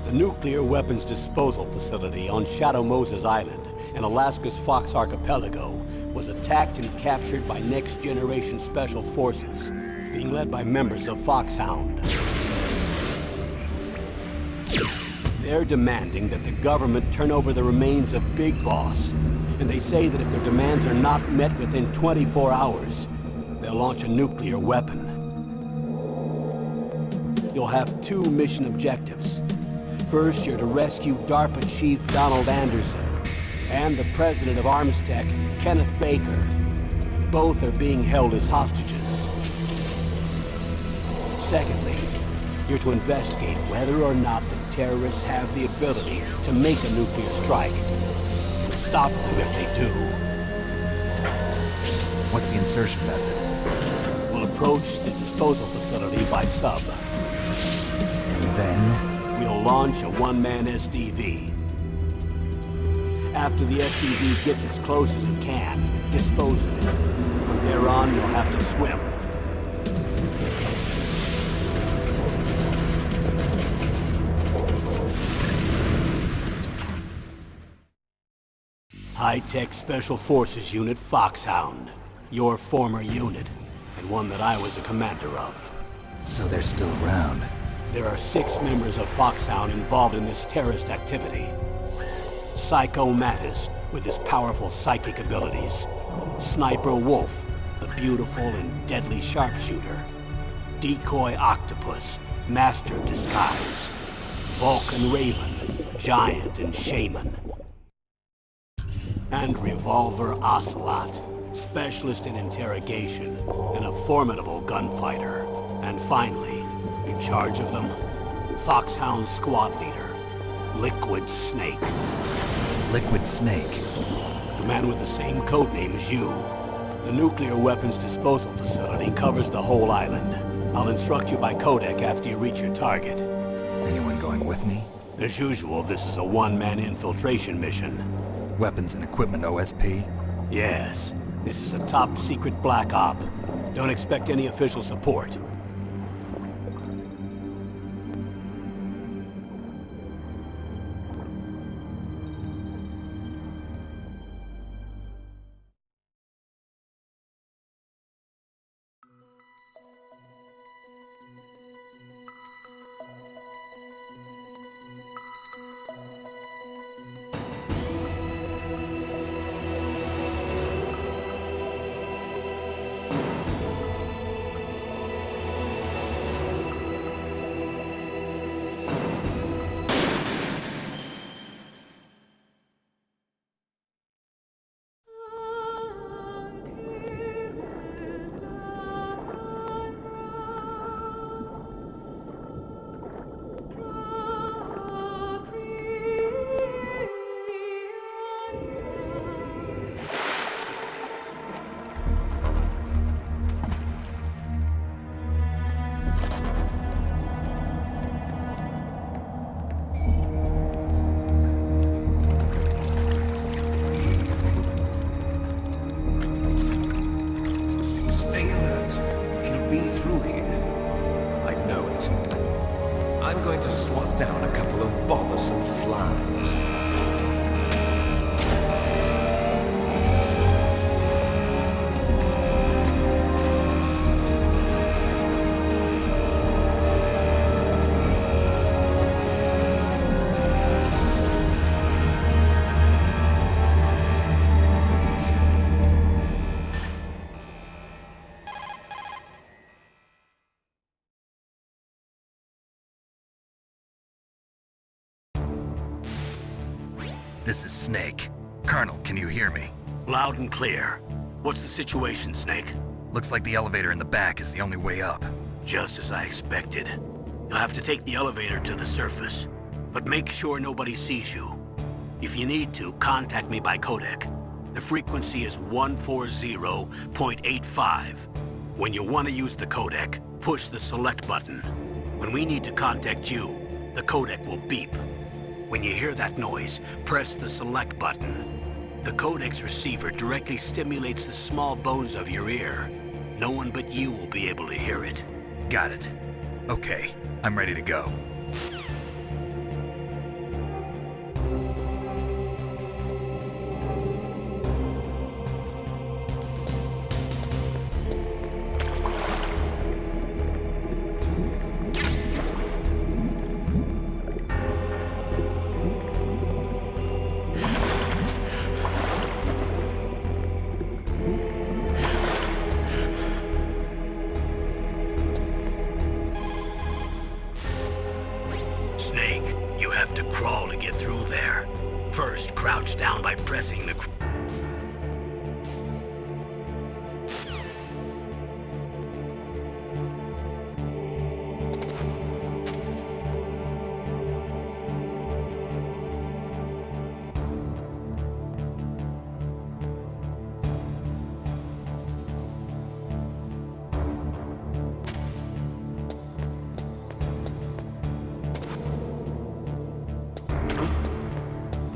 The nuclear weapons disposal facility on Shadow Moses Island in Alaska's Fox Archipelago was attacked and captured by next-generation special forces, being led by members of FOXHOUND. They're demanding that the government turn over the remains of Big Boss, and they say that if their demands are not met within 24 hours, they'll launch a nuclear weapon. You'll have two mission objectives. First, you're to rescue DARPA Chief Donald Anderson and the president of Armstech, Kenneth Baker. Both are being held as hostages. Secondly, you're to investigate whether or not the terrorists have the ability to make a nuclear strike and stop them if they do. What's the insertion method? We'll approach the disposal facility by sub. And then? We'll launch a one-man SDV. After the SDV gets as close as it can, dispose of it. From there on, you'll have to swim. High-tech Special Forces Unit FOXHOUND. Your former unit, and one that I was a commander of. So they're still around. There are 6 members of FOXHOUND involved in this terrorist activity. Psycho Mattis, with his powerful psychic abilities. Sniper Wolf, the beautiful and deadly sharpshooter. Decoy Octopus, master of disguise. Vulcan Raven, giant and shaman. And Revolver Ocelot, specialist in interrogation and a formidable gunfighter. And finally, in charge of them, FOXHOUND's squad leader, Liquid Snake. Liquid Snake? The man with the same codename as you. The nuclear weapons disposal facility covers the whole island. I'll instruct you by codec after you reach your target. Anyone going with me? As usual, this is a one-man infiltration mission. Weapons and equipment OSP? Yes. This is a top-secret black op. Don't expect any official support. I'm going to swat down a couple of bothersome flies. This is Snake. Colonel, can you hear me? Loud and clear. What's the situation, Snake? Looks like the elevator in the back is the only way up. Just as I expected. You'll have to take the elevator to the surface, but make sure nobody sees you. If you need to, contact me by codec. The frequency is 140.85. When you want to use the codec, push the select button. When we need to contact you, the codec will beep. When you hear that noise, press the select button. The codec's receiver directly stimulates the small bones of your ear. No one but you will be able to hear it. Got it. Okay, I'm ready to go. to crawl to get through there. First, crouch down by pressing the...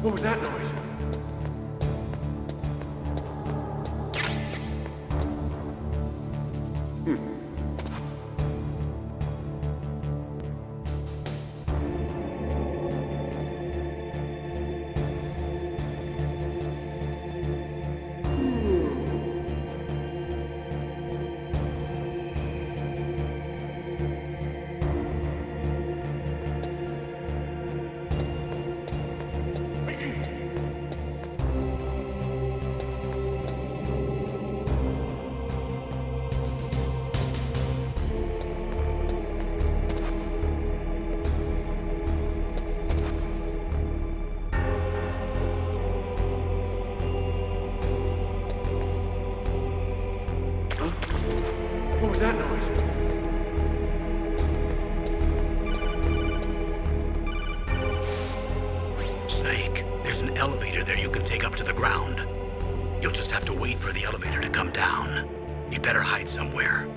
What was that noise? What was that noise? Snake, there's an elevator there you can take up to the ground. You'll just have to wait for the elevator to come down. You better hide somewhere.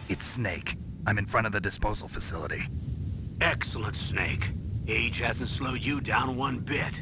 It's Snake. I'm in front of the disposal facility. Excellent, Snake. Age hasn't slowed you down one bit.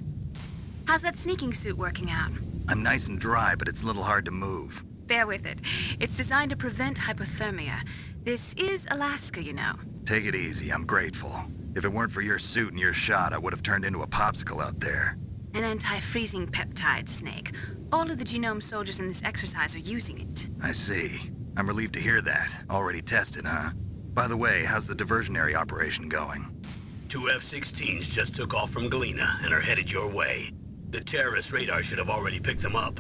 How's that sneaking suit working out? I'm nice and dry, but it's a little hard to move. Bear with it. It's designed to prevent hypothermia. This is Alaska, you know. Take it easy, I'm grateful. If it weren't for your suit and your shot, I would have turned into a popsicle out there. An anti-freezing peptide, Snake. All of the genome soldiers in this exercise are using it. I see. I'm relieved to hear that. Already tested, huh? By the way, how's the diversionary operation going? 2 F-16s just took off from Galena and are headed your way. The terrorist radar should have already picked them up.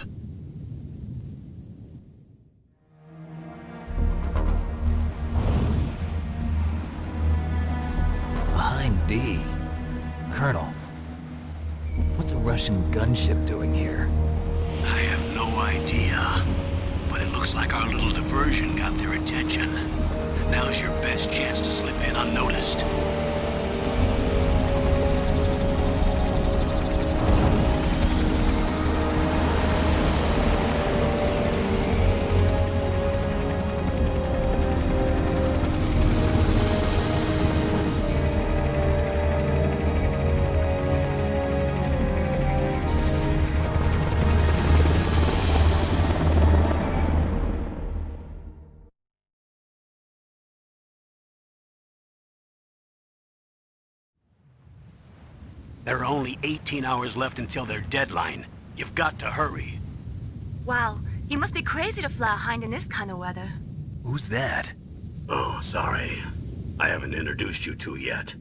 Behind D. Colonel, what's a Russian gunship doing here? I have no idea, but it looks like our little diversion got their attention. Now's your best chance to slip in unnoticed. There are only 18 hours left until their deadline. You've got to hurry. Wow, you must be crazy to fly a hind in this kind of weather. Who's that? Oh, sorry. I haven't introduced you to yet.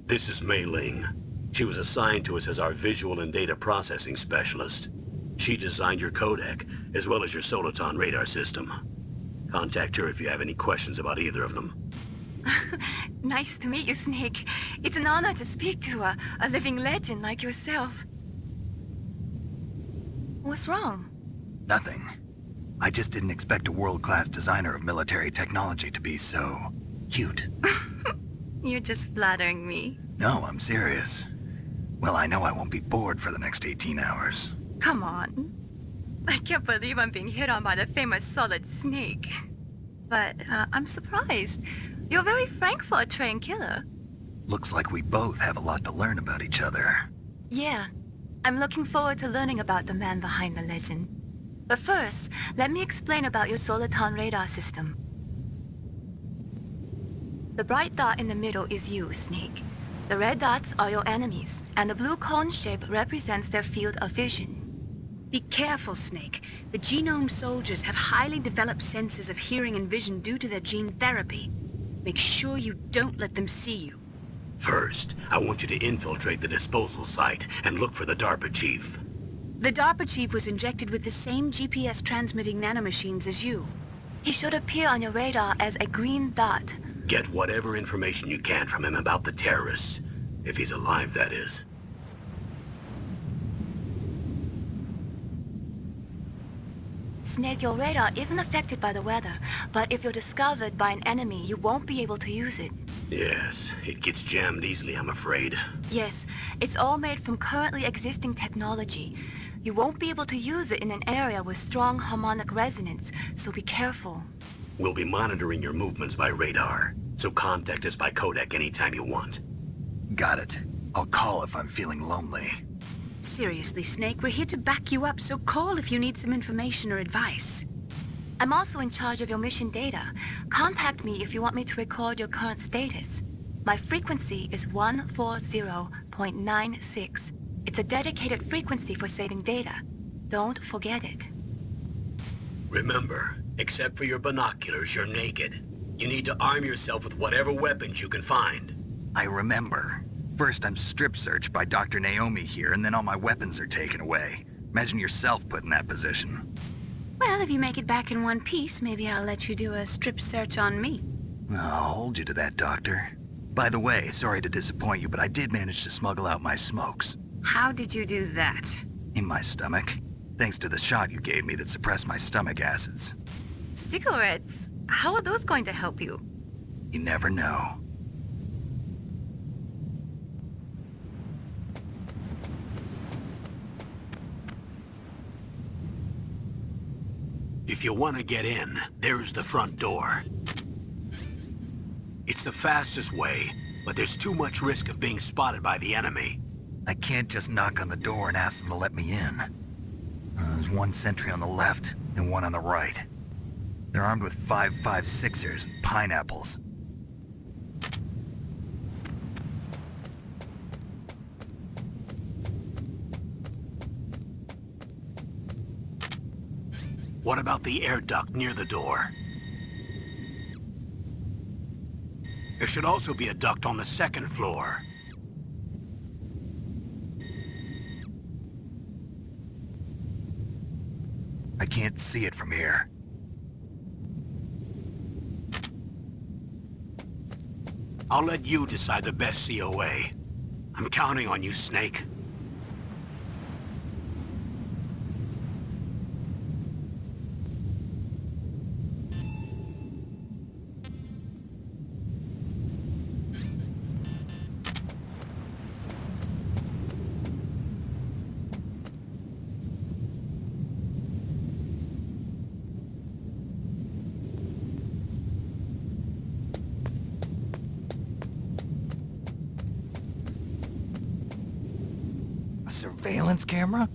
This is Mei Ling. She was assigned to us as our visual and data processing specialist. She designed your codec, as well as your soliton radar system. Contact her if you have any questions about either of them. Nice to meet you, Snake. It's an honor to speak to a living legend like yourself. What's wrong? Nothing. I just didn't expect a world-class designer of military technology to be so cute. You're just flattering me. No, I'm serious. Well, I know I won't be bored for the next 18 hours. Come on. I can't believe I'm being hit on by the famous Solid Snake. But I'm surprised. You're very frank for a trained killer. Looks like we both have a lot to learn about each other. Yeah. I'm looking forward to learning about the man behind the legend. But first, let me explain about your soliton radar system. The bright dot in the middle is you, Snake. The red dots are your enemies, and the blue cone shape represents their field of vision. Be careful, Snake. The genome soldiers have highly developed senses of hearing and vision due to their gene therapy. Make sure you don't let them see you. First, I want you to infiltrate the disposal site and look for the DARPA chief. The DARPA chief was injected with the same GPS transmitting nanomachines as you. He should appear on your radar as a green dot. Get whatever information you can from him about the terrorists. If he's alive, that is. Snake, your radar isn't affected by the weather, but if you're discovered by an enemy, you won't be able to use it. Yes, it gets jammed easily, I'm afraid. Yes, it's all made from currently existing technology. You won't be able to use it in an area with strong harmonic resonance, so be careful. We'll be monitoring your movements by radar, so contact us by codec anytime you want. Got it. I'll call if I'm feeling lonely. Seriously, Snake, we're here to back you up, so call if you need some information or advice. I'm also in charge of your mission data. Contact me if you want me to record your current status. My frequency is 140.96. It's a dedicated frequency for saving data. Don't forget it. Remember, except for your binoculars, you're naked. You need to arm yourself with whatever weapons you can find. I remember. First I'm strip searched by Dr. Naomi here, and then all my weapons are taken away. Imagine yourself put in that position. Well, if you make it back in one piece, maybe I'll let you do a strip search on me. I'll hold you to that, Doctor. By the way, sorry to disappoint you, but I did manage to smuggle out my smokes. How did you do that? In my stomach. Thanks to the shot you gave me that suppressed my stomach acids. Cigarettes? How are those going to help you? You never know. If you want to get in, there's the front door. It's the fastest way, but there's too much risk of being spotted by the enemy. I can't just knock on the door and ask them to let me in. There's one sentry on the left and one on the right. They're armed with 5.56ers and pineapples. What about the air duct near the door? There should also be a duct on the second floor. I can't see it from here. I'll let you decide the best COA. I'm counting on you, Snake. A surveillance camera?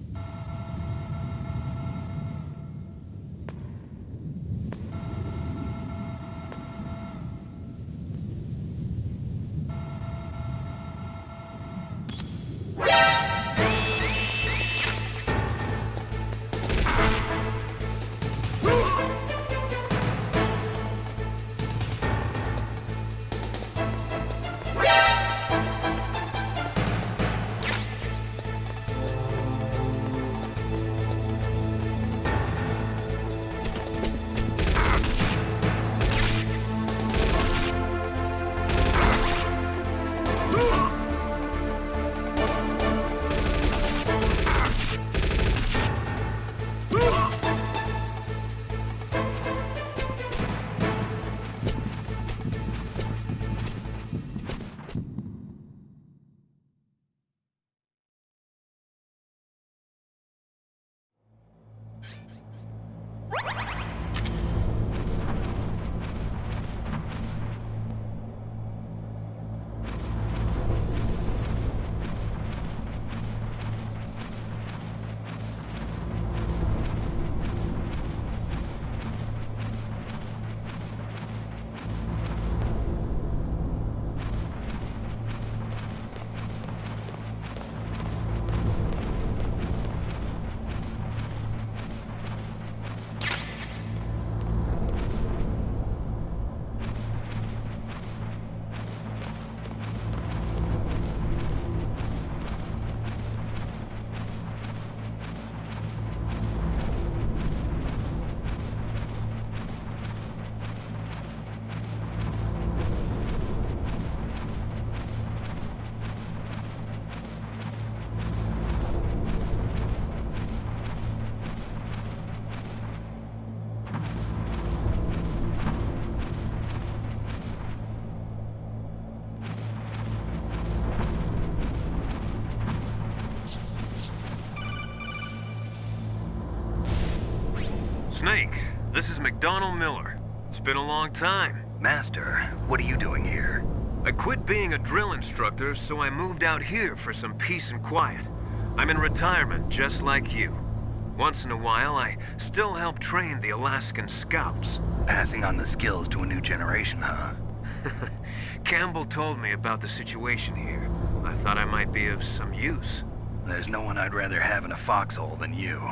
Snake, this is McDonald Miller. It's been a long time. Master, what are you doing here? I quit being a drill instructor, so I moved out here for some peace and quiet. I'm in retirement, just like you. Once in a while, I still help train the Alaskan Scouts. Passing on the skills to a new generation, huh? Campbell told me about the situation here. I thought I might be of some use. There's no one I'd rather have in a foxhole than you.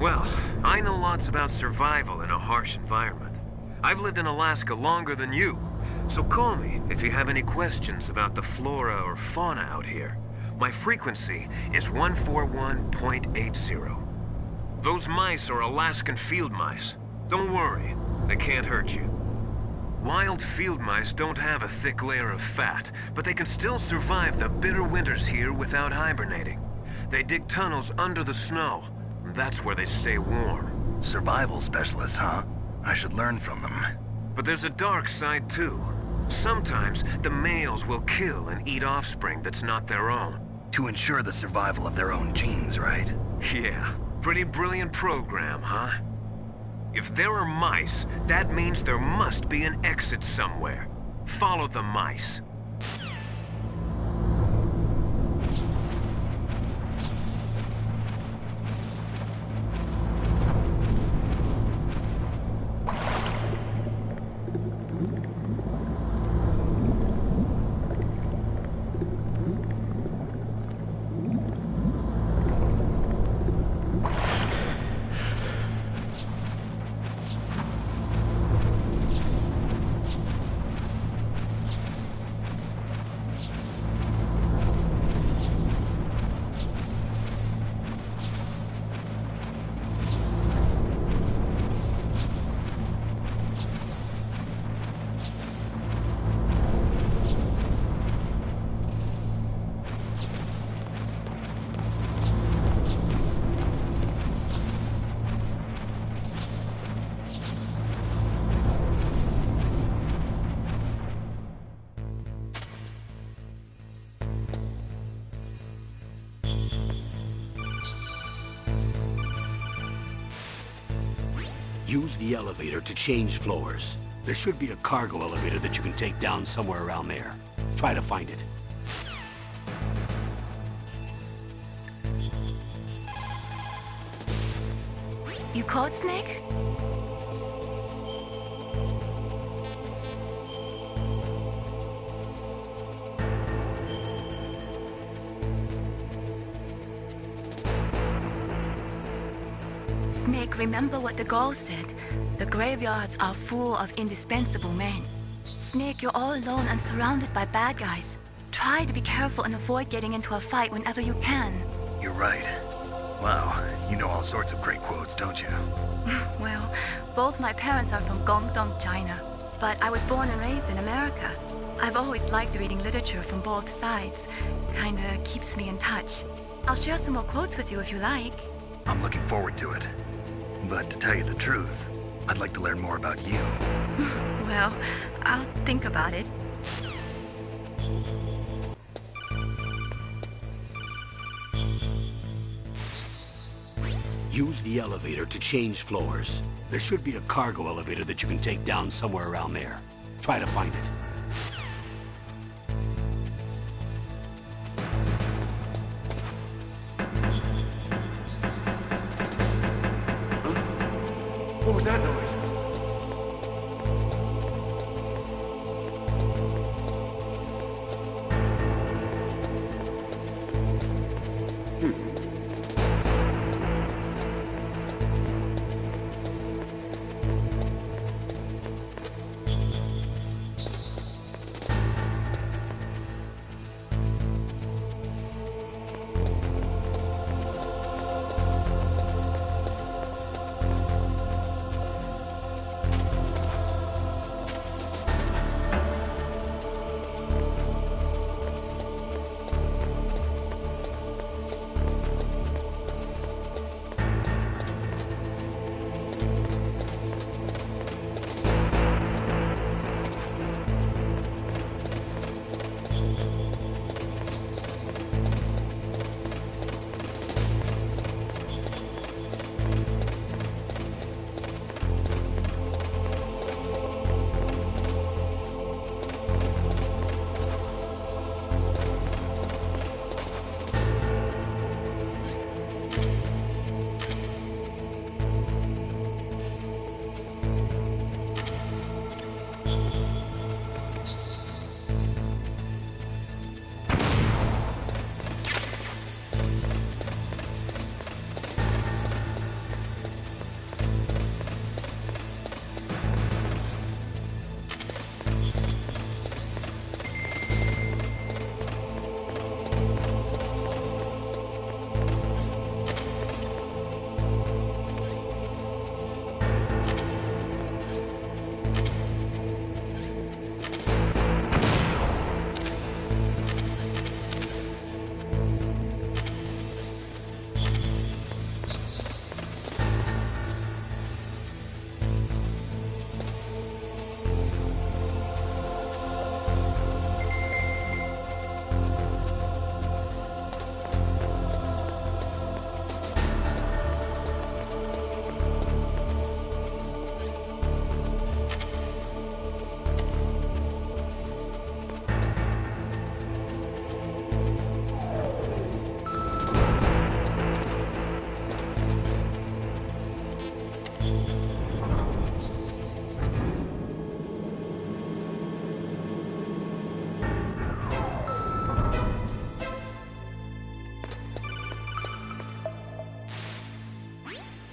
Well, I know lots about survival in a harsh environment. I've lived in Alaska longer than you, so call me if you have any questions about the flora or fauna out here. My frequency is 141.80. Those mice are Alaskan field mice. Don't worry, they can't hurt you. Wild field mice don't have a thick layer of fat, but they can still survive the bitter winters here without hibernating. They dig tunnels under the snow. That's where they stay warm. Survival specialists, huh? I should learn from them. But there's a dark side too. Sometimes the males will kill and eat offspring that's not their own. To ensure the survival of their own genes, right? Yeah, pretty brilliant program, huh? If there are mice, that means there must be an exit somewhere. Follow the mice. Use the elevator to change floors. There should be a cargo elevator that you can take down somewhere around there. Try to find it. You caught Snake? Snake, remember what the girl said. The graveyards are full of indispensable men. Snake, you're all alone and surrounded by bad guys. Try to be careful and avoid getting into a fight whenever you can. You're right. Wow, you know all sorts of great quotes, don't you? Well, both my parents are from Guangdong, China, but I was born and raised in America. I've always liked reading literature from both sides. Kinda keeps me in touch. I'll share some more quotes with you if you like. I'm looking forward to it. But to tell you the truth, I'd like to learn more about you. Well, I'll think about it. Use the elevator to change floors. There should be a cargo elevator that you can take down somewhere around there. Try to find it. What was that noise?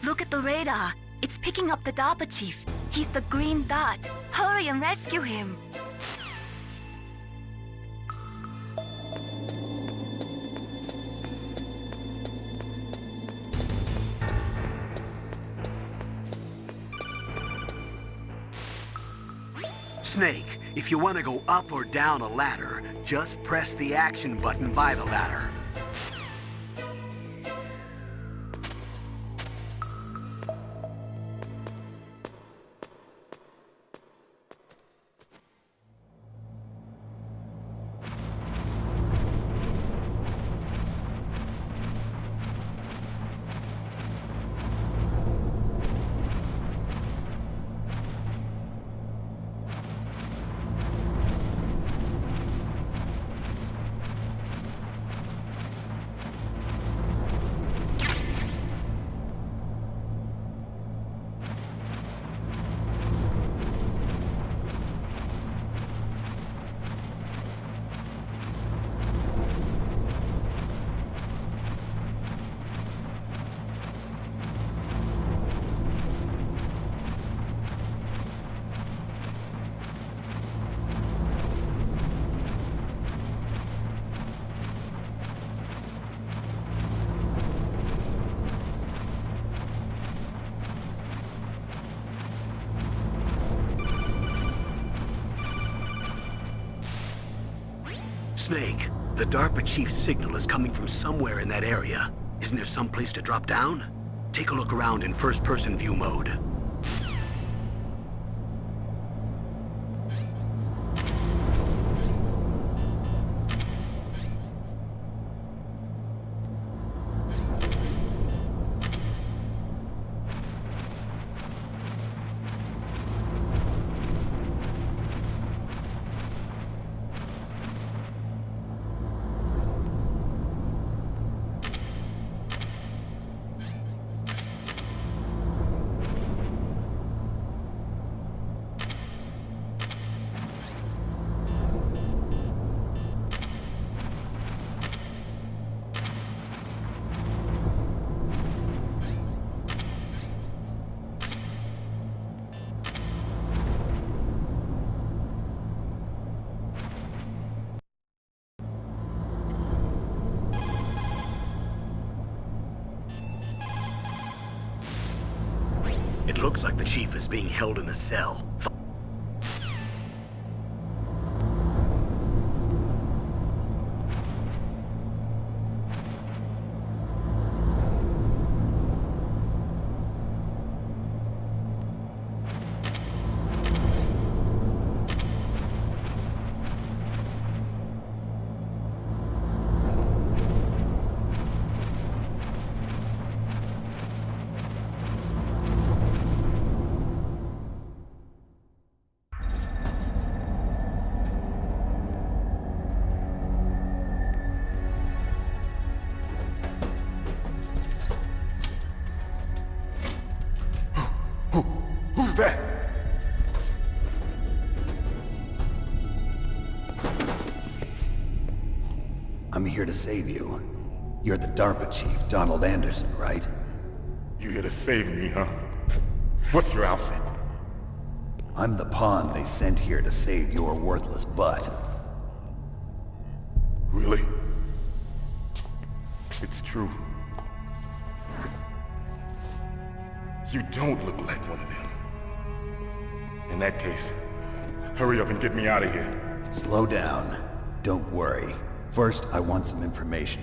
Look at the radar. It's picking up the DARPA chief. He's the green dot. Hurry and rescue him. Snake, if you want to go up or down a ladder, just press the action button by the ladder. Snake, the DARPA chief's signal is coming from somewhere in that area. Isn't there some place to drop down? Take a look around in first-person view mode. It looks like the chief is being held in a cell. Who's that? I'm here to save you. You're the DARPA chief, Donald Anderson, right? You here to save me, huh? What's your outfit? I'm the pawn they sent here to save your worthless butt. Really? It's true. You don't look like one of them. In that case, hurry up and get me out of here. Slow down. Don't worry. First, I want some information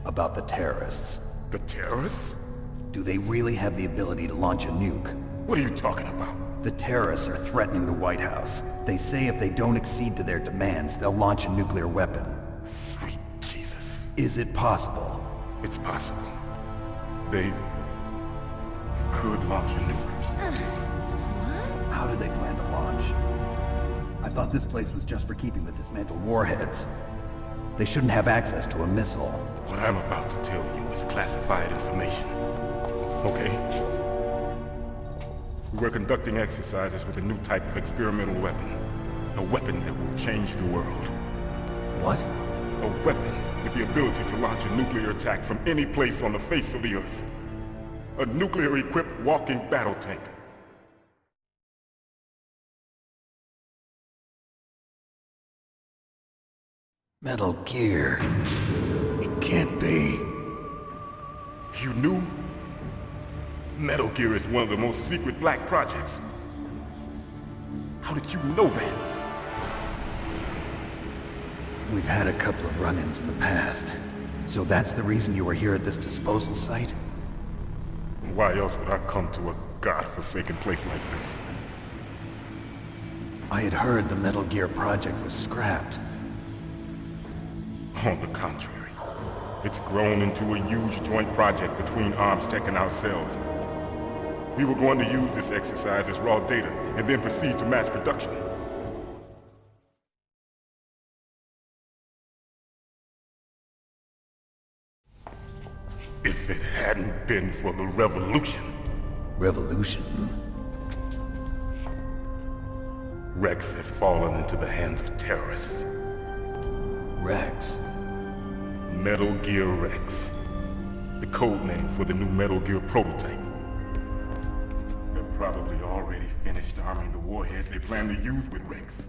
about the terrorists. The terrorists? Do they really have the ability to launch a nuke? What are you talking about? The terrorists are threatening the White House. They say if they don't accede to their demands, they'll launch a nuclear weapon. Sweet Jesus. Is it possible? It's possible. They could launch a nuke. How do they plan to launch? I thought this place was just for keeping the dismantled warheads. They shouldn't have access to a missile. What I'm about to tell you is classified information. Okay? We were conducting exercises with a new type of experimental weapon. A weapon that will change the world. What? A weapon with the ability to launch a nuclear attack from any place on the face of the Earth. A nuclear-equipped walking battle tank. Metal Gear. It can't be. You knew? Metal Gear is one of the most secret black projects. How did you know that? We've had a couple of run-ins in the past. So that's the reason you were here at this disposal site? Why else would I come to a godforsaken place like this? I had heard the Metal Gear project was scrapped. On the contrary, it's grown into a huge joint project between ArmsTech and ourselves. We were going to use this exercise as raw data and then proceed to mass production. If it hadn't been for the revolution. Revolution? Rex has fallen into the hands of terrorists. Rex? Metal Gear Rex. The code name for the new Metal Gear prototype. They're probably already finished arming the warhead they plan to use with Rex.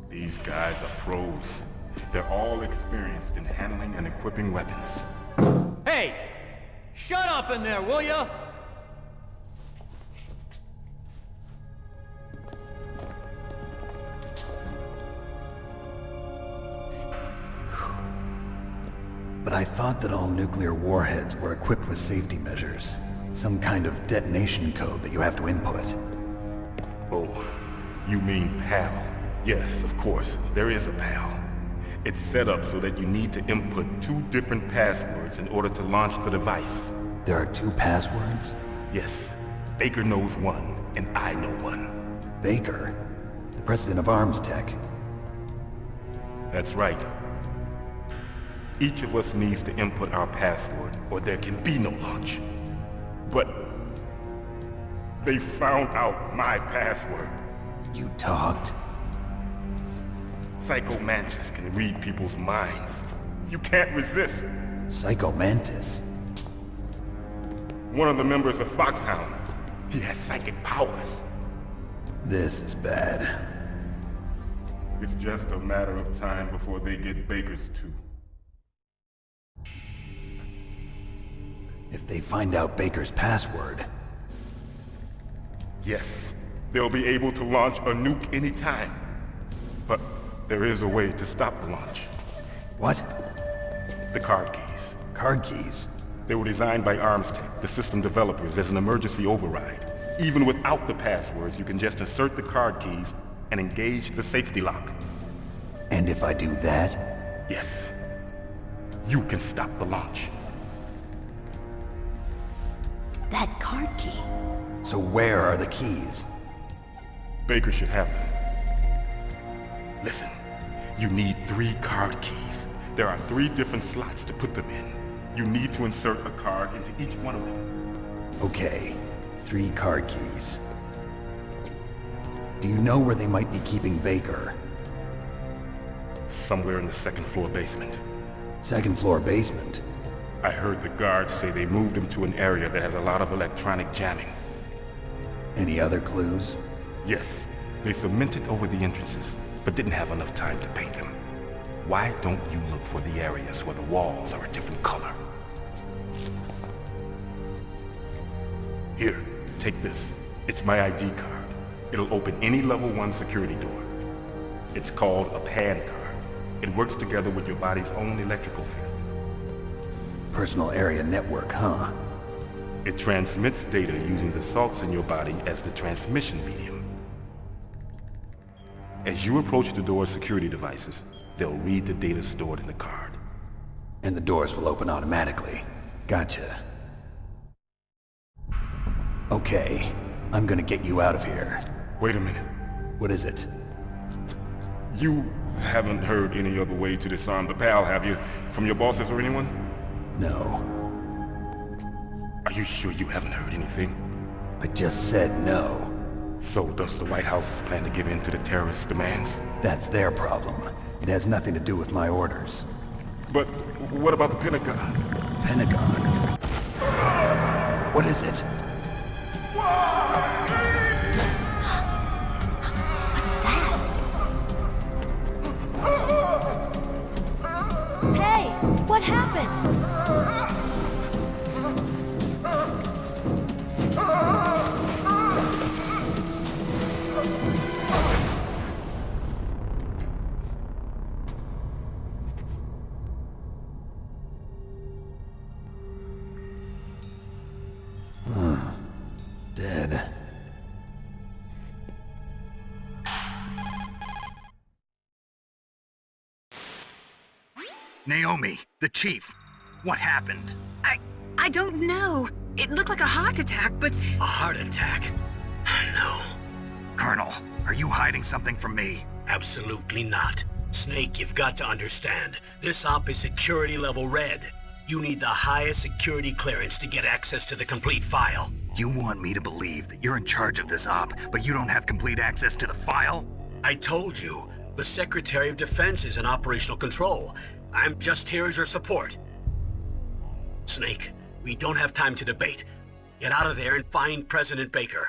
These guys are pros. They're all experienced in handling and equipping weapons. Hey! Shut up in there, will ya? but I thought that all nuclear warheads were equipped with safety measures. Some kind of detonation code that you have to input. Oh, you mean PAL? Yes, of course, there is a PAL. It's set up so that you need to input 2 different passwords in order to launch the device. There are 2 passwords? Yes, Baker knows one, and I know one. Baker? The president of Arms Tech? That's right. Each of us needs to input our password, or there can be no launch. But they found out my password. You talked? Psycho Mantis can read people's minds. You can't resist. Psycho Mantis? One of the members of FOXHOUND. He has psychic powers. This is bad. It's just a matter of time before they get Baker's too. If they find out Baker's password... Yes, they'll be able to launch a nuke anytime. But there is a way to stop the launch. What? The card keys. Card keys? They were designed by Arms Tech, the system developers, as an emergency override. Even without the passwords, you can just insert the card keys and engage the safety lock. And if I do that? Yes. You can stop the launch. That card key. So where are the keys? Baker should have them. Listen, you need 3 card keys. There are 3 different slots to put them in. You need to insert a card into each one of them. Okay, 3 card keys. Do you know where they might be keeping Baker? Somewhere in the 2nd floor basement. 2nd floor basement? I heard the guards say they moved him to an area that has a lot of electronic jamming. Any other clues? Yes, they cemented over the entrances, but didn't have enough time to paint them. Why don't you look for the areas where the walls are a different color? Here, take this. It's my ID card. It'll open any level 1 security door. It's called a PAN card. It works together with your body's own electrical field. Personal area network, huh? It transmits data using the salts in your body as the transmission medium. As you approach the door's security devices, they'll read the data stored in the card. And the doors will open automatically. Gotcha. Okay, I'm gonna get you out of here. Wait a minute. What is it? You haven't heard any other way to disarm the PAL, have you? From your bosses or anyone? No. Are you sure you haven't heard anything? I just said no. So does the White House plan to give in to the terrorists' demands? That's their problem. It has nothing to do with my orders. But what about the Pentagon? Pentagon? What is it? What's that? Hey, what happened? Dead. Naomi, the chief. What happened? I don't know. It looked like a heart attack, but... A heart attack? No, Colonel, are you hiding something from me? absolutely not. Snake, you've got to understand. This op is security level red. You need the highest security clearance to get access to the complete file. You want me to believe that you're in charge of this op, but you don't have complete access to the file? I told you, the Secretary of Defense is in operational control. I'm just here as your support. Snake, we don't have time to debate. Get out of there and find President Baker.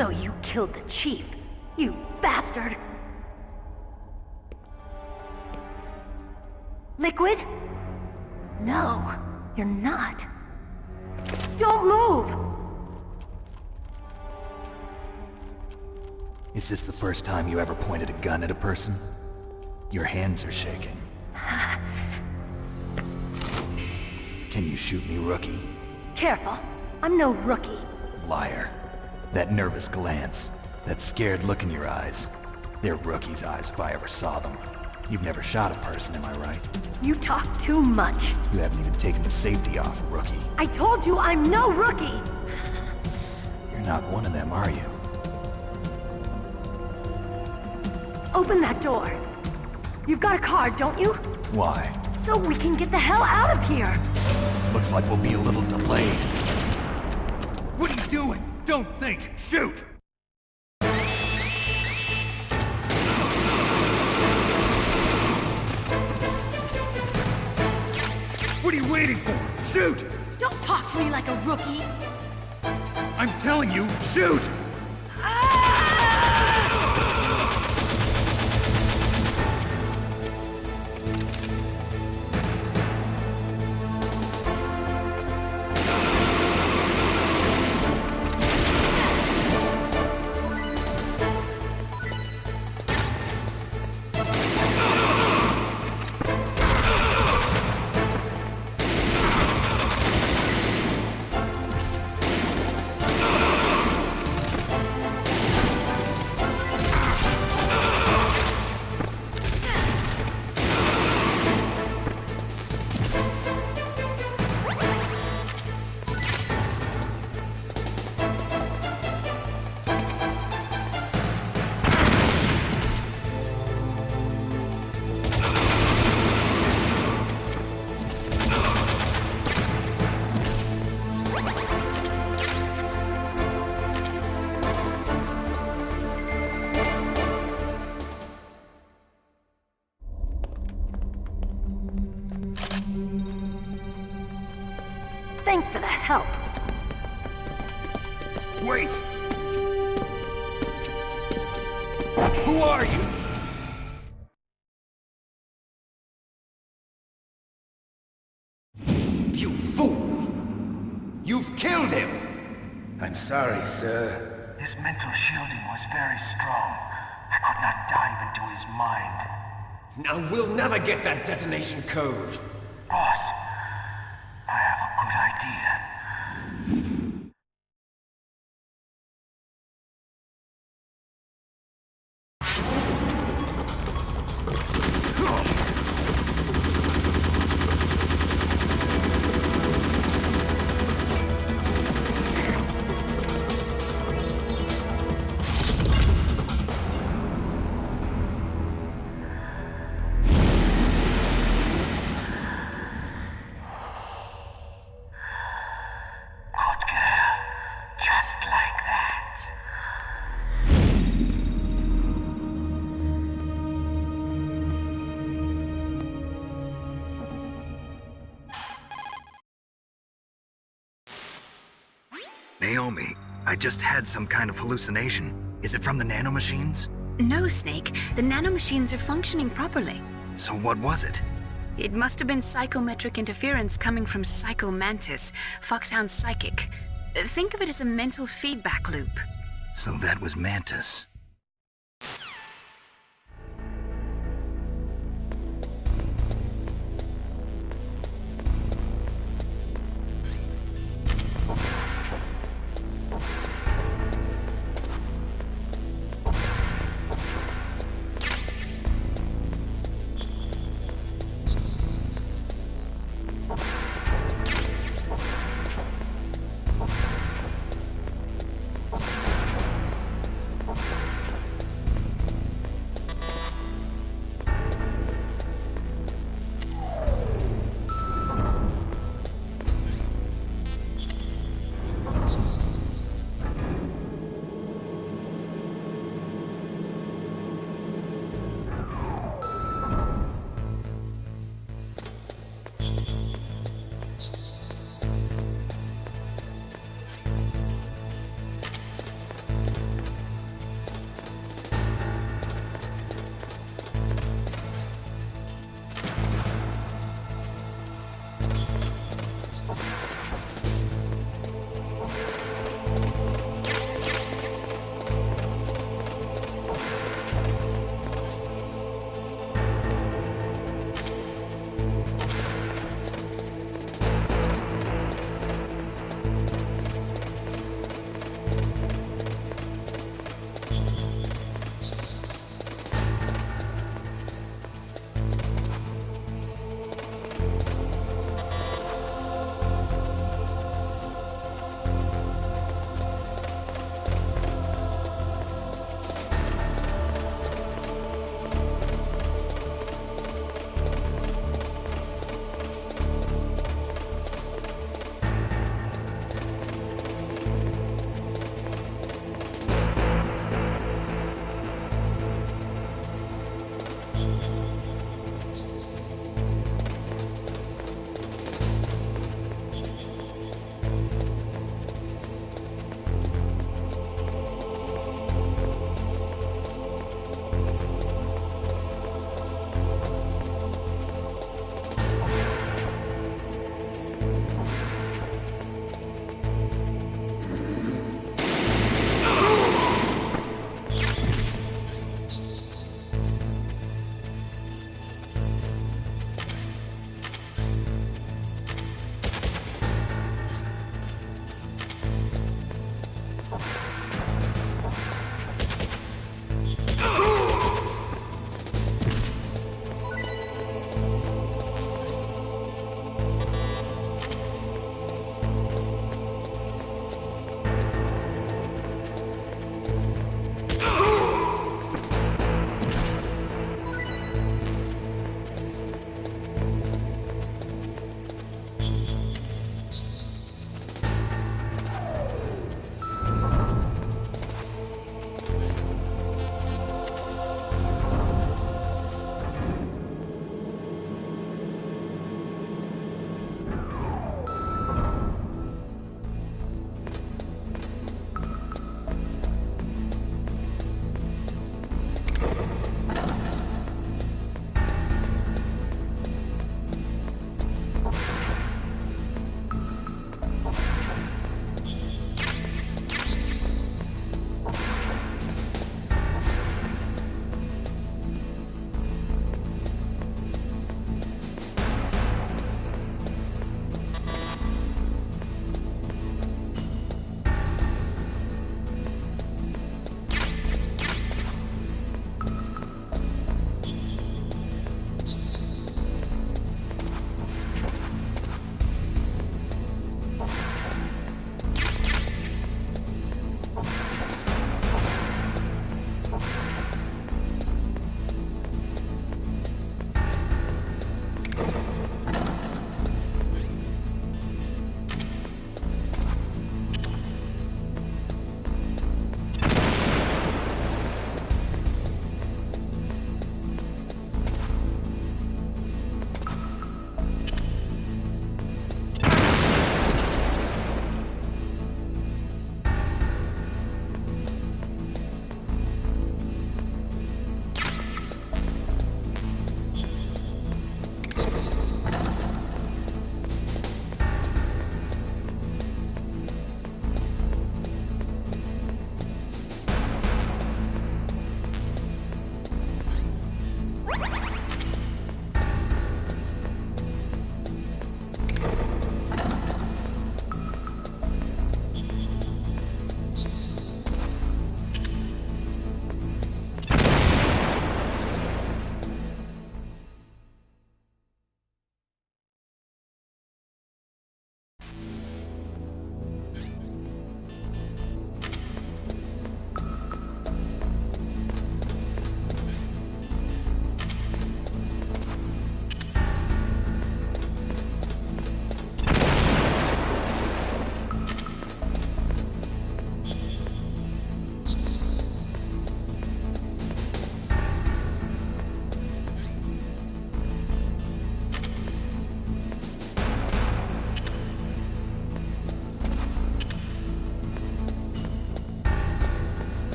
So you killed the chief, you bastard! Liquid? No, you're not. Don't move! Is this the first time you ever pointed a gun at a person? Your hands are shaking. Can you shoot me, rookie? Careful, I'm no rookie. Liar. That nervous glance, that scared look in your eyes. They're rookie's eyes if I ever saw them. You've never shot a person, am I right? You talk too much. You haven't even taken the safety off, rookie. I told you I'm no rookie! You're not one of them, are you? Open that door. You've got a card, don't you? Why? So we can get the hell out of here! Looks like we'll be a little delayed. What are you doing? Don't think! Shoot! What are you waiting for? Shoot! Don't talk to me like a rookie! I'm telling you, shoot! Thanks for the help. Wait! Who are you? You fool! You've killed him! I'm sorry, sir. His mental shielding was very strong. I could not dive into his mind. Now we'll never get that detonation code. Boss, I have a good idea. Naomi, I just had some kind of hallucination. Is it from the nanomachines? No, Snake. The nanomachines are functioning properly. So what was it? It must have been psychometric interference coming from Psycho Mantis, FOXHOUND's psychic. Think of it as a mental feedback loop. So that was Mantis.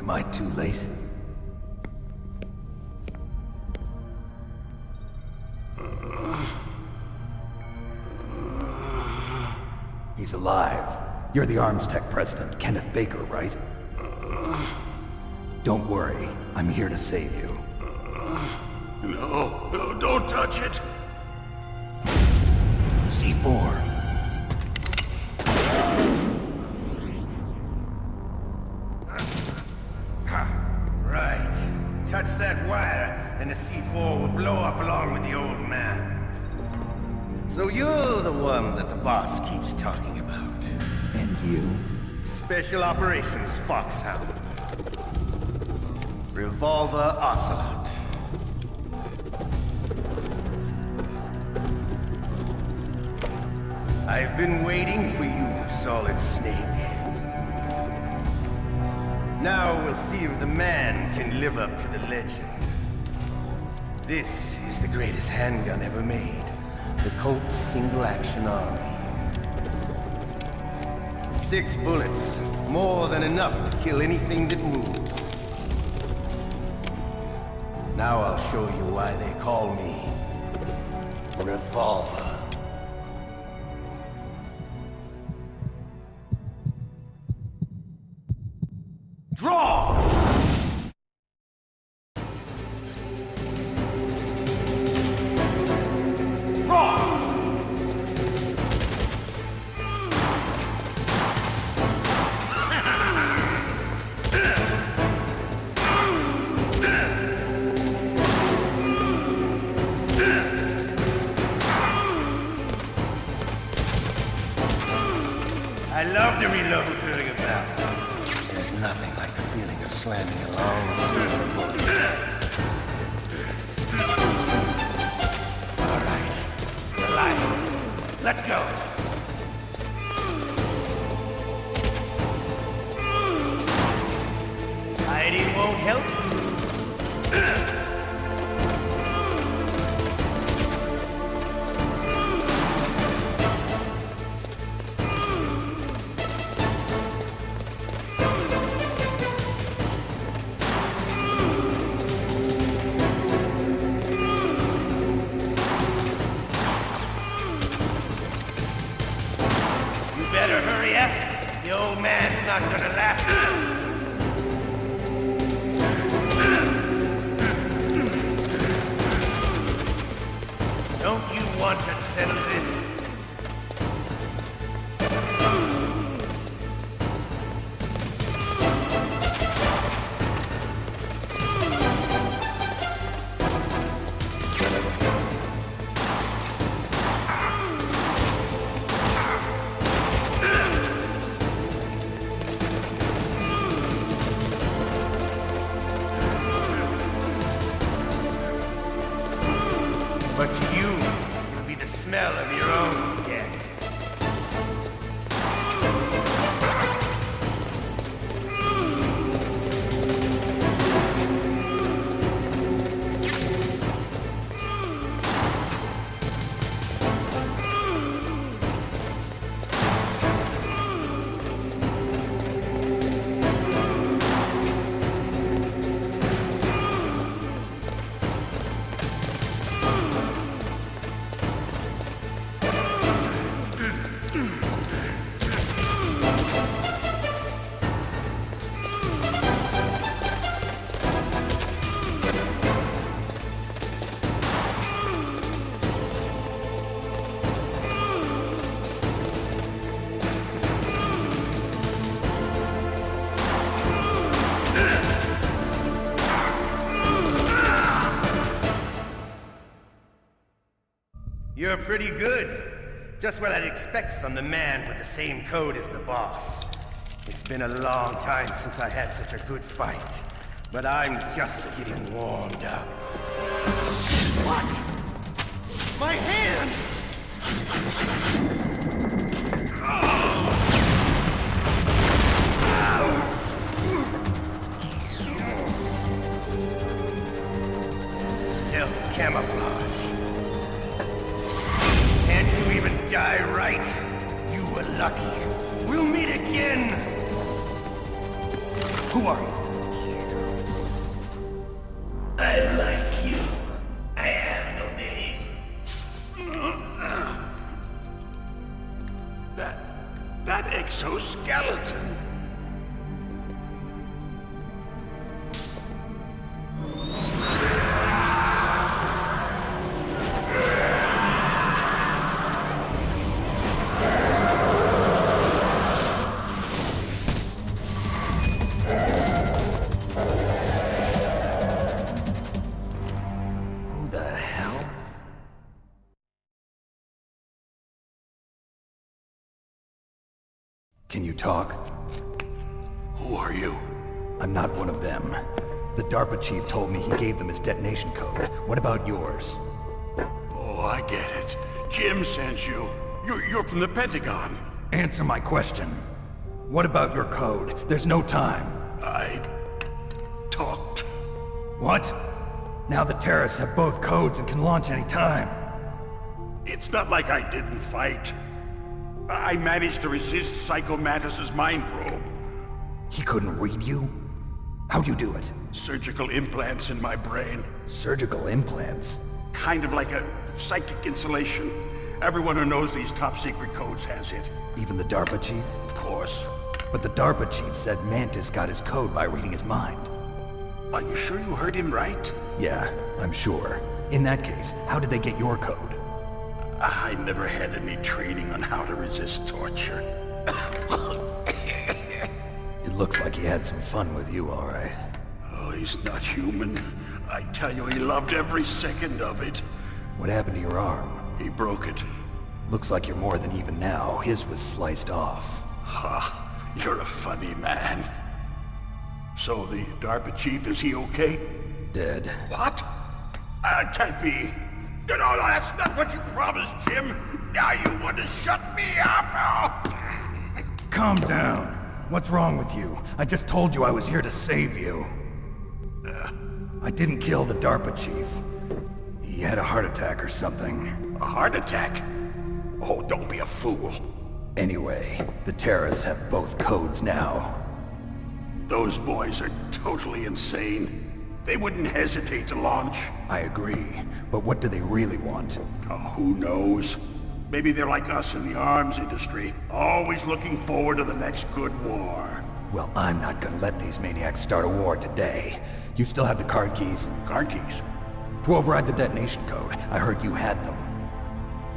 Am I too late? He's alive. You're the Arms Tech president, Kenneth Baker, right? Don't worry. I'm here to save you. No, don't touch it! C4. Right. Touch that wire, and the C4 will blow up along with the old man. So you're the one that the boss keeps talking about. And you? Special Operations Foxhound. Revolver Ocelot. I've been waiting for you, Solid Snake. Now we'll see if the man can live up to the legend. This is the greatest handgun ever made. The Colt Single Action Army. 6 bullets, more than enough to kill anything that moves. Now I'll show you why they call me Revolver. Draw! I love to reload during a battle. There's nothing like the feeling of slamming a long silver bullet. All right, we're live. Let's go. Hiding won't help you. Better hurry up. The old man's not gonna last long. Don't you want to settle this? But to you, it'll be the smell of your own death. You're pretty good. Just what I'd expect from the man with the same code as the boss. It's been a long time since I had such a good fight, but I'm just getting warmed up. What? My hand! Stealth camouflage. Can't you even die right? You were lucky. We'll meet again! Who are you? skeleton. Can you talk? Who are you? I'm not one of them. The DARPA chief told me he gave them his detonation code. What about yours? Oh, I get it. Jim sent you. You're from the Pentagon. Answer my question. What about your code? There's no time. I talked. What? Now the terrorists have both codes and can launch any time. It's not like I didn't fight. I managed to resist Psycho Mantis's mind probe. He couldn't read you? How'd you do it? Surgical implants in my brain. Surgical implants? Kind of like a psychic insulation. Everyone who knows these top secret codes has it. Even the DARPA chief? Of course. But the DARPA chief said Mantis got his code by reading his mind. Are you sure you heard him right? Yeah, I'm sure. In that case, how did they get your code? I never had any training on how to resist torture. It looks like he had some fun with you, all right. Oh, he's not human. I tell you, he loved every second of it. What happened to your arm? He broke it. Looks like you're more than even now. His was sliced off. Ha, you're a funny man. So the DARPA chief, is he okay? Dead. What? Can't be. No, that's not what you promised, Jim. Now you want to shut me up? Calm down. What's wrong with you? I just told you I was here to save you. I didn't kill the DARPA chief. He had a heart attack or something. A heart attack? Oh, don't be a fool. Anyway, the terrorists have both codes now. Those boys are totally insane. They wouldn't hesitate to launch. I agree, but what do they really want? Oh, who knows? Maybe they're like us in the arms industry, always looking forward to the next good war. Well, I'm not gonna let these maniacs start a war today. You still have the card keys? Card keys? To override the detonation code. I heard you had them.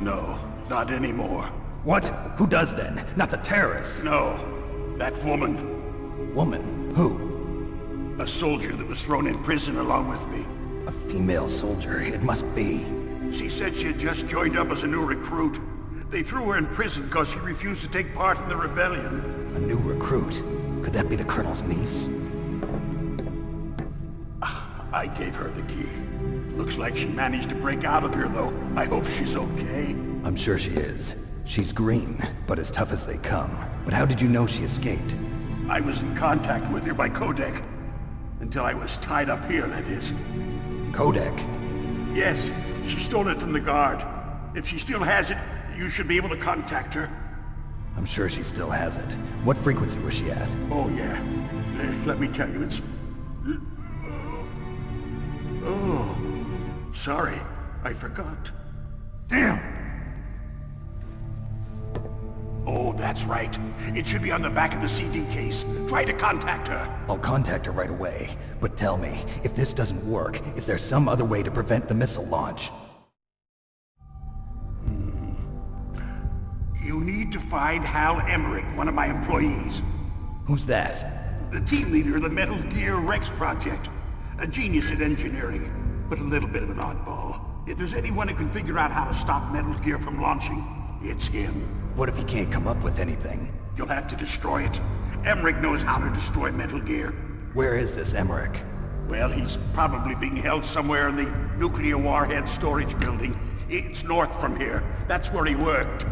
No, not anymore. What? Who does then? Not the terrorists? No, that woman. Woman? Who? A soldier that was thrown in prison along with me. A female soldier, it must be. She said she had just joined up as a new recruit. They threw her in prison because she refused to take part in the rebellion. A new recruit? Could that be the Colonel's niece? I gave her the key. Looks like she managed to break out of here, though. I hope she's okay. I'm sure she is. She's green, but as tough as they come. But how did you know she escaped? I was in contact with her by codec. Until I was tied up here, that is. Codec? Yes, she stole it from the guard. If she still has it, you should be able to contact her. I'm sure she still has it. What frequency was she at? Oh, yeah. Let me tell you, it's... Oh, sorry. I forgot. Damn! Oh, that's right. It should be on the back of the CD case. Try to contact her. I'll contact her right away. But tell me, if this doesn't work, is there some other way to prevent the missile launch? You need to find Hal Emmerich, one of my employees. Who's that? The team leader of the Metal Gear Rex project. A genius at engineering, but a little bit of an oddball. If there's anyone who can figure out how to stop Metal Gear from launching, it's him. What if he can't come up with anything? You'll have to destroy it. Emmerich knows how to destroy Metal Gear. Where is this Emmerich? Well, he's probably being held somewhere in the nuclear warhead storage building. It's north from here. That's where he worked.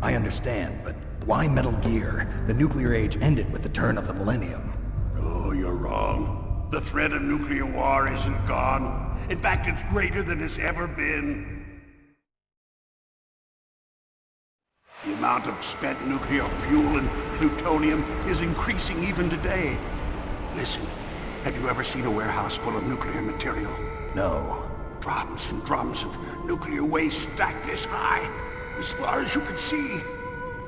I understand, but why Metal Gear? The nuclear age ended with the turn of the millennium. Oh, you're wrong. The threat of nuclear war isn't gone. In fact, it's greater than it's ever been. The amount of spent nuclear fuel and plutonium is increasing even today. Listen, have you ever seen a warehouse full of nuclear material? No. Drums and drums of nuclear waste stacked this high, as far as you can see.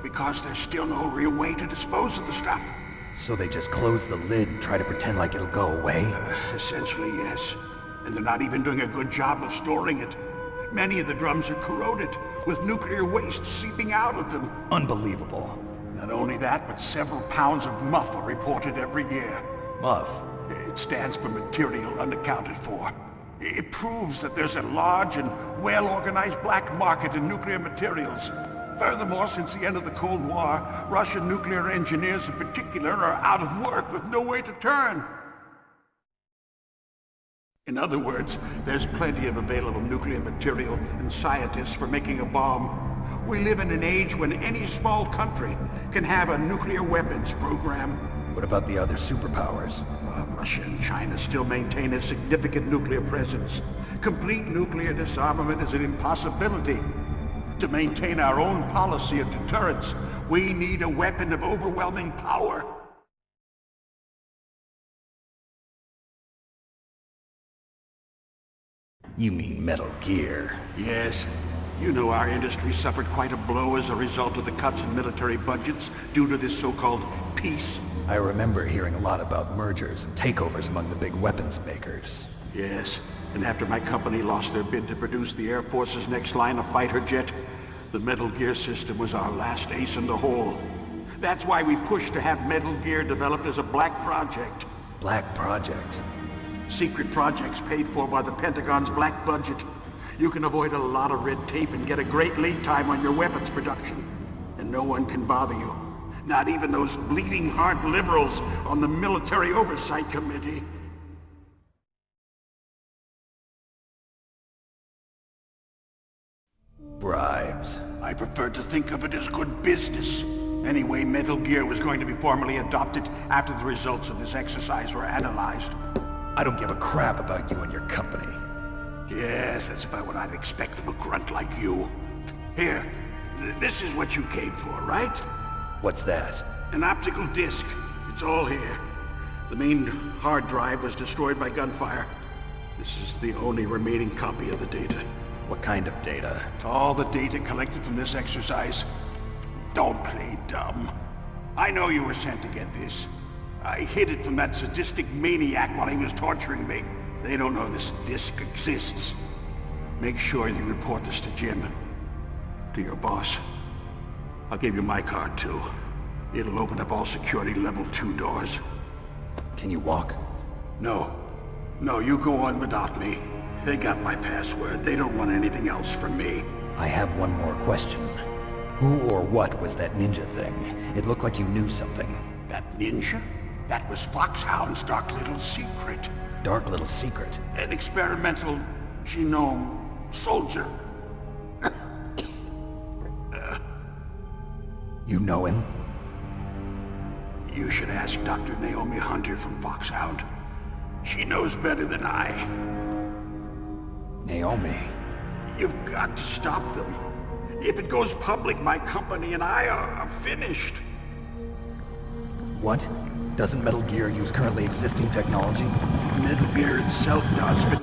Because there's still no real way to dispose of the stuff. So they just close the lid and try to pretend like it'll go away? Essentially, yes. And they're not even doing a good job of storing it. Many of the drums are corroded, with nuclear waste seeping out of them. Unbelievable. Not only that, but several pounds of MUF are reported every year. MUF? It stands for material unaccounted for. It proves that there's a large and well-organized black market in nuclear materials. Furthermore, since the end of the Cold War, Russian nuclear engineers in particular are out of work with no way to turn. In other words, there's plenty of available nuclear material and scientists for making a bomb. We live in an age when any small country can have a nuclear weapons program. What about the other superpowers? Russia and China still maintain a significant nuclear presence. Complete nuclear disarmament is an impossibility. To maintain our own policy of deterrence, we need a weapon of overwhelming power. You mean Metal Gear? Yes. You know our industry suffered quite a blow as a result of the cuts in military budgets due to this so-called peace. I remember hearing a lot about mergers and takeovers among the big weapons makers. Yes, and after my company lost their bid to produce the Air Force's next line of fighter jet, the Metal Gear system was our last ace in the hole. That's why we pushed to have Metal Gear developed as a black project. Black project? Secret projects paid for by the Pentagon's black budget. You can avoid a lot of red tape and get a great lead time on your weapons production. And no one can bother you. Not even those bleeding heart liberals on the Military Oversight Committee. Bribes. I prefer to think of it as good business. Anyway, Metal Gear was going to be formally adopted after the results of this exercise were analyzed. I don't give a crap about you and your company. Yes, that's about what I'd expect from a grunt like you. Here, this is what you came for, right? What's that? An optical disc. It's all here. The main hard drive was destroyed by gunfire. This is the only remaining copy of the data. What kind of data? All the data collected from this exercise. Don't play dumb. I know you were sent to get this. I hid it from that sadistic maniac while he was torturing me. They don't know this disc exists. Make sure you report this to Jim. To your boss. I'll give you my card too. It'll open up all security level 2 doors. Can you walk? No. No, you go on without me. They got my password. They don't want anything else from me. I have one more question. Who or what was that ninja thing? It looked like you knew something. That ninja? That was FOXHOUND's dark little secret. Dark little secret? An experimental genome soldier. You know him? You should ask Dr. Naomi Hunter from FOXHOUND. She knows better than I. Naomi? You've got to stop them. If it goes public, my company and I are finished. What? Doesn't Metal Gear use currently existing technology? Metal Gear itself does, but...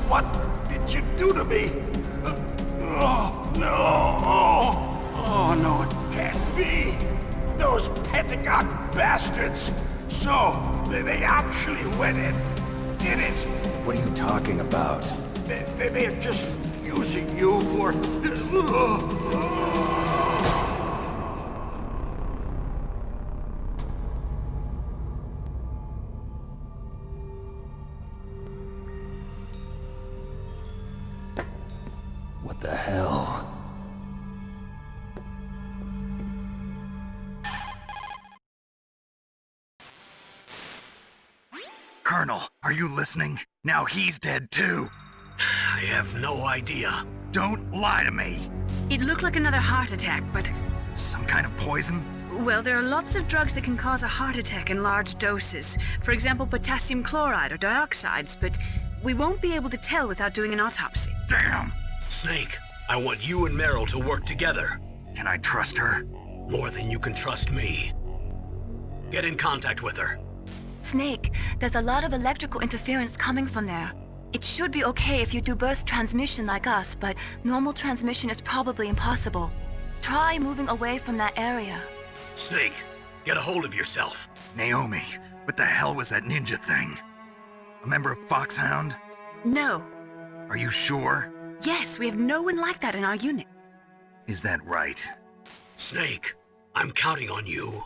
What did you do to me? Oh, no. Oh, no, it can't be. Those Pentagon bastards. So, they actually went and did it. What are you talking about? They're just using you for... What the hell? Colonel, are you listening? Now he's dead too. I have no idea. Don't lie to me. It looked like another heart attack, but... Some kind of poison? Well, there are lots of drugs that can cause a heart attack in large doses. For example, potassium chloride or dioxides, but we won't be able to tell without doing an autopsy. Damn! Snake, I want you and Meryl to work together. Can I trust her? More than you can trust me. Get in contact with her. Snake, there's a lot of electrical interference coming from there. It should be okay if you do burst transmission like us, but normal transmission is probably impossible. Try moving away from that area. Snake, get a hold of yourself. Naomi, what the hell was that ninja thing? A member of FOXHOUND? No. Are you sure? Yes, we have no one like that in our unit. Is that right? Snake, I'm counting on you.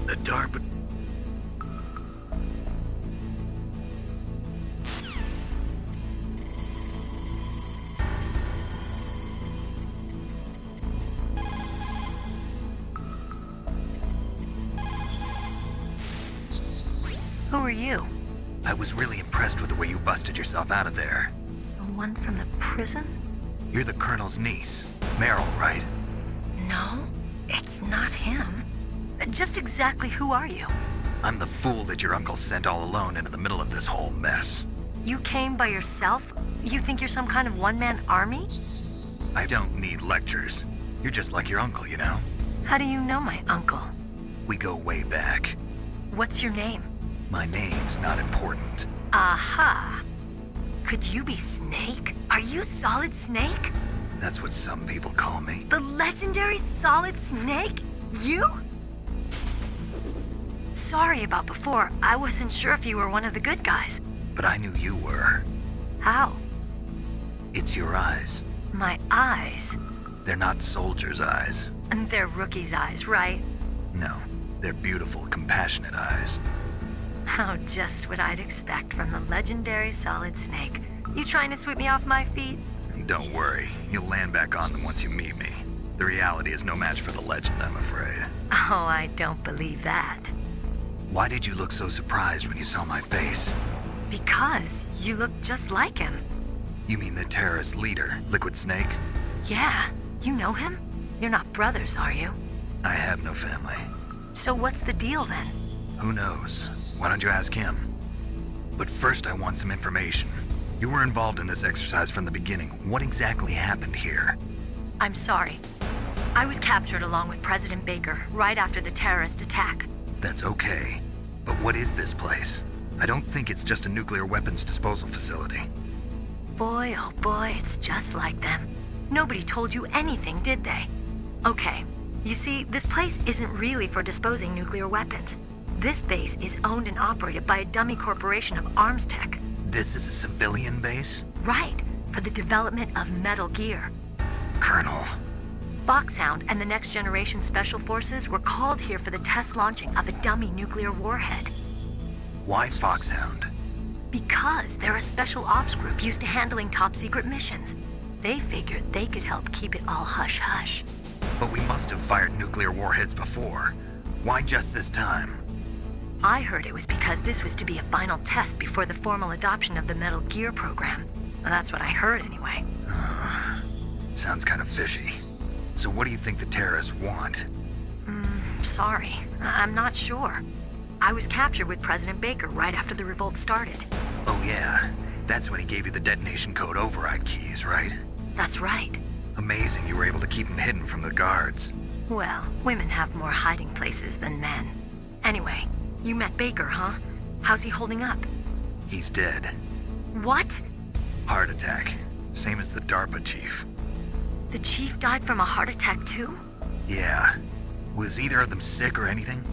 The DARPA... Who are you? I was really impressed with the way you busted yourself out of there. The one from the prison? You're the Colonel's niece, Meryl, right? No, it's not him. Just exactly who are you? I'm the fool that your uncle sent all alone into the middle of this whole mess. You came by yourself? You think you're some kind of one-man army? I don't need lectures. You're just like your uncle, you know? How do you know my uncle? We go way back. What's your name? My name's not important. Aha! Could you be Snake? Are you Solid Snake? That's what some people call me. The legendary Solid Snake? You? Sorry about before. I wasn't sure if you were one of the good guys. But I knew you were. How? It's your eyes. My eyes? They're not soldiers' eyes. And they're rookies' eyes, right? No, they're beautiful, compassionate eyes. Oh, just what I'd expect from the legendary Solid Snake. You trying to sweep me off my feet? Don't worry, you'll land back on them once you meet me. The reality is no match for the legend, I'm afraid. Oh, I don't believe that. Why did you look so surprised when you saw my face? Because you look just like him. You mean the terrorist leader, Liquid Snake? Yeah, you know him? You're not brothers, are you? I have no family. So what's the deal then? Who knows? Why don't you ask him? But first I want some information. You were involved in this exercise from the beginning. What exactly happened here? I'm sorry. I was captured along with President Baker right after the terrorist attack. That's okay. But what is this place? I don't think it's just a nuclear weapons disposal facility. Boy, oh boy, it's just like them. Nobody told you anything, did they? Okay, you see, this place isn't really for disposing nuclear weapons. This base is owned and operated by a dummy corporation of arms tech. This is a civilian base? Right, for the development of Metal Gear. Colonel. FOXHOUND and the Next Generation Special Forces were called here for the test launching of a dummy nuclear warhead. Why FOXHOUND? Because they're a special ops group used to handling top-secret missions. They figured they could help keep it all hush-hush. But we must have fired nuclear warheads before. Why just this time? I heard it was because this was to be a final test before the formal adoption of the Metal Gear program. Well, that's what I heard anyway. Sounds kind of fishy. So what do you think the terrorists want? Sorry. I'm not sure. I was captured with President Baker right after the revolt started. Oh yeah, that's when he gave you the detonation code override keys, right? That's right. Amazing you were able to keep him hidden from the guards. Well, women have more hiding places than men. Anyway, you met Baker, huh? How's he holding up? He's dead. What? Heart attack. Same as the DARPA chief. The chief died from a heart attack too? Yeah. Was either of them sick or anything?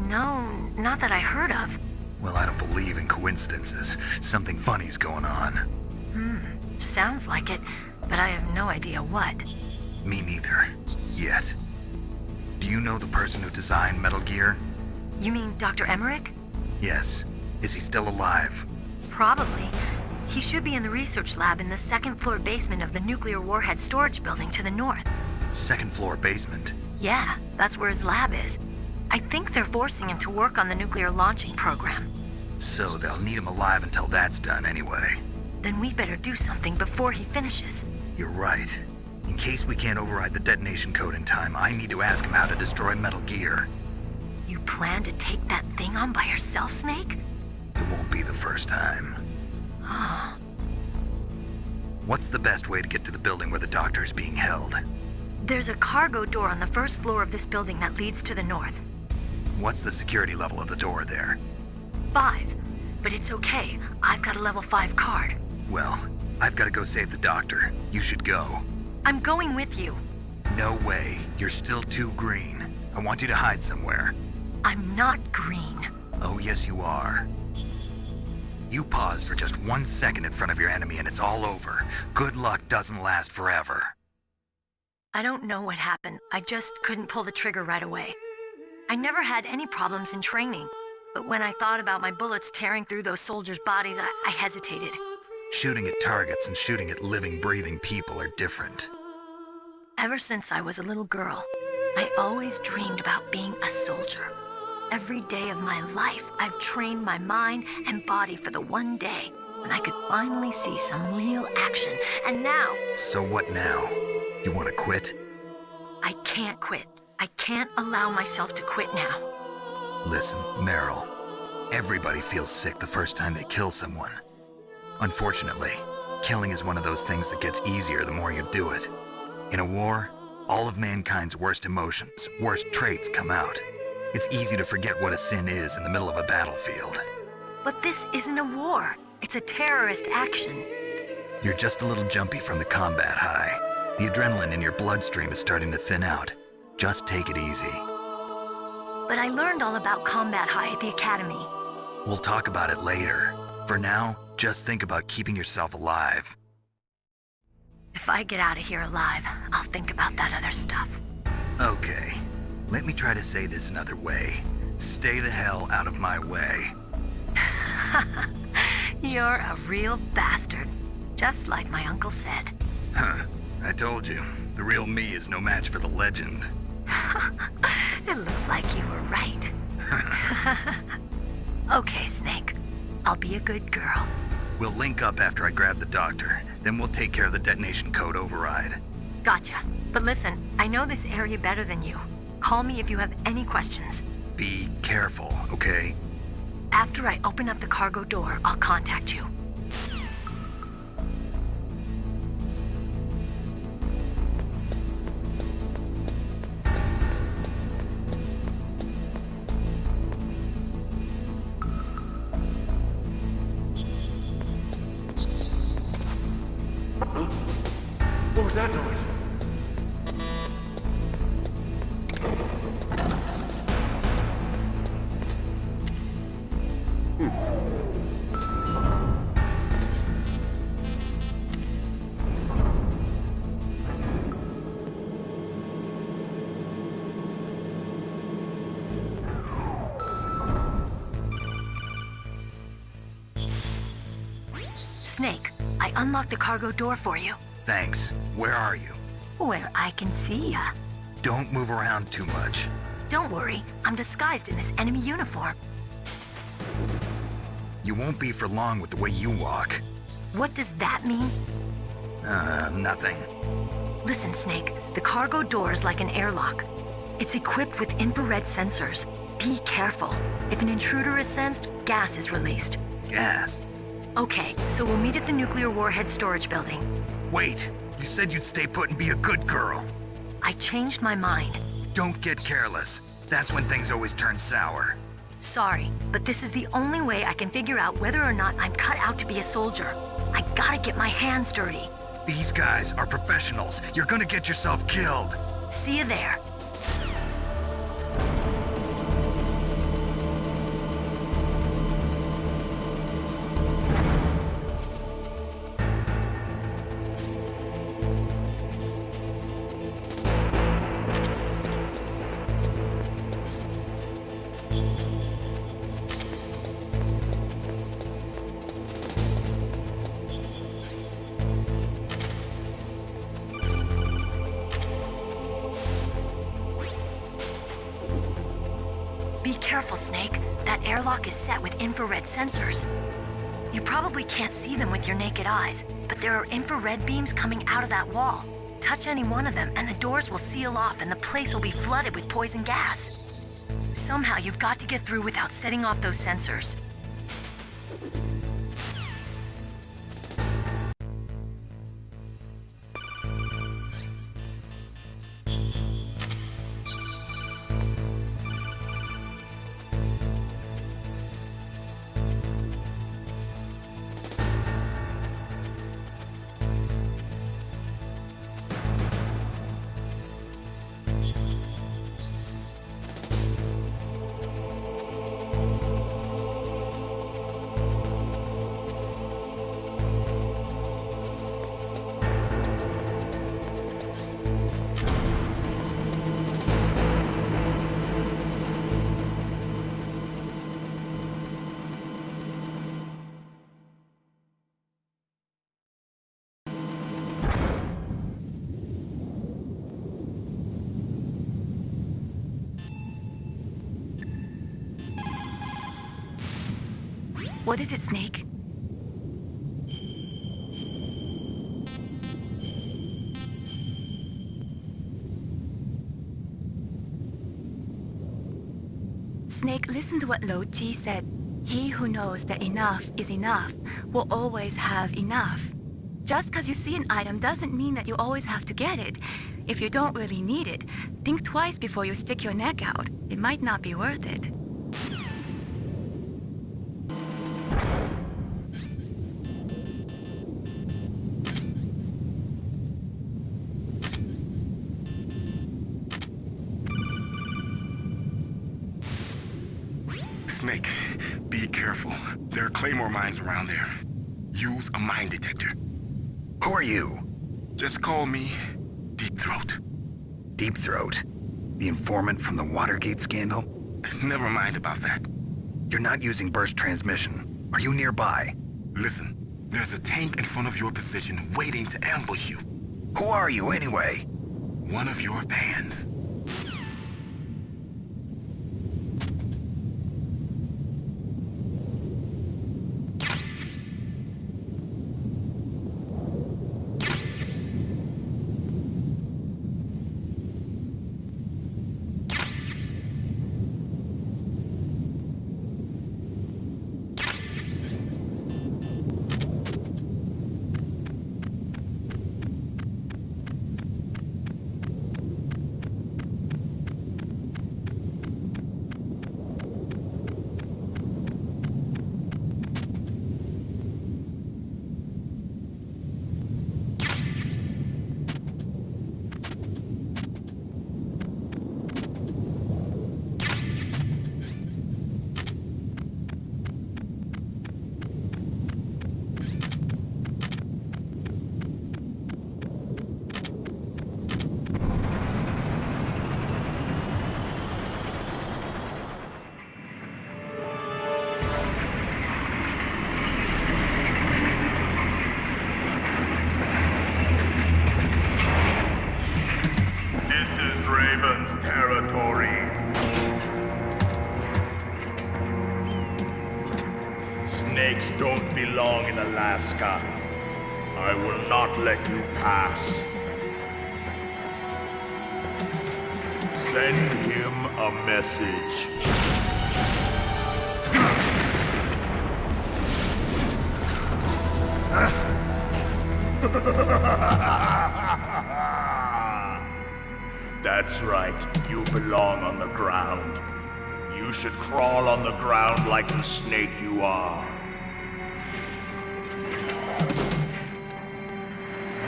No, not that I heard of. Well, I don't believe in coincidences. Something funny's going on. Sounds like it, but I have no idea what. Me neither. Yet. Do you know the person who designed Metal Gear? You mean Dr. Emmerich? Yes. Is he still alive? Probably. He should be in the research lab in the second-floor basement of the nuclear warhead storage building to the north. Second-floor basement? Yeah, that's where his lab is. I think they're forcing him to work on the nuclear launching program. So they'll need him alive until that's done anyway. Then we better do something before he finishes. You're right. In case we can't override the detonation code in time, I need to ask him how to destroy Metal Gear. You plan to take that thing on by yourself, Snake? It won't be the first time. What's the best way to get to the building where the doctor is being held? There's a cargo door on the first floor of this building that leads to the north. What's the security level of the door there? 5. But it's okay. I've got a level 5 card. Well, I've got to go save the doctor. You should go. I'm going with you. No way. You're still too green. I want you to hide somewhere. I'm not green. Oh, yes, you are. You pause for just 1 second in front of your enemy and it's all over. Good luck doesn't last forever. I don't know what happened. I just couldn't pull the trigger right away. I never had any problems in training, but when I thought about my bullets tearing through those soldiers' bodies, I hesitated. Shooting at targets and shooting at living, breathing people are different. Ever since I was a little girl, I always dreamed about being a soldier. Every day of my life, I've trained my mind and body for the one day when I could finally see some real action, and now... So what now? You want to quit? I can't quit. I can't allow myself to quit now. Listen, Meryl. Everybody feels sick the first time they kill someone. Unfortunately, killing is one of those things that gets easier the more you do it. In a war, all of mankind's worst emotions, worst traits come out. It's easy to forget what a sin is in the middle of a battlefield. But this isn't a war. It's a terrorist action. You're just a little jumpy from the combat high. The adrenaline in your bloodstream is starting to thin out. Just take it easy. But I learned all about combat high at the academy. We'll talk about it later. For now, just think about keeping yourself alive. If I get out of here alive, I'll think about that other stuff. Okay. Let me try to say this another way. Stay the hell out of my way. You're a real bastard. Just like my uncle said. Huh. I told you. The real me is no match for the legend. It looks like you were right. Okay, Snake. I'll be a good girl. We'll link up after I grab the doctor. Then we'll take care of the detonation code override. Gotcha. But listen, I know this area better than you. Call me if you have any questions. Be careful, okay? After I open up the cargo door, I'll contact you. What was that noise? Snake, I unlocked the cargo door for you. Thanks. Where are you? Where I can see ya. Don't move around too much. Don't worry, I'm disguised in this enemy uniform. You won't be for long with the way you walk. What does that mean? Nothing. Listen, Snake, the cargo door is like an airlock. It's equipped with infrared sensors. Be careful. If an intruder is sensed, gas is released. Gas? Okay, so we'll meet at the nuclear warhead storage building. Wait, you said you'd stay put and be a good girl. I changed my mind. Don't get careless. That's when things always turn sour. Sorry, but this is the only way I can figure out whether or not I'm cut out to be a soldier. I gotta get my hands dirty. These guys are professionals. You're gonna get yourself killed. See you there. Be careful, Snake. That airlock is set with infrared sensors. You probably can't see them with your naked eyes, but there are infrared beams coming out of that wall. Touch any one of them and the doors will seal off and the place will be flooded with poison gas. Somehow you've got to get through without setting off those sensors. What is it, Snake? Snake, listen to what Lo Ji said. He who knows that enough is enough will always have enough. Just because you see an item doesn't mean that you always have to get it. If you don't really need it, think twice before you stick your neck out. It might not be worth it. Snake, be careful. There are claymore mines around there. Use a mine detector. Who are you? Just call me Deep Throat. Deep Throat? The informant from the Watergate scandal? Never mind about that. You're not using burst transmission. Are you nearby? Listen, there's a tank in front of your position waiting to ambush you. Who are you anyway? One of your fans. snakes don't belong in Alaska. I will not let you pass. Send him a message. That's right, you belong on the ground. You should crawl on the ground like the snake you are.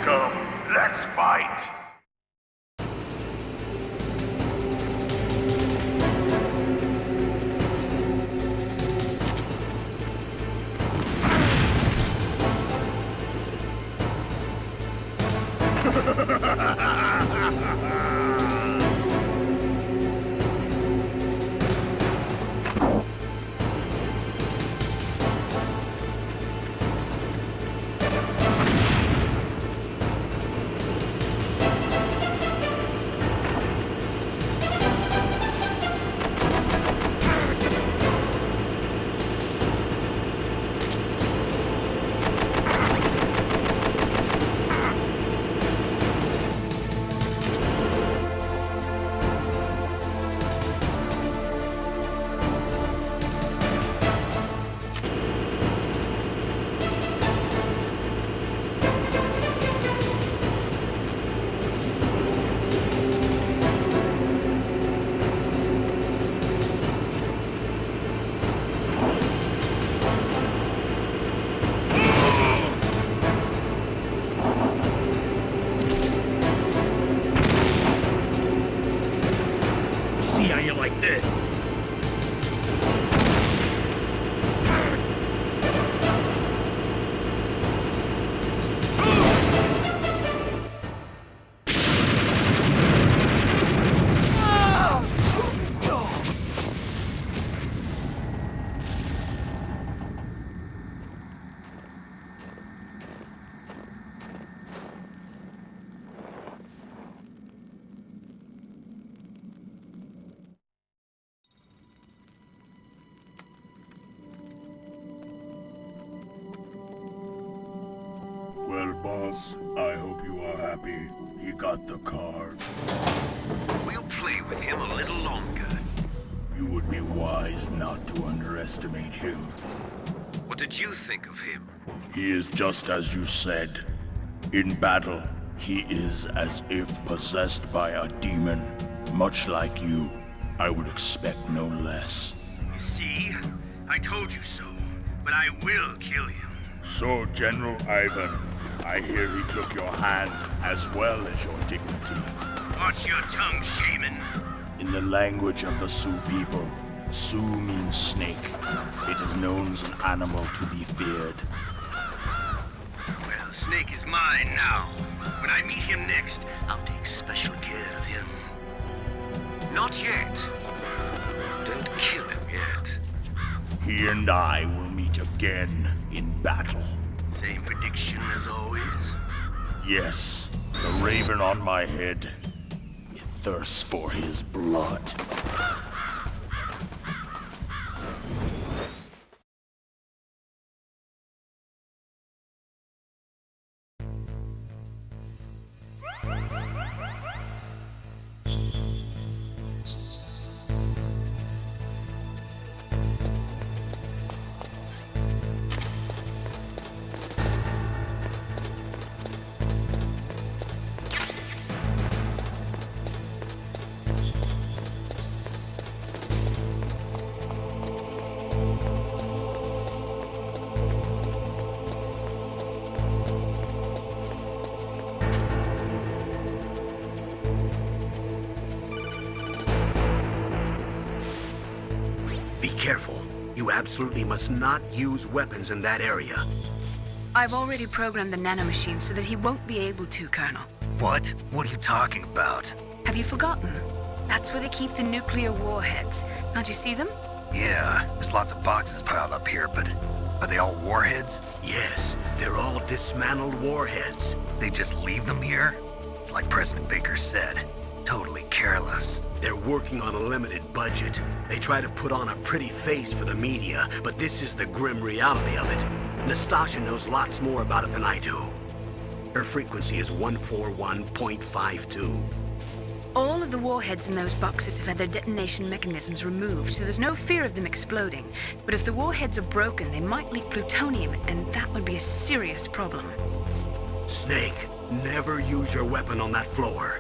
Come, let's fight! Well, boss, I hope you are happy. He got the card. We'll play with him a little longer. You would be wise not to underestimate him. What did you think of him? He is just as you said. In battle, he is as if possessed by a demon. Much like you, I would expect no less. See? I told you so. But I will kill him. So, General Ivan, I hear he took your hand as well as your dignity. Watch your tongue, shaman. In the language of the Sioux people, Sioux means snake. It is known as an animal to be feared. Well, Snake is mine now. When I meet him next, I'll take special care of him. Not yet. Don't kill him yet. He and I will meet again in battle. Same prediction as always? Yes, the raven on my head. It thirsts for his blood. Careful. You absolutely must not use weapons in that area. I've already programmed the nanomachine so that he won't be able to, Colonel. What? What are you talking about? Have you forgotten? That's where they keep the nuclear warheads. Can't you see them? Yeah, there's lots of boxes piled up here, but are they all warheads? Yes, they're all dismantled warheads. They just leave them here? It's like President Baker said. Totally careless. They're working on a limited budget. They try to put on a pretty face for the media, but this is the grim reality of it. Nastasha knows lots more about it than I do. Her frequency is 141.52. All of the warheads in those boxes have had their detonation mechanisms removed, so there's no fear of them exploding. But if the warheads are broken, they might leak plutonium, and that would be a serious problem. Snake, never use your weapon on that floor.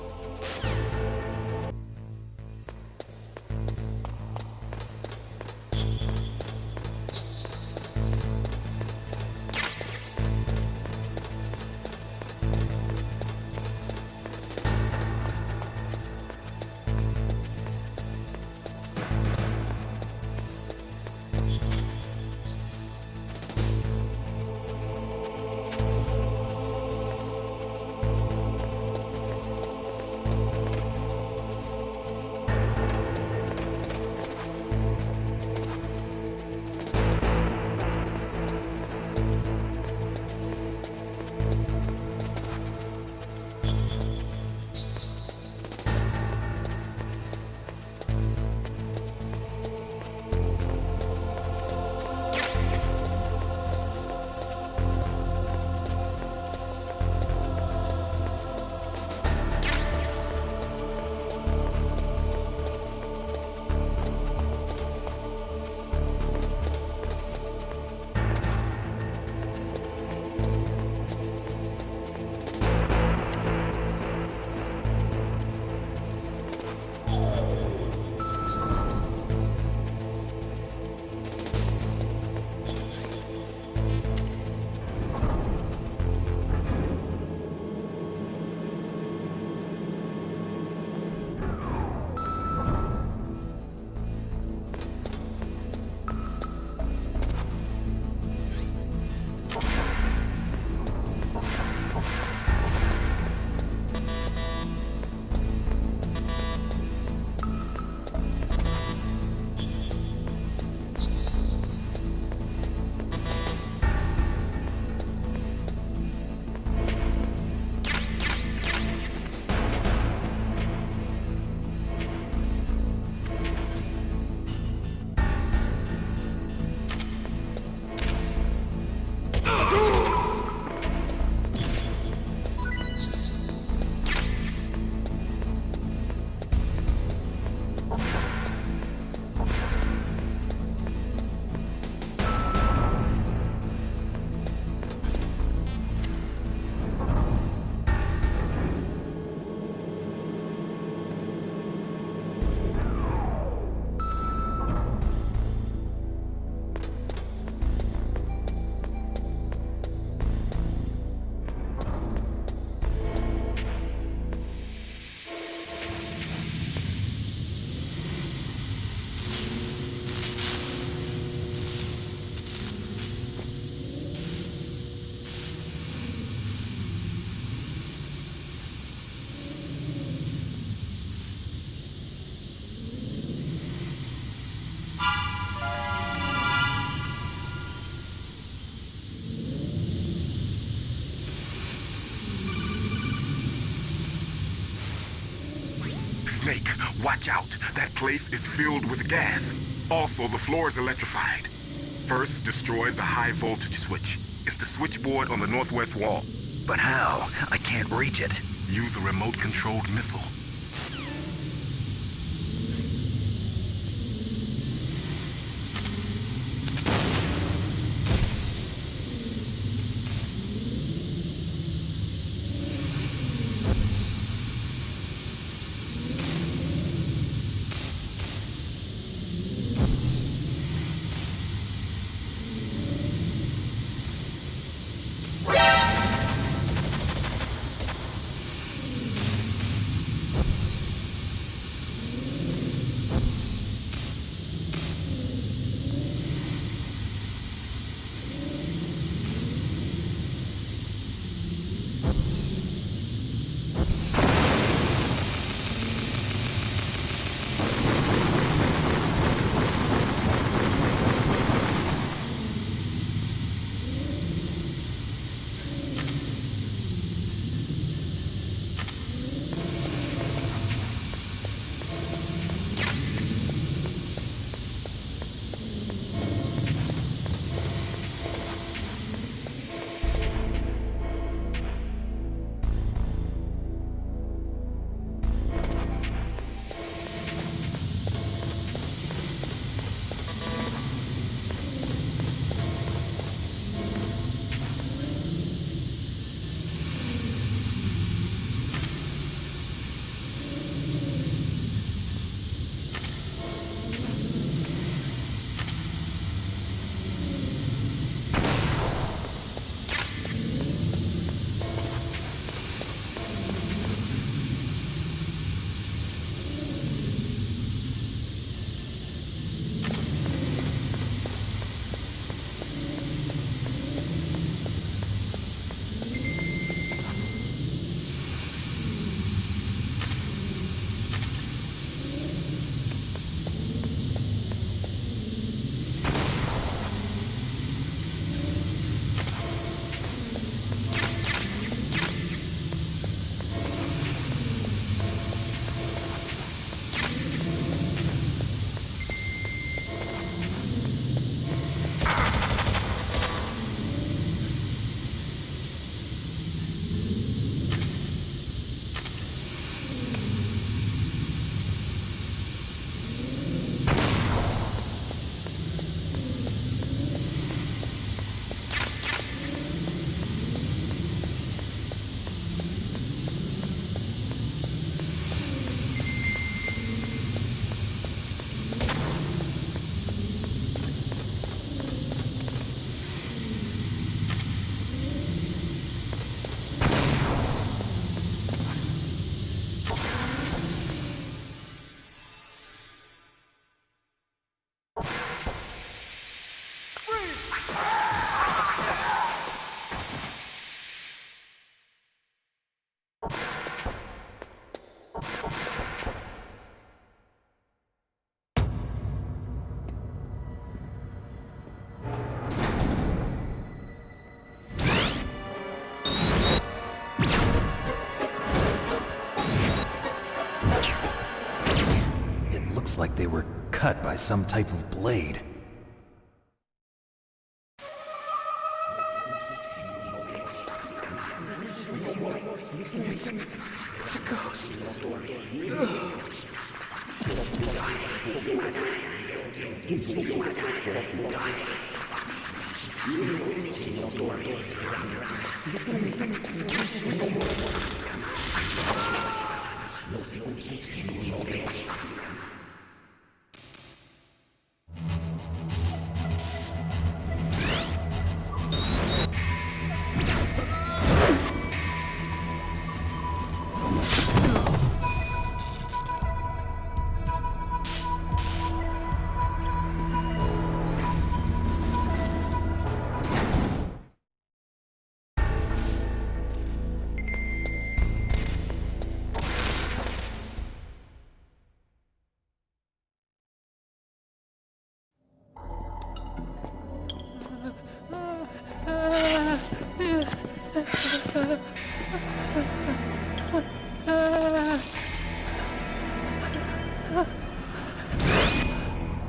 Snake, watch out. That place is filled with gas. Also, the floor is electrified. First, destroy the high voltage switch. It's the switchboard on the northwest wall. But how? I can't reach it. Use a remote-controlled missile. cut by some type of blade. It's a ghost.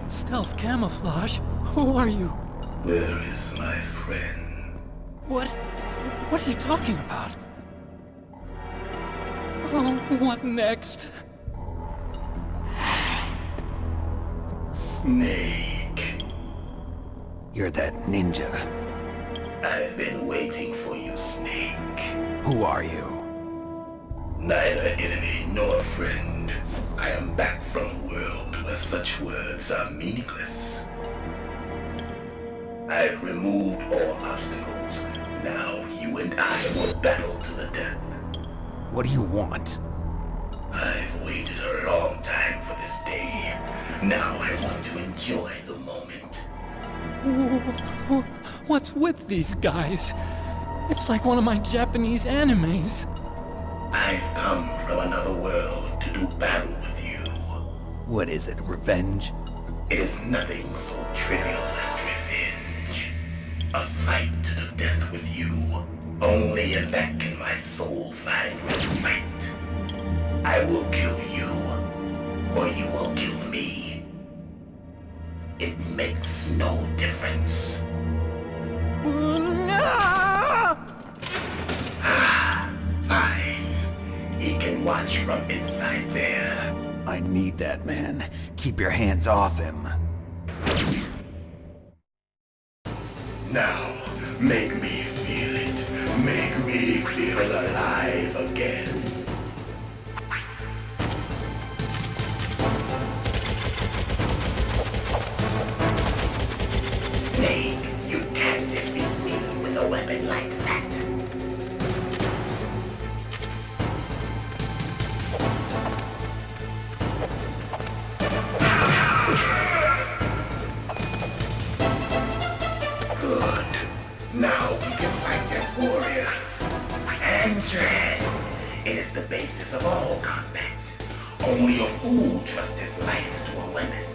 Stealth camouflage? Who are you? Where is my friend? What are you talking about? Oh, what next? Snake. You're that ninja. I've been waiting for you, Snake. Who are you? Neither enemy nor friend. I am back from a world where such words are meaningless. I've removed all obstacles. Now you and I will battle to the death. What do you want? I've waited a long time for this day. Now I want to enjoy the moment. What's with these guys? It's like one of my Japanese animes. I've come from another world to do battle with you. What is it, revenge? It is nothing so trivial as revenge. A fight to the death with you. Only in that can my soul find respite. I will kill you, or you will kill me. It makes no difference. Fine. He can watch from inside there. I need that man. Keep your hands off him. Now, make me feel it. Make me feel alive again. Snake, you can't defeat me with a weapon like that. Now we can fight as warriors. Hand to hand. It is the basis of all combat. Only a fool trusts his life to a weapon.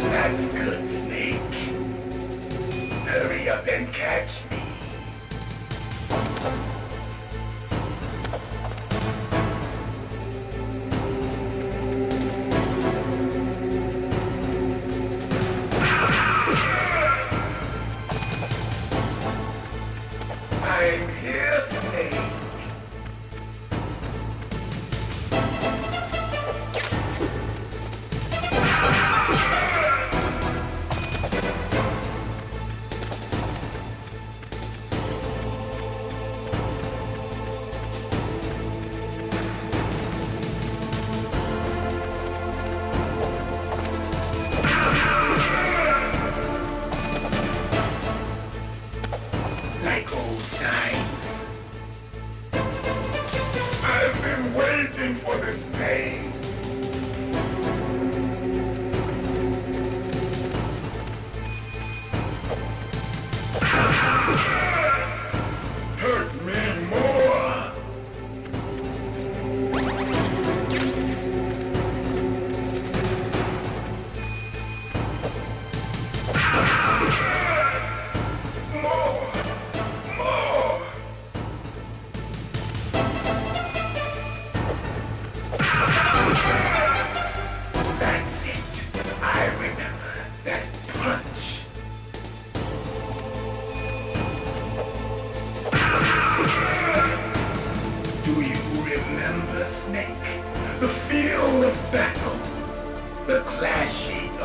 That's good, Snake. Hurry up and catch me.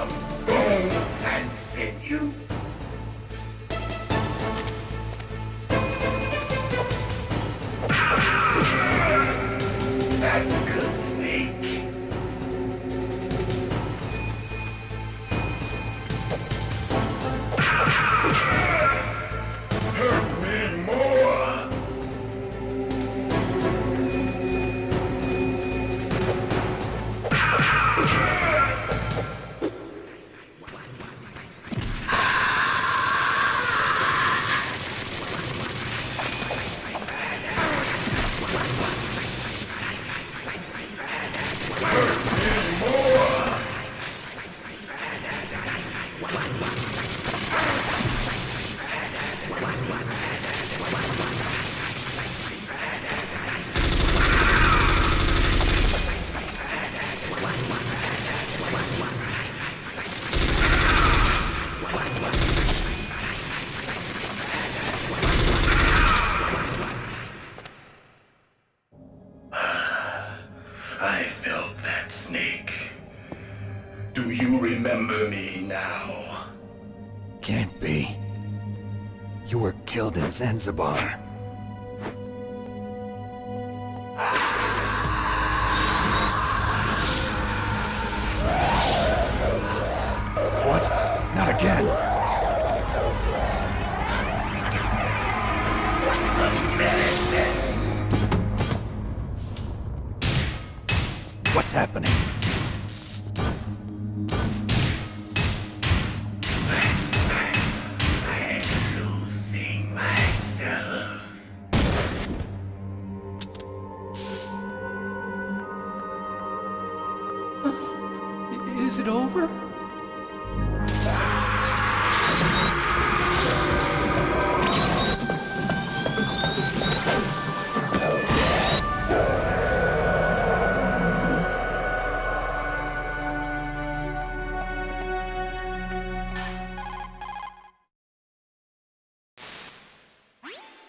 of bone and sinew. That's good, Snake. Hurt me more. I felt that, Snake. Do you remember me now? Can't be. You were killed in Zanzibar. What? Not again. What's happening? I'm losing myself. Is it over?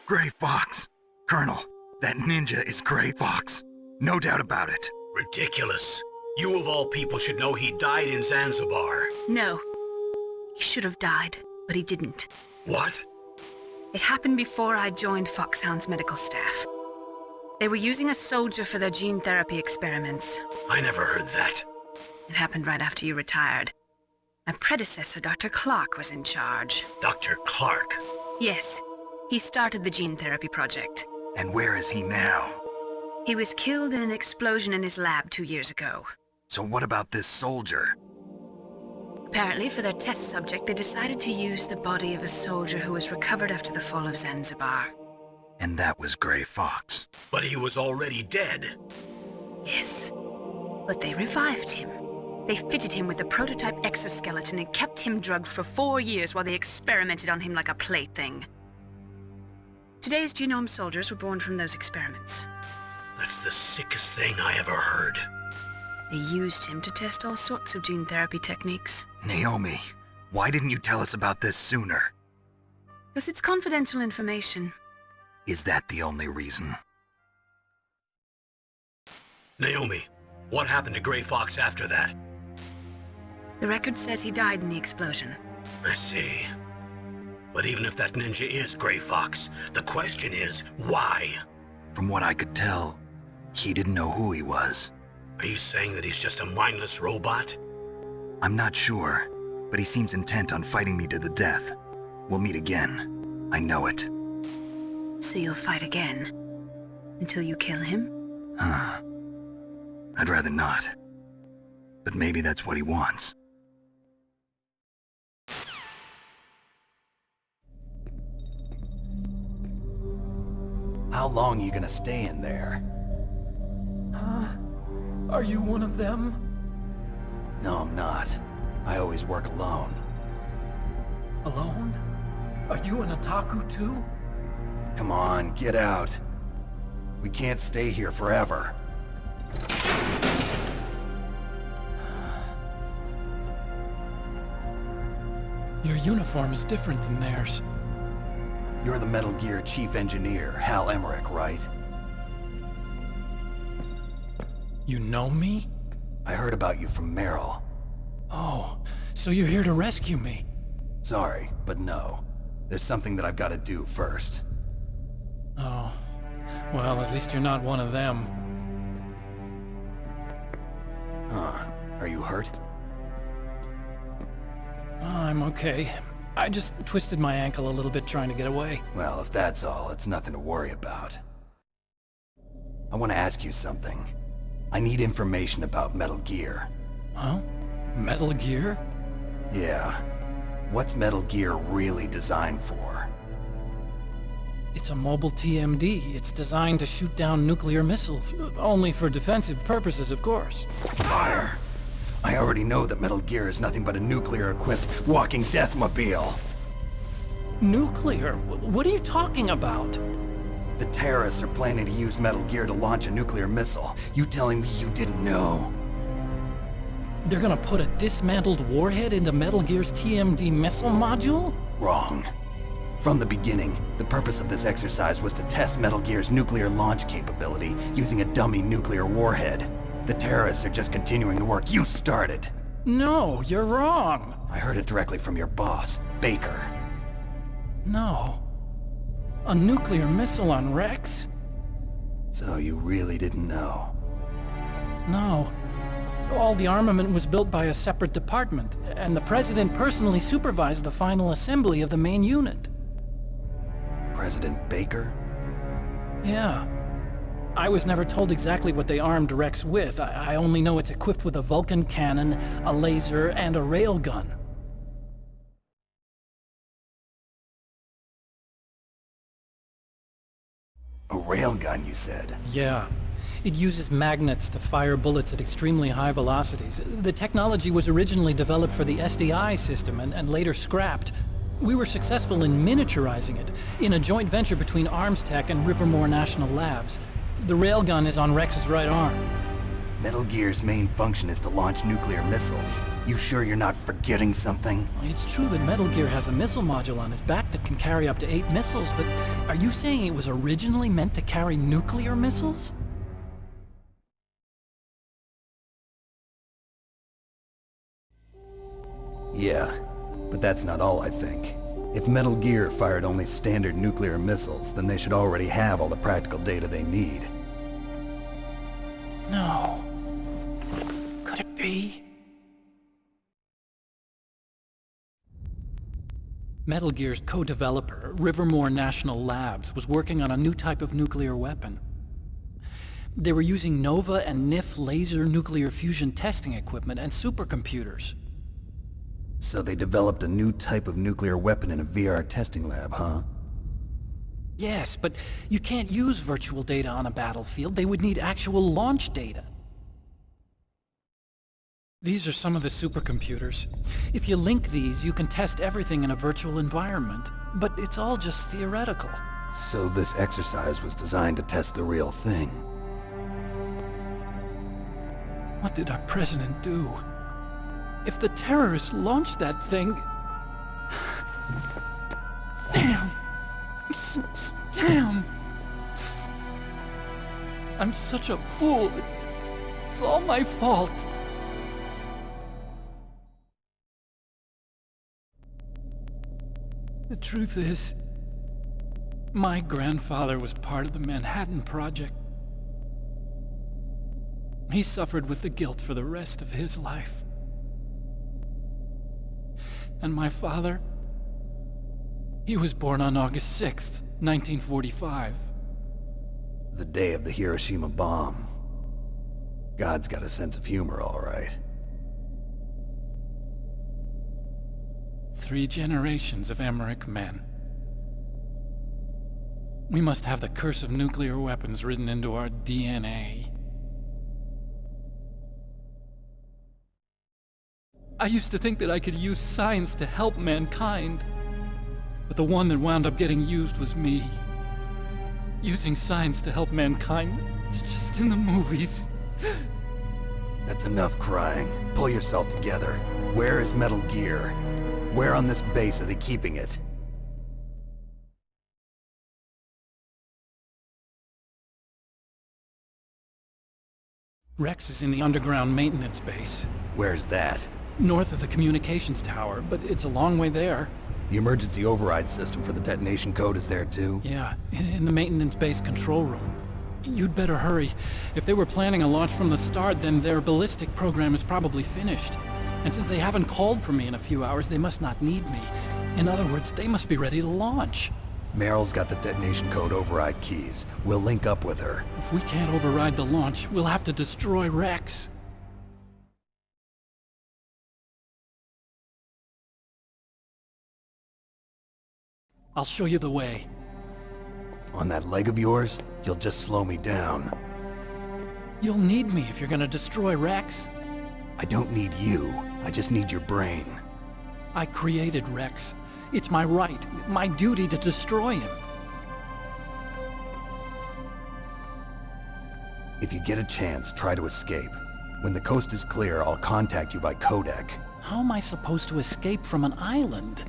Gray Fox! Colonel, that ninja is Gray Fox. No doubt about it. Ridiculous. You of all people should know he died in Zanzibar. No. He should have died, but he didn't. What? It happened before I joined FOXHOUND's medical staff. They were using a soldier for their gene therapy experiments. I never heard that. It happened right after you retired. My predecessor, Dr. Clark, was in charge. Dr. Clark? Yes. He started the gene therapy project. And where is he now? He was killed in an explosion in his lab 2 years ago. So what about this soldier? Apparently, for their test subject, they decided to use the body of a soldier who was recovered after the fall of Zanzibar. And that was Gray Fox. But he was already dead. Yes. But they revived him. They fitted him with a prototype exoskeleton and kept him drugged for 4 years while they experimented on him like a plaything. Today's genome soldiers were born from those experiments. That's the sickest thing I ever heard. They used him to test all sorts of gene therapy techniques. Naomi, why didn't you tell us about this sooner? Because it's confidential information. Is that the only reason? Naomi, what happened to Gray Fox after that? The record says he died in the explosion. I see. But even if that ninja is Gray Fox, the question is, why? From what I could tell, he didn't know who he was. Are you saying that he's just a mindless robot? I'm not sure, but he seems intent on fighting me to the death. We'll meet again. I know it. So you'll fight again? Until you kill him? I'd rather not. But maybe that's what he wants. How long are you gonna stay in there? Are you one of them? No, I'm not. I always work alone. Alone? Are you an otaku too? Come on, get out. We can't stay here forever. Your uniform is different than theirs. You're the Metal Gear Chief Engineer, Hal Emmerich, right? You know me? I heard about you from Meryl. Oh, So you're here to rescue me? Sorry, but no. There's something that I've got to do first. Oh. Well, at least you're not one of them. Huh. Are you hurt? I'm okay. I just twisted my ankle a little bit trying to get away. Well, if that's all, it's nothing to worry about. I want to ask you something. I need information about Metal Gear. Huh? Metal Gear? Yeah. What's Metal Gear really designed for? It's a mobile TMD. It's designed to shoot down nuclear missiles. Only for defensive purposes, of course. Fire! I already know that Metal Gear is nothing but a nuclear-equipped walking deathmobile. Nuclear? What are you talking about? The terrorists are planning to use Metal Gear to launch a nuclear missile. You telling me you didn't know? They're gonna put a dismantled warhead into Metal Gear's TMD missile module? Wrong. From the beginning, the purpose of this exercise was to test Metal Gear's nuclear launch capability using a dummy nuclear warhead. The terrorists are just continuing the work you started. No, you're wrong. I heard it directly from your boss, Baker. No. A nuclear missile on Rex? So you really didn't know? No. All the armament was built by a separate department, and the President personally supervised the final assembly of the main unit. President Baker? Yeah. I was never told exactly what they armed Rex with. I only know it's equipped with a Vulcan cannon, a laser, and a railgun. A railgun, you said? Yeah. It uses magnets to fire bullets at extremely high velocities. The technology was originally developed for the SDI system and later scrapped. We were successful in miniaturizing it, in a joint venture between ArmsTech and Rivermore National Labs. The railgun is on Rex's right arm. Metal Gear's main function is to launch nuclear missiles. You sure you're not forgetting something? It's true that Metal Gear has a missile module on its back that can carry up to 8 missiles, but are you saying it was originally meant to carry nuclear missiles? Yeah, but that's not all I think. If Metal Gear fired only standard nuclear missiles, then they should already have all the practical data they need. No. Could it be? Metal Gear's co-developer, Rivermore National Labs, was working on a new type of nuclear weapon. They were using NOVA and NIF laser nuclear fusion testing equipment and supercomputers. So they developed a new type of nuclear weapon in a VR testing lab, huh? Yes, but you can't use virtual data on a battlefield. They would need actual launch data. These are some of the supercomputers. If you link these, you can test everything in a virtual environment. But it's all just theoretical. So this exercise was designed to test the real thing. What did our president do? If the terrorists launched that thing... Damn! Damn! I'm such a fool. It's all my fault. The truth is, my grandfather was part of the Manhattan Project. He suffered with the guilt for the rest of his life. And my father, he was born on August 6th, 1945. The day of the Hiroshima bomb. God's got a sense of humor, all right. 3 generations of Emmerich men. We must have the curse of nuclear weapons written into our DNA. I used to think that I could use science to help mankind. But the one that wound up getting used was me. Using science to help mankind, it's just in the movies. That's enough crying. Pull yourself together. Where is Metal Gear? Where on this base are they keeping it? Rex is in the underground maintenance base. Where's that? north of the communications tower, but it's a long way there. The emergency override system for the detonation code is there too? Yeah, in the maintenance base control room. You'd better hurry. If they were planning a launch from the start, then their ballistic program is probably finished. And since they haven't called for me in a few hours, they must not need me. In other words, they must be ready to launch. Meryl's got the detonation code override keys. We'll link up with her. If we can't override the launch, we'll have to destroy Rex. I'll show you the way. On that leg of yours, you'll just slow me down. You'll need me if you're gonna destroy Rex. I don't need you. I just need your brain. I created Rex. It's my right, my duty to destroy him. If you get a chance, try to escape. When the coast is clear, I'll contact you by codec. How am I supposed to escape from an island?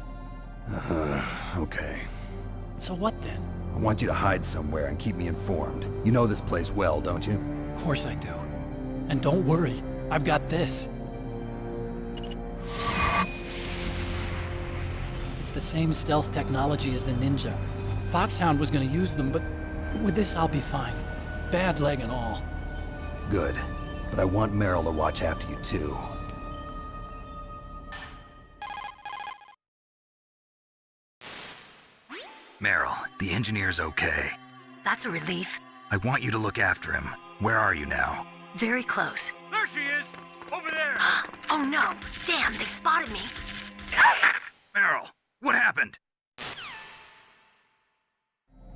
Okay. So what then? I want you to hide somewhere and keep me informed. You know this place well, don't you? Of course I do. And don't worry, I've got this. It's the same stealth technology as the Ninja. FOXHOUND was gonna use them, but with this I'll be fine. Bad leg and all. Good. But I want Meryl to watch after you too. Meryl, the engineer's okay. That's a relief. I want you to look after him. Where are you now? Very close. There she is! Over there! Oh no! Damn, they've spotted me! Meryl, what happened?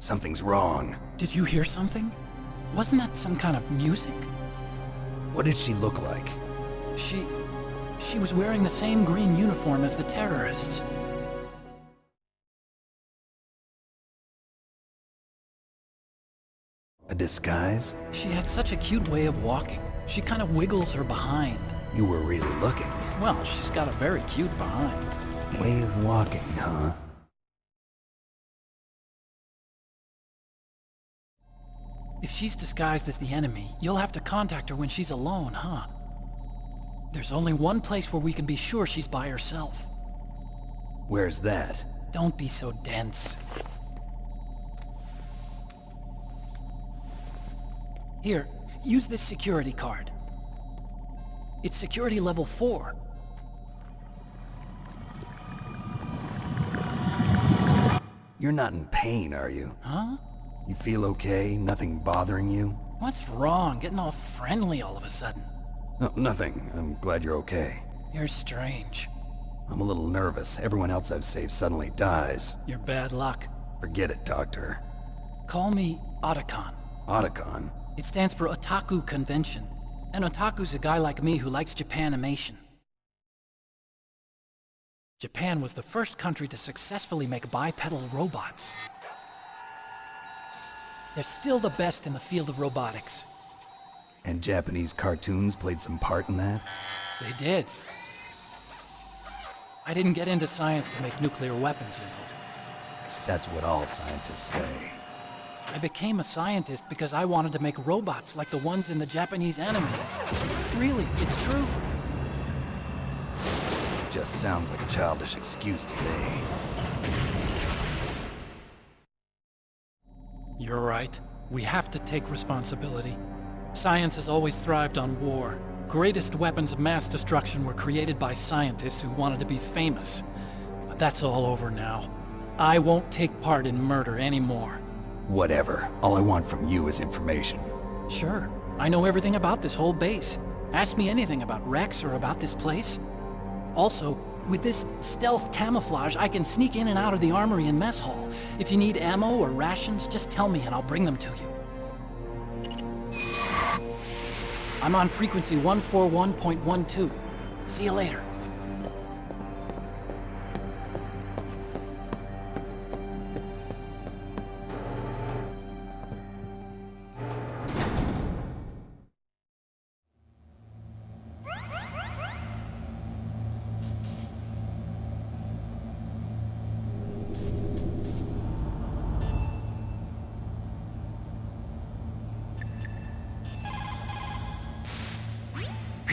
Something's wrong. Did you hear something? Wasn't that some kind of music? What did she look like? She was wearing the same green uniform as the terrorists. A disguise? She had such a cute way of walking. She kind of wiggles her behind. You were really looking. Well, she's got a very cute behind. Way of walking, huh? If she's disguised as the enemy, you'll have to contact her when she's alone, huh? There's only one place where we can be sure she's by herself. Where's that? Don't be so dense. Here, use this security card. It's security level 4. You're not in pain, are you? Huh? You feel okay? Nothing bothering you? What's wrong? Getting all friendly all of a sudden. No, nothing. I'm glad you're okay. You're strange. I'm a little nervous. Everyone else I've saved suddenly dies. You're bad luck. Forget it, Doctor. Call me Otacon. Otacon? It stands for Otaku Convention. An otaku's a guy like me who likes Japanimation. Japan was the first country to successfully make bipedal robots. They're still the best in the field of robotics. And Japanese cartoons played some part in that? They did. I didn't get into science to make nuclear weapons, you know. That's what all scientists say. I became a scientist because I wanted to make robots like the ones in the Japanese animes. Really, it's true. Just sounds like a childish excuse to me. You're right. We have to take responsibility. Science has always thrived on war. Greatest weapons of mass destruction were created by scientists who wanted to be famous. But that's all over now. I won't take part in murder anymore. Whatever. All I want from you is information. Sure. I know everything about this whole base. Ask me anything about Rex or about this place. Also, with this stealth camouflage, I can sneak in and out of the armory and mess hall. If you need ammo or rations, just tell me and I'll bring them to you. I'm on frequency 141.12. See you later.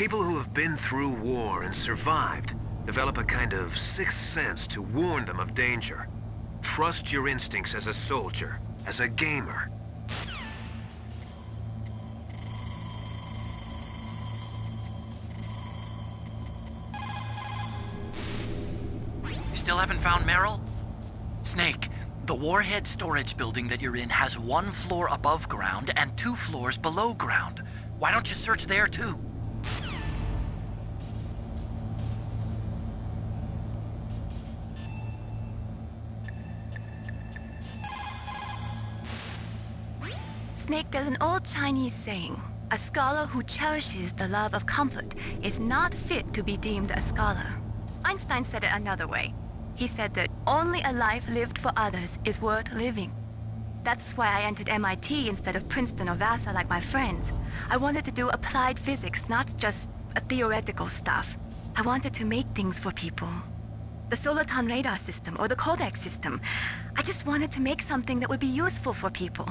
People who have been through war and survived develop a kind of sixth sense to warn them of danger. Trust your instincts as a soldier, as a gamer. You still haven't found Meryl? Snake, the warhead storage building that you're in has 1 floor above ground and 2 floors below ground. Why don't you search there too? Snake, there's an old Chinese saying, a scholar who cherishes the love of comfort is not fit to be deemed a scholar. Einstein said it another way. He said that only a life lived for others is worth living. That's why I entered MIT instead of Princeton or Vassar like my friends. I wanted to do applied physics, not just theoretical stuff. I wanted to make things for people. The Soliton radar system or the Codex system. I just wanted to make something that would be useful for people.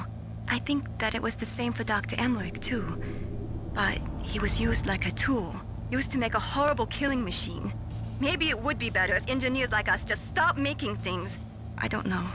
I think that it was the same for Dr. Emmerich, too. But he was used like a tool, used to make a horrible killing machine. Maybe it would be better if engineers like us just stopped making things. I don't know.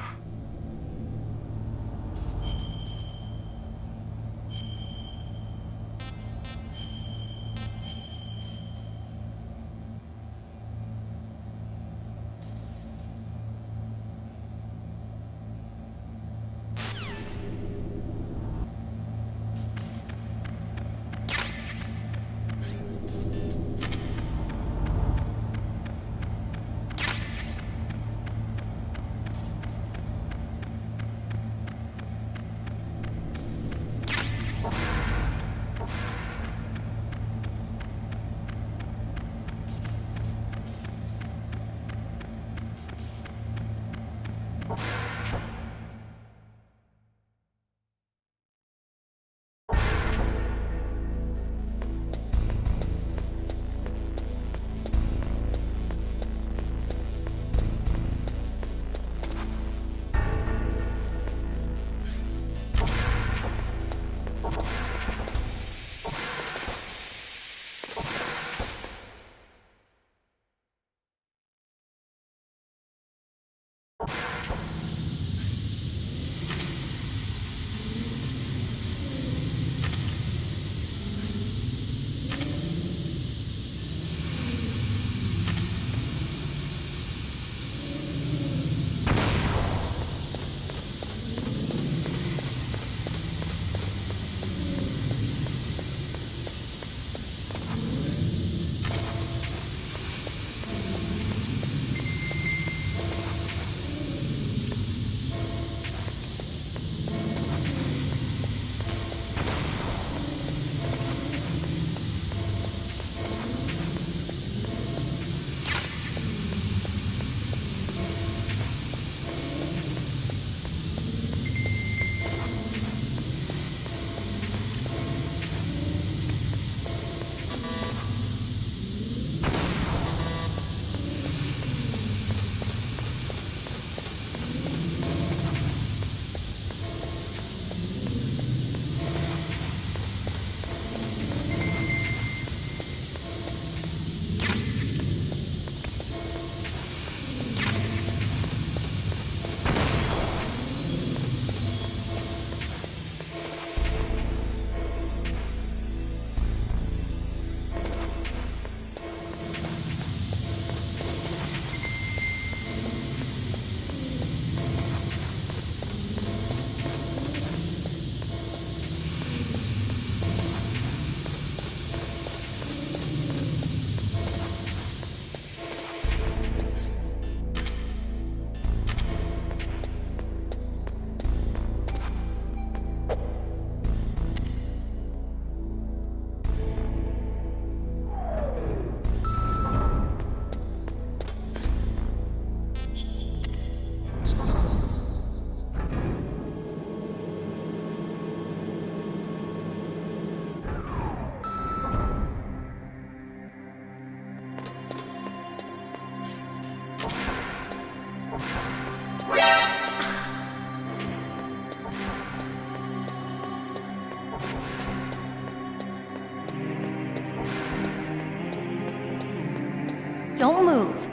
Don't move.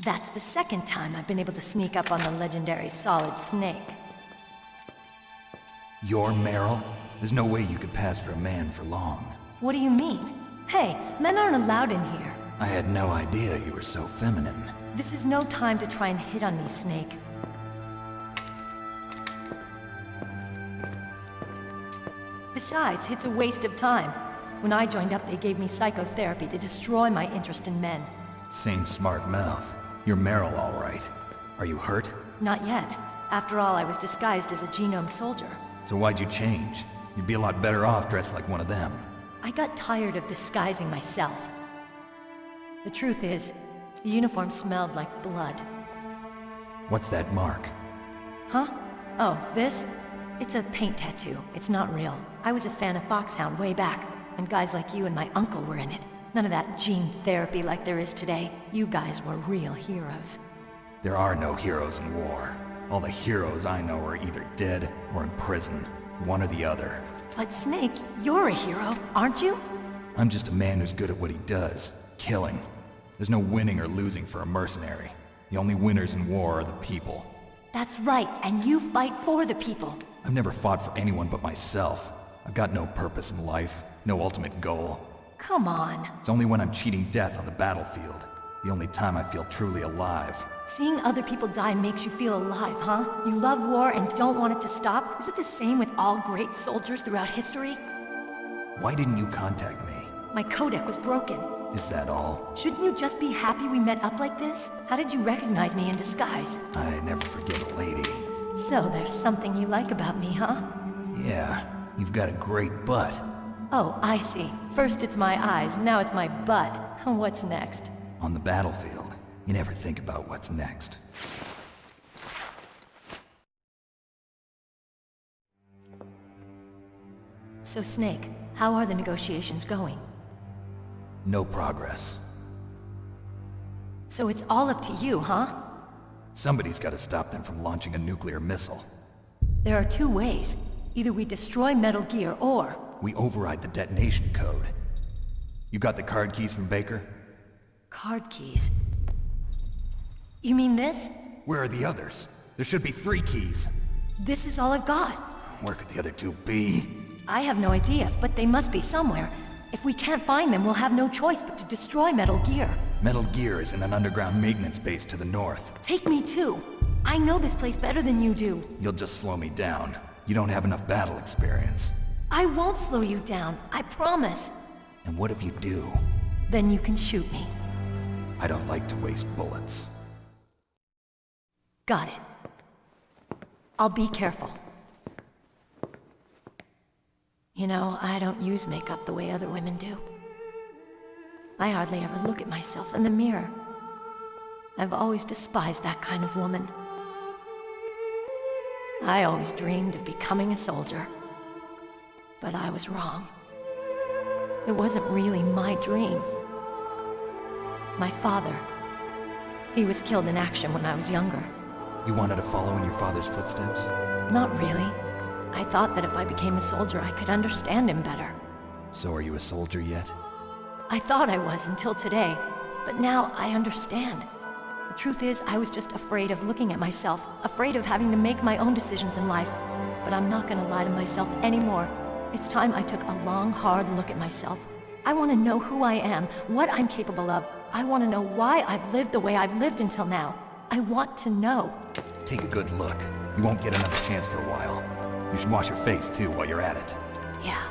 That's the second time I've been able to sneak up on the legendary Solid Snake. You're Meryl? There's no way you could pass for a man for long. What do you mean? Hey, men aren't allowed in here. I had no idea you were so feminine. This is no time to try and hit on me, Snake. Besides, it's a waste of time. When I joined up, they gave me psychotherapy to destroy my interest in men. Same smart mouth. You're Meryl, all right. Are you hurt? Not yet. After all, I was disguised as a genome soldier. So why'd you change? You'd be a lot better off dressed like one of them. I got tired of disguising myself. The truth is, the uniform smelled like blood. What's that mark? Huh? Oh, this? It's a paint tattoo. It's not real. I was a fan of FOXHOUND way back, and guys like you and my uncle were in it. None of that gene therapy like there is today. You guys were real heroes. There are no heroes in war. All the heroes I know are either dead or in prison. One or the other. But Snake, you're a hero, aren't you? I'm just a man who's good at what he does. Killing. There's no winning or losing for a mercenary. The only winners in war are the people. That's right, and you fight for the people. I've never fought for anyone but myself. I've got no purpose in life, no ultimate goal. Come on. It's only when I'm cheating death on the battlefield. The only time I feel truly alive. Seeing other people die makes you feel alive, huh? You love war and don't want it to stop? Is it the same with all great soldiers throughout history? Why didn't you contact me? My codec was broken. Is that all? Shouldn't you just be happy we met up like this? How did you recognize me in disguise? I never forget a lady. So there's something you like about me, huh? Yeah, you've got a great butt. Oh, I see. First it's my eyes, now it's my butt. What's next? On the battlefield, you never think about what's next. So Snake, how are the negotiations going? No progress. So it's all up to you, huh? Somebody's got to stop them from launching a nuclear missile. There are two ways. Either we destroy Metal Gear, or... we override the detonation code. You got the card keys from Baker? Card keys? You mean this? Where are the others? There should be 3 keys. This is all I've got. Where could the other 2 be? I have no idea, but they must be somewhere. If we can't find them, we'll have no choice but to destroy Metal Gear. Metal Gear is in an underground maintenance base to the north. Take me too. I know this place better than you do. You'll just slow me down. You don't have enough battle experience. I won't slow you down, I promise. And what if you do? Then you can shoot me. I don't like to waste bullets. Got it. I'll be careful. You know, I don't use makeup the way other women do. I hardly ever look at myself in the mirror. I've always despised that kind of woman. I always dreamed of becoming a soldier. But I was wrong. It wasn't really my dream. My father, he was killed in action when I was younger. You wanted to follow in your father's footsteps? Not really. I thought that if I became a soldier, I could understand him better. So are you a soldier yet? I thought I was until today, but now I understand. The truth is, I was just afraid of looking at myself, afraid of having to make my own decisions in life. But I'm not gonna lie to myself anymore. It's time I took a long, hard look at myself. I want to know who I am, what I'm capable of. I want to know why I've lived the way I've lived until now. I want to know. Take a good look. You won't get another chance for a while. You should wash your face, too, while you're at it. Yeah.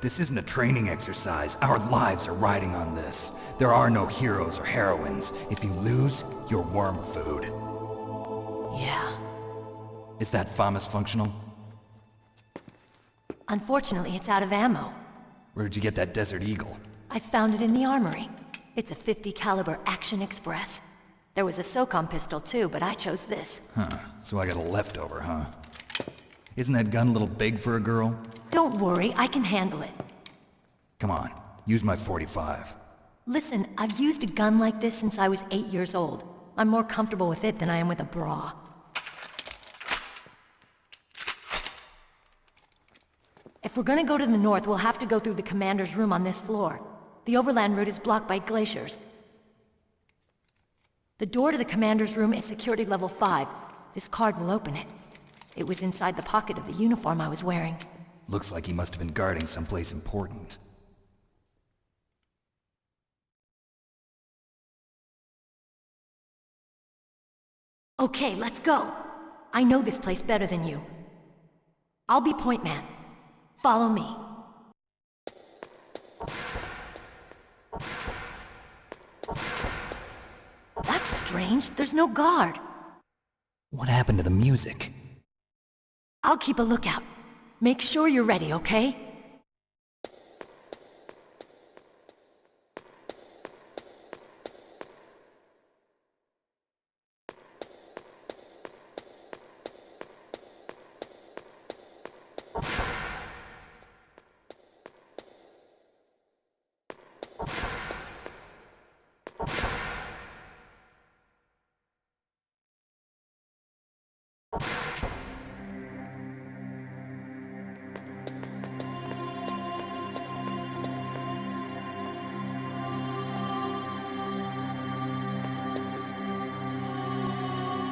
This isn't a training exercise. Our lives are riding on this. There are no heroes or heroines. If you lose, you're worm food. Yeah. Is that FAMAS functional? Unfortunately, it's out of ammo. Where'd you get that Desert Eagle? I found it in the armory. It's a .50 caliber Action Express. There was a SOCOM pistol too, but I chose this. Huh, so I got a leftover, huh? Isn't that gun a little big for a girl? Don't worry, I can handle it. Come on, use my .45. Listen, I've used a gun like this since I was 8 years old. I'm more comfortable with it than I am with a bra. we're gonna go to the north, we'll have to go through the commander's room on this floor. The overland route is blocked by glaciers. The door to the commander's room is security level 5. This card will open it. It was inside the pocket of the uniform I was wearing. Looks like he must have been guarding someplace important. Okay, let's go. I know this place better than you. I'll be point man. Follow me. That's strange. There's no guard. What happened to the music? I'll keep a lookout. Make sure you're ready, okay?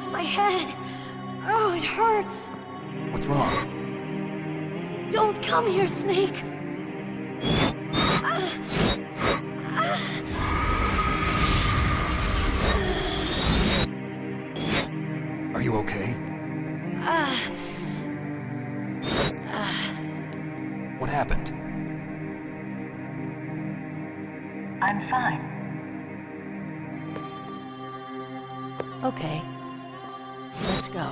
My head! Oh, it hurts! What's wrong? Don't come here, Snake! Are you okay? What happened? I'm fine. Okay. Let's go.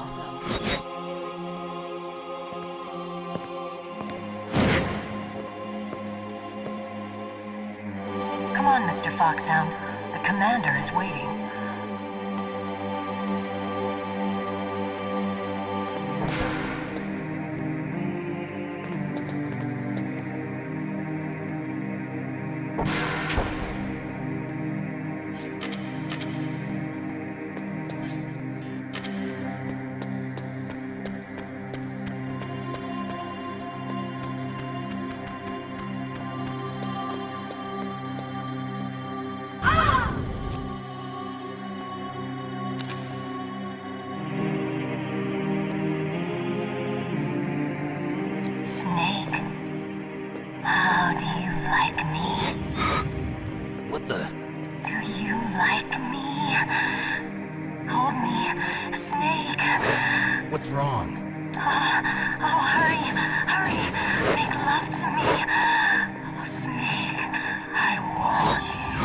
Come on, Mr. Foxhound. The commander is waiting. Snake, how do you like me? What the? Do you like me? Hold me, Snake. What's wrong? Oh, hurry, hurry. Make love to me. Oh, Snake, I want you.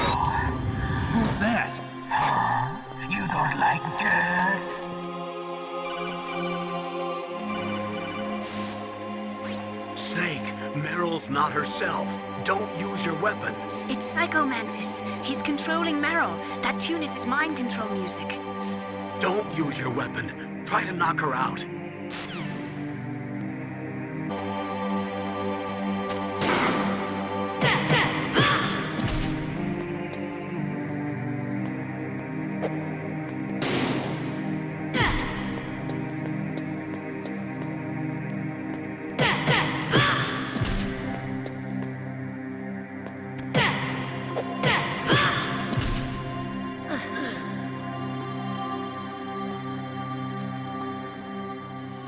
Who's that? You don't like girls? Snake, Meryl's not herself. Don't use your weapon. It's Psycho Mantis. He's controlling Meryl. That tune is his mind control music. Don't use your weapon. Try to knock her out.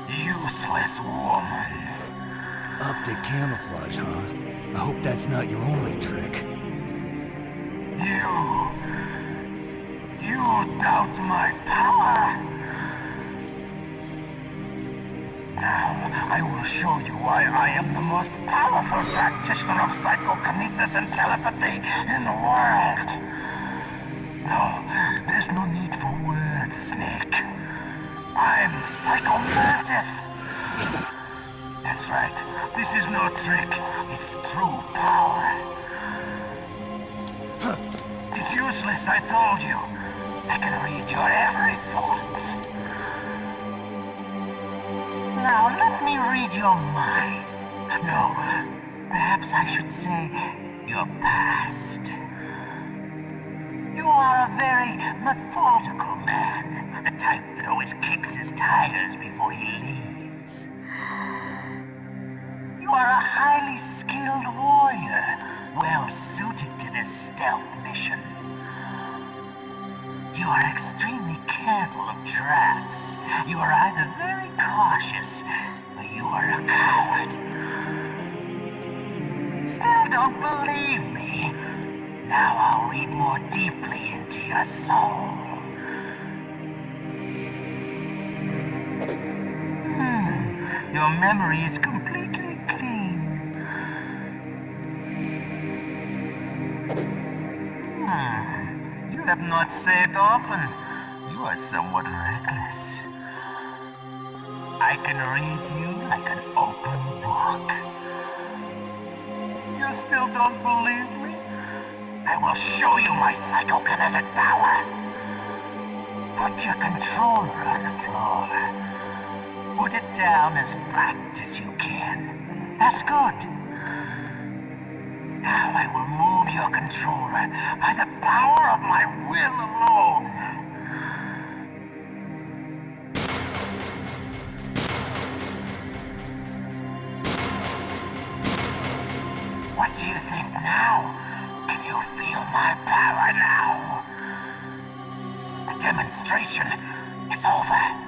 Useless woman. Optic camouflage, huh? I hope that's not your only trick. You doubt my power? Now, I will show you why I am the most powerful practitioner of psychokinesis and telepathy in the world. No, there's no need for words, Snake. I'm Psycho Mantis. That's right. This is no trick. It's true power. It's useless, I told you. I can read your every thought. Now, let me read your mind. No, perhaps I should say your past. You are a very methodical man. The type that always kicks his tires before he leaves. You are a highly skilled warrior, well suited to this stealth mission. You are extremely careful of traps. You are either very cautious, or you are a coward. Still don't believe me? Now I'll read more deeply into your soul. Your memory is completely clean. You have not saved often. You are somewhat reckless. I can read you like an open book. You still don't believe me? I will show you my psychokinetic power. Put your controller on the floor. Put it down as flat as you can. That's good. Now I will move your controller by the power of my will alone. What do you think now? Can you feel my power now? The demonstration is over.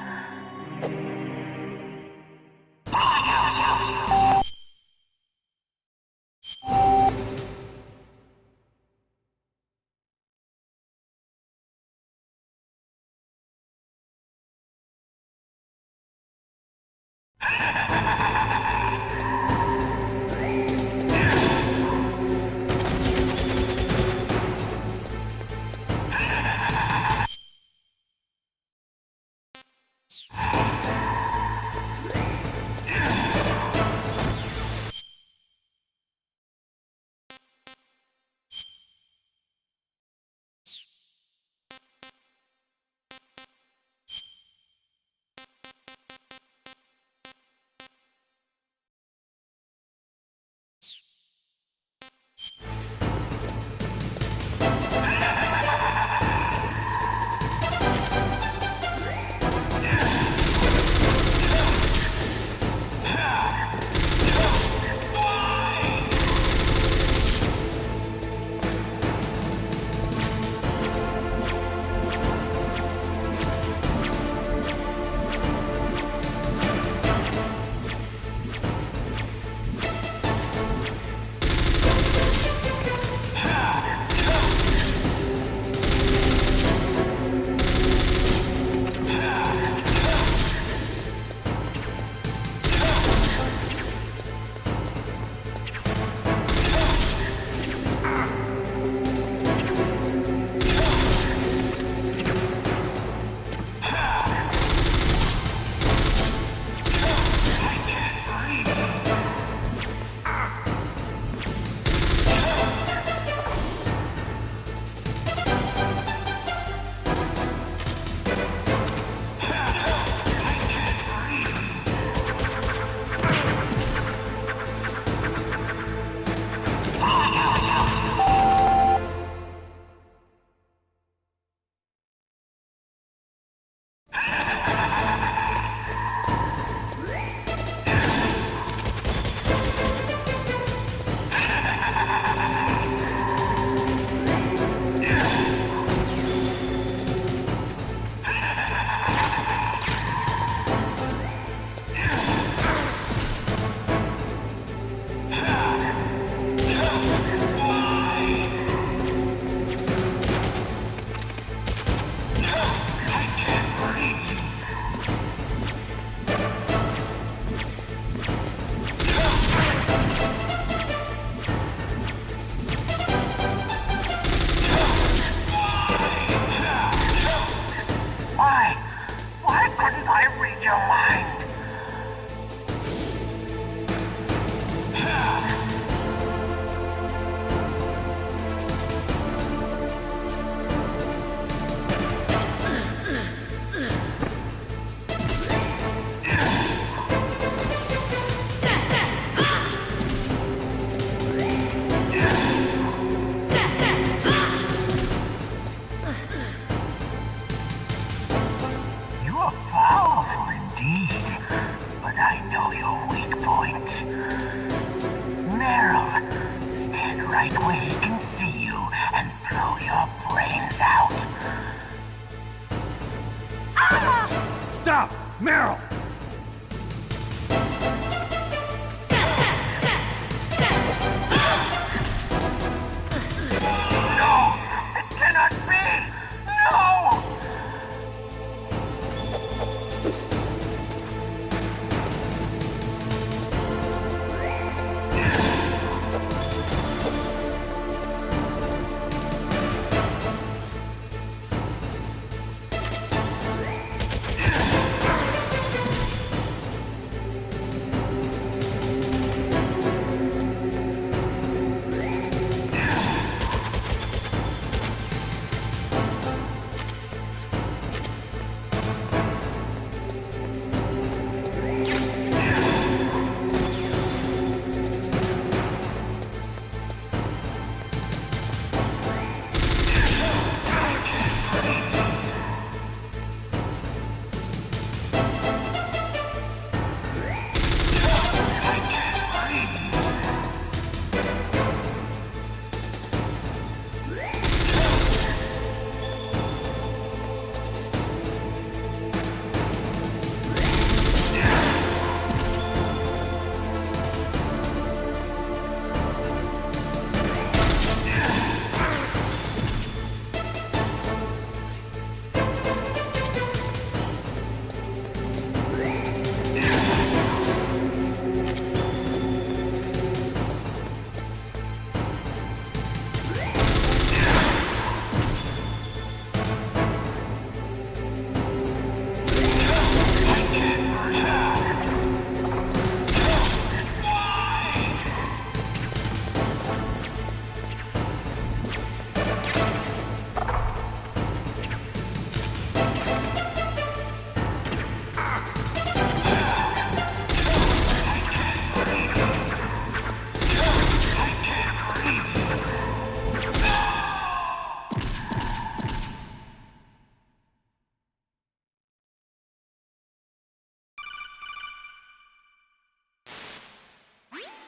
Meryl!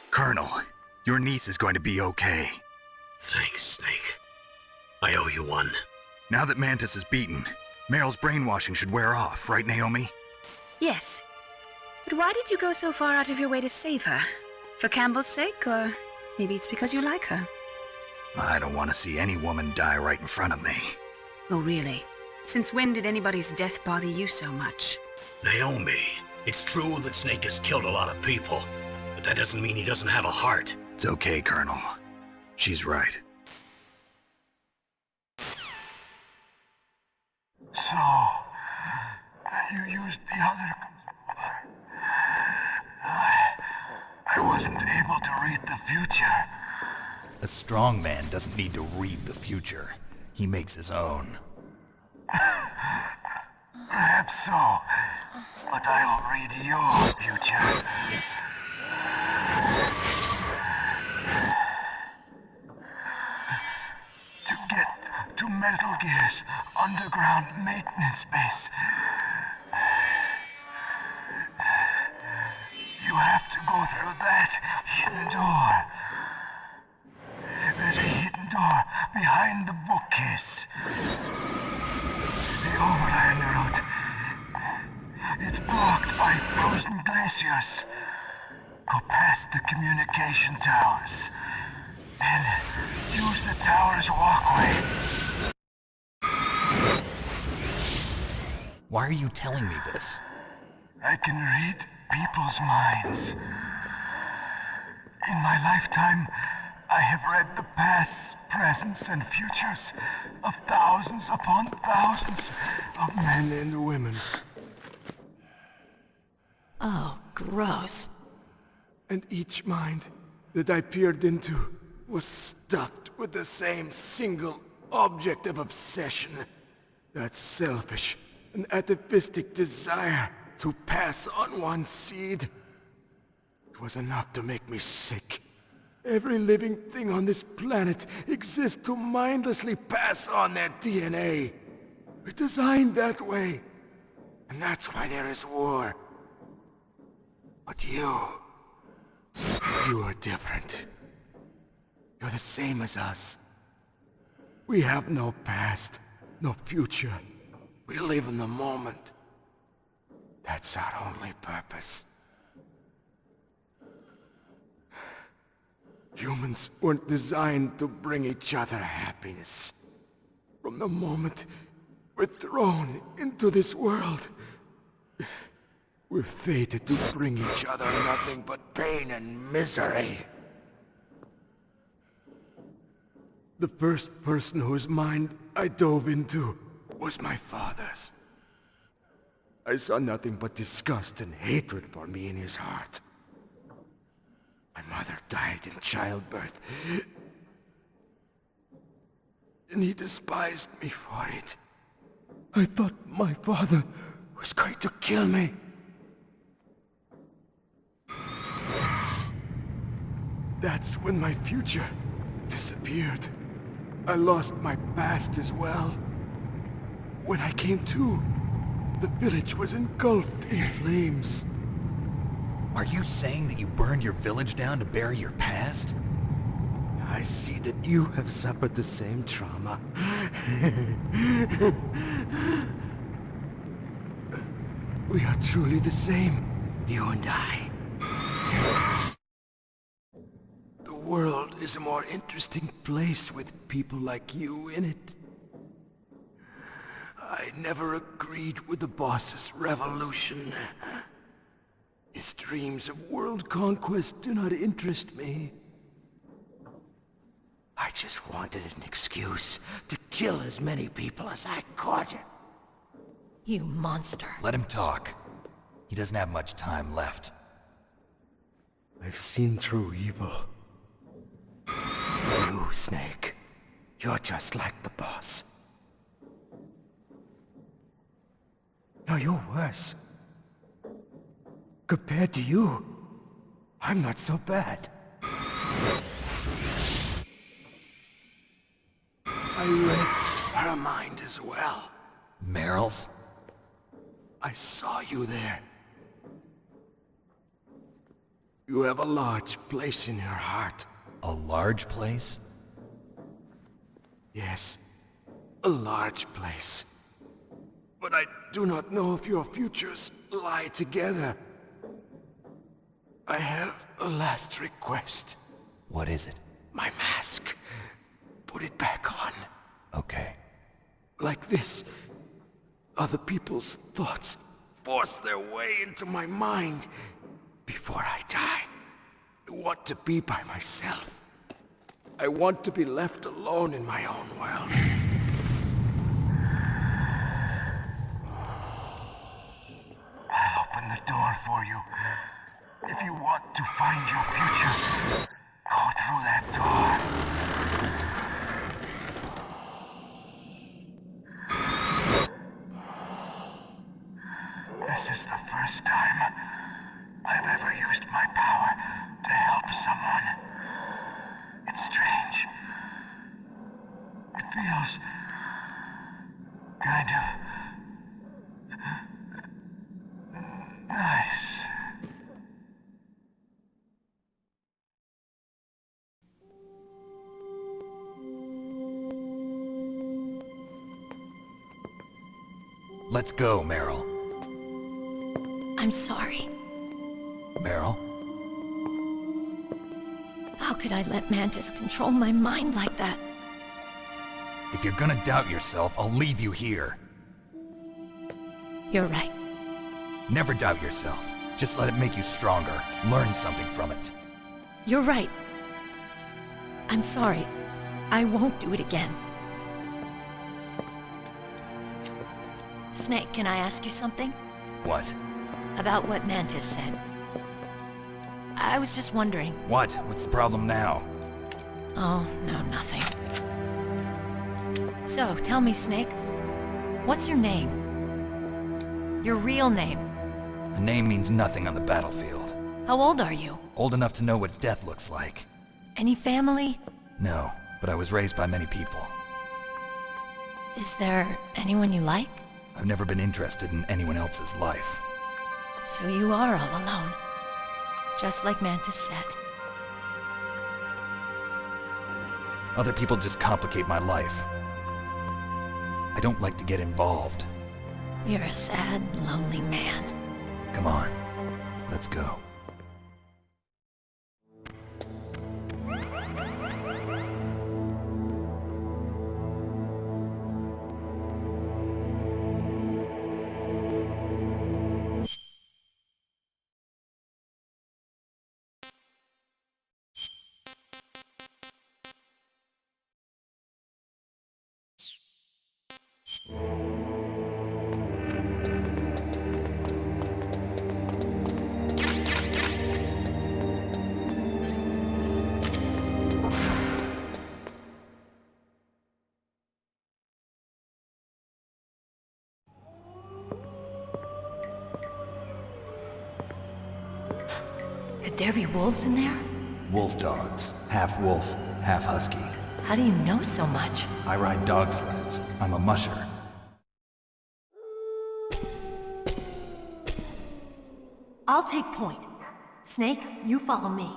Colonel, your niece is going to be okay. Thanks, Snake. I owe you one. Now that Mantis is beaten, Meryl's brainwashing should wear off, right, Naomi? Yes. But why did you go so far out of your way to save her? For Campbell's sake, or maybe it's because you like her? I don't want to see any woman die right in front of me. Oh, really? Since when did anybody's death bother you so much? Naomi, it's true that Snake has killed a lot of people, but that doesn't mean he doesn't have a heart. It's okay, Colonel. She's right. So, you used the other... I wasn't able to read the future. A strong man doesn't need to read the future. He makes his own. Perhaps so, but I'll read your future. To get to Metal Gear's underground maintenance base, you have to go through that hidden door. There's a hidden door behind the bookcase. The overland route. It's blocked by frozen glaciers. Go past the communication towers. Then use the tower's walkway. Why are you telling me this? I can read people's minds. In my lifetime, I have read the pasts, presents, and futures of thousands upon thousands of men and women. Oh, gross. And each mind that I peered into was stuffed with the same single object of obsession. That selfish and atavistic desire to pass on one's seed. It was enough to make me sick. Every living thing on this planet exists to mindlessly pass on their DNA. We're designed that way. And that's why there is war. But you are different. You're the same as us. We have no past, no future. We live in the moment. That's our only purpose. Humans weren't designed to bring each other happiness. From the moment we're thrown into this world, we're fated to bring each other nothing but pain and misery. The first person whose mind I dove into was my father's. I saw nothing but disgust and hatred for me in his heart. My mother died in childbirth, and he despised me for it. I thought my father was going to kill me. That's when my future disappeared. I lost my past as well. When I came to, the village was engulfed in flames. Are you saying that you burned your village down to bury your past? I see that you have suffered the same trauma. We are truly the same, you and I. The world is a more interesting place with people like you in it. I never agreed with the boss's revolution. His dreams of world conquest do not interest me. I just wanted an excuse to kill as many people as I could. You monster. Let him talk. He doesn't have much time left. I've seen through evil. You, Snake, you're just like the boss. No, you're worse. Compared to you, I'm not so bad. I read her mind as well. Meryl's? I saw you there. You have a large place in her heart. A large place? Yes, a large place. But I do not know if your futures lie together. I have a last request. What is it? My mask. Put it back on. Okay. Like this, other people's thoughts force their way into my mind. Before I die, I want to be by myself. I want to be left alone in my own world. I'll open the door for you. If you want to find your future, go through that door. This is the first time I've ever used my power to help someone. It's strange. It feels kind of nice. Let's go, Meryl. I'm sorry. Meryl? How could I let Mantis control my mind like that? If you're gonna doubt yourself, I'll leave you here. You're right. Never doubt yourself. Just let it make you stronger. Learn something from it. You're right. I'm sorry. I won't do it again. Snake, can I ask you something? What? About what Mantis said. I was just wondering. What? What's the problem now? Oh, no, nothing. So, tell me, Snake. What's your name? Your real name? A name means nothing on the battlefield. How old are you? Old enough to know what death looks like. Any family? No, but I was raised by many people. Is there anyone you like? I've never been interested in anyone else's life. So you are all alone. Just like Mantis said. Other people just complicate my life. I don't like to get involved. You're a sad, lonely man. Come on, let's go. Could there be wolves in there? Wolf dogs. Half wolf, half husky. How do you know so much? I ride dog sleds. I'm a musher. I'll take point. Snake, you follow me.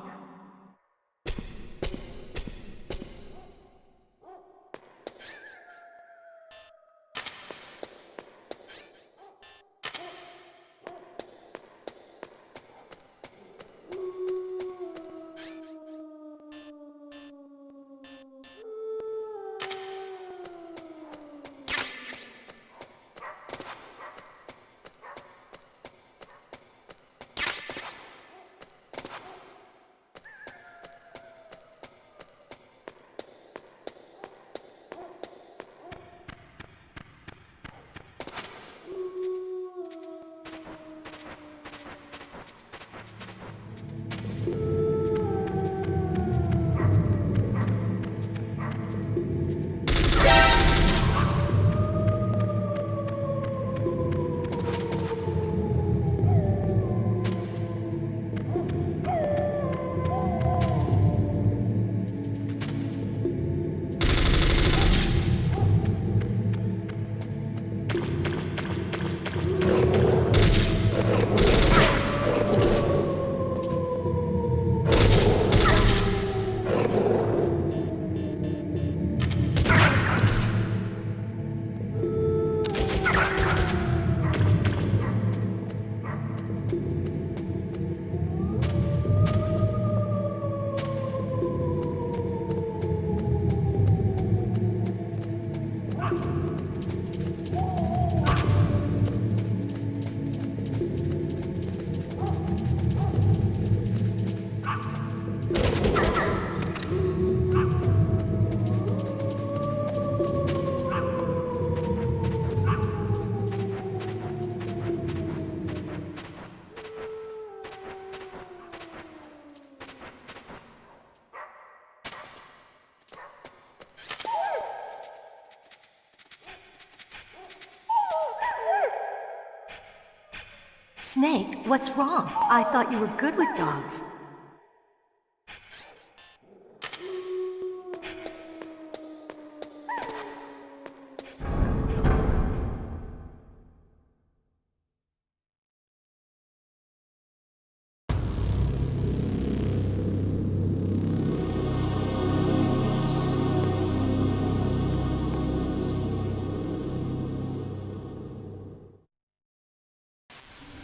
Snake, what's wrong? I thought you were good with dogs.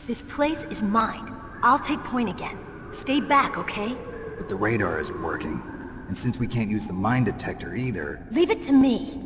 This place is mine. I'll take point again. Stay back, okay? But the radar isn't working. And since we can't use the mine detector either... Leave it to me.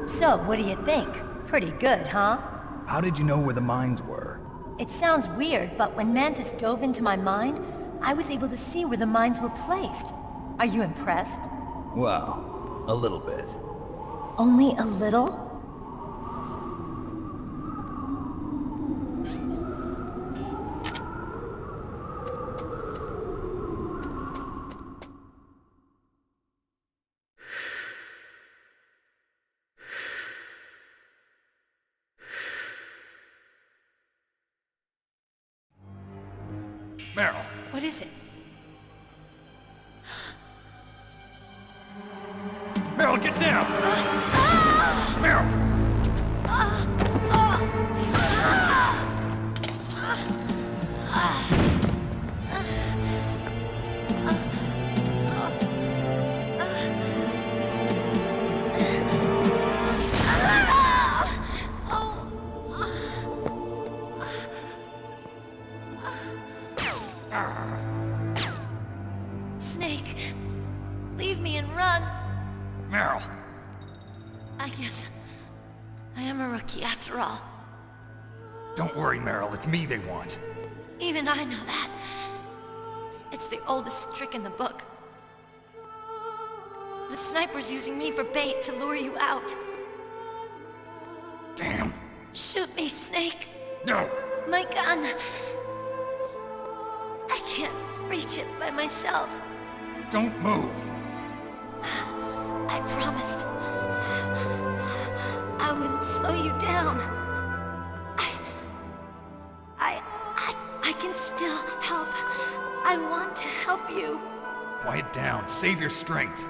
So, what do you think? Pretty good, huh? How did you know where the mines were? It sounds weird, but when Mantis dove into my mind, I was able to see where the mines were placed. Are you impressed? Well, a little bit. Only a little? Meryl. What is it? Meryl, get down! Meryl! Snake, leave me and run. Meryl! I guess I am a rookie after all. Don't worry, Meryl. It's me they want. Even I know that. It's the oldest trick in the book. The sniper's using me for bait to lure you out. Damn. Shoot me, Snake. No! My gun. I can't reach it by myself. Don't move. I promised. I wouldn't slow you down. I can still help. I want to help you. Quiet down. Save your strength.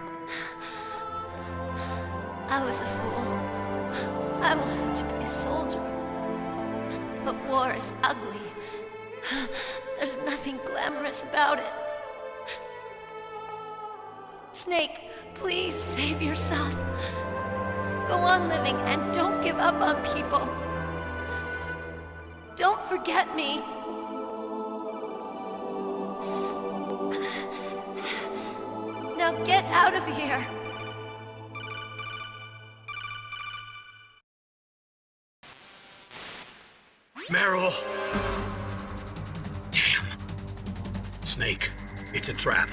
I was a fool. I wanted to be a soldier. But war is ugly. There's nothing glamorous about it. Snake, please save yourself. Go on living and don't give up on people. Don't forget me. Now get out of here. Meryl! Damn. Snake, it's a trap.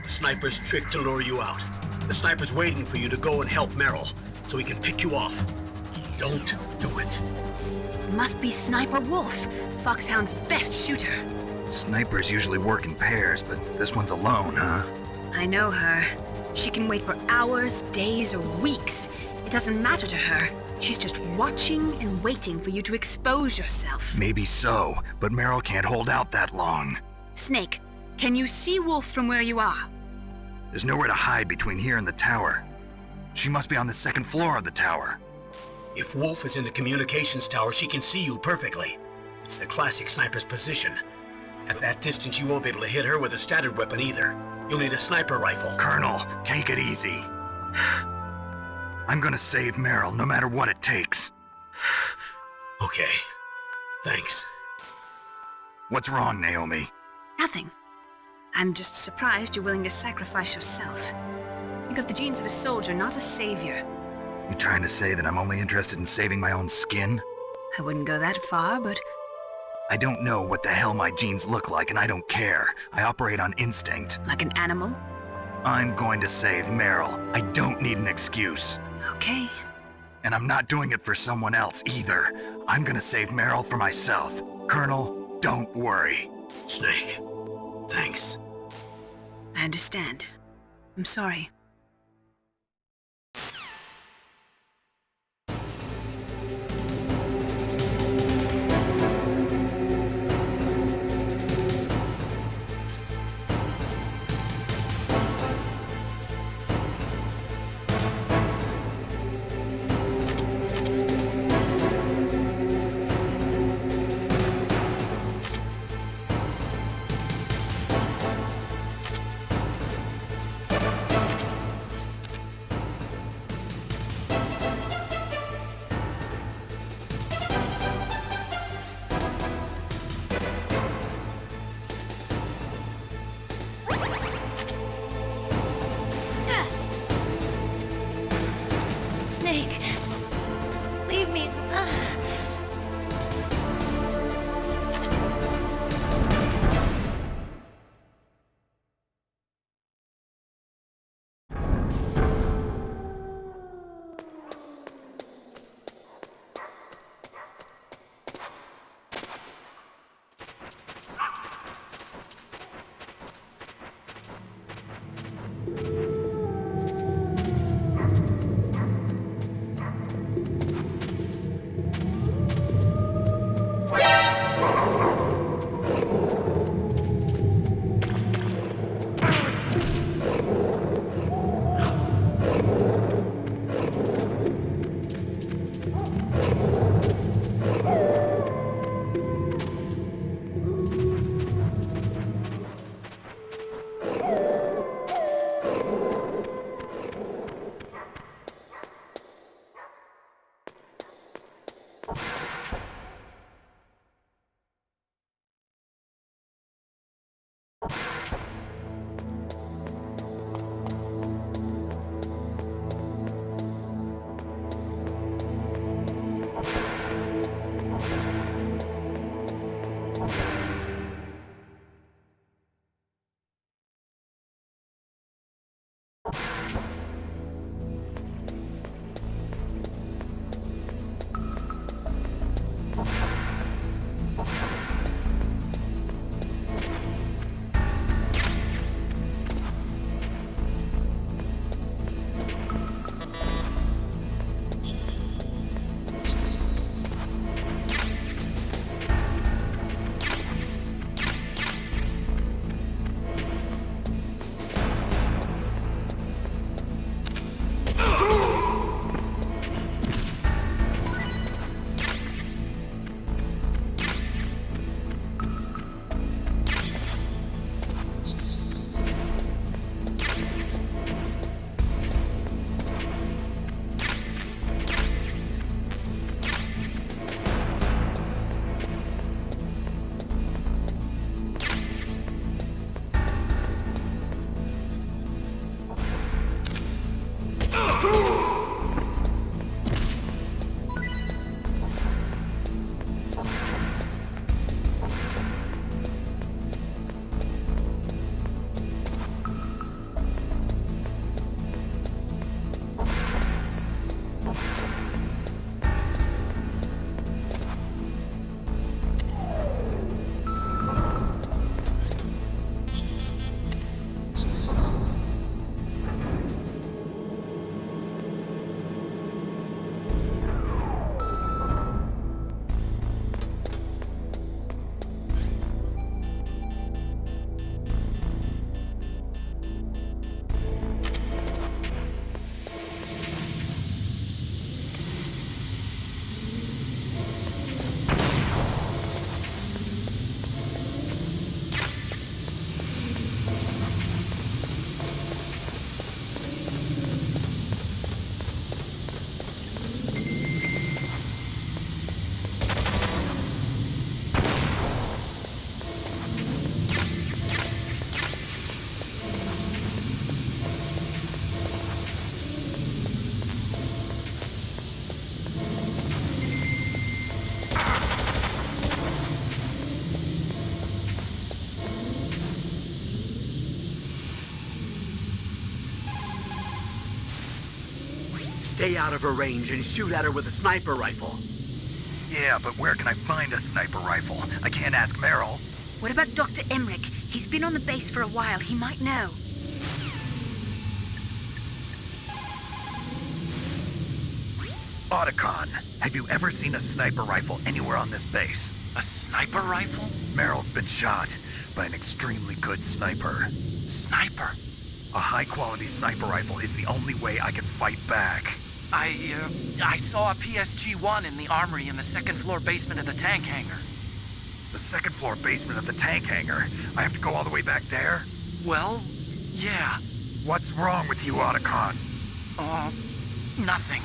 The sniper's trick to lure you out. The sniper's waiting for you to go and help Meryl, so he can pick you off. Don't do it. Must be Sniper Wolf, Foxhound's best shooter. Snipers usually work in pairs, but this one's alone, huh? I know her. She can wait for hours, days, or weeks. It doesn't matter to her. She's just watching and waiting for you to expose yourself. Maybe so, but Meryl can't hold out that long. Snake, can you see Wolf from where you are? There's nowhere to hide between here and the tower. She must be on the second floor of the tower. If Wolf is in the communications tower, she can see you perfectly. It's the classic sniper's position. At that distance, you won't be able to hit her with a standard weapon either. You'll need a sniper rifle. Colonel, take it easy. I'm gonna save Meryl, no matter what it takes. Okay. Thanks. What's wrong, Naomi? Nothing. I'm just surprised you're willing to sacrifice yourself. You got the genes of a soldier, not a savior. You trying to say that I'm only interested in saving my own skin? I wouldn't go that far, but... I don't know what the hell my genes look like, and I don't care. I operate on instinct. Like an animal? I'm going to save Meryl. I don't need an excuse. Okay. And I'm not doing it for someone else either. I'm gonna save Meryl for myself. Colonel, don't worry. Snake, thanks. I understand. I'm sorry. Stay out of her range and shoot at her with a sniper rifle. Yeah, but where can I find a sniper rifle? I can't ask Meryl. What about Dr. Emmerich? He's been on the base for a while. He might know. Otacon, have you ever seen a sniper rifle anywhere on this base? A sniper rifle? Meryl's been shot by an extremely good sniper. Sniper? A high-quality sniper rifle is the only way I can fight back. I saw a PSG-1 in the armory in the second-floor basement of the tank hangar. The second-floor basement of the tank hangar? I have to go all the way back there? Well, yeah. What's wrong with you, Otacon? Nothing.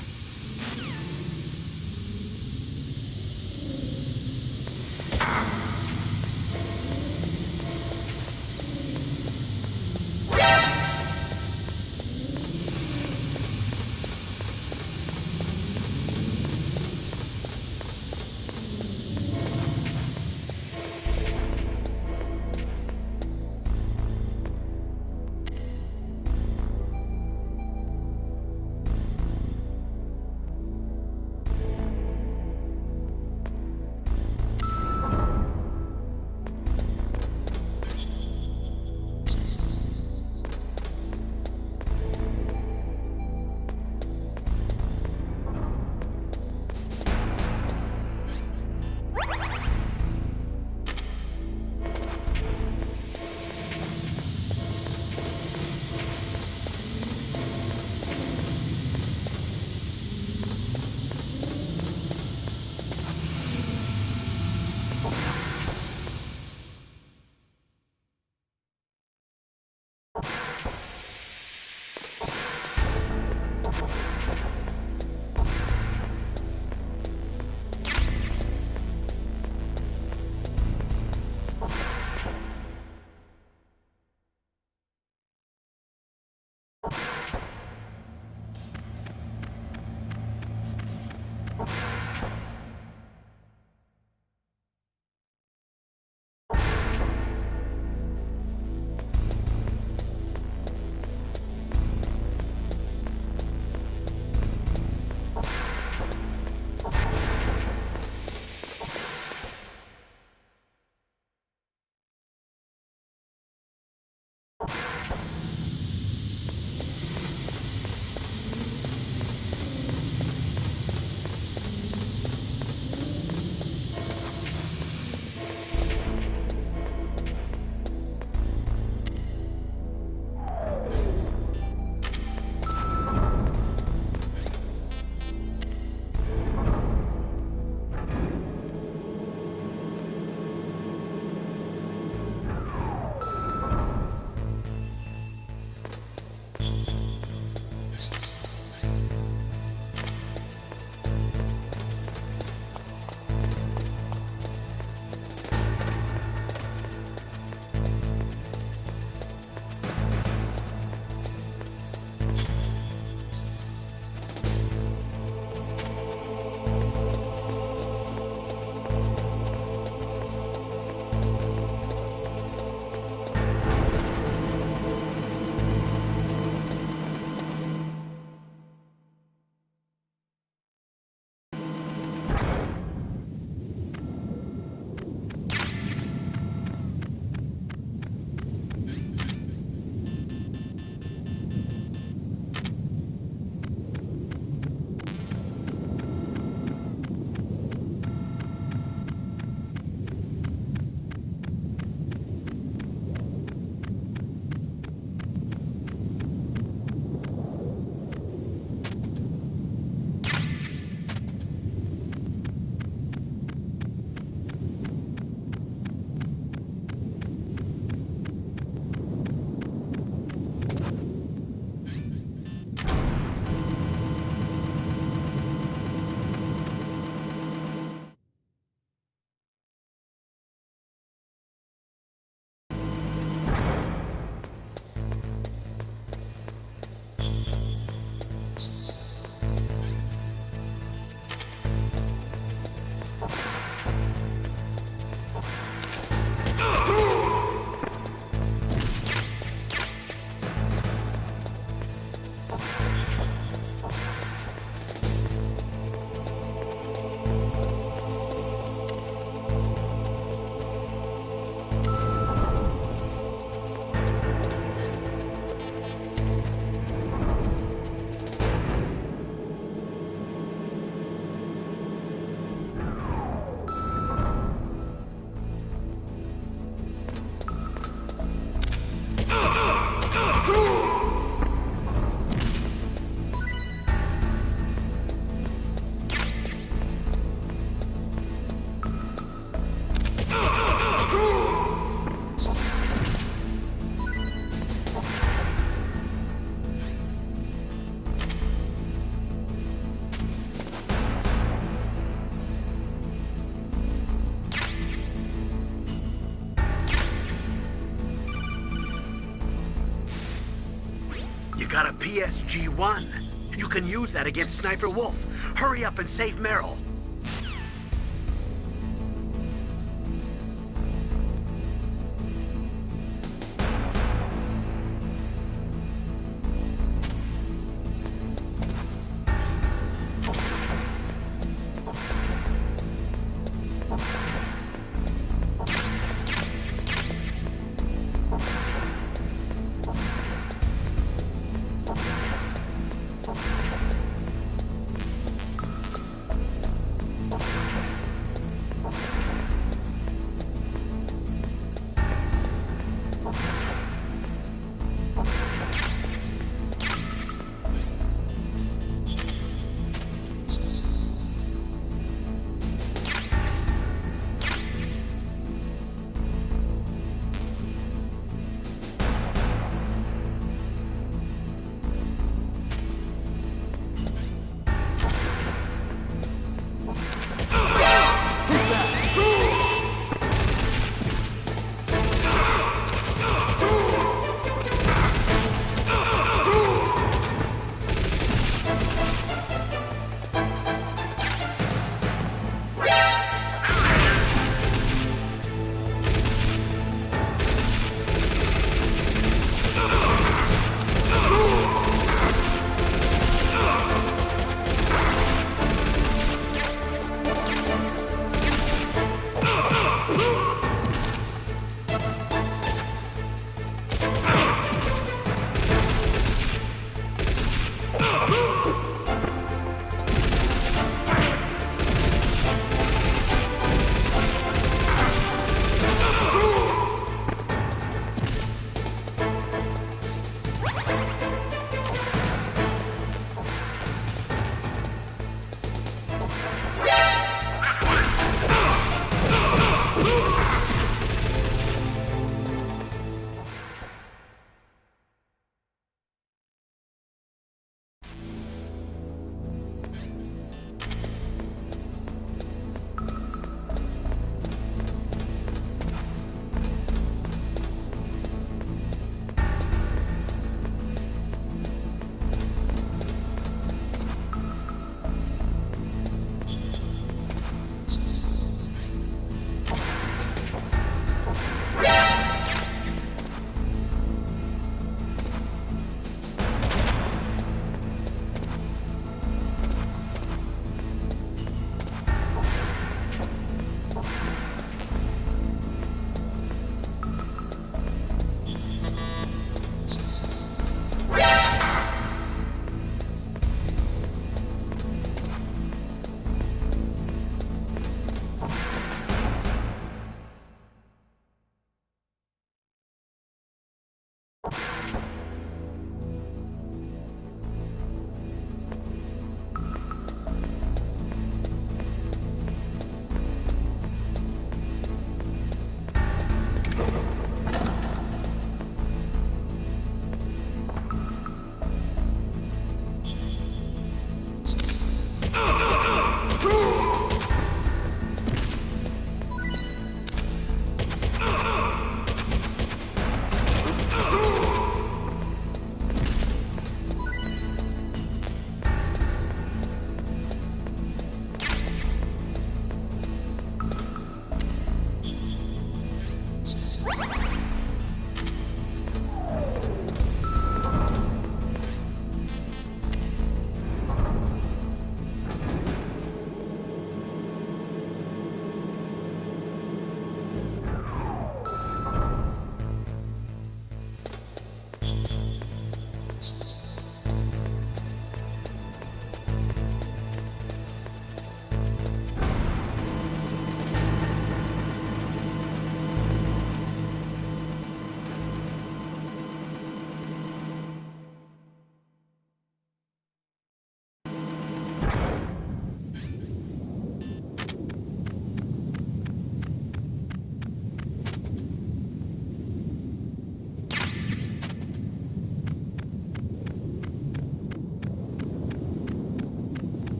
got a PSG-1. You can use that against Sniper Wolf. Hurry up and save Meryl.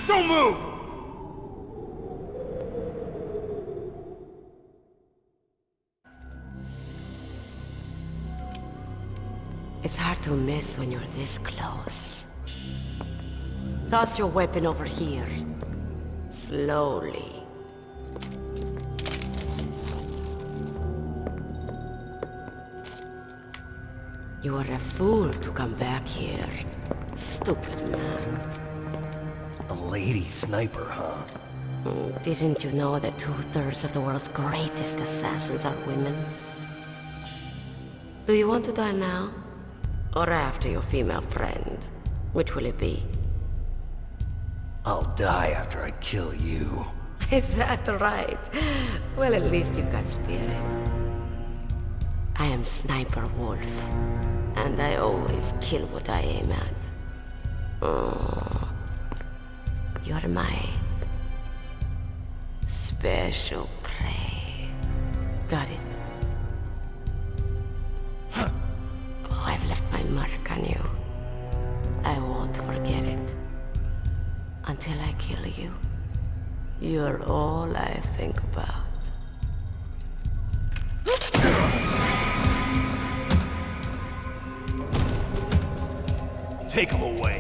Don't move! It's hard to miss when you're this close. Toss your weapon over here. Slowly. You were a fool to come back here. Stupid man. A lady sniper, huh? Didn't you know that 2/3 of the world's greatest assassins are women? Do you want to die now? Or after your female friend? Which will it be? I'll die after I kill you. Is that right? Well, at least you've got spirit. I am Sniper Wolf, and I always kill what I aim at. Oh, you're my special prey. Got it. Oh, I've left my mark on you. I won't forget it. Until I kill you. You're all I think about. Take him away.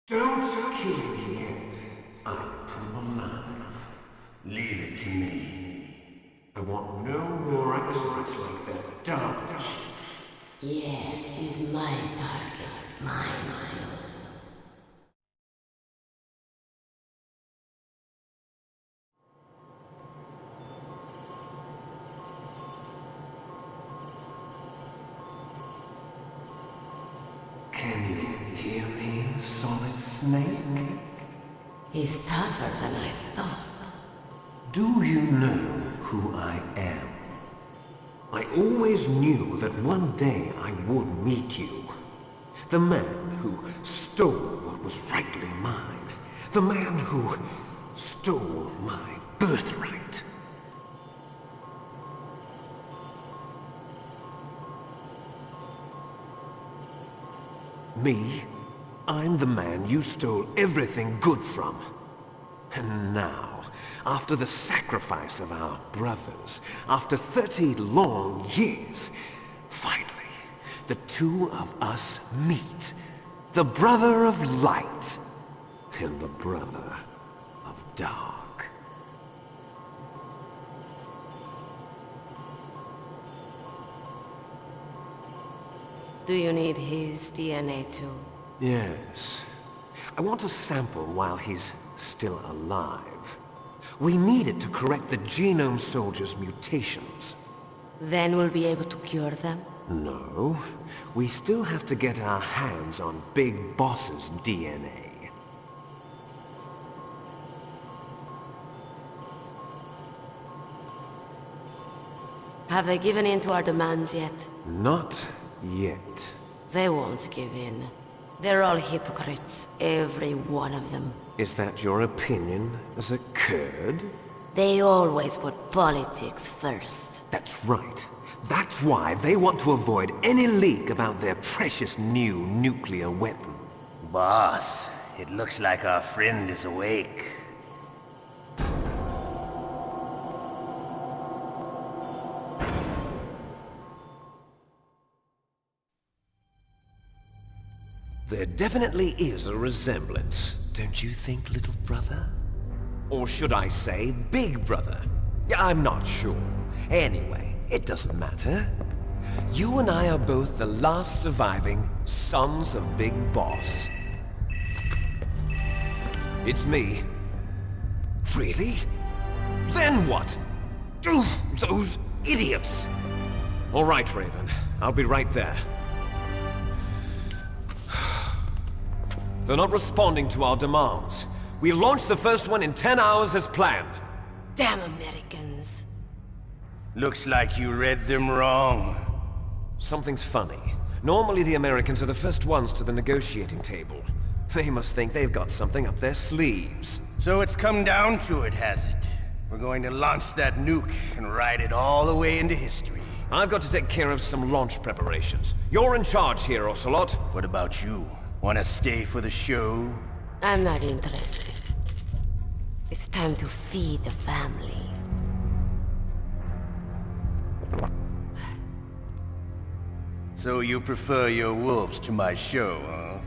Don't kill me yet. I'm alive. Leave it to me. I want no more accidents like that dark chief. Yes, he's my target. Mine. Can you hear me, Solid Snake? He's tougher than I thought. Do you know who I am? I always knew that one day I would meet you. The man who stole what was rightly mine. The man who stole my birthright. Me? I'm the man you stole everything good from. And now, after the sacrifice of our brothers, after 30 long years, finally, the two of us meet. The brother of light and the brother of dark. Do you need his DNA too? Yes. I want a sample while he's still alive. We need it to correct the Genome Soldier's mutations. Then we'll be able to cure them? No. We still have to get our hands on Big Boss's DNA. Have they given in to our demands yet? Not yet. They won't give in. They're all hypocrites, every one of them. Is that your opinion as a Kurd? They always put politics first. That's right. That's why they want to avoid any leak about their precious new nuclear weapon. Boss, it looks like our friend is awake. There definitely is a resemblance, don't you think, little brother? Or should I say, big brother? I'm not sure. Anyway, it doesn't matter. You and I are both the last surviving sons of Big Boss. It's me. Really? Then what? Those idiots! All right, Raven. I'll be right there. They're not responding to our demands. We launched the first one in 10 hours as planned. Damn Americans. Looks like you read them wrong. Something's funny. Normally the Americans are the first ones to the negotiating table. They must think they've got something up their sleeves. So it's come down to it, has it? We're going to launch that nuke and ride it all the way into history. I've got to take care of some launch preparations. You're in charge here, Ocelot. What about you? Wanna stay for the show? I'm not interested. It's time to feed the family. So you prefer your wolves to my show, huh?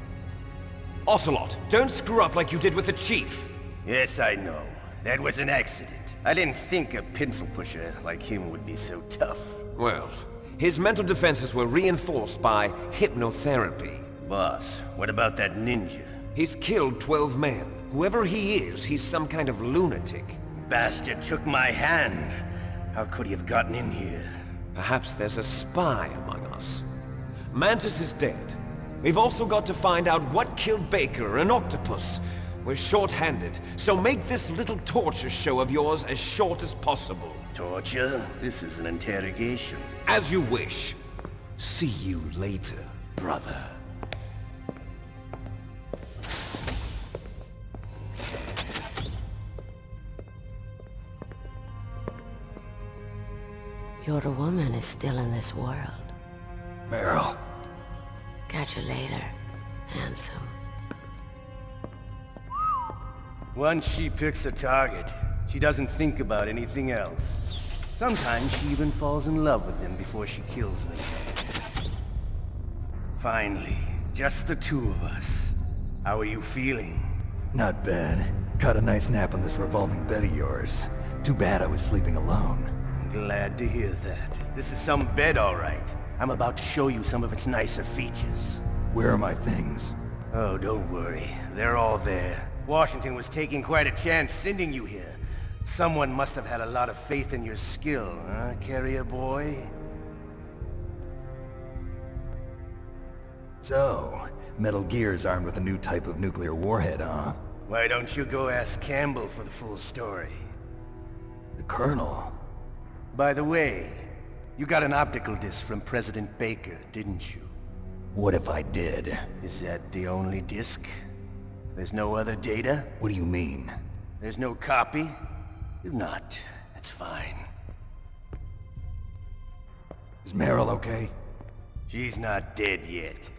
Ocelot, don't screw up like you did with the Chief. Yes, I know. That was an accident. I didn't think a pencil pusher like him would be so tough. Well, his mental defenses were reinforced by hypnotherapy. Boss, what about that ninja? He's killed 12 men. Whoever he is, he's some kind of lunatic. Bastard took my hand. How could he have gotten in here? Perhaps there's a spy among us. Mantis is dead. We've also got to find out what killed Baker, an octopus. We're short-handed, so make this little torture show of yours as short as possible. Torture? This is an interrogation. As you wish. See you later, brother. Your woman is still in this world. Meryl. Catch you later, handsome. Once she picks a target, she doesn't think about anything else. Sometimes she even falls in love with them before she kills them. Finally, just the two of us. How are you feeling? Not bad. Caught a nice nap on this revolving bed of yours. Too bad I was sleeping alone. Glad to hear that. This is some bed, all right. I'm about to show you some of its nicer features. Where are my things? Oh, don't worry. They're all there. Washington was taking quite a chance sending you here. Someone must have had a lot of faith in your skill, huh, carrier boy? So, Metal Gear's armed with a new type of nuclear warhead, huh? Why don't you go ask Campbell for the full story? The Colonel? By the way, you got an optical disc from President Baker, didn't you? What if I did? Is that the only disc? There's no other data? What do you mean? There's no copy? If not, that's fine. Is Meryl okay? She's not dead yet.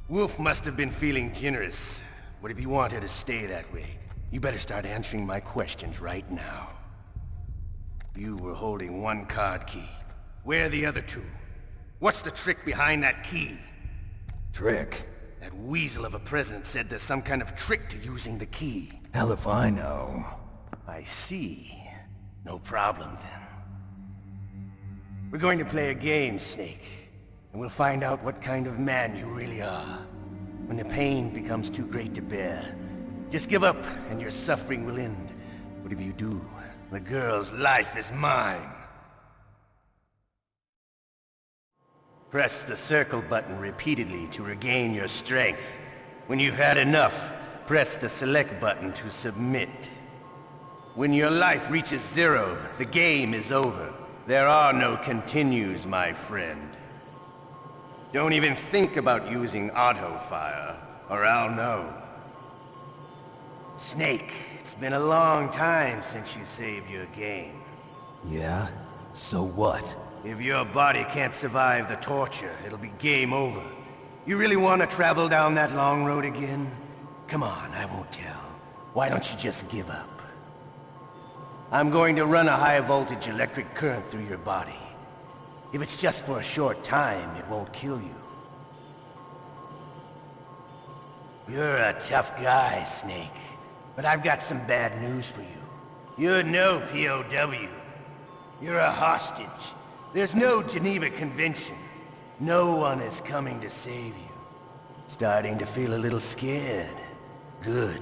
Wolf must have been feeling generous. But if you want her to stay that way, you better start answering my questions right now. You were holding one card key. Where are the other two? What's the trick behind that key? Trick? That weasel of a president said there's some kind of trick to using the key. Hell if I know. I see. No problem then. We're going to play a game, Snake. And we'll find out what kind of man you really are. When the pain becomes too great to bear, just give up and your suffering will end. But if you do, the girl's life is mine. Press the circle button repeatedly to regain your strength. When you've had enough, press the select button to submit. When your life reaches 0, the game is over. There are no continues, my friend. Don't even think about using auto-fire, or I'll know. Snake, it's been a long time since you saved your game. Yeah? So what? If your body can't survive the torture, it'll be game over. You really want to travel down that long road again? Come on, I won't tell. Why don't you just give up? I'm going to run a high-voltage electric current through your body. If it's just for a short time, it won't kill you. You're a tough guy, Snake. But I've got some bad news for you. You're no POW. You're a hostage. There's no Geneva Convention. No one is coming to save you. Starting to feel a little scared. Good.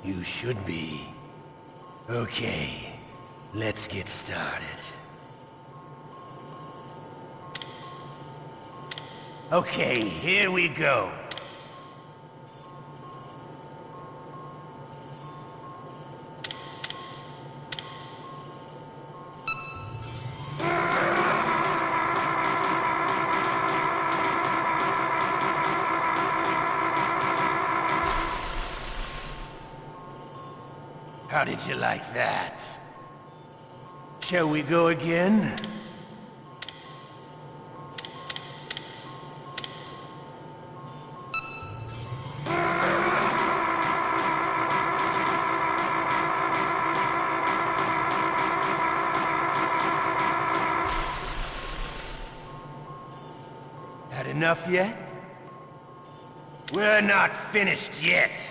You should be. Okay, let's get started. Okay, here we go. How did you like that? Shall we go again? Had enough yet? We're not finished yet.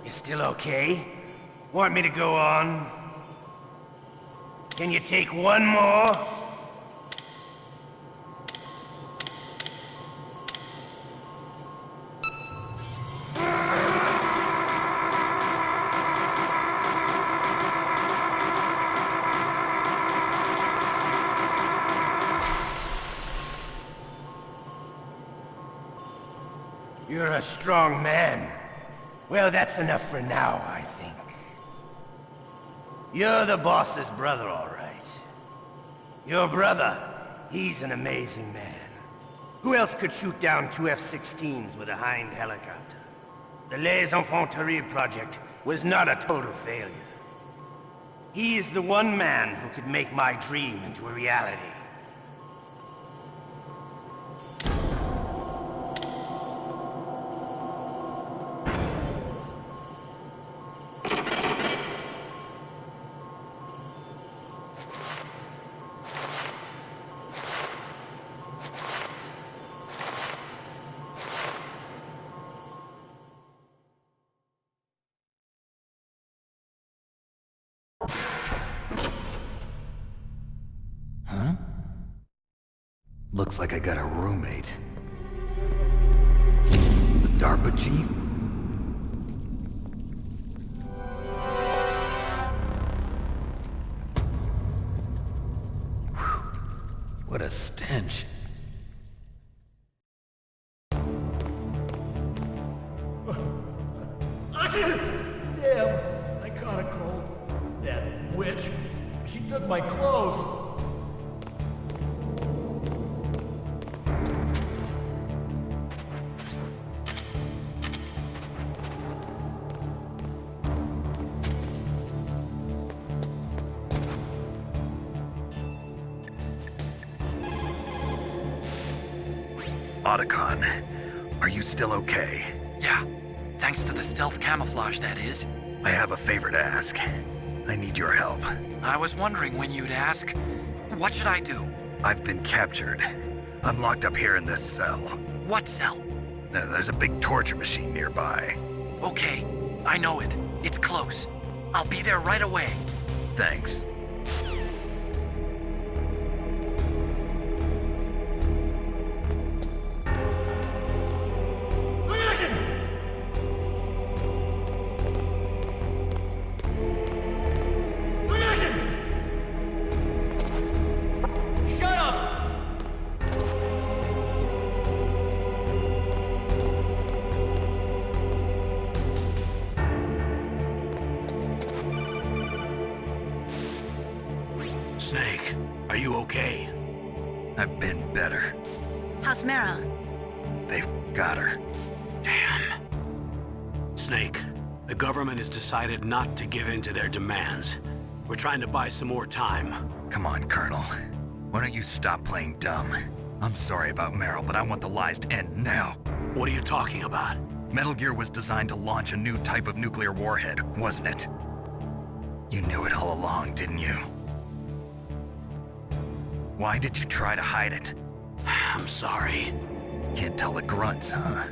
You still okay? Want me to go on? Can you take one more? You're a strong man. Well, that's enough for now, I think. You're the boss's brother, all right. Your brother, he's an amazing man. Who else could shoot down 2 F-16s with a Hind helicopter? The Les Infanteries project was not a total failure. He is the one man who could make my dream into a reality. Huh? Looks like I got a roommate. The DARPA chief? Whew. What a stench. Damn, I caught a cold. That witch. She took my clothes. Otacon, are you still okay? Yeah, thanks to the stealth camouflage, that is. I have a favor to ask. I need your help. I was wondering when you'd ask. What should I do? I've been captured. I'm locked up here in this cell. What cell? There's a big torture machine nearby. Okay, I know it. It's close. I'll be there right away. Thanks. Snake, are you okay? I've been better. How's Meryl? They've got her. Damn. Snake, the government has decided not to give in to their demands. We're trying to buy some more time. Come on, Colonel. Why don't you stop playing dumb? I'm sorry about Meryl, but I want the lies to end now. What are you talking about? Metal Gear was designed to launch a new type of nuclear warhead, wasn't it? You knew it all along, didn't you? Why did you try to hide it? I'm sorry. Can't tell the grunts, huh?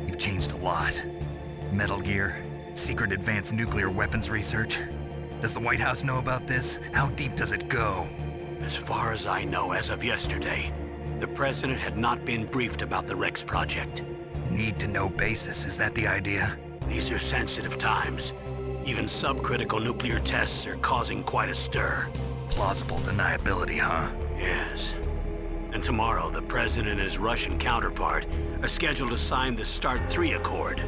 You've changed a lot. Metal Gear, secret advanced nuclear weapons research. Does the White House know about this? How deep does it go? As far as I know, as of yesterday, the President had not been briefed about the Rex project. Need-to-know basis, is that the idea? These are sensitive times. Even subcritical nuclear tests are causing quite a stir. Plausible deniability, huh? Yes. And tomorrow, the President and his Russian counterpart are scheduled to sign the START 3 Accord.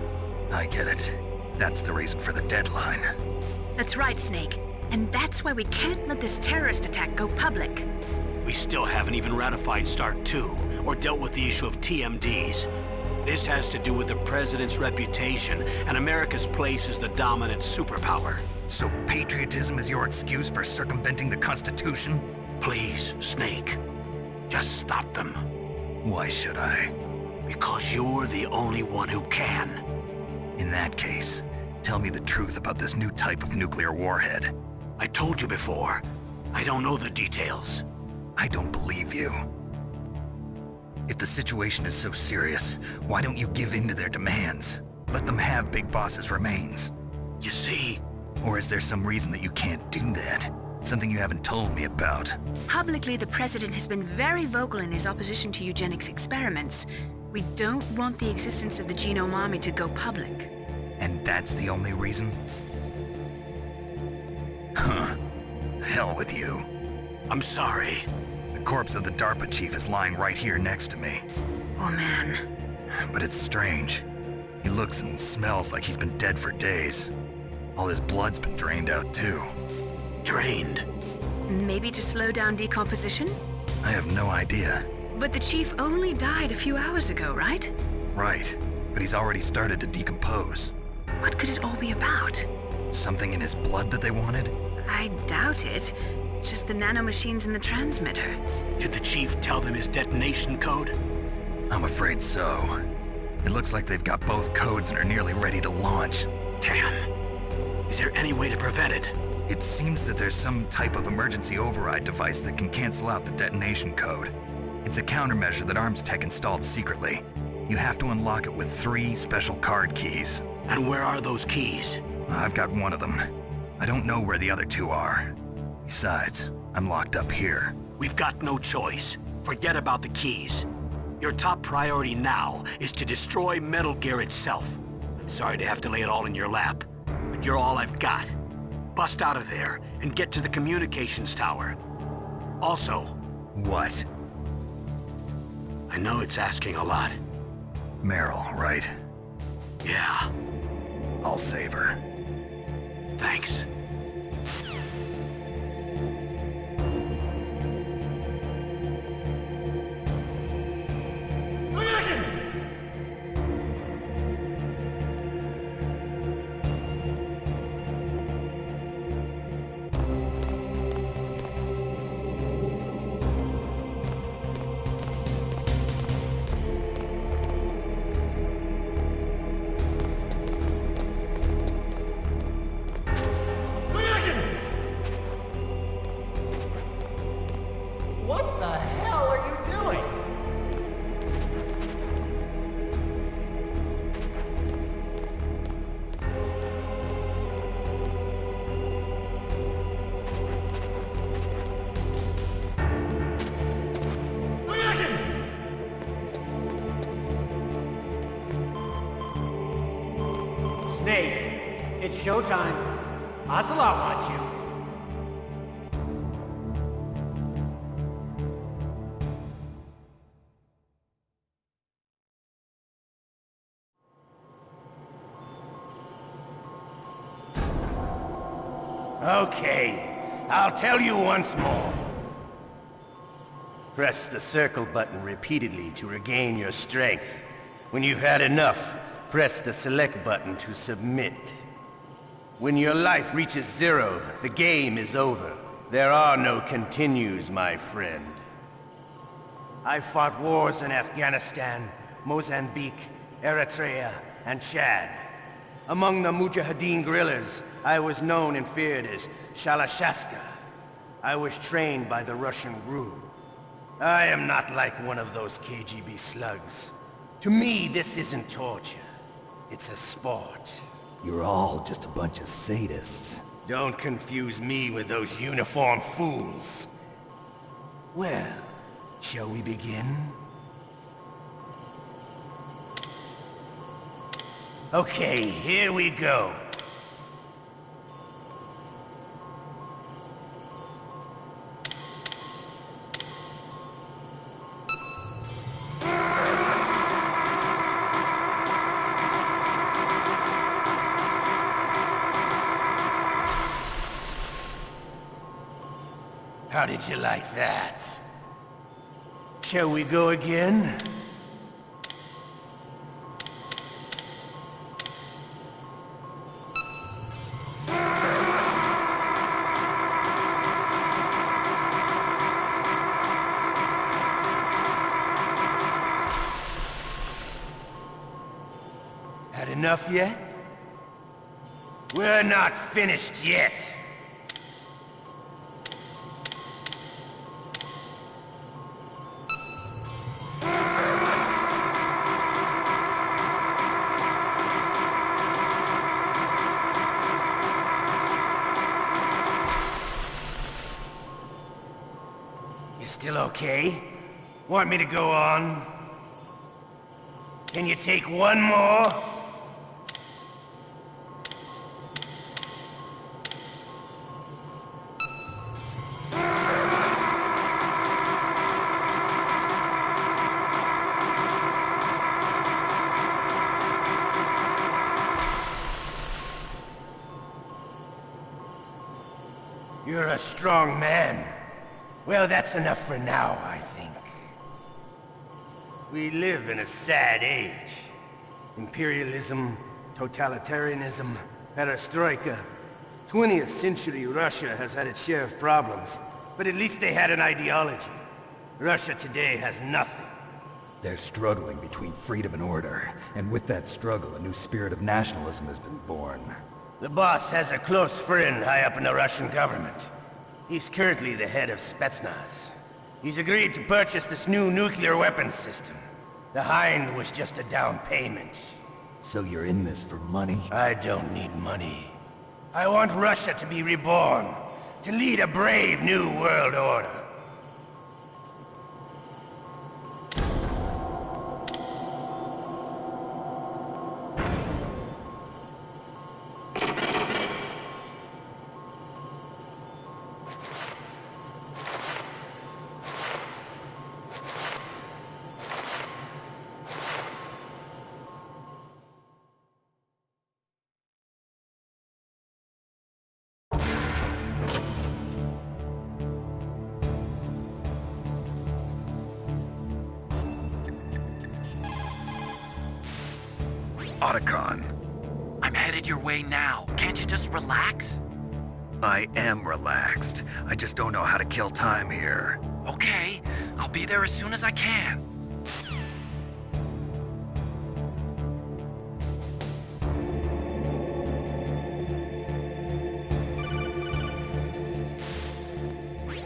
I get it. That's the reason for the deadline. That's right, Snake. And that's why we can't let this terrorist attack go public. We still haven't even ratified START 2, or dealt with the issue of TMDs. This has to do with the President's reputation and America's place as the dominant superpower. So patriotism is your excuse for circumventing the Constitution? Please, Snake. Just stop them. Why should I? Because you're the only one who can. In that case, tell me the truth about this new type of nuclear warhead. I told you before. I don't know the details. I don't believe you. If the situation is so serious, why don't you give in to their demands? Let them have Big Boss's remains. You see? Or is there some reason that you can't do that? Something you haven't told me about? Publicly, the President has been very vocal in his opposition to eugenics experiments. We don't want the existence of the Genome Army to go public. And that's the only reason? Huh. Hell with you. I'm sorry. The corpse of the DARPA chief is lying right here next to me. Oh, man. But it's strange. He looks and smells like he's been dead for days. All his blood's been drained out, too. Drained? Maybe to slow down decomposition? I have no idea. But the chief only died a few hours ago, right? Right. But he's already started to decompose. What could it all be about? Something in his blood that they wanted? I doubt it. Just the nanomachines in the transmitter. Did the chief tell them his detonation code? I'm afraid so. It looks like they've got both codes and are nearly ready to launch. Damn. Is there any way to prevent it? It seems that there's some type of emergency override device that can cancel out the detonation code. It's a countermeasure that Arms Tech installed secretly. You have to unlock it with 3 special card keys. And where are those keys? I've got one of them. I don't know where the other 2 are. Besides, I'm locked up here. We've got no choice. Forget about the keys. Your top priority now is to destroy Metal Gear itself. I'm sorry to have to lay it all in your lap, but you're all I've got. Bust out of there and get to the communications tower. Also... What? I know it's asking a lot. Meryl, right? Yeah. I'll save her. Thanks. What the hell are you doing? Snake, it's showtime. Ocelot wants you. Okay, I'll tell you once more. Press the circle button repeatedly to regain your strength. When you've had enough, press the select button to submit. When your life reaches 0, the game is over. There are no continues, my friend. I fought wars in Afghanistan, Mozambique, Eritrea, and Chad. Among the Mujahideen guerrillas, I was known and feared as Shalashaska. I was trained by the Russian GRU. I am not like one of those KGB slugs. To me, this isn't torture. It's a sport. You're all just a bunch of sadists. Don't confuse me with those uniformed fools. Well, shall we begin? Okay, here we go. How did you like that? Shall we go again? Had enough yet? We're not finished yet. You still okay? Want me to go on? Can you take one more? You're a strong man. Well, that's enough for now, I think. We live in a sad age. Imperialism, totalitarianism, perestroika. 20th century Russia has had its share of problems, but at least they had an ideology. Russia today has nothing. They're struggling between freedom and order, and with that struggle, a new spirit of nationalism has been born. The boss has a close friend high up in the Russian government. He's currently the head of Spetsnaz. He's agreed to purchase this new nuclear weapons system. The Hind was just a down payment. So you're in this for money? I don't need money. I want Russia to be reborn, to lead a brave new world order. Otacon. I'm headed your way now. Can't you just relax? I am relaxed. I just don't know how to kill time here. Okay, I'll be there as soon as I can.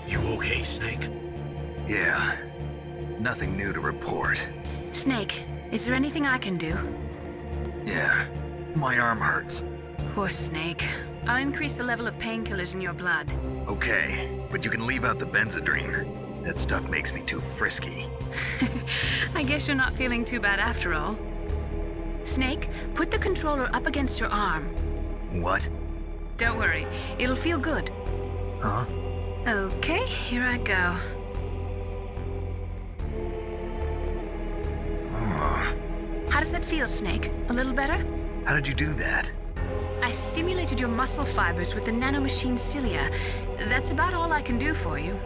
You okay, Snake? Yeah. Nothing new to report. Snake, is there anything I can do? Yeah. My arm hurts. Poor Snake. I'll increase the level of painkillers in your blood. Okay, but you can leave out the Benzedrine. That stuff makes me too frisky. I guess you're not feeling too bad after all. Snake, put the controller up against your arm. What? Don't worry, it'll feel good. Huh? Okay, here I go. How does that feel, Snake? A little better? How did you do that? I stimulated your muscle fibers with the nanomachine cilia. That's about all I can do for you.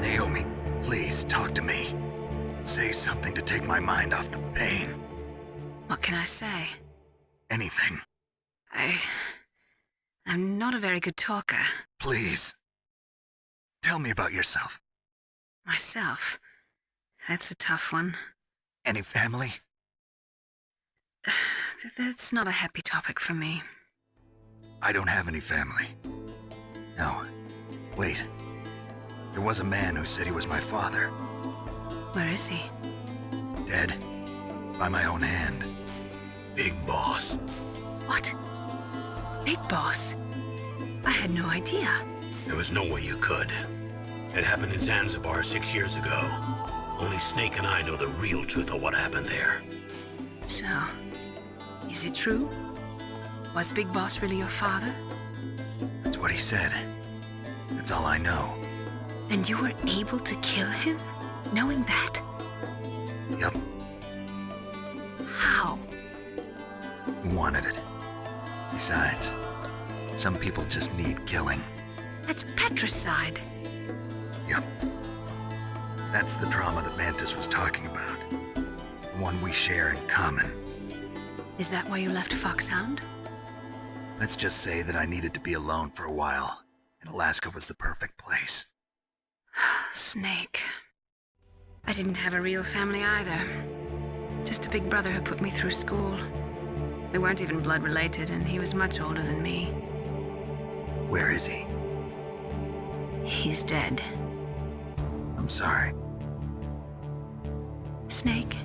Naomi, please talk to me. Say something to take my mind off the pain. What can I say? Anything. I'm not a very good talker. Please. Tell me about yourself. Myself? That's a tough one. Any family? That's not a happy topic for me. I don't have any family. No. Wait. There was a man who said he was my father. Where is he? Dead. By my own hand. Big Boss. What? Big Boss? I had no idea. There was no way you could. It happened in Zanzibar 6 years ago. Only Snake and I know the real truth of what happened there. So, is it true? Was Big Boss really your father? That's what he said. That's all I know. And you were able to kill him, knowing that? Yup. How? He wanted it. Besides, some people just need killing. That's patricide. Yep. That's the trauma that Mantis was talking about. The one we share in common. Is that why you left FOXHOUND? Let's just say that I needed to be alone for a while, and Alaska was the perfect place. Snake. I didn't have a real family either. Just a big brother who put me through school. We weren't even blood related, and he was much older than me. Where is he? He's dead. I'm sorry. Snake,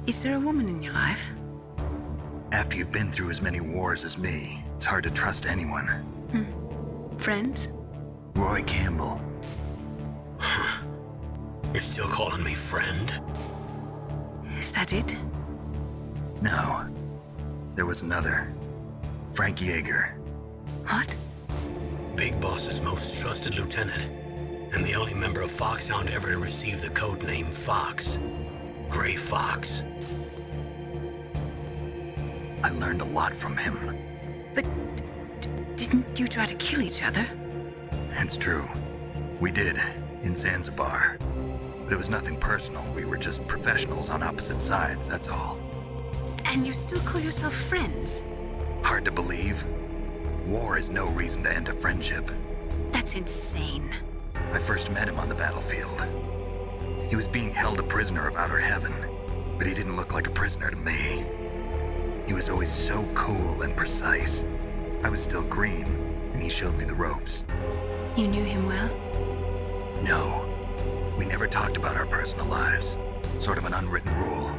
is there a woman in your life? After you've been through as many wars as me, it's hard to trust anyone. Friends? Roy Campbell. You're still calling me friend? Is that it? No. There was another. Frank Yeager. What? Big Boss's most trusted lieutenant, and the only member of FOXHOUND ever to receive the code name Fox. Gray Fox. I learned a lot from him. But didn't you try to kill each other? It's true. We did, in Zanzibar. But it was nothing personal. We were just professionals on opposite sides, that's all. And you still call yourself friends? Hard to believe. War is no reason to end a friendship. That's insane. I first met him on the battlefield. He was being held a prisoner of outer heaven, but he didn't look like a prisoner to me. He was always so cool and precise. I was still green, and he showed me the ropes. You knew him well? No. We never talked about our personal lives. Sort of an unwritten rule.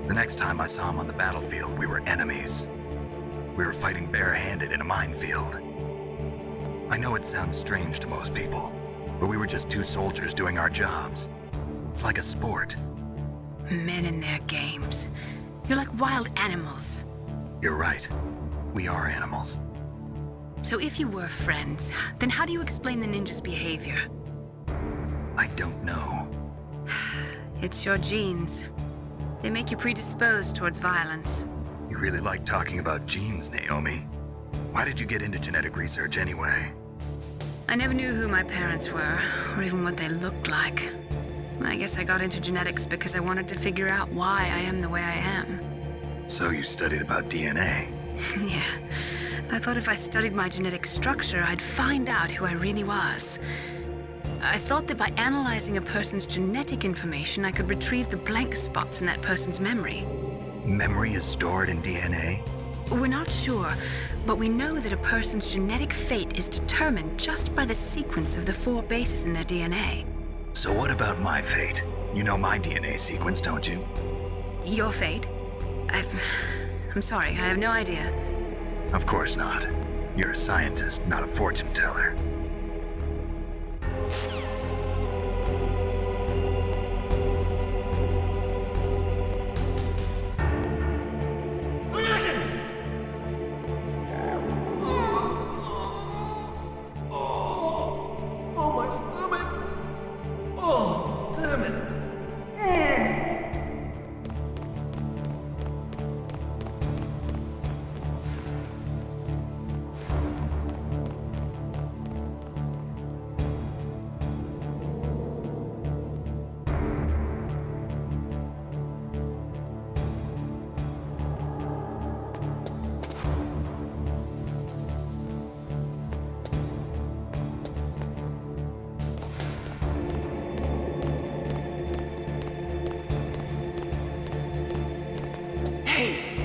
The next time I saw him on the battlefield, we were enemies. We were fighting barehanded in a minefield. I know it sounds strange to most people, but we were just two soldiers doing our jobs. It's like a sport. Men and their games. You're like wild animals. You're right. We are animals. So if you were friends, then how do you explain the ninja's behavior? I don't know. It's your genes. They make you predisposed towards violence. You really like talking about genes, Naomi. Why did you get into genetic research anyway? I never knew who my parents were, or even what they looked like. I guess I got into genetics because I wanted to figure out why I am the way I am. So you studied about DNA? Yeah. I thought if I studied my genetic structure, I'd find out who I really was. I thought that by analyzing a person's genetic information, I could retrieve the blank spots in that person's memory. Memory is stored in DNA? We're not sure, but we know that a person's genetic fate is determined just by the sequence of the 4 bases in their DNA. So what about my fate? You know my DNA sequence, don't you? Your fate? I'm sorry, I have no idea. Of course not. You're a scientist, not a fortune teller.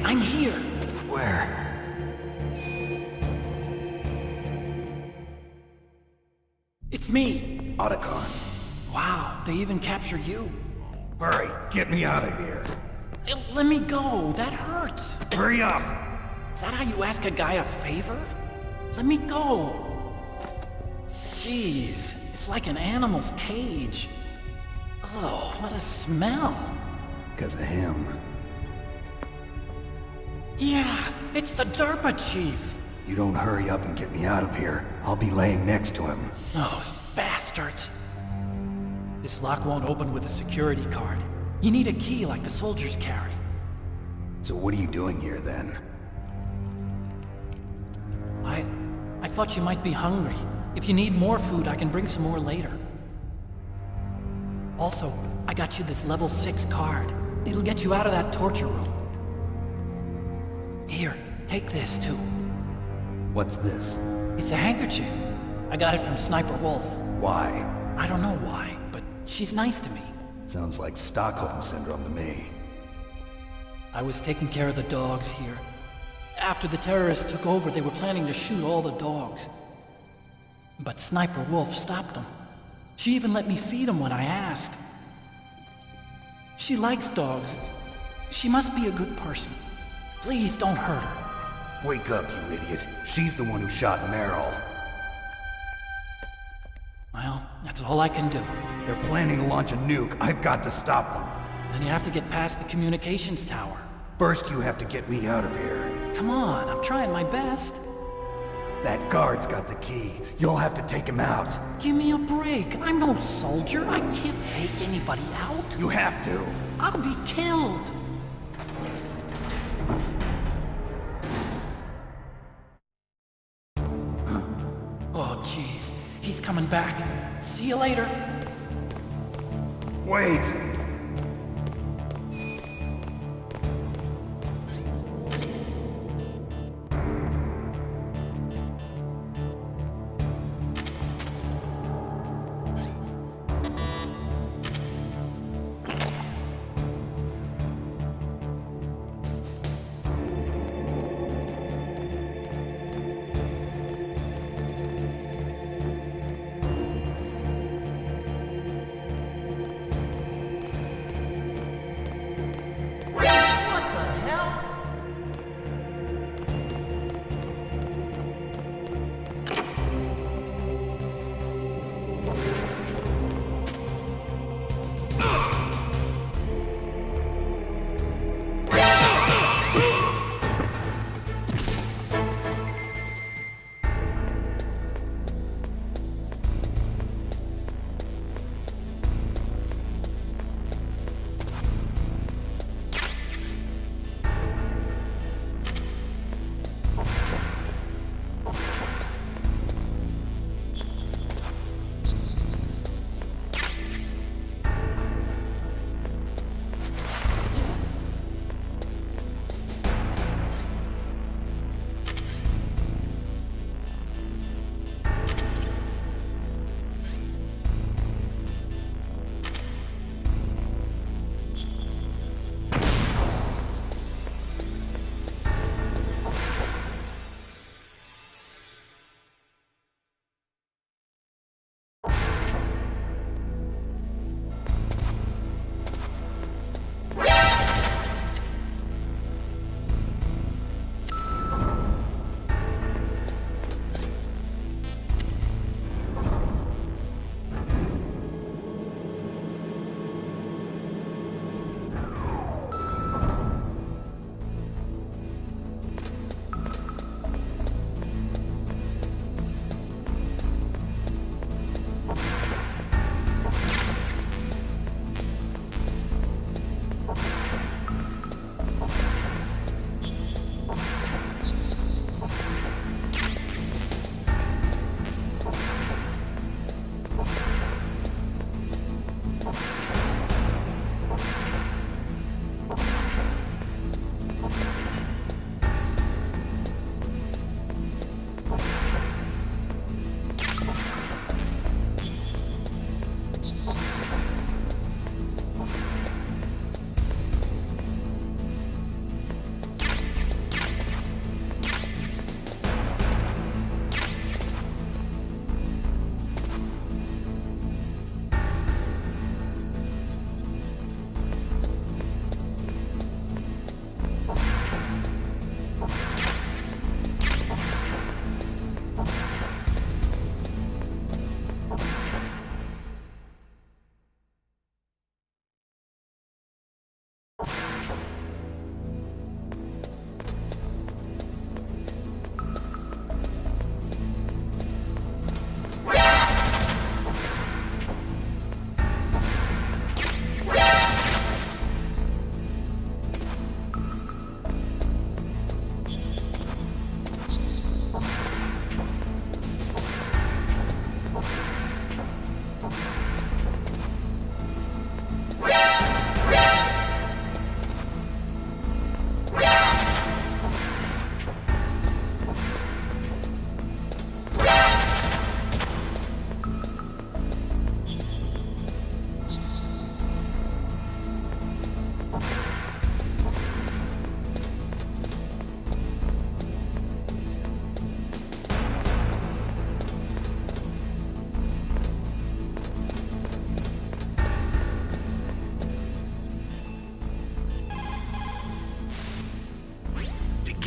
I'm here! Where? It's me! Otacon. Wow, they even captured you. Hurry, get me out of here. Let me go, that hurts. Hurry up! Is that how you ask a guy a favor? Let me go. Jeez, it's like an animal's cage. Oh, what a smell. Because of him. Yeah, it's the DARPA chief. You don't hurry up and get me out of here, I'll be laying next to him. Those bastards. This lock won't open with a security card. You need a key like the soldiers carry. So what are you doing here then? I thought you might be hungry. If you need more food, I can bring some more later. Also, I got you this level 6 card. It'll get you out of that torture room. Here, take this too. What's this? It's a handkerchief. I got it from Sniper Wolf. Why? I don't know why, but she's nice to me. Sounds like Stockholm Syndrome to me. I was taking care of the dogs here. After the terrorists took over, they were planning to shoot all the dogs. But Sniper Wolf stopped them. She even let me feed them when I asked. She likes dogs. She must be a good person. Please don't hurt her. Wake up, you idiot. She's the one who shot Meryl. Well, that's all I can do. They're planning to launch a nuke. I've got to stop them. Then you have to get past the communications tower. First, you have to get me out of here. Come on, I'm trying my best. That guard's got the key. You'll have to take him out. Give me a break. I'm no soldier. I can't take anybody out. You have to. I'll be killed. Oh, jeez. He's coming back. See you later. Wait!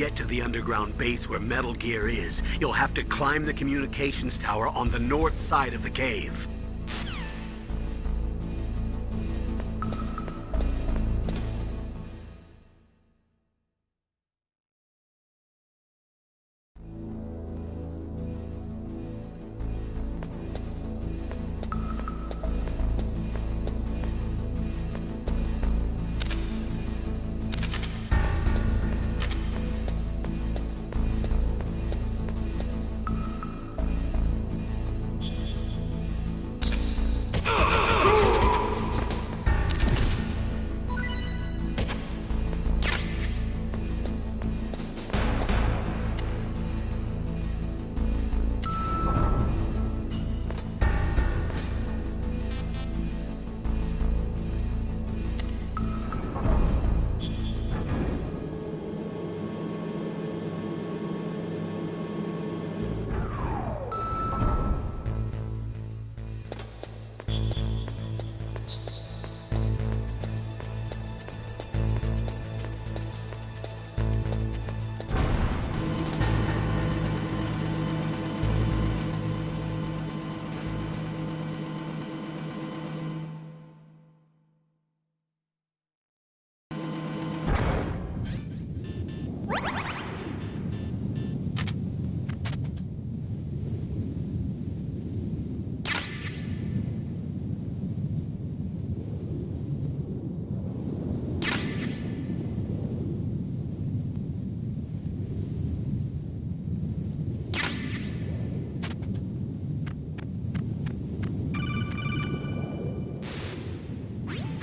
get to the underground base where Metal Gear is, you'll have to climb the communications tower on the north side of the cave.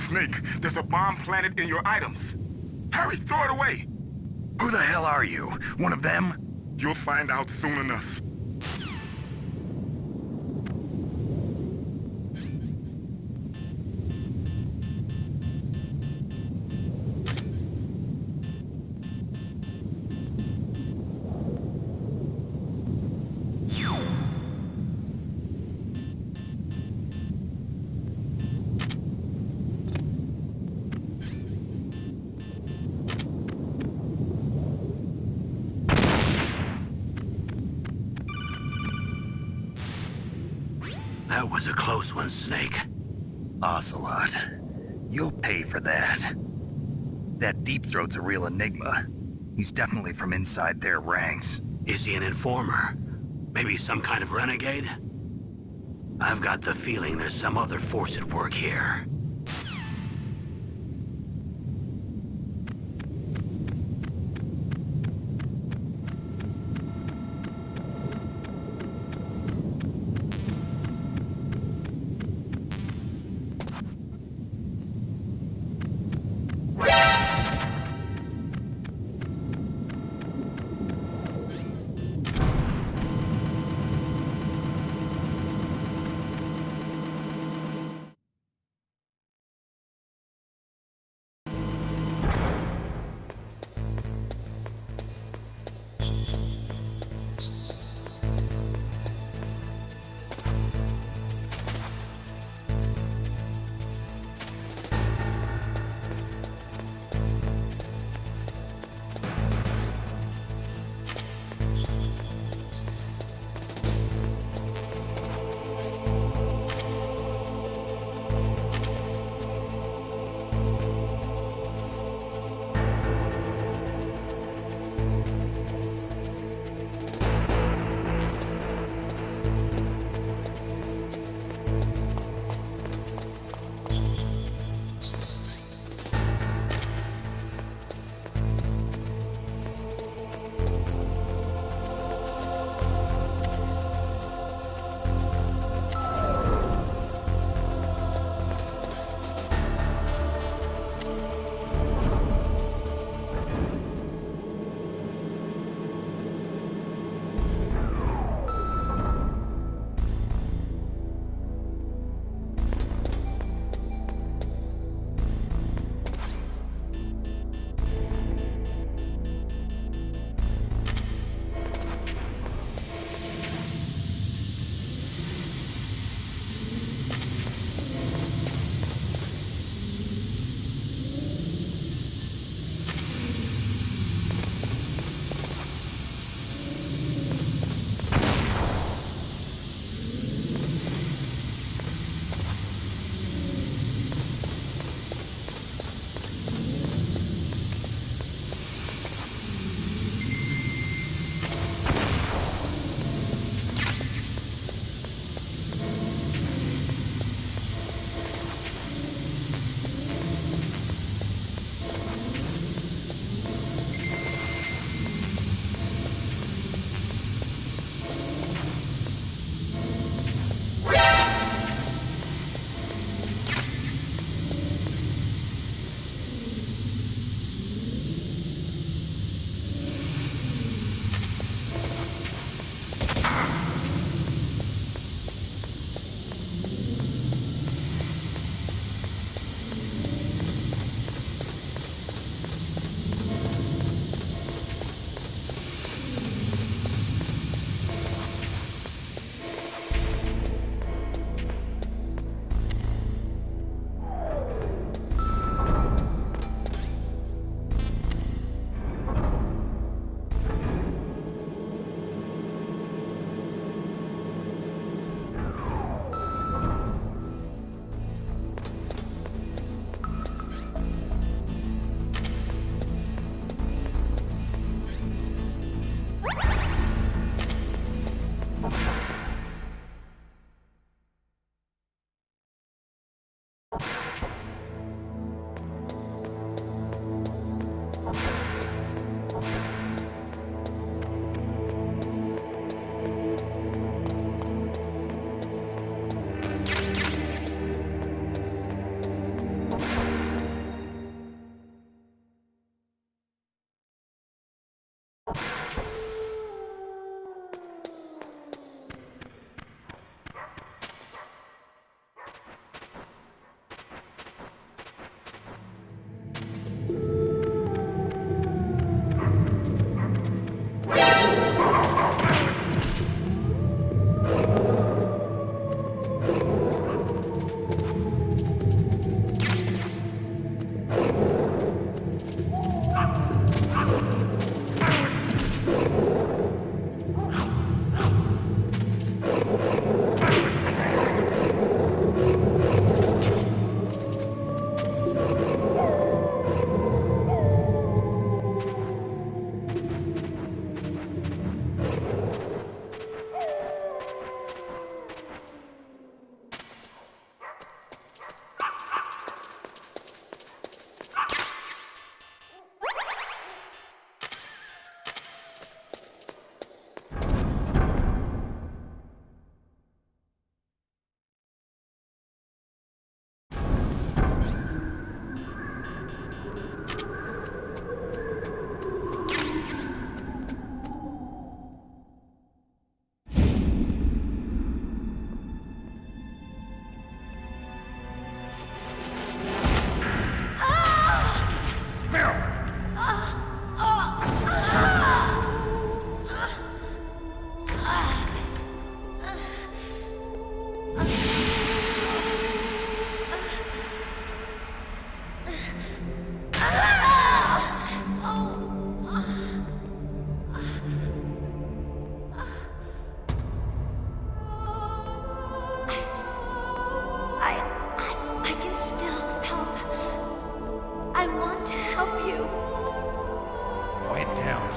Snake, there's a bomb planted in your items. Hurry, throw it away! Who the hell are you? One of them? You'll find out soon enough. That was a close one, Snake. Ocelot. You'll pay for that. That Deep Throat's a real enigma. He's definitely from inside their ranks. Is he an informer? Maybe some kind of renegade? I've got the feeling there's some other force at work here.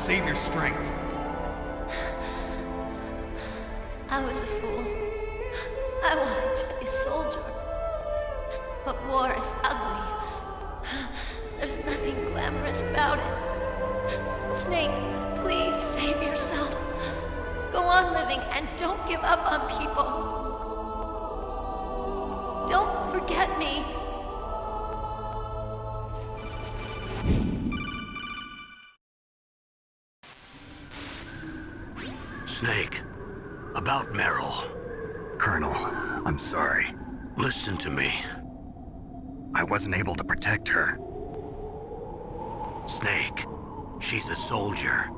save your strength. I was a fool. I wanted to be a soldier. But war is ugly. There's nothing glamorous about it. Snake, please save yourself. Go on living and don't give up on people. Don't forget me. Snake, about Meryl. Colonel, I'm sorry. Listen to me. I wasn't able to protect her. Snake, she's a soldier.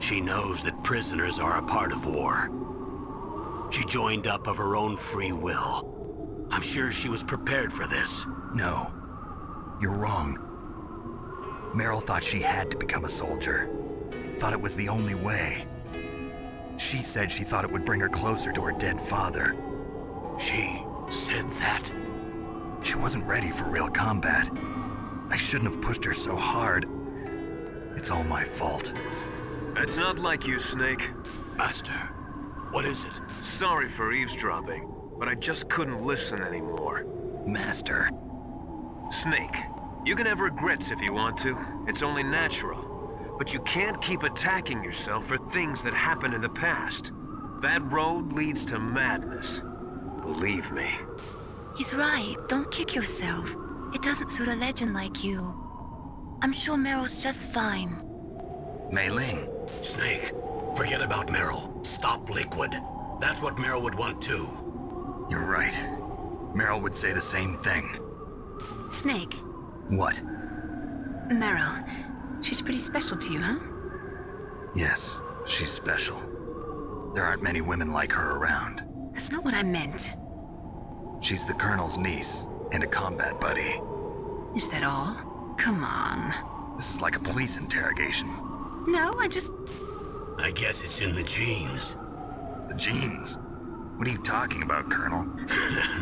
She knows that prisoners are a part of war. She joined up of her own free will. I'm sure she was prepared for this. No, you're wrong. Meryl thought she had to become a soldier. Thought it was the only way. She said she thought it would bring her closer to her dead father. She said that? She wasn't ready for real combat. I shouldn't have pushed her so hard. It's all my fault. It's not like you, Snake. Master, what is it? Sorry for eavesdropping, but I just couldn't listen anymore. Master. Snake, you can have regrets if you want to. It's only natural. But you can't keep attacking yourself for things that happened in the past. That road leads to madness. Believe me. He's right. Don't kick yourself. It doesn't suit a legend like you. I'm sure Meryl's just fine. Mei Ling. Snake, forget about Meryl. Stop Liquid. That's what Meryl would want too. You're right. Meryl would say the same thing. Snake. What? Meryl. She's pretty special to you, huh? Yes, she's special. There aren't many women like her around. That's not what I meant. She's the Colonel's niece and a combat buddy. Is that all? Come on. This is like a police interrogation. No, I guess it's in the genes. The genes? What are you talking about, Colonel?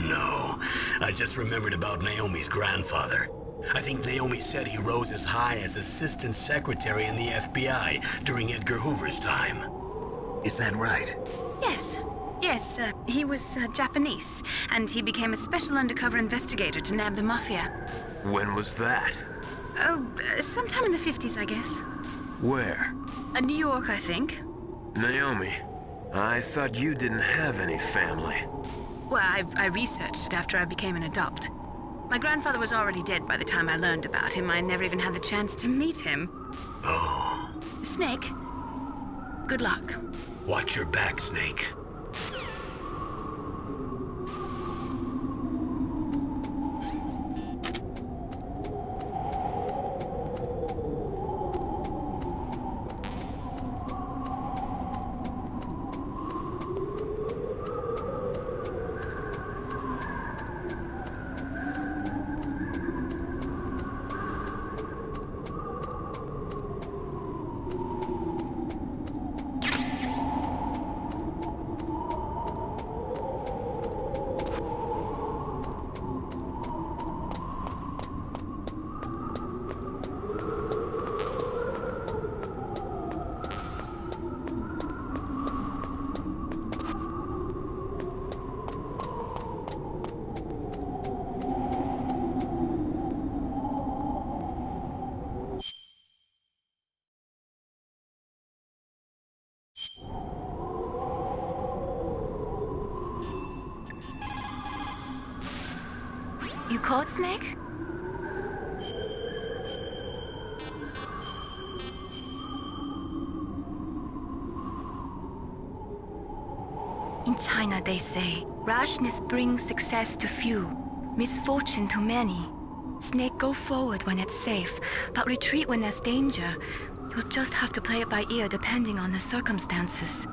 No, I just remembered about Naomi's grandfather. I think Naomi said he rose as high as assistant secretary in the FBI during Edgar Hoover's time. Is that right? Yes. Yes, he was Japanese, and he became a special undercover investigator to nab the Mafia. When was that? Oh, sometime in the 50s, I guess. Where? New York, I think. Naomi, I thought you didn't have any family. Well, I researched it after I became an adult. My grandfather was already dead by the time I learned about him. I never even had the chance to meet him. Oh. Snake, good luck. Watch your back, Snake. You caught Snake? In China, they say, rashness brings success to few, misfortune to many. Snake, go forward when it's safe, but retreat when there's danger. You'll just have to play it by ear depending on the circumstances.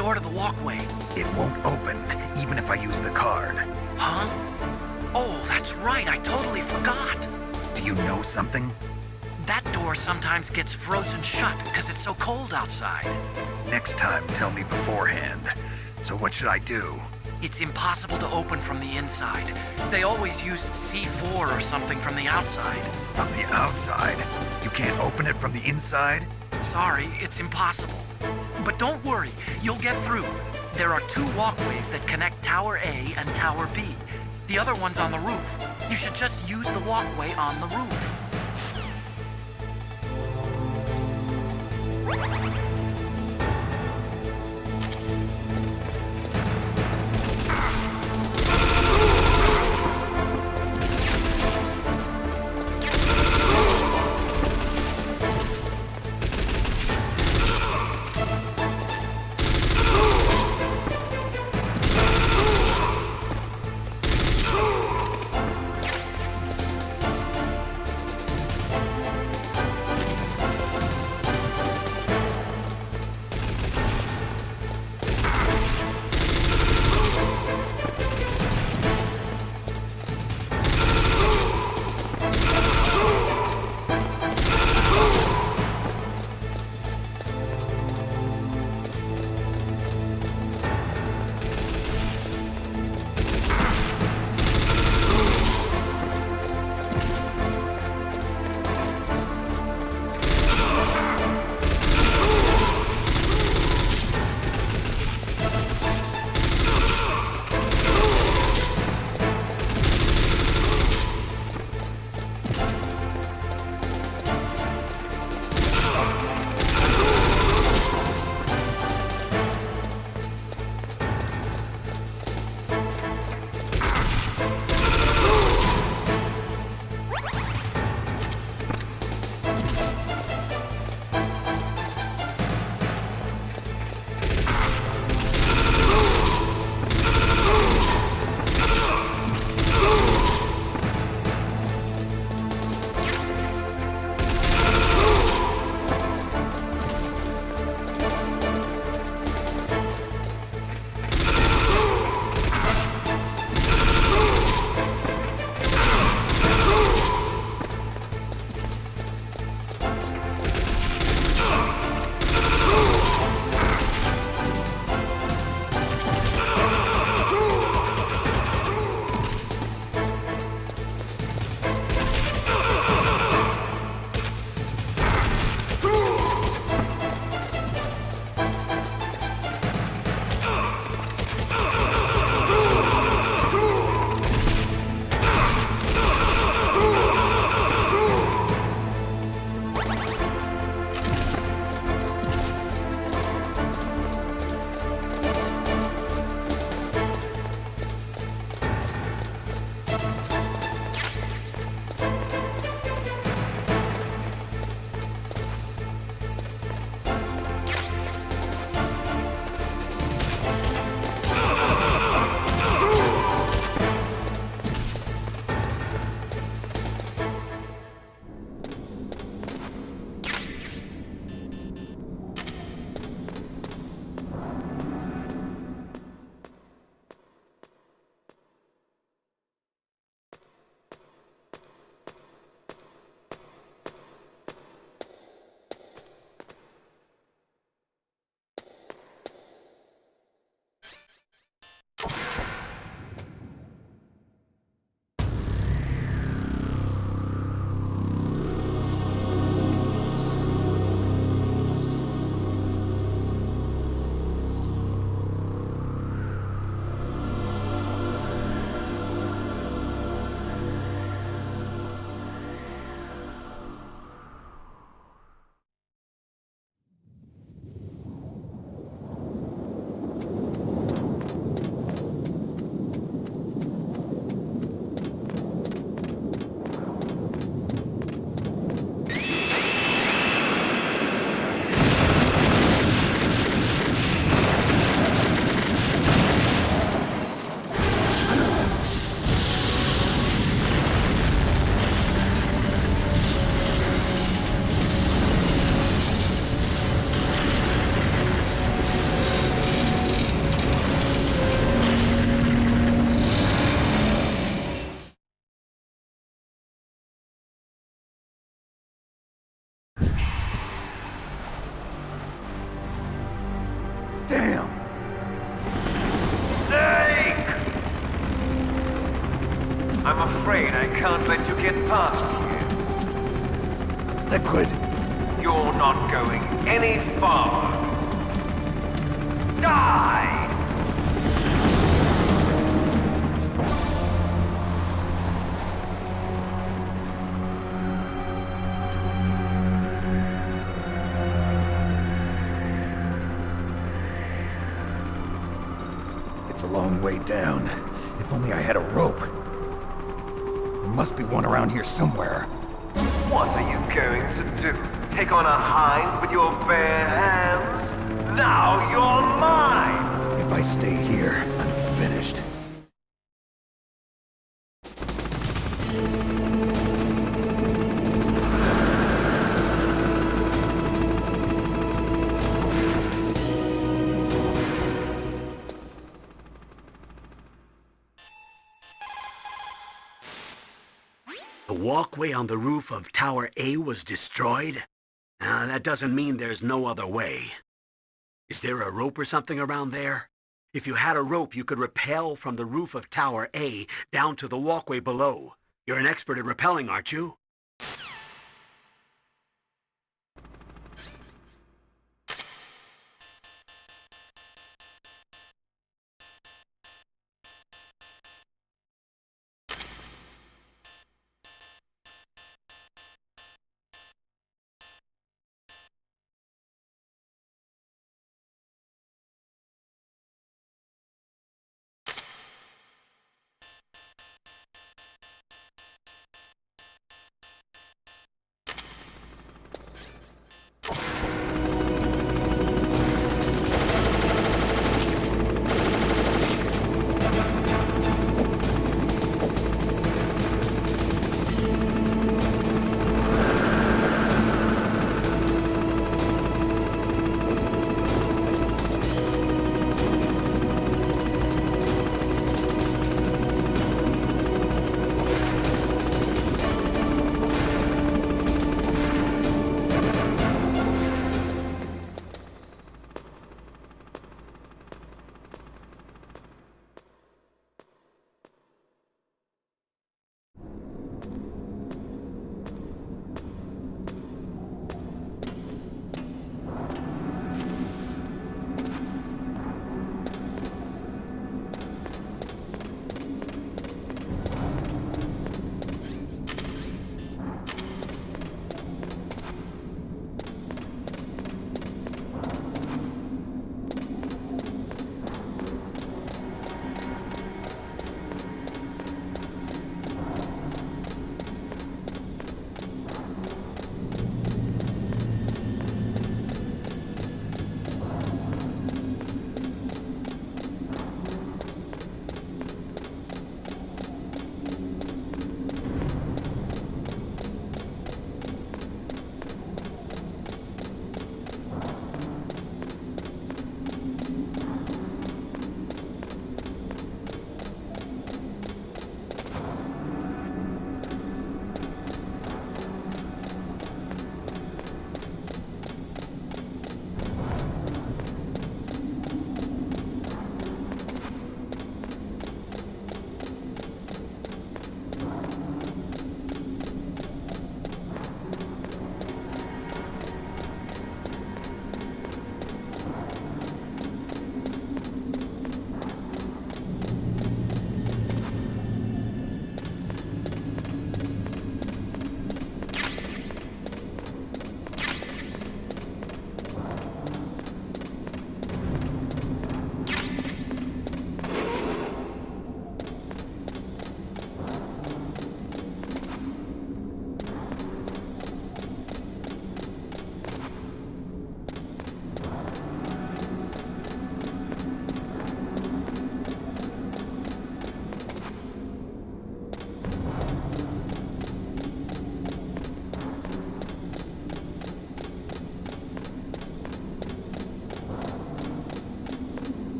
door to the walkway. It won't open, even if I use the card. Huh? Oh, that's right, I totally forgot. Do you know something? That door sometimes gets frozen shut because it's so cold outside. Next time, tell me beforehand. So what should I do? It's impossible to open from the inside. They always used C4 or something from the outside. From the outside? You can't open it from the inside? Sorry, it's impossible. But don't worry, you'll get through. There are 2 walkways that connect Tower A and Tower B. The other one's on the roof. You should just use the walkway on the roof. Damn! Snake! I'm afraid I can't let you get past here. Liquid! You're not going any farther. Die! It's a long way down. If only I had a rope. There must be one around here somewhere. What are you going to do? Take on a hind with your bare hands? Now you're mine! If I stay here, I'm finished. The walkway on the roof of Tower A was destroyed? That doesn't mean there's no other way. Is there a rope or something around there? If you had a rope, you could rappel from the roof of Tower A down to the walkway below. You're an expert at rappelling, aren't you?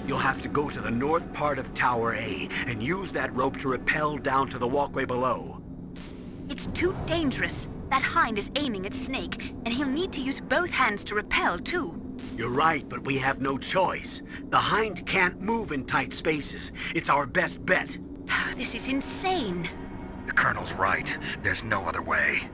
You'll have to go to the north part of Tower A and use that rope to rappel down to the walkway below. It's too dangerous. That hind is aiming at Snake, and he'll need to use both hands to rappel, too. You're right, but we have no choice. The hind can't move in tight spaces. It's our best bet. This is insane. The Colonel's right. There's no other way.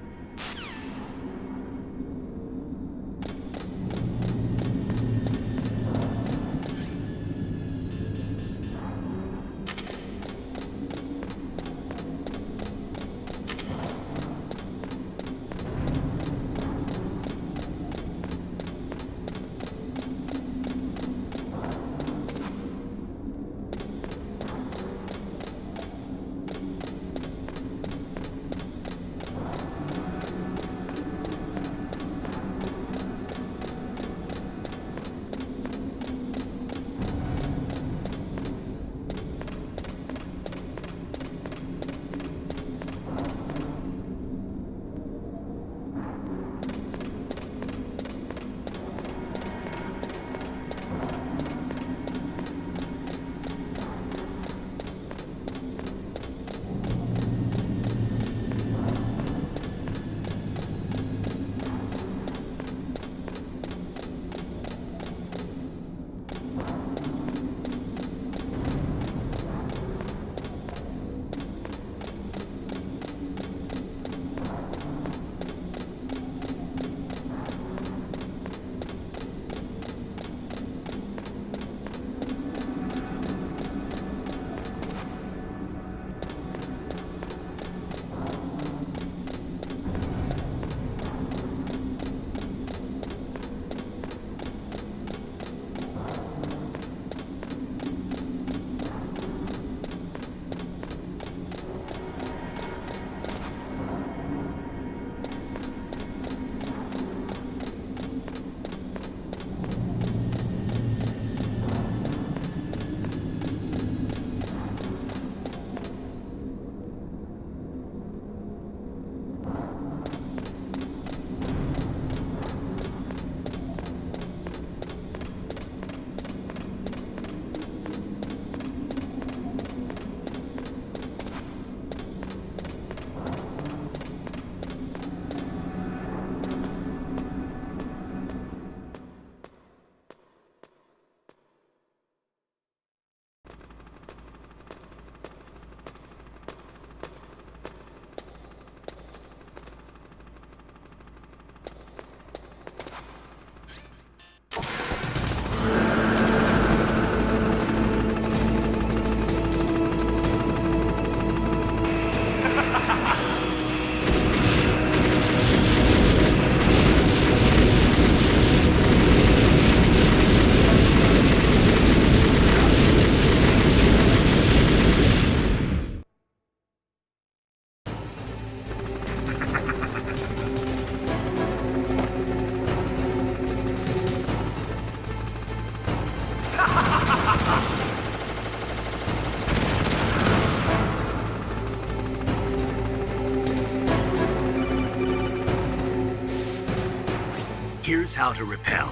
Here's how to rappel.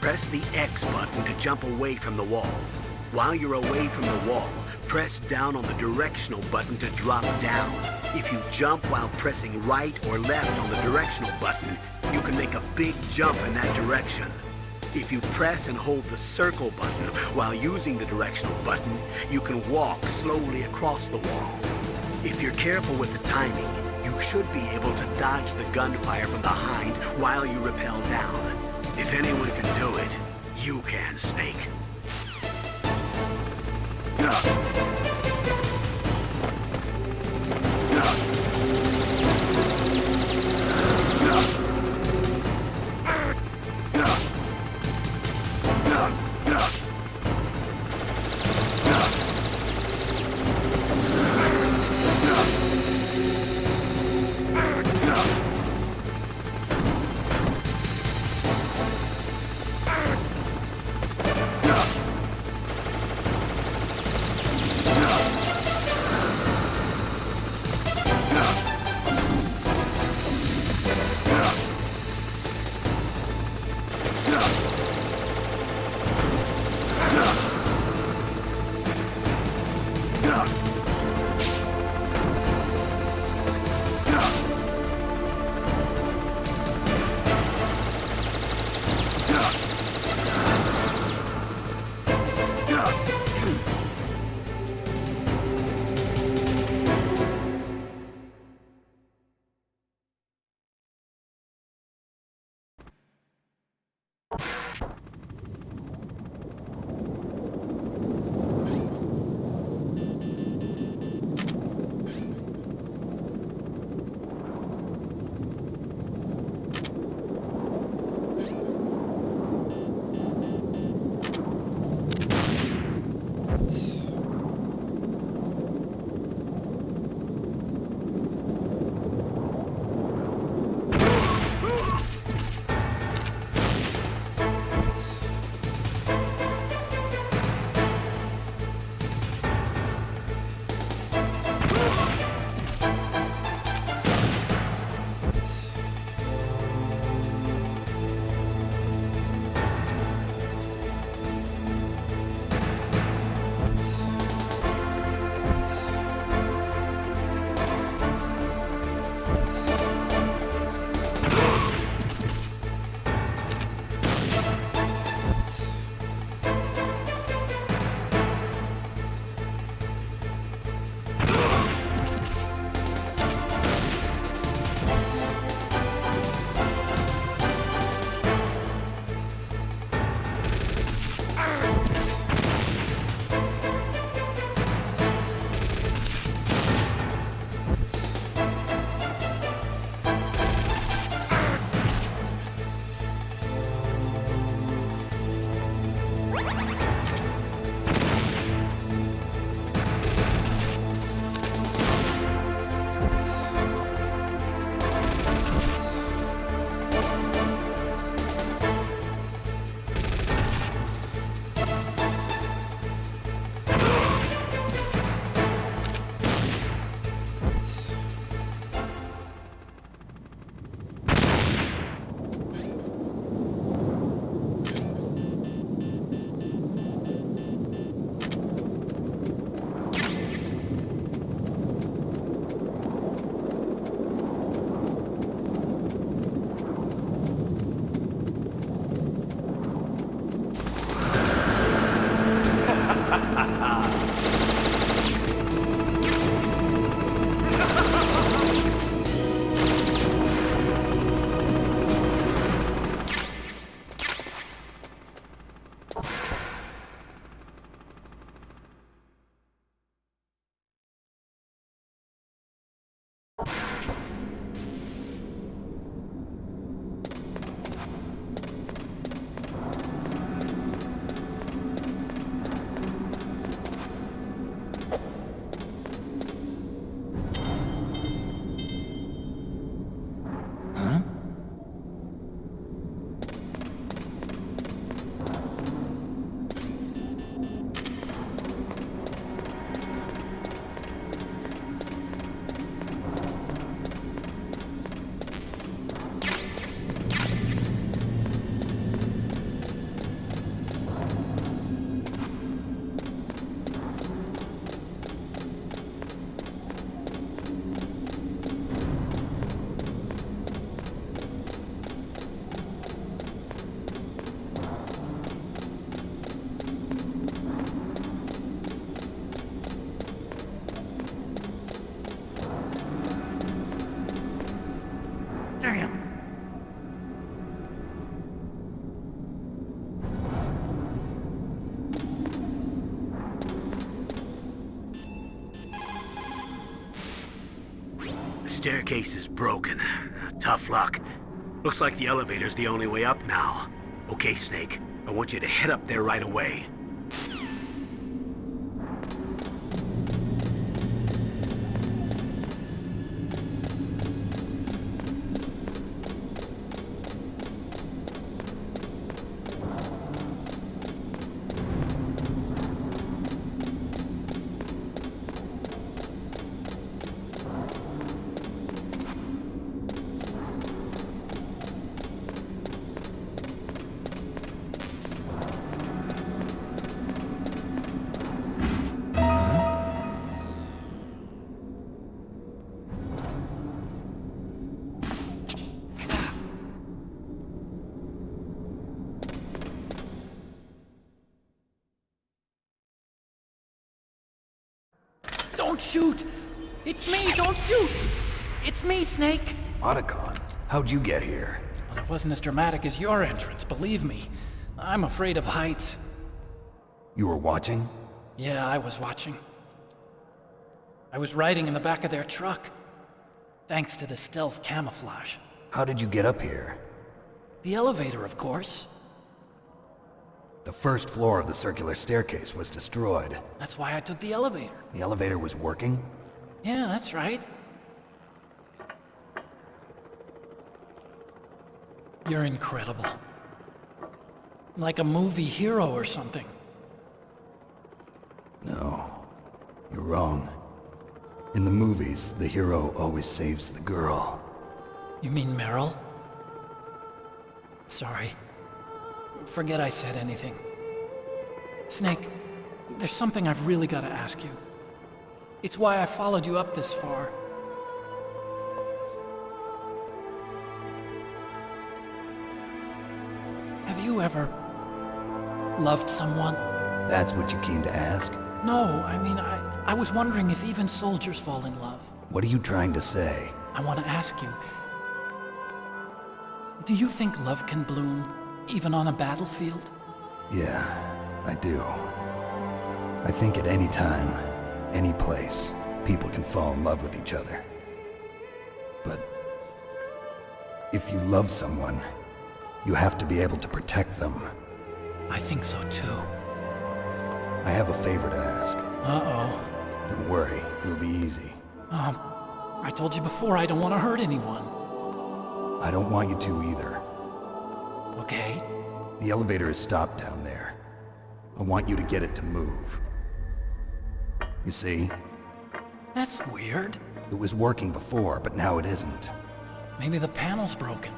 Press the X button to jump away from the wall. While you're away from the wall, press down on the directional button to drop down. If you jump while pressing right or left on the directional button, you can make a big jump in that direction. If you press and hold the circle button while using the directional button, you can walk slowly across the wall. If you're careful with the timing, you should be able to dodge the gunfire from behind while you rappel down. If anyone can do it, you can, Snake. staircase is broken. Tough luck. Looks like the elevator's the only way up now. Okay, Snake. I want you to head up there right away. Don't shoot! It's me! Don't shoot! It's me, Snake! Otacon, how'd you get here? Well, it wasn't as dramatic as your entrance, believe me. I'm afraid of heights. You were watching? Yeah, I was watching. I was riding in the back of their truck. Thanks to the stealth camouflage. How did you get up here? The elevator, of course. The first floor of the circular staircase was destroyed. That's why I took the elevator. The elevator was working? Yeah, that's right. You're incredible. Like a movie hero or something. No, you're wrong. In the movies, the hero always saves the girl. You mean Meryl? Sorry. Forget I said anything. Snake, there's something I've really got to ask you. It's why I followed you up this far. Have you ever loved someone? That's what you came to ask? No, I mean, I was wondering if even soldiers fall in love. What are you trying to say? I want to ask you, do you think love can bloom, even on a battlefield? Yeah, I do. I think at any time, any place, people can fall in love with each other. But if you love someone, you have to be able to protect them. I think so too. I have a favor to ask. Uh-oh. Don't worry, it'll be easy. I told you before I don't want to hurt anyone. I don't want you to either. Okay. The elevator is stopped down there. I want you to get it to move. You see? That's weird. It was working before, but now it isn't. Maybe the panel's broken.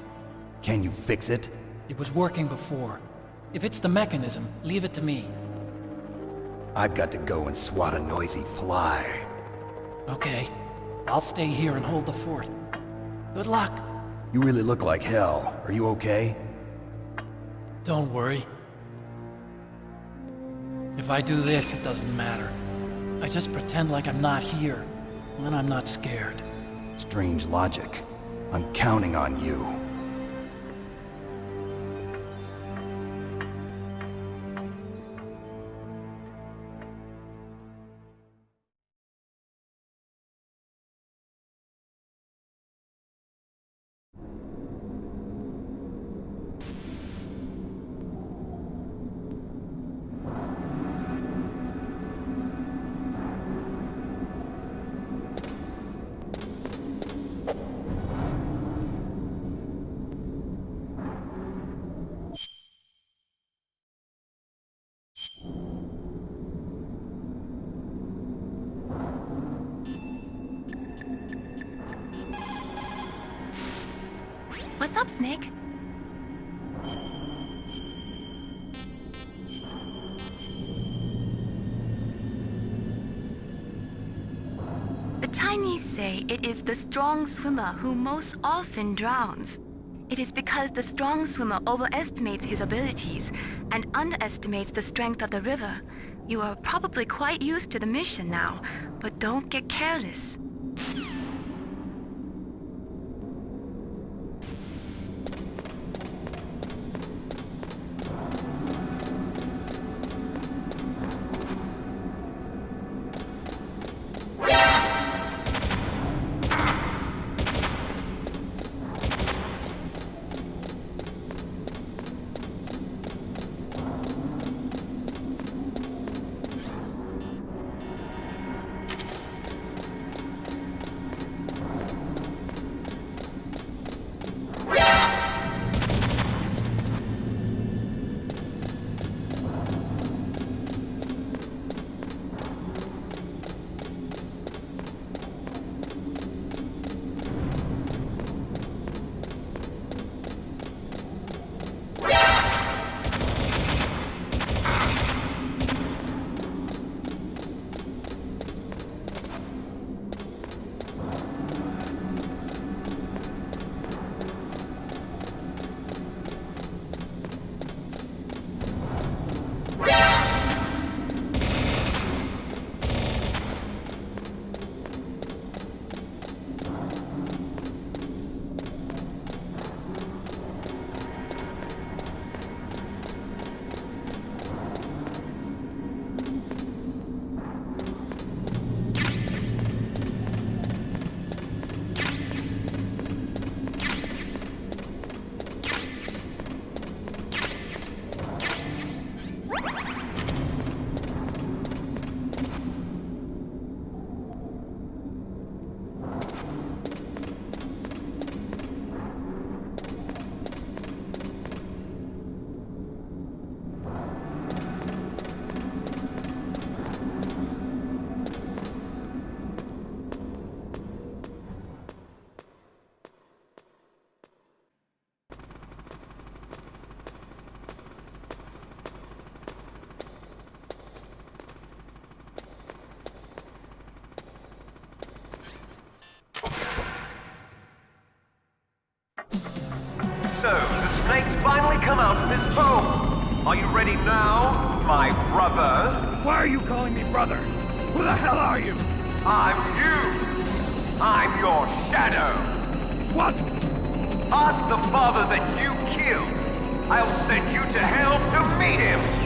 Can you fix it? It was working before. If it's the mechanism, leave it to me. I've got to go and swat a noisy fly. Okay. I'll stay here and hold the fort. Good luck. You really look like hell. Are you okay? Don't worry. If I do this, it doesn't matter. I just pretend like I'm not here, and then I'm not scared. Strange logic. I'm counting on you. What's up, Snake? The Chinese say it is the strong swimmer who most often drowns. It is because the strong swimmer overestimates his abilities and underestimates the strength of the river. You are probably quite used to the mission now, but don't get careless. my brother. Why are you calling me brother? Who the hell are you? I'm you. I'm your shadow. What? Ask the father that you killed. I'll send you to hell to meet him.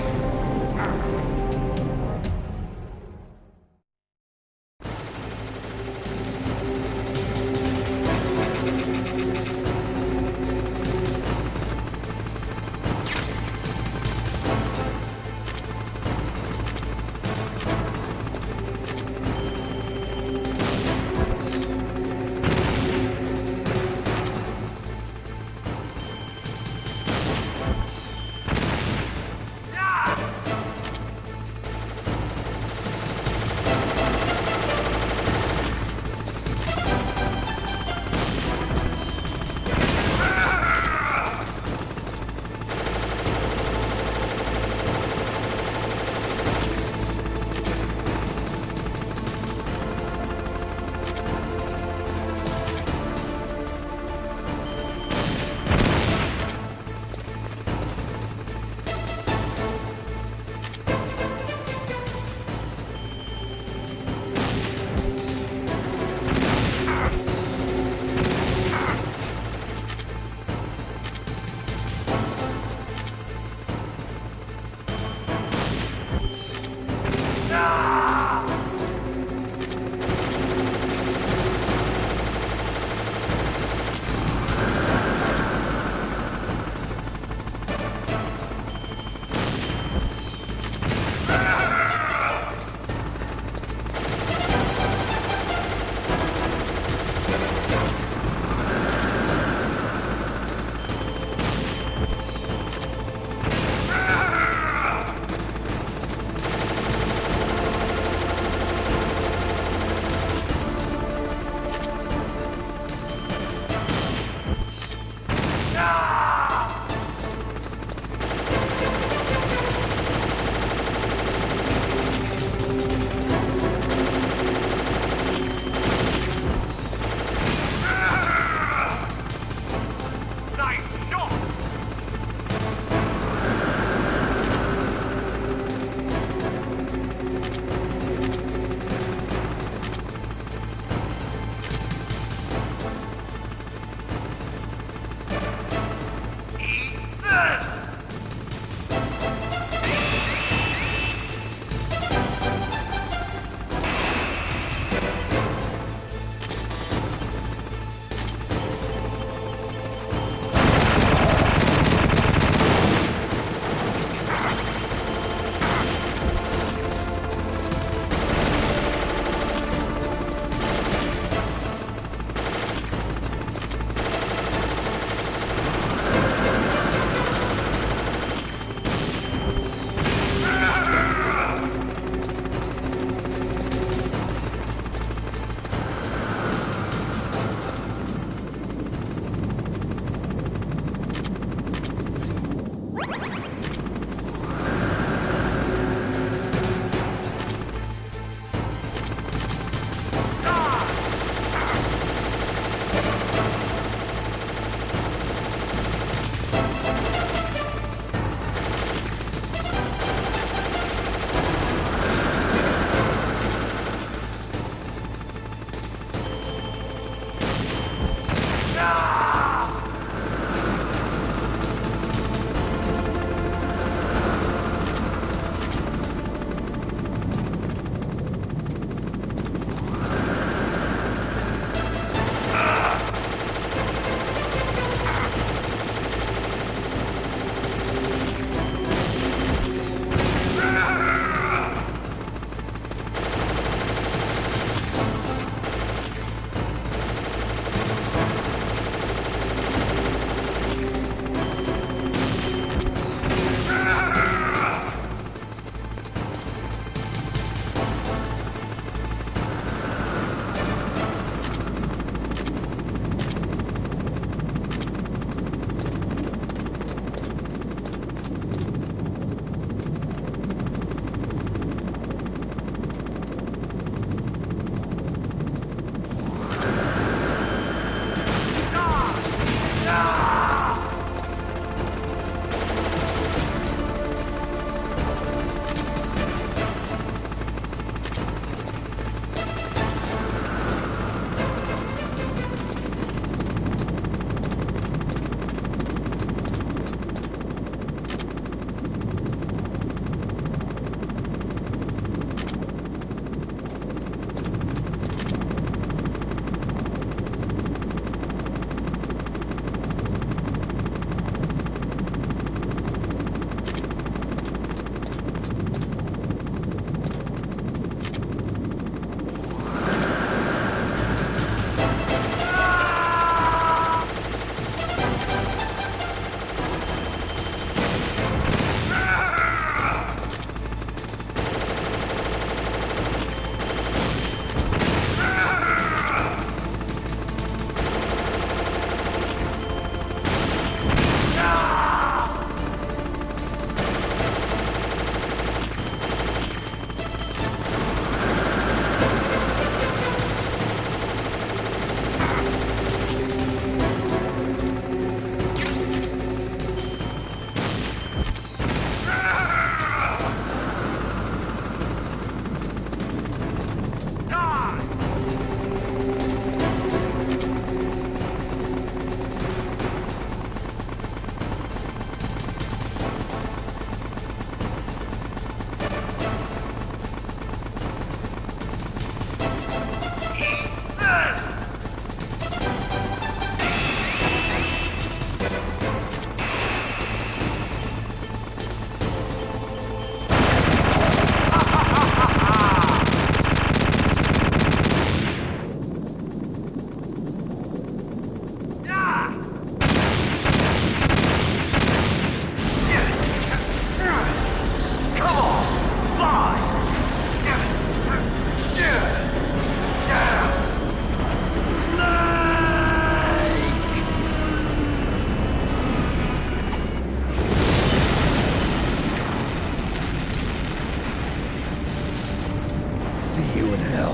Good hell.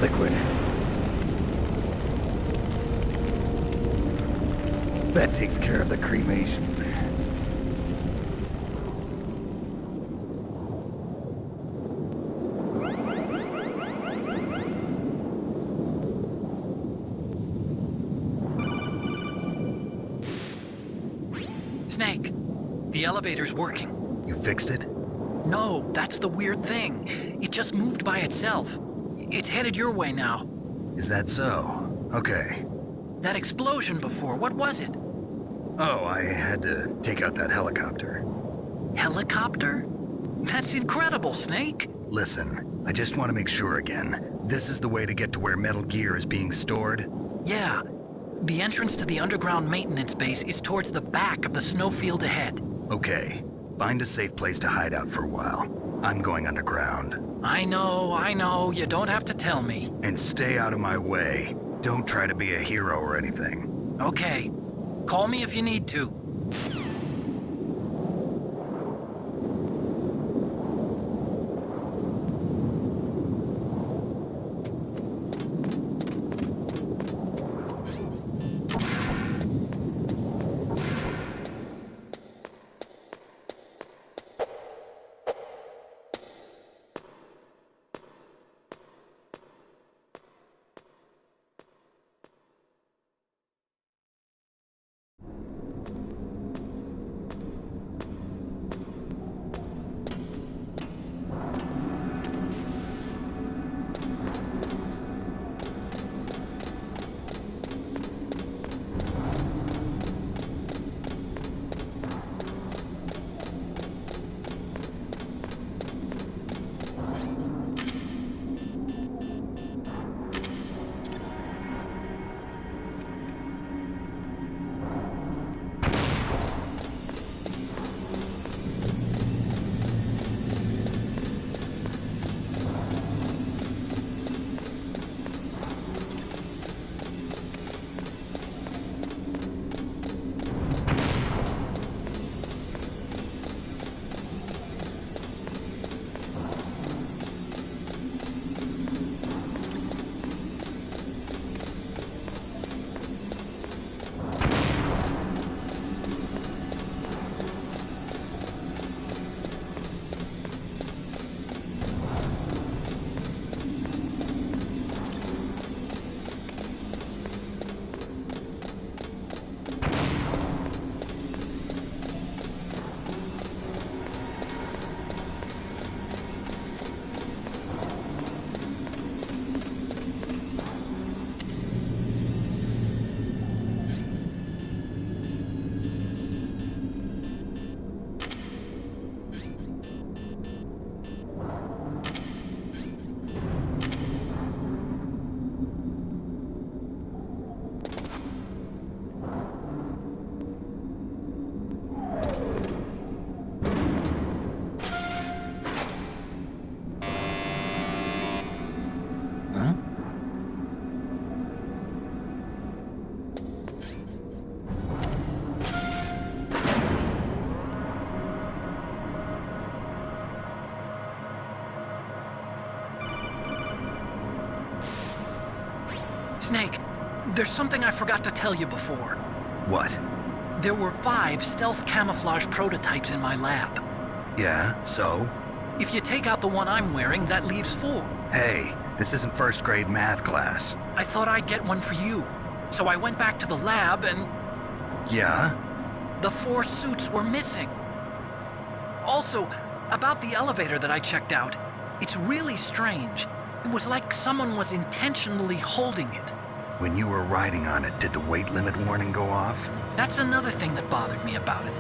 Liquid. That takes care of the cremation. Snake, the elevator's working. You fixed it? No, that's the weird thing. It just moved by itself. It's headed your way now. Is that so? Okay. That explosion before, what was it? Oh, I had to take out that helicopter. Helicopter? That's incredible, Snake. Listen, I just want to make sure again. This is the way to get to where Metal Gear is being stored? Yeah. The entrance to the underground maintenance base is towards the back of the snowfield ahead. Okay. Find a safe place to hide out for a while. I'm going underground. I know. You don't have to tell me. And stay out of my way. Don't try to be a hero or anything. Okay. Call me if you need to. Snake, there's something I forgot to tell you before. What? There were 5 stealth camouflage prototypes in my lab. Yeah, so? If you take out the one I'm wearing, that leaves 4. Hey, this isn't first grade math class. I thought I'd get one for you. So I went back to the lab and... Yeah? The 4 suits were missing. Also, about the elevator that I checked out, it's really strange. It was like someone was intentionally holding it. When you were riding on it, did the weight limit warning go off? That's another thing that bothered me about it.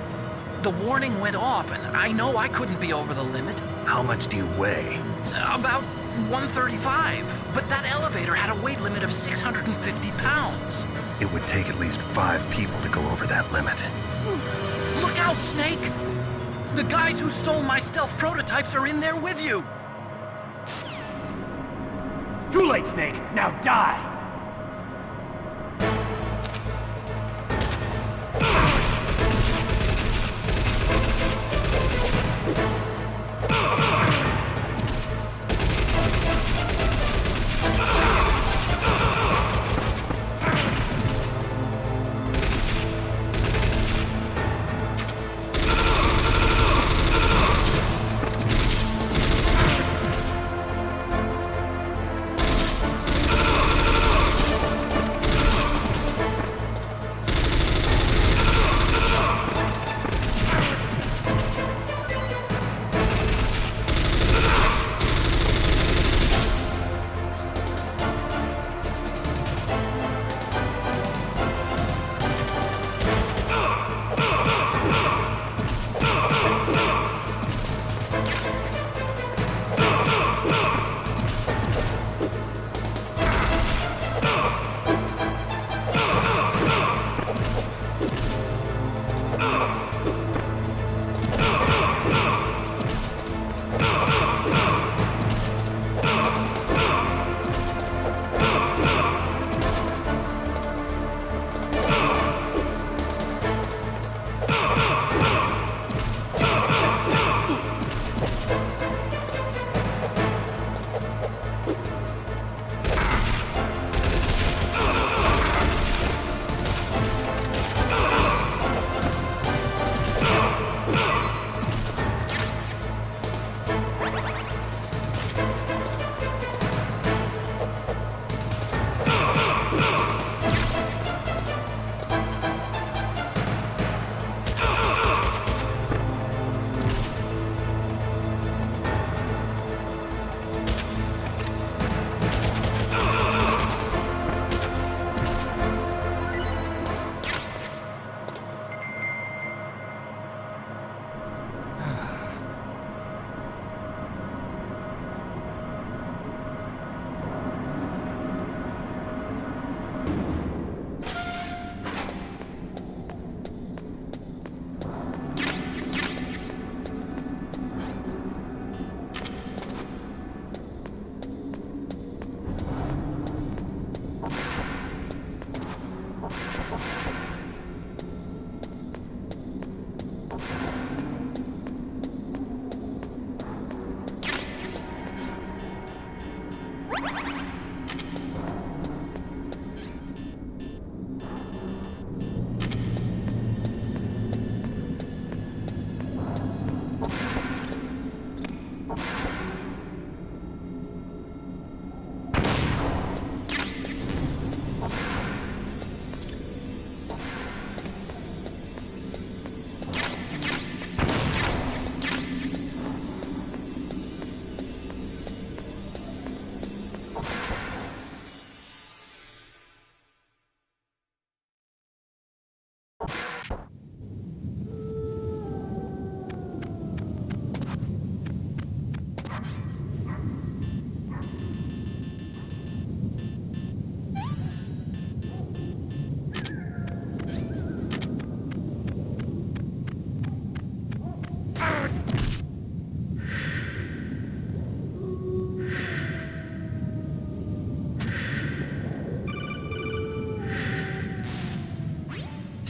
The warning went off, and I know I couldn't be over the limit. How much do you weigh? About 135, but that elevator had a weight limit of 650 pounds. It would take at least 5 people to go over that limit. Look out, Snake! The guys who stole my stealth prototypes are in there with you! Too late, Snake! Now die!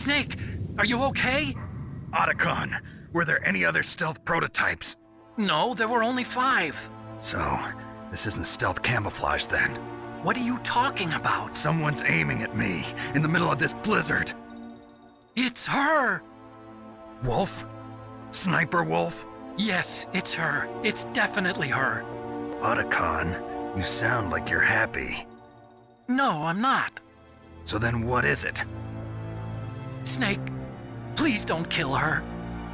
Snake, are you okay? Otacon, were there any other stealth prototypes? No, there were only 5. So, this isn't stealth camouflage then? What are you talking about? Someone's aiming at me, in the middle of this blizzard. It's her! Wolf? Sniper Wolf? Yes, it's her. It's definitely her. Otacon, you sound like you're happy. No, I'm not. So then what is it? Snake, please don't kill her.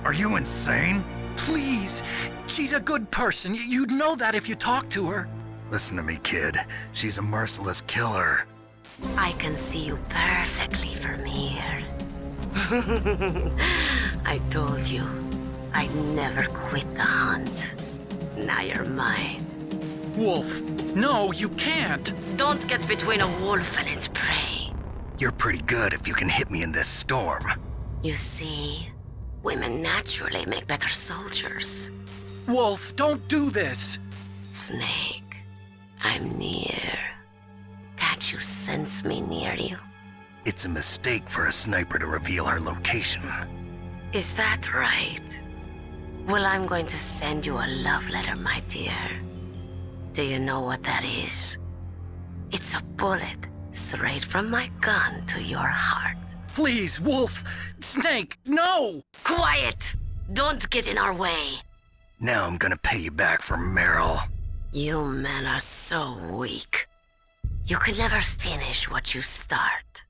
Are you insane? Please! She's a good person. You'd know that if you talked to her. Listen to me, kid. She's a merciless killer. I can see you perfectly from here. I told you, I'd never quit the hunt. Now you're mine. Wolf, no, you can't. Don't get between a wolf and its prey. You're pretty good if you can hit me in this storm. You see, women naturally make better soldiers. Wolf, don't do this. Snake, I'm near. Can't you sense me near you? It's a mistake for a sniper to reveal her location. Is that right? Well, I'm going to send you a love letter, my dear. Do you know what that is? It's a bullet straight from my gun to your heart. Please, Wolf! Snake, no! Quiet! Don't get in our way. Now I'm gonna pay you back for Meryl. You men are so weak. You can never finish what you start.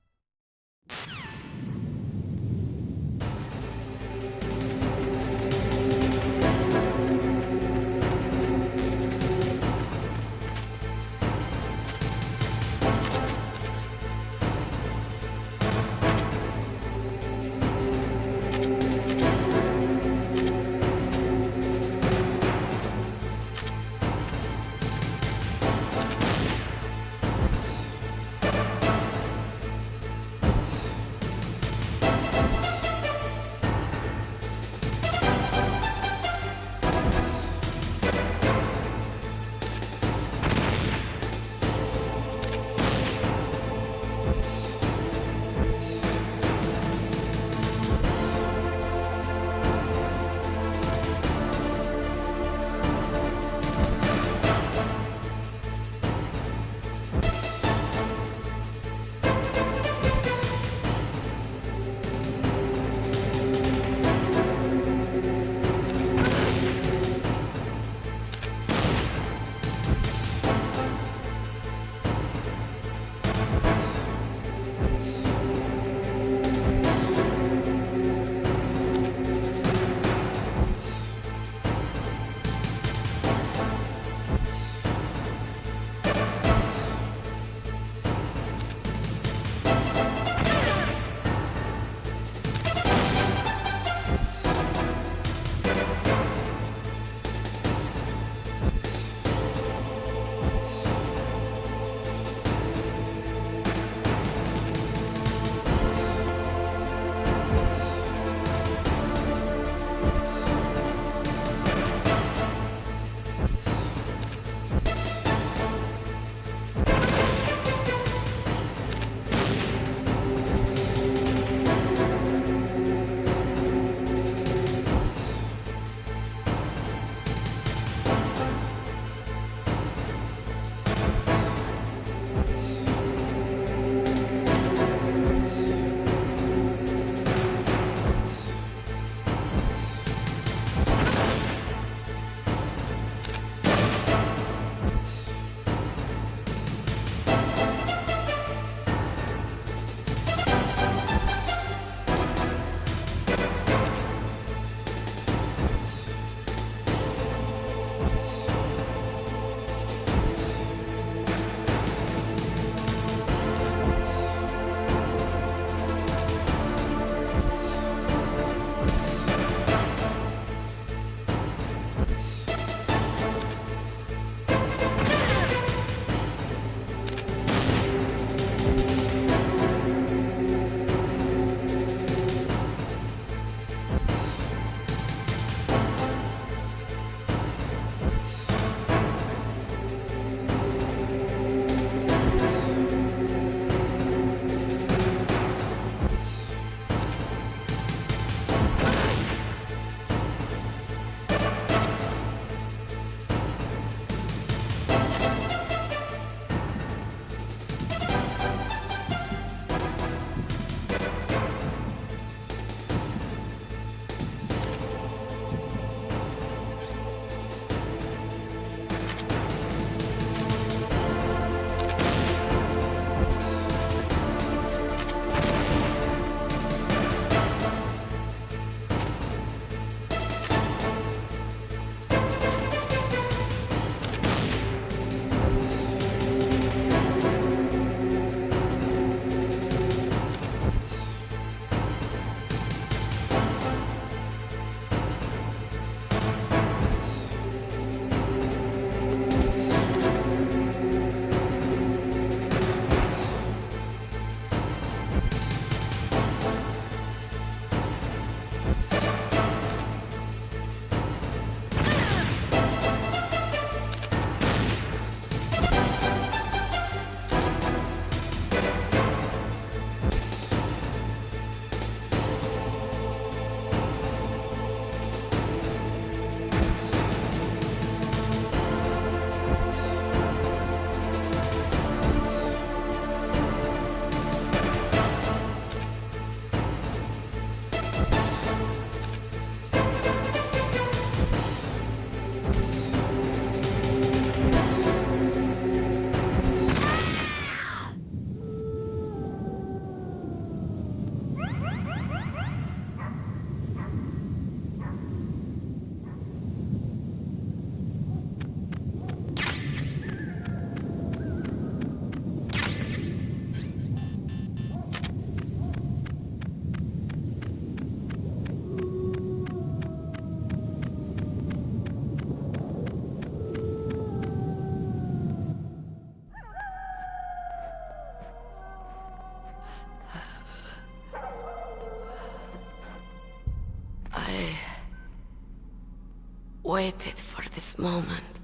waited for this moment.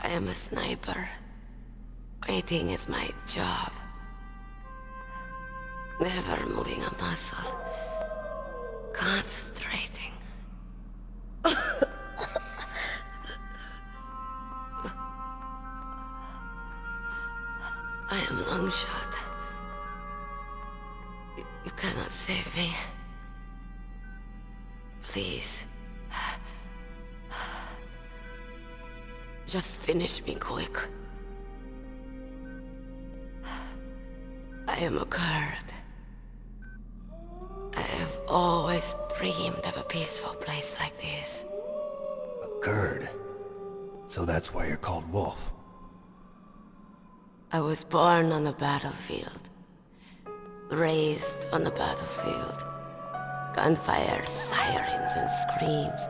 I am a sniper. Waiting is my job. Never moving a muscle. Concentrating. I am Longshot. You cannot save me. Please. Just finish me quick. I am a Kurd. I have always dreamed of a peaceful place like this. A Kurd? So that's why you're called Wolf. I was born on the battlefield. Raised on the battlefield. Gunfire, sirens, and screams.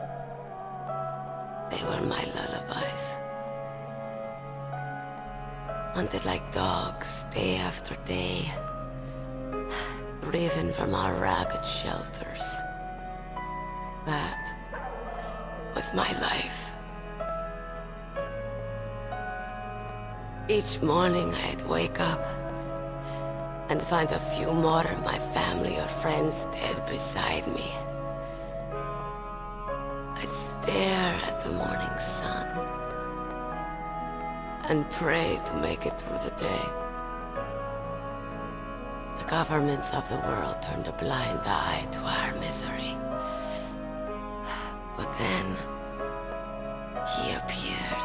They were my lullabies. Hunted like dogs, day after day. Driven from our ragged shelters. That was my life. Each morning I'd wake up and find a few more of my family or friends dead beside me. I'd stare at the morning sun and pray to make it through the day. The governments of the world turned a blind eye to our misery. But then, he appeared.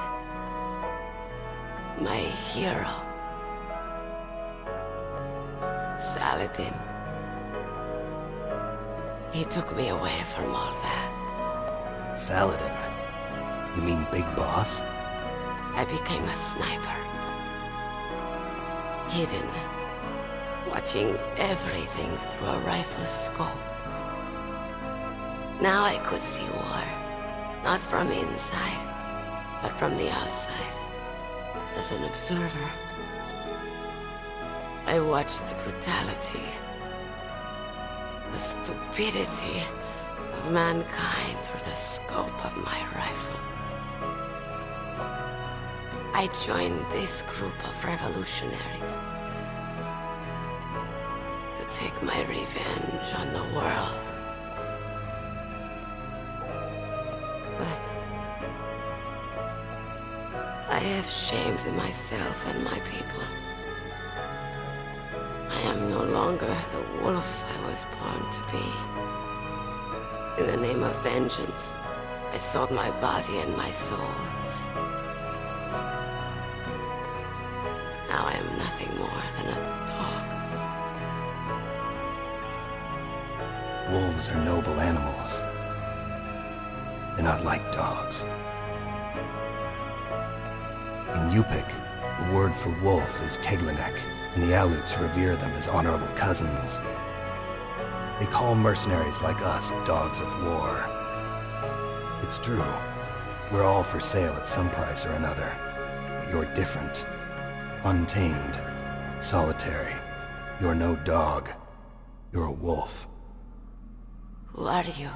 My hero. Saladin. He took me away from all that. Saladin? You mean Big Boss? I became a sniper. Hidden. Watching everything through a rifle's scope. Now I could see war. Not from inside, but from the outside. As an observer. I watched the brutality, the stupidity of mankind through the scope of my rifle. I joined this group of revolutionaries to take my revenge on the world. But I have shamed myself and my people. I am no longer the wolf I was born to be. In the name of vengeance, I sold my body and my soul. Now I am nothing more than a dog. Wolves are noble animals. They're not like dogs. In Yupik, the word for wolf is Keglenek, and the Aleuts revere them as honorable cousins. They call mercenaries like us dogs of war. It's true. We're all for sale at some price or another. But you're different. Untamed. Solitary. You're no dog. You're a wolf. Who are you?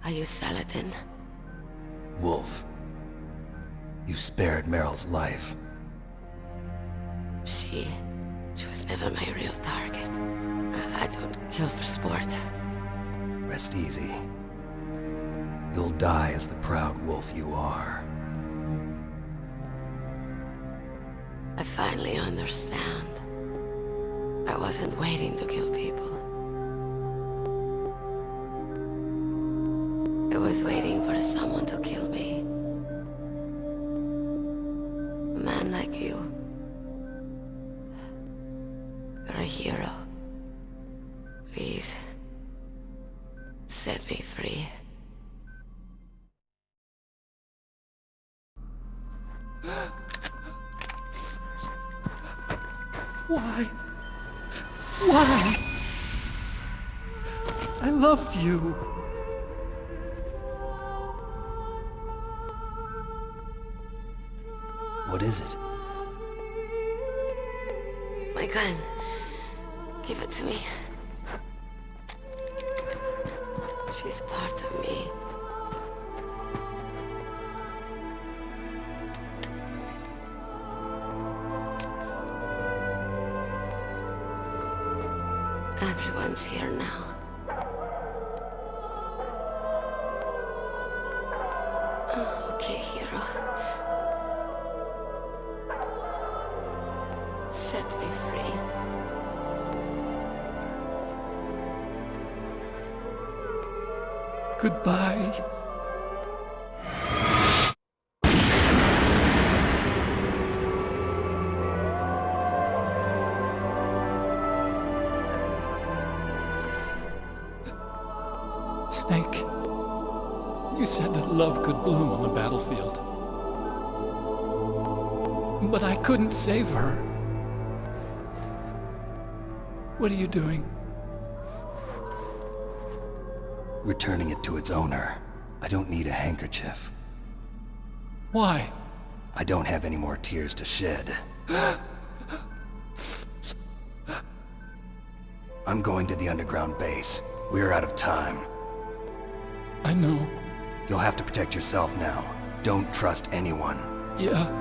Are you Saladin? Wolf. You spared Meryl's life. She was never my real target. I don't kill for sport. Rest easy. You'll die as the proud wolf you are. I finally understand. I wasn't waiting to kill people. I was waiting for someone to kill me. A man like you. You're a hero. Please, set me free. Why? Why? I loved you. What is it? My gun. Give it to me. She's part of me. Everyone's here now. Okay, hero. Set me free. Goodbye. Snake, you said that love could bloom on the battlefield. But I couldn't save her. What are you doing? Returning it to its owner. I don't need a handkerchief. Why? I don't have any more tears to shed. I'm going to the underground base. We're out of time. I know. You'll have to protect yourself now. Don't trust anyone. Yeah.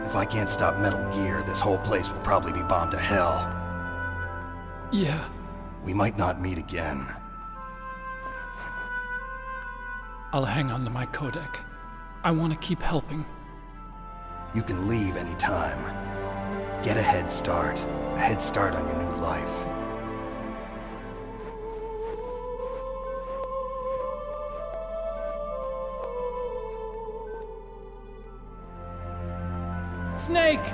If I can't stop Metal Gear, this whole place will probably be bombed to hell. Yeah. We might not meet again. I'll hang on to my codec. I want to keep helping. You can leave anytime. Get a head start. A head start on your new life. Snake!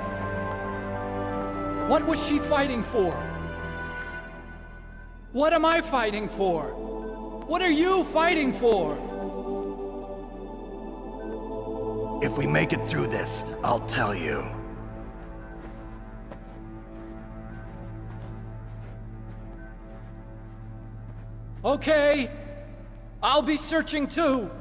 What was she fighting for? What am I fighting for? What are you fighting for? If we make it through this, I'll tell you. Okay. I'll be searching too.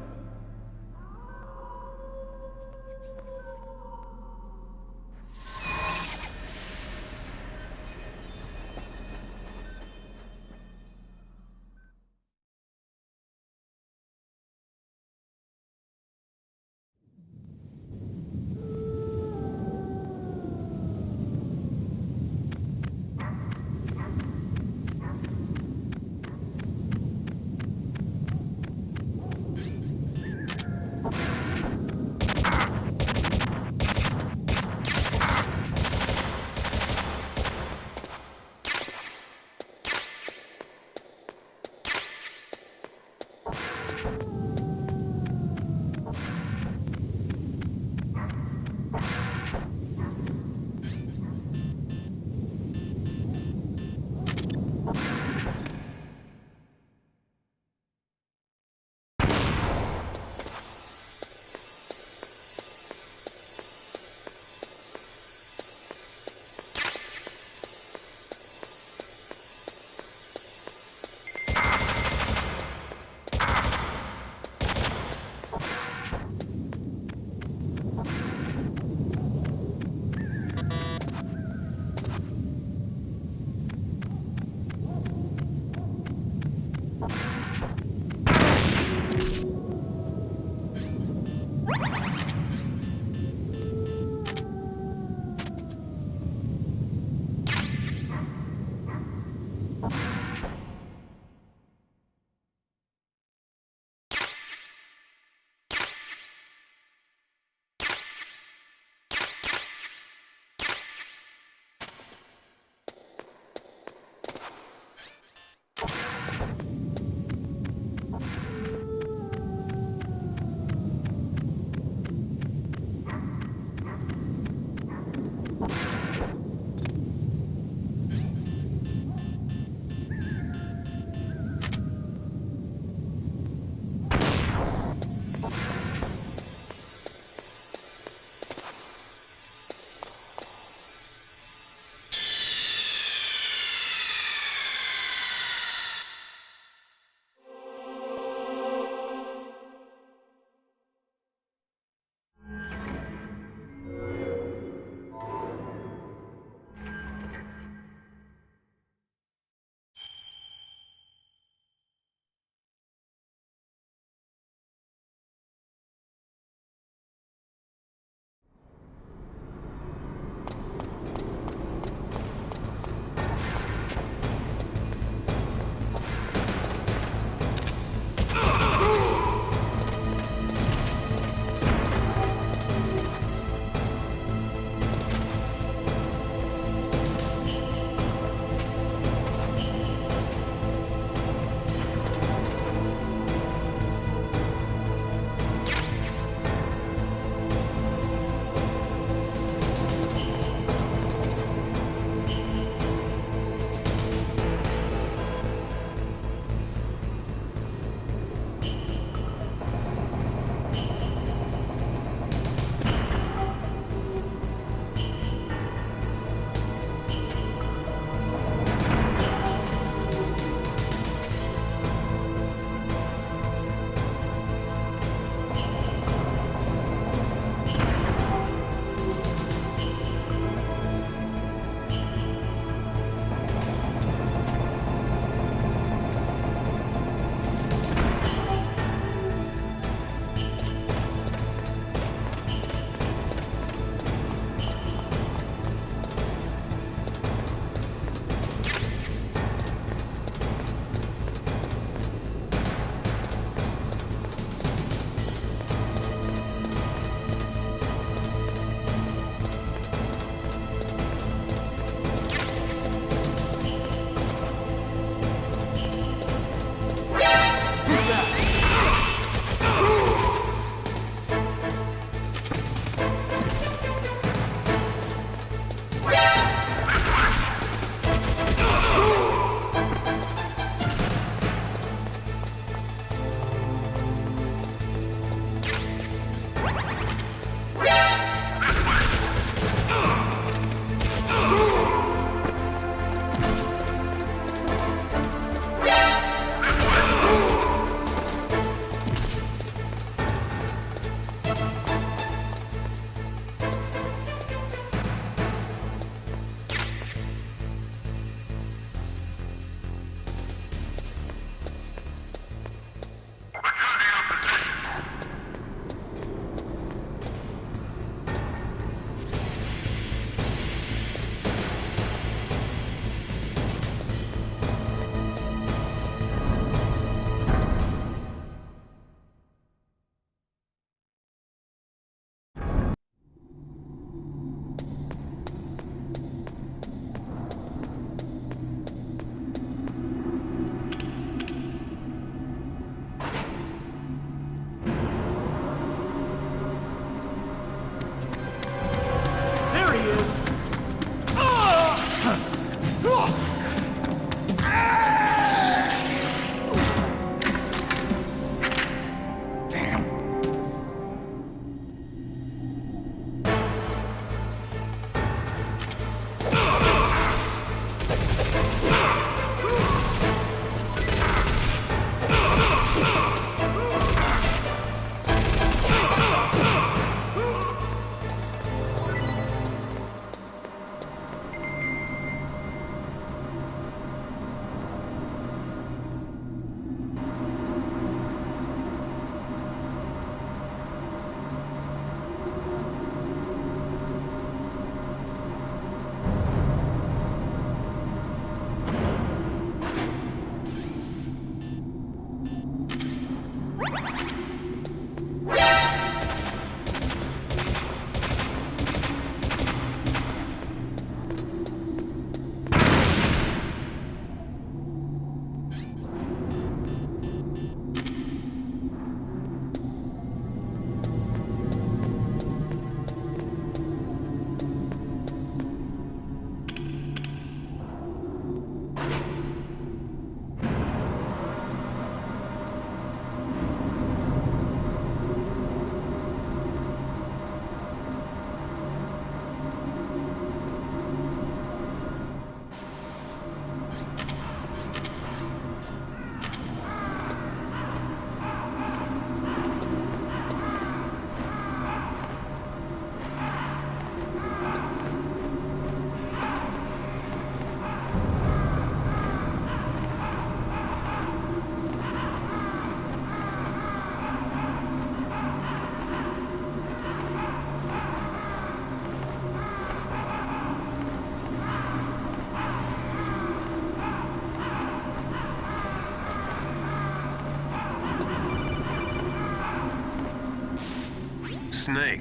Snake.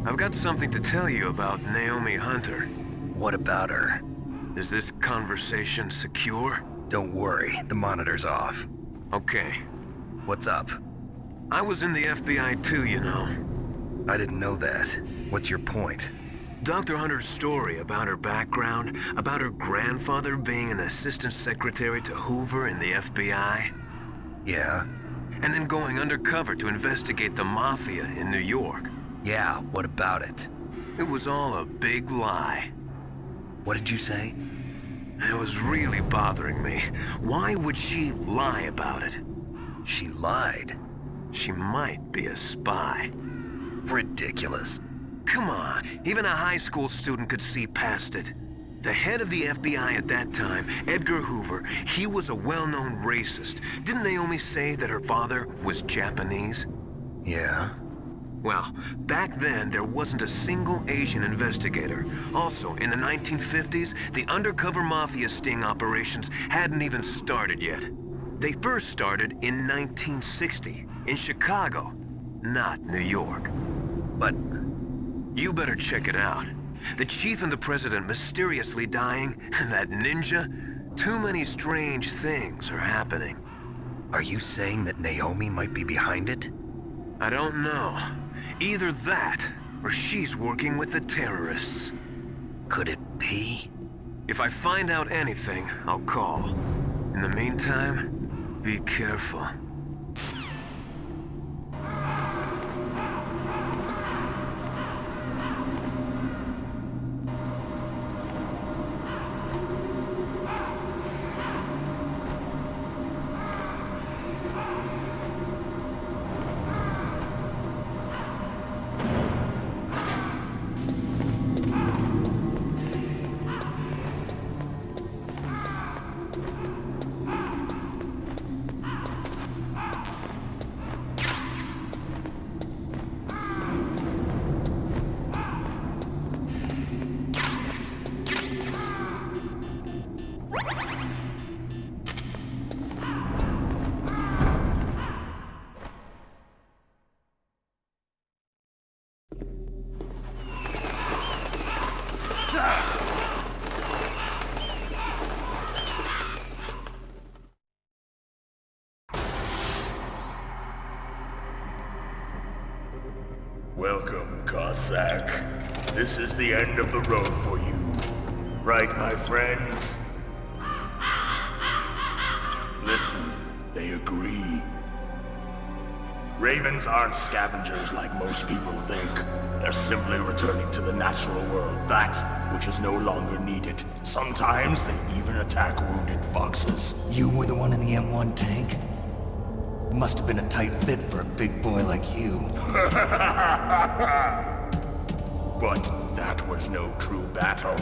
I've got something to tell you about Naomi Hunter. What about her? Is this conversation secure? Don't worry, the monitor's off. Okay. What's up? I was in the FBI too, you know. I didn't know that. What's your point? Dr. Hunter's story about her background, about her grandfather being an assistant secretary to Hoover in the FBI. Yeah? And then going undercover to investigate the Mafia in New York. Yeah, what about it? It was all a big lie. What did you say? It was really bothering me. Why would she lie about it? She lied? She might be a spy. Ridiculous. Come on, even a high school student could see past it. The head of the FBI at that time, Edgar Hoover, he was a well-known racist. Didn't Naomi say that her father was Japanese? Yeah. Well, back then, there wasn't a single Asian investigator. Also, in the 1950s, the undercover mafia sting operations hadn't even started yet. They first started in 1960, in Chicago, not New York. But you better check it out. The chief and the president mysteriously dying, and that ninja, too many strange things are happening. Are you saying that Naomi might be behind it? I don't know. Either that, or she's working with the terrorists. Could it be? If I find out anything, I'll call. In the meantime, be careful. Welcome, Cossack. This is the end of the road for you. Right, my friends? Listen, they agree. Ravens aren't scavengers like most people think. They're simply returning to the natural world, that which is no longer needed. Sometimes they even attack wounded foxes. You were the one in the M1 tank? Must have been a tight fit for a big boy like you. But that was no true battle.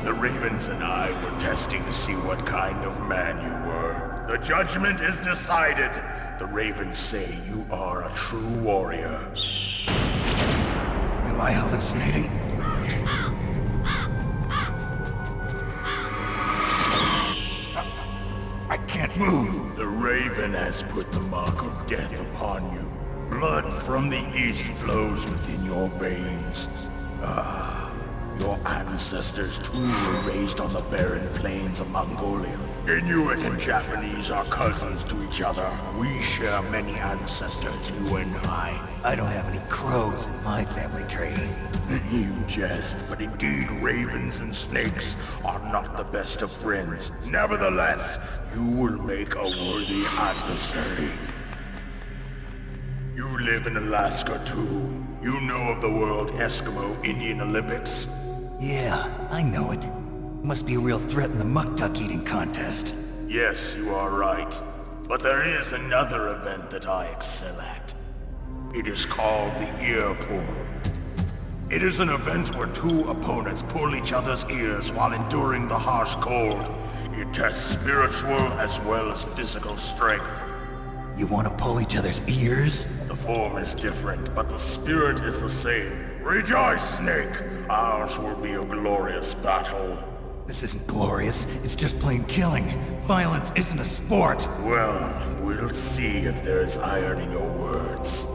The Ravens and I were testing to see what kind of man you were. The judgment is decided. The Ravens say you are a true warrior. Am I hallucinating? I can't move. The Raven has put the mark of death upon you. Blood from the east flows within your veins. Your ancestors too were raised on the barren plains of Mongolia. Inuit and Japanese are cousins to each other. We share many ancestors, you and I. I don't have any crows in my family tree. You jest, but indeed ravens and snakes are not the best of friends. Nevertheless, you will make a worthy adversary. You live in Alaska too. You know of the World Eskimo Indian Olympics? Yeah, I know it. Must be a real threat in the muck duck eating contest. Yes, you are right. But there is another event that I excel at. It is called the ear pull. It is an event where two opponents pull each other's ears while enduring the harsh cold. It tests spiritual as well as physical strength. You want to pull each other's ears? The form is different, but the spirit is the same. Rejoice, Snake! Ours will be a glorious battle. This isn't glorious, it's just plain killing. Violence isn't a sport. Well, we'll see if there's iron in your words.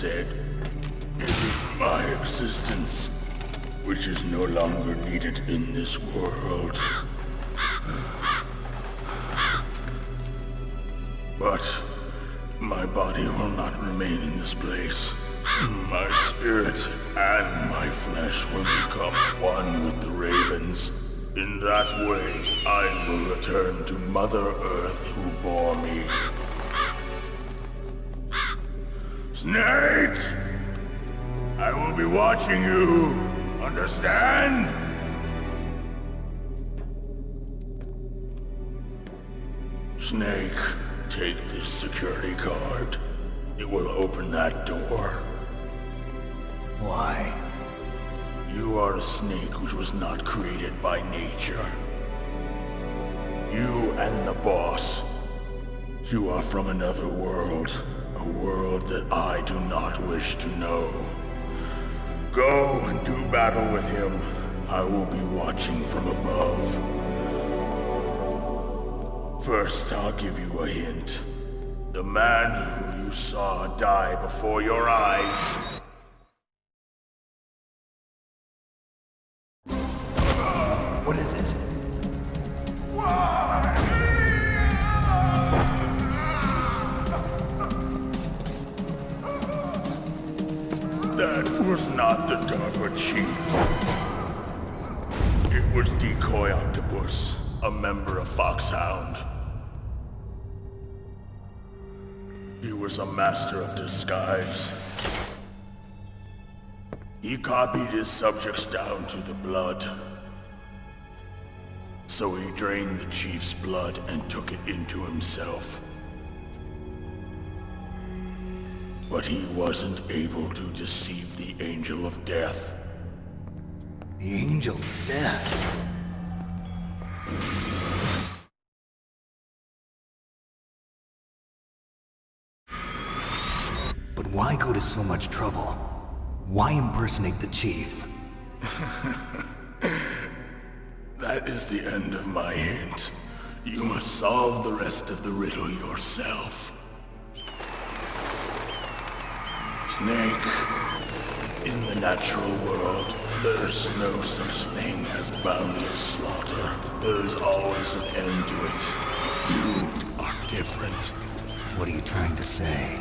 said, it is my existence which is no longer needed in this world. But my body will not remain in this place. My spirit and my flesh will become one with the ravens. In that way, I will return to Mother Earth who bore me. Snake! I will be watching you. Understand? Snake, take this security card. It will open that door. Why? You are a snake which was not created by nature. You and the boss. You are from another world. A world that I do not wish to know. Go and do battle with him. I will be watching from above. First, I'll give you a hint. The man who you saw die before your eyes. What is it? That was not the DARPA chief. It was Decoy Octopus, a member of FOXHOUND. He was a master of disguise. He copied his subjects down to the blood. So he drained the chief's blood and took it into himself. But he wasn't able to deceive the Angel of Death. The Angel of Death? But why go to so much trouble? Why impersonate the chief? That is the end of my hint. You must solve the rest of the riddle yourself. Snake, in the natural world, there's no such thing as boundless slaughter. There's always an end to it. But you are different. What are you trying to say?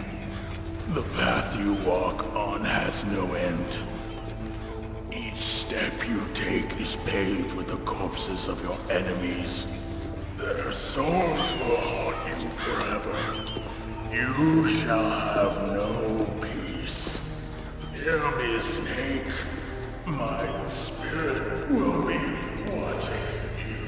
The path you walk on has no end. Each step you take is paved with the corpses of your enemies. Their souls will haunt you forever. You shall have no peace. Hear me, Snake. My spirit will be watching you.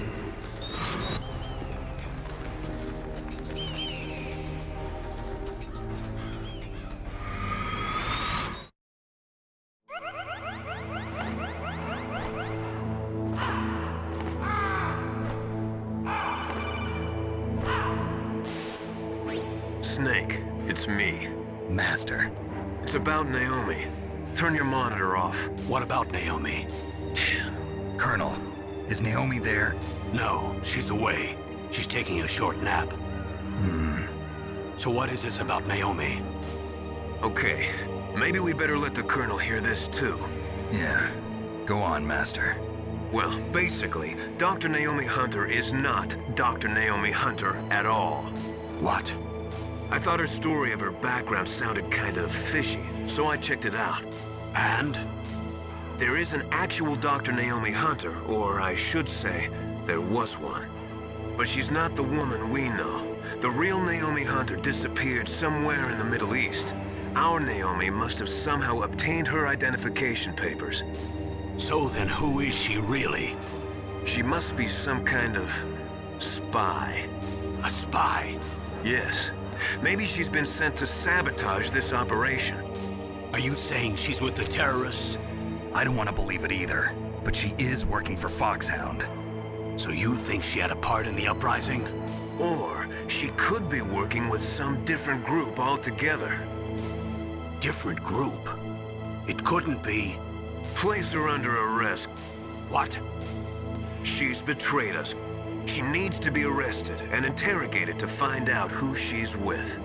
Snake, it's me. Master. It's about Naomi. Turn your monitor off. What about Naomi? Colonel, is Naomi there? No, she's away. She's taking a short nap. So what is this about Naomi? Okay, maybe we'd better let the Colonel hear this too. Yeah. Go on, Master. Well, basically, Dr. Naomi Hunter is not Dr. Naomi Hunter at all. What? I thought her story of her background sounded kind of fishy, so I checked it out. And? There is an actual Dr. Naomi Hunter, or I should say, there was one. But she's not the woman we know. The real Naomi Hunter disappeared somewhere in the Middle East. Our Naomi must have somehow obtained her identification papers. So then who is she really? She must be some kind of spy. A spy? Yes. Maybe she's been sent to sabotage this operation. Are you saying she's with the terrorists? I don't want to believe it either, but she is working for FOXHOUND. So you think she had a part in the uprising? Or she could be working with some different group altogether. Different group? It couldn't be. Place her under arrest. What? She's betrayed us. She needs to be arrested and interrogated to find out who she's with.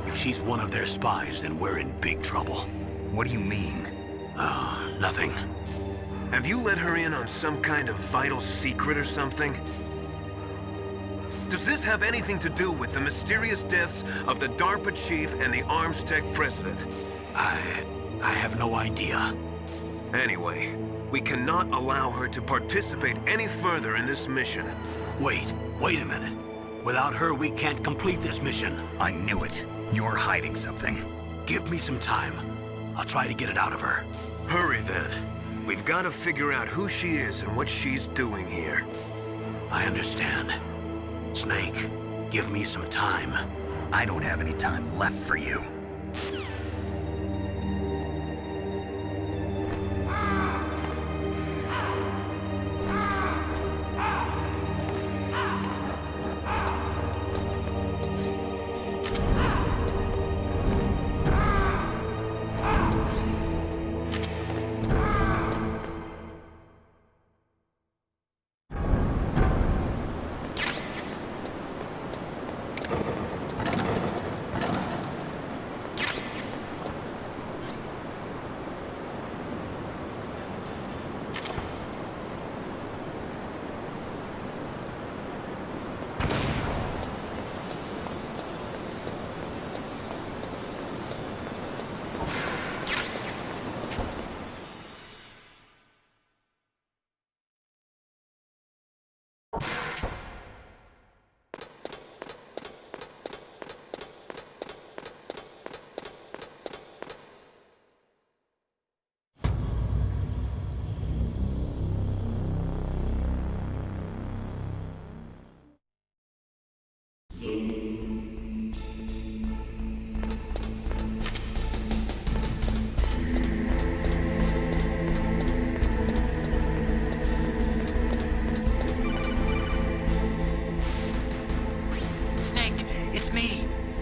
If she's one of their spies, then we're in big trouble. What do you mean? Nothing. Have you let her in on some kind of vital secret or something? Does this have anything to do with the mysterious deaths of the DARPA chief and the Arms Tech president? I have no idea. Anyway, we cannot allow her to participate any further in this mission. Wait a minute. Without her, we can't complete this mission. I knew it. You're hiding something. Give me some time. I'll try to get it out of her. Hurry then. We've got to figure out who she is and what she's doing here. I understand. Snake, give me some time. I don't have any time left for you.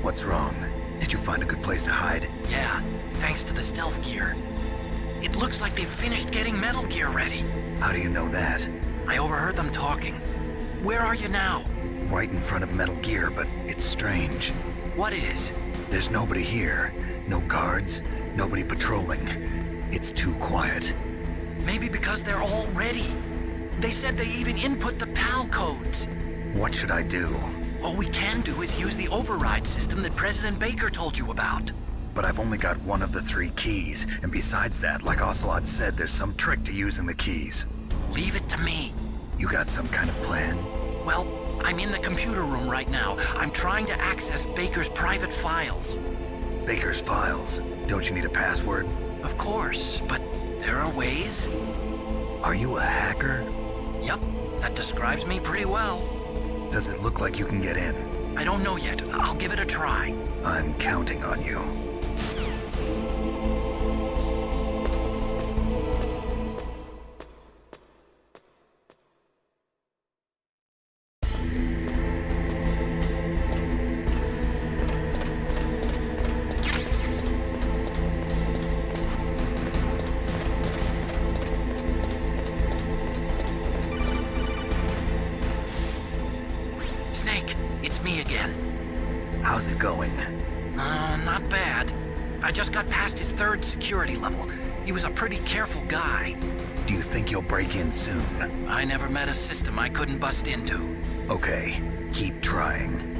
What's wrong? Did you find a good place to hide? Yeah, thanks to the stealth gear. It looks like they've finished getting Metal Gear ready. How do you know that? I overheard them talking. Where are you now? Right in front of Metal Gear, but it's strange. What is? There's nobody here. No guards, nobody patrolling. It's too quiet. Maybe because they're all ready. They said they even input the PAL codes. What should I do? All we can do is use the override system that President Baker told you about. But I've only got one of the 3 keys, and besides that, like Ocelot said, there's some trick to using the keys. Leave it to me. You got some kind of plan? Well, I'm in the computer room right now. I'm trying to access Baker's private files. Baker's files? Don't you need a password? Of course, but there are ways. Are you a hacker? Yup, that describes me pretty well. Does it look like you can get in? I don't know yet. I'll give it a try. I'm counting on you. How's it going? Not bad. I just got past his 3rd security level. He was a pretty careful guy. Do you think you'll break in soon? I never met a system I couldn't bust into. Okay, keep trying.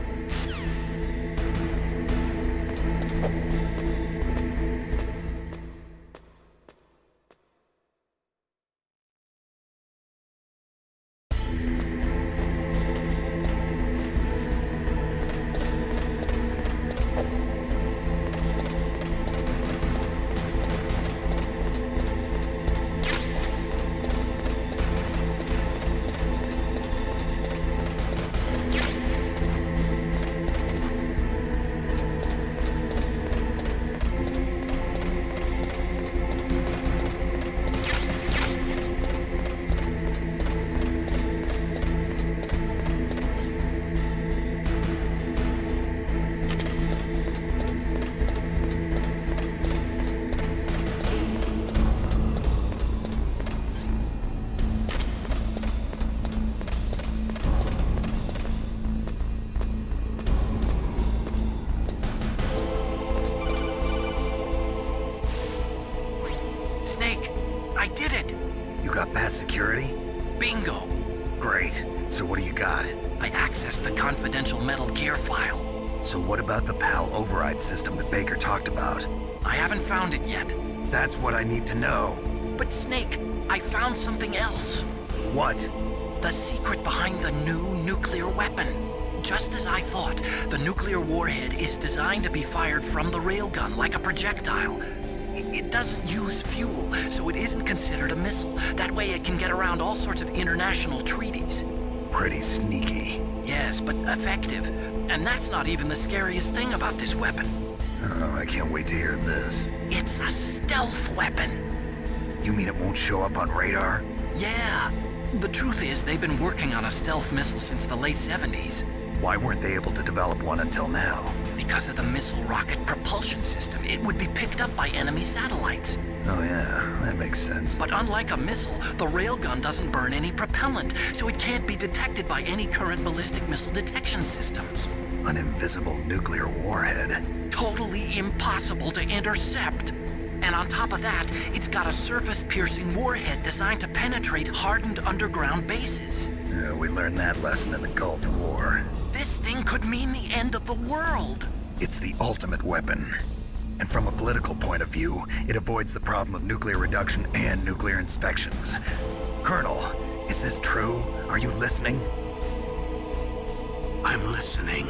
I did it! You got past security? Bingo! Great. So what do you got? I accessed the confidential Metal Gear file. So what about the PAL override system that Baker talked about? I haven't found it yet. That's what I need to know. But Snake, I found something else. What? The secret behind the new nuclear weapon. Just as I thought, the nuclear warhead is designed to be fired from the railgun like a projectile. It doesn't use fuel, so it isn't considered a missile. That way it can get around all sorts of international treaties. Pretty sneaky. Yes, but effective. And that's not even the scariest thing about this weapon. Oh, I can't wait to hear this. It's a stealth weapon. You mean it won't show up on radar? Yeah. The truth is, they've been working on a stealth missile since the late 70s. Why weren't they able to develop one until now? Because of the missile rocket propulsion system. It would be picked up by enemy satellites. Oh yeah, that makes sense. But unlike a missile, the railgun doesn't burn any propellant, so it can't be detected by any current ballistic missile detection systems. An invisible nuclear warhead. Totally impossible to intercept. And on top of that, it's got a surface-piercing warhead designed to penetrate hardened underground bases. Yeah, we learned that lesson in the Gulf War. This thing could mean the end of the world. It's the ultimate weapon. And from a political point of view, it avoids the problem of nuclear reduction and nuclear inspections. Colonel, is this true? Are you listening? I'm listening.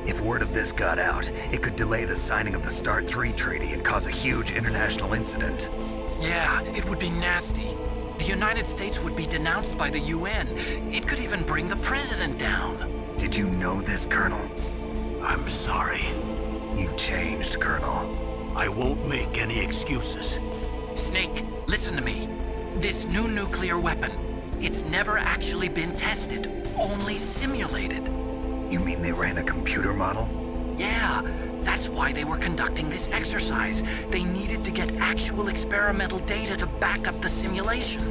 If word of this got out, it could delay the signing of the START 3 treaty and cause a huge international incident. Yeah, it would be nasty. The United States would be denounced by the UN. It could even bring the president down. Did you know this, Colonel? I'm sorry. You've changed, Colonel. I won't make any excuses. Snake, listen to me. This new nuclear weapon, it's never actually been tested, only simulated. You mean they ran a computer model? Yeah, that's why they were conducting this exercise. They needed to get actual experimental data to back up the simulation.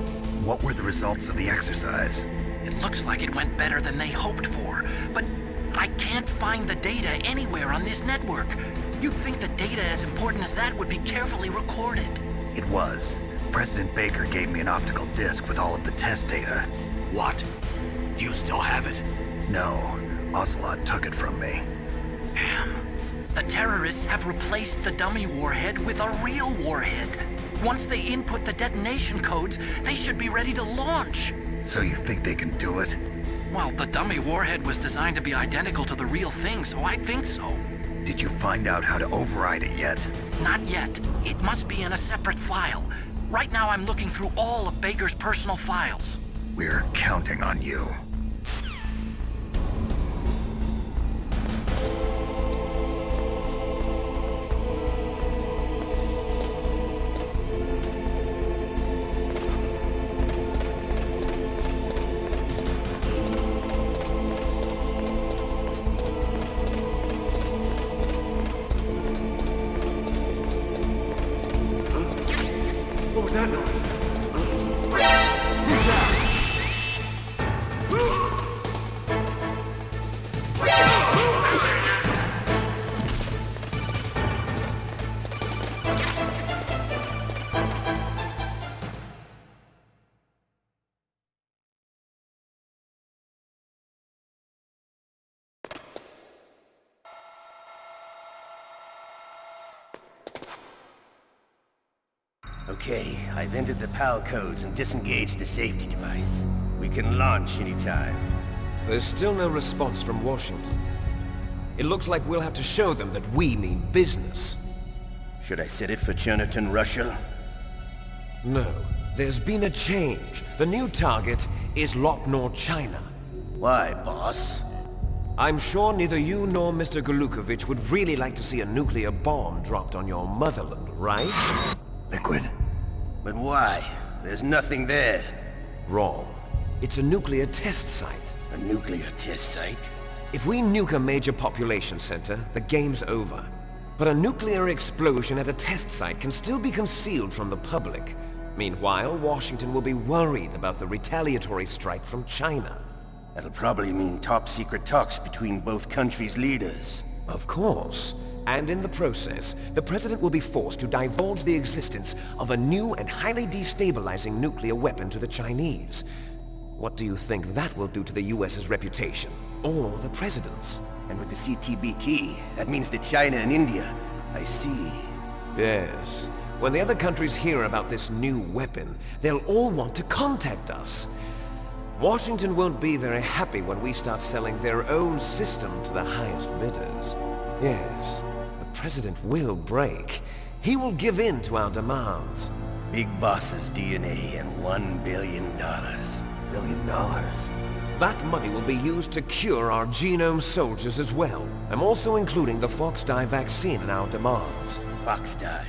What were the results of the exercise? It looks like it went better than they hoped for, but I can't find the data anywhere on this network. You'd think the data as important as that would be carefully recorded. It was. President Baker gave me an optical disc with all of the test data. What? Do you still have it? No. Ocelot took it from me. Damn. The terrorists have replaced the dummy warhead with a real warhead. Once they input the detonation codes, they should be ready to launch. So you think they can do it? Well, the dummy warhead was designed to be identical to the real thing, so I think so. Did you find out how to override it yet? Not yet. It must be in a separate file. Right now I'm looking through all of Baker's personal files. We're counting on you. What was that noise? Okay, I've entered the PAL codes and disengaged the safety device. We can launch anytime. There's still no response from Washington. It looks like we'll have to show them that we mean business. Should I set it for Cherniton, Russia? No. There's been a change. The new target is Lopnor, China. Why, boss? I'm sure neither you nor Mr. Golukovich would really like to see a nuclear bomb dropped on your motherland, right? Liquid. But why? There's nothing there. Wrong. It's a nuclear test site. A nuclear test site? If we nuke a major population center, the game's over. But a nuclear explosion at a test site can still be concealed from the public. Meanwhile, Washington will be worried about the retaliatory strike from China. That'll probably mean top-secret talks between both countries' leaders. Of course. And in the process, the President will be forced to divulge the existence of a new and highly destabilizing nuclear weapon to the Chinese. What do you think that will do to the US's reputation? Or the President's? And with the CTBT, that means that China and India. I see. Yes. When the other countries hear about this new weapon, they'll all want to contact us. Washington won't be very happy when we start selling their own system to the highest bidders. Yes, the President will break. He will give in to our demands. Big Boss's DNA and $1 billion. $1 billion? That money will be used to cure our genome soldiers as well. I'm also including the FOXHOUND vaccine in our demands. FOXHOUND.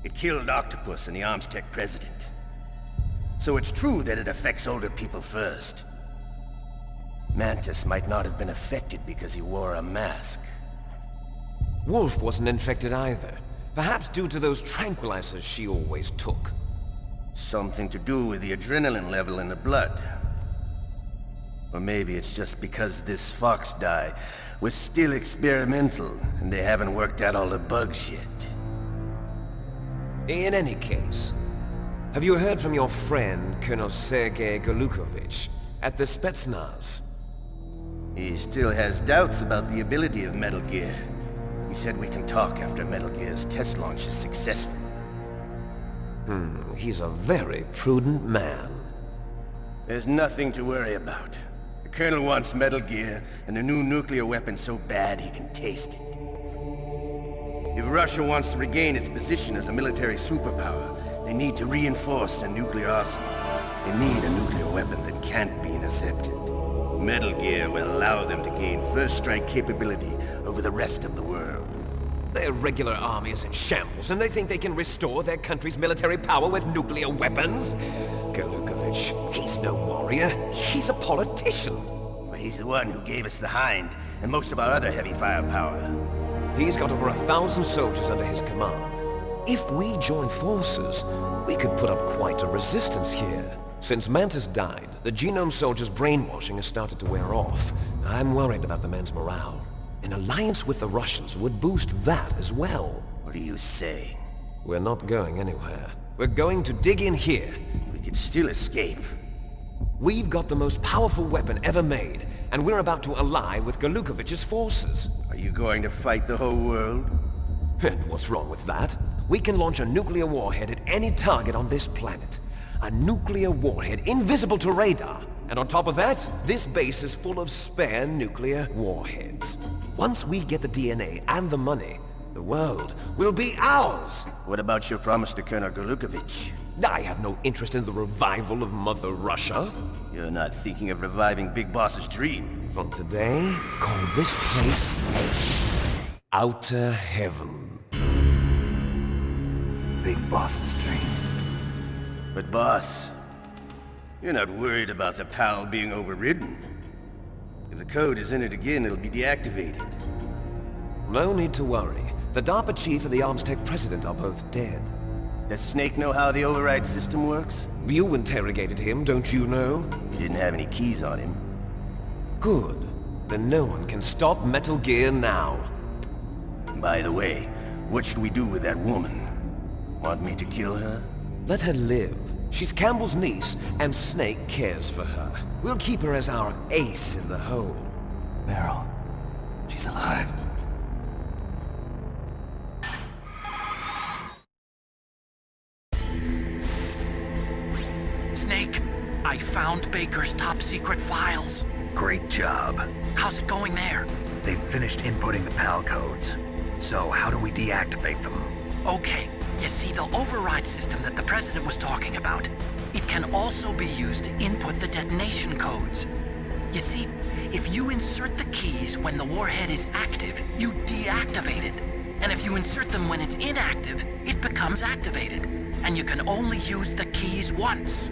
It killed Octopus and the Armstech President. So it's true that it affects older people first. Mantis might not have been affected because he wore a mask. Wolf wasn't infected either. Perhaps due to those tranquilizers she always took. Something to do with the adrenaline level in the blood. Or maybe it's just because this FOXHOUND was still experimental and they haven't worked out all the bugs yet. In any case, have you heard from your friend, Colonel Sergei Golukovich, at the Spetsnaz? He still has doubts about the ability of Metal Gear. He said we can talk after Metal Gear's test launch is successful. He's a very prudent man. There's nothing to worry about. The Colonel wants Metal Gear and a new nuclear weapon so bad he can taste it. If Russia wants to regain its position as a military superpower, they need to reinforce their nuclear arsenal. They need a nuclear weapon that can't be intercepted. Metal Gear will allow them to gain first strike capability over the rest of the world. Their regular army is in shambles, and they think they can restore their country's military power with nuclear weapons? Golukovich, he's no warrior. He's a politician. But he's the one who gave us the Hind and most of our other heavy firepower. He's got over 1,000 soldiers under his command. If we join forces, we could put up quite a resistance here. Since Mantis died, the genome soldiers' brainwashing has started to wear off. I'm worried about the men's morale. An alliance with the Russians would boost that as well. What are you saying? We're not going anywhere. We're going to dig in here. We could still escape. We've got the most powerful weapon ever made, and we're about to ally with Golukovich's forces. Are you going to fight the whole world? And what's wrong with that? We can launch a nuclear warhead at any target on this planet. A nuclear warhead invisible to radar. And on top of that, this base is full of spare nuclear warheads. Once we get the DNA and the money, the world will be ours! What about your promise to Colonel Golukovich? I have no interest in the revival of Mother Russia. You're not thinking of reviving Big Boss's dream. From today, call this place Outer Heaven. Big Boss's dream. But boss, you're not worried about the PAL being overridden. If the code is in it again, it'll be deactivated. No need to worry. The DARPA chief and the Armstech president are both dead. Does Snake know how the override system works? You interrogated him, don't you know? He didn't have any keys on him. Good. Then no one can stop Metal Gear now. By the way, what should we do with that woman? Want me to kill her? Let her live. She's Campbell's niece, and Snake cares for her. We'll keep her as our ace in the hole. Meryl, she's alive. Snake, I found Baker's top-secret files. Great job. How's it going there? They've finished inputting the PAL codes. So how do we deactivate them? Okay, you see the override system that the President was talking about. It can also be used to input the detonation codes. You see, if you insert the keys when the warhead is active, you deactivate it. And if you insert them when it's inactive, it becomes activated. And you can only use the keys once.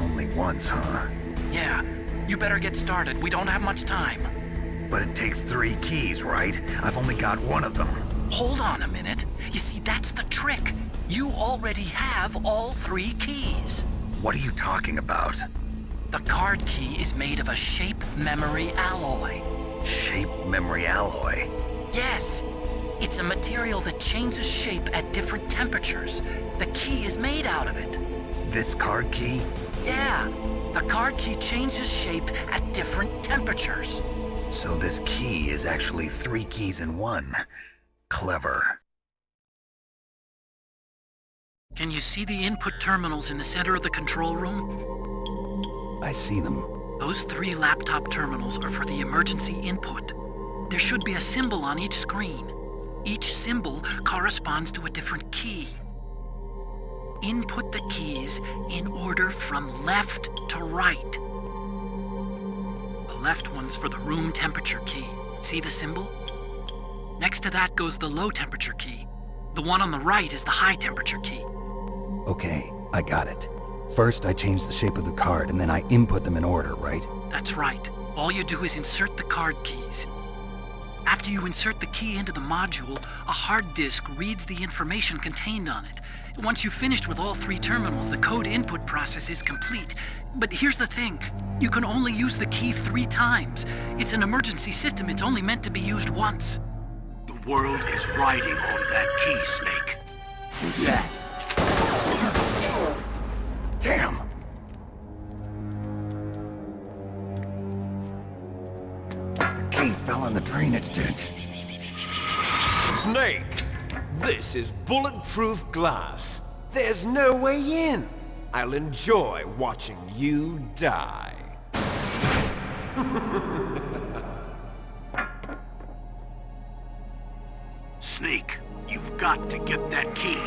Only once, huh? Yeah, you better get started. We don't have much time. But it takes 3 keys, right? I've only got 1 of them. Hold on a minute. You see, that's the trick. You already have all 3 keys. What are you talking about? The card key is made of a shape memory alloy. Shape memory alloy? Yes. It's a material that changes shape at different temperatures. The key is made out of it. This card key? Yeah. The card key changes shape at different temperatures. So this key is actually 3 keys in one. Clever. Can you see the input terminals in the center of the control room? I see them. Those 3 laptop terminals are for the emergency input. There should be a symbol on each screen. Each symbol corresponds to a different key. Input the keys in order from left to right. The left one's for the room temperature key. See the symbol? Next to that goes the low temperature key. The one on the right is the high temperature key. Okay, I got it. First, I change the shape of the card, and then I input them in order, right? That's right. All you do is insert the card keys. After you insert the key into the module, a hard disk reads the information contained on it. Once you've finished with all 3 terminals, the code input process is complete. But here's the thing. You can only use the key 3 times. It's an emergency system. It's only meant to be used once. The world is riding on that key, Snake. Who's that? Damn! The key fell in the drainage ditch. Snake! This is bulletproof glass. There's no way in. I'll enjoy watching you die. Snake, you've got to get that key.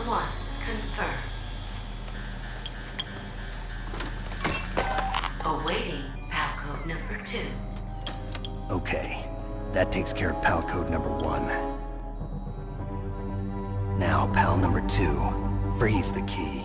1 confirmed. Awaiting PAL code number 2. Okay, that takes care of PAL code number 1. Now, PAL number 2, freeze the key.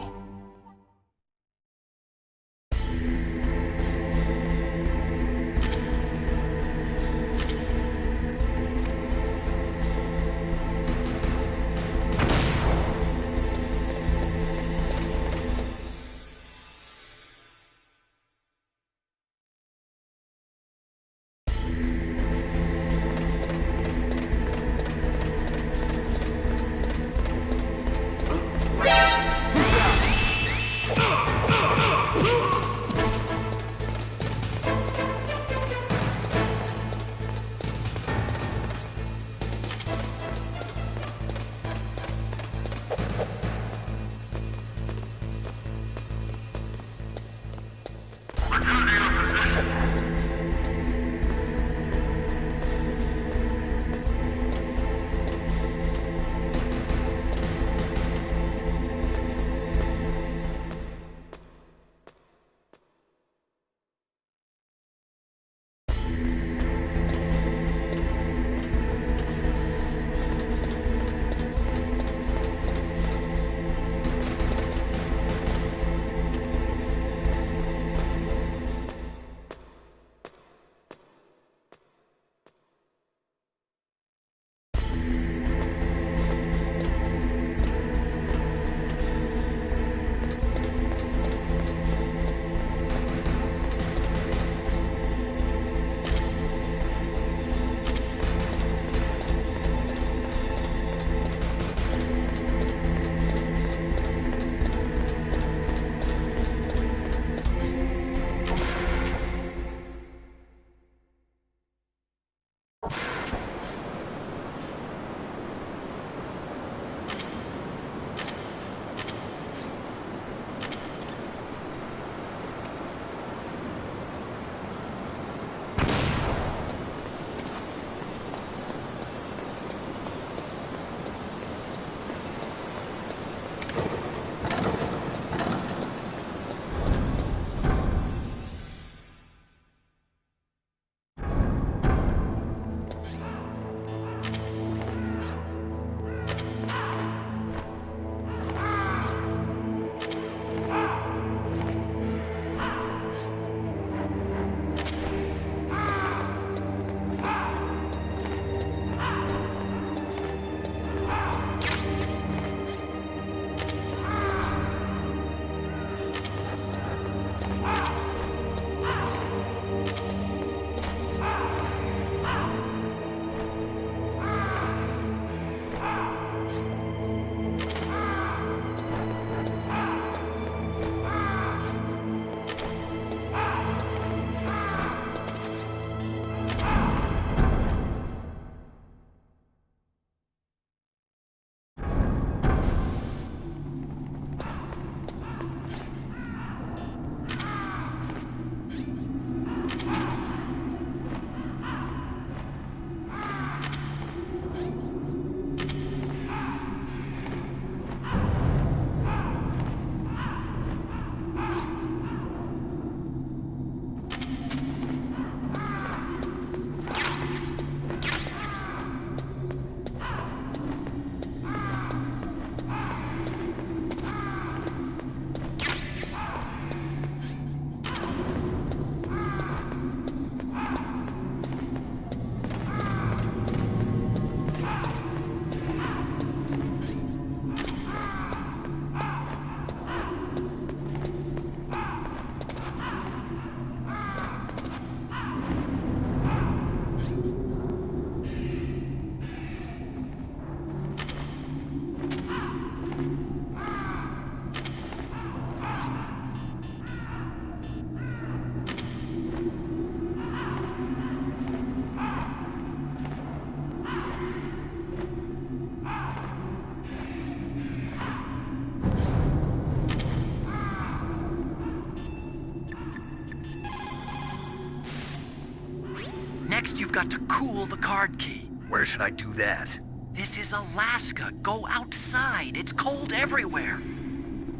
Next, you've got to cool the card key. Where should I do that? This is Alaska. Go outside. It's cold everywhere.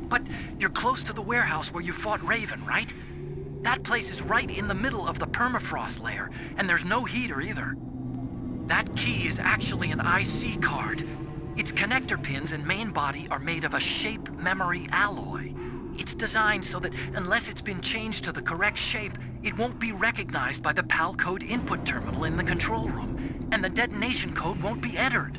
But you're close to the warehouse where you fought Raven, right? That place is right in the middle of the permafrost layer, and there's no heater either. That key is actually an IC card. Its connector pins and main body are made of a shape memory alloy. It's designed so that unless it's been changed to the correct shape, it won't be recognized by the PAL code input terminal in the control room, and the detonation code won't be entered.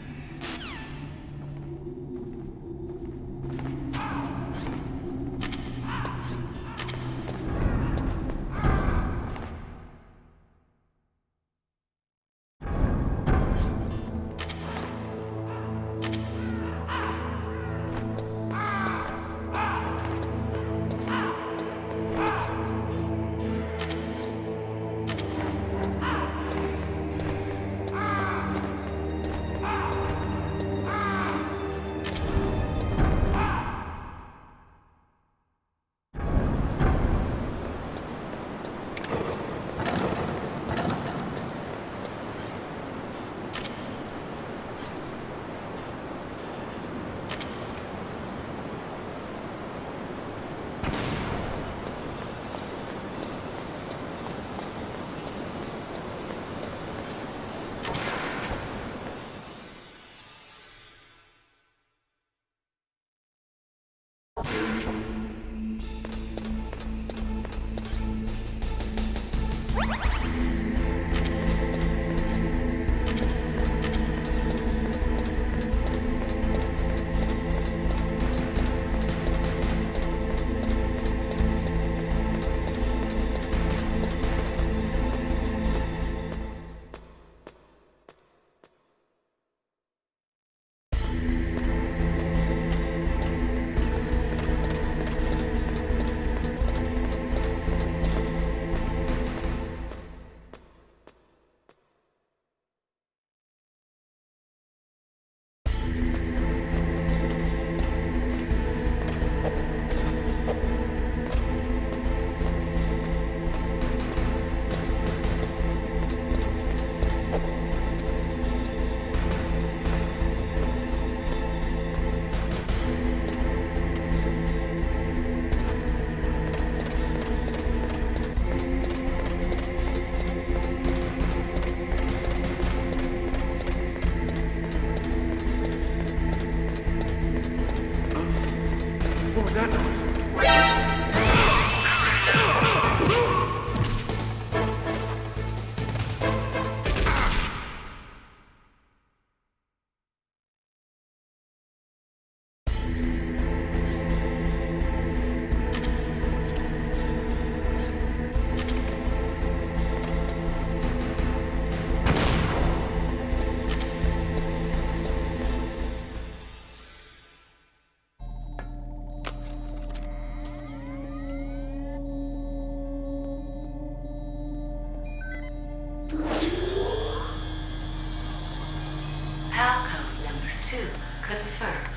Confirmed.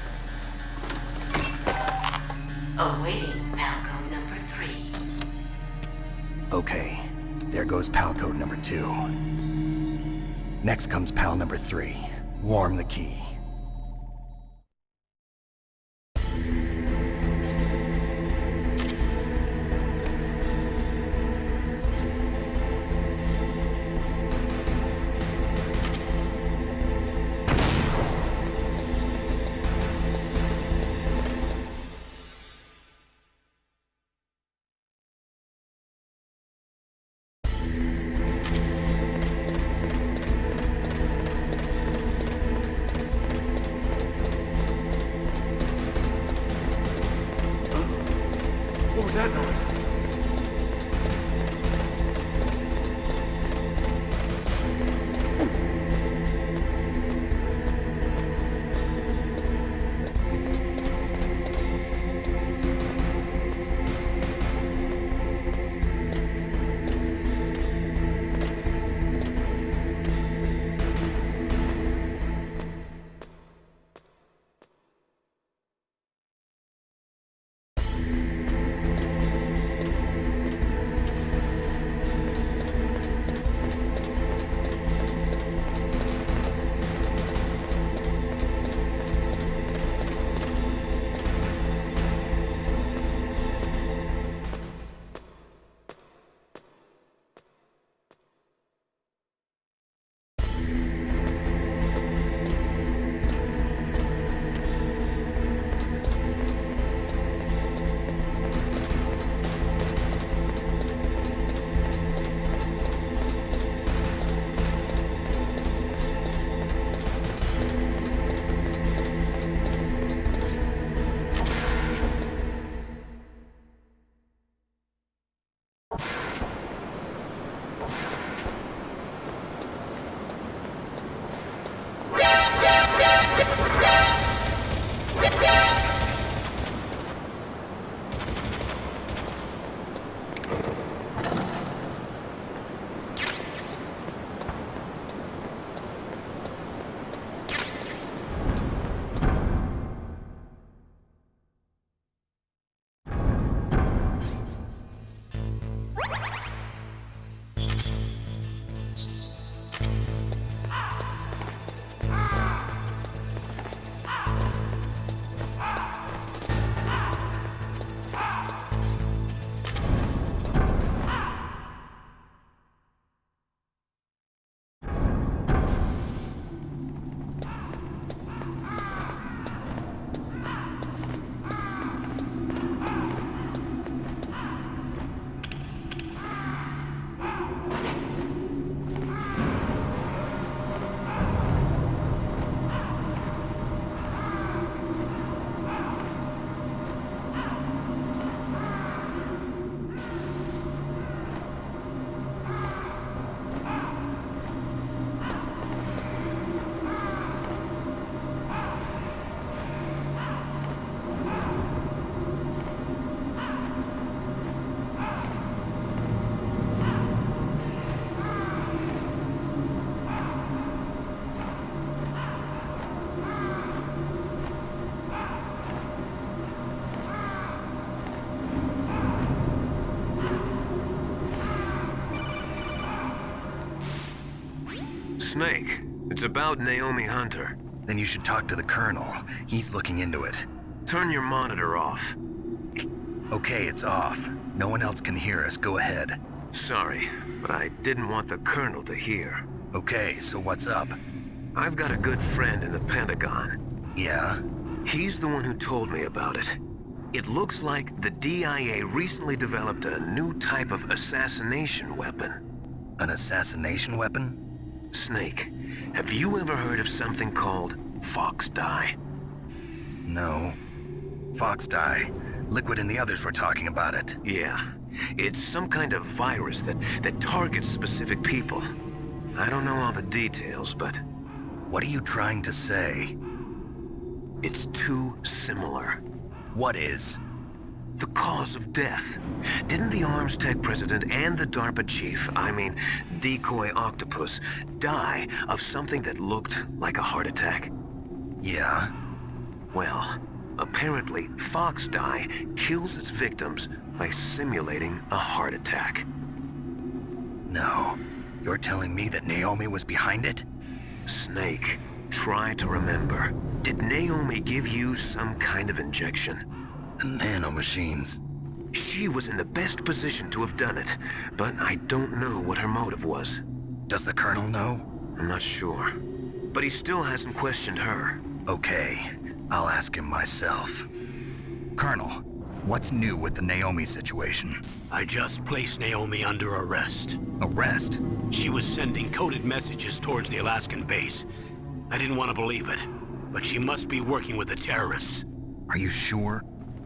Awaiting PAL code number 3. Okay, there goes PAL code number 2. Next comes PAL number 3. Warm the key. What was that noise? Snake, it's about Naomi Hunter. Then you should talk to the Colonel. He's looking into it. Turn your monitor off. Okay, it's off. No one else can hear us. Go ahead. Sorry, but I didn't want the Colonel to hear. Okay, so what's up? I've got a good friend in the Pentagon. Yeah? He's the one who told me about it. It looks like the DIA recently developed a new type of assassination weapon. An assassination weapon? Snake, have you ever heard of something called Fox Dye? No. Fox Dye. Liquid and the others were talking about it. Yeah. It's some kind of virus that targets specific people. I don't know all the details, but... What are you trying to say? It's too similar. What is? The cause of death. Didn't the Arms Tech president and the DARPA chief, I mean, Decoy Octopus, die of something that looked like a heart attack? Yeah? Well, apparently Fox Dye kills its victims by simulating a heart attack. No. You're telling me that Naomi was behind it? Snake, try to remember. Did Naomi give you some kind of injection? Nanomachines. She was in the best position to have done it, but I don't know what her motive was. Does the Colonel know? I'm not sure. But he still hasn't questioned her. Okay, I'll ask him myself. Colonel, what's new with the Naomi situation? I just placed Naomi under arrest. Arrest? She was sending coded messages towards the Alaskan base. I didn't want to believe it, but she must be working with the terrorists. Are you sure?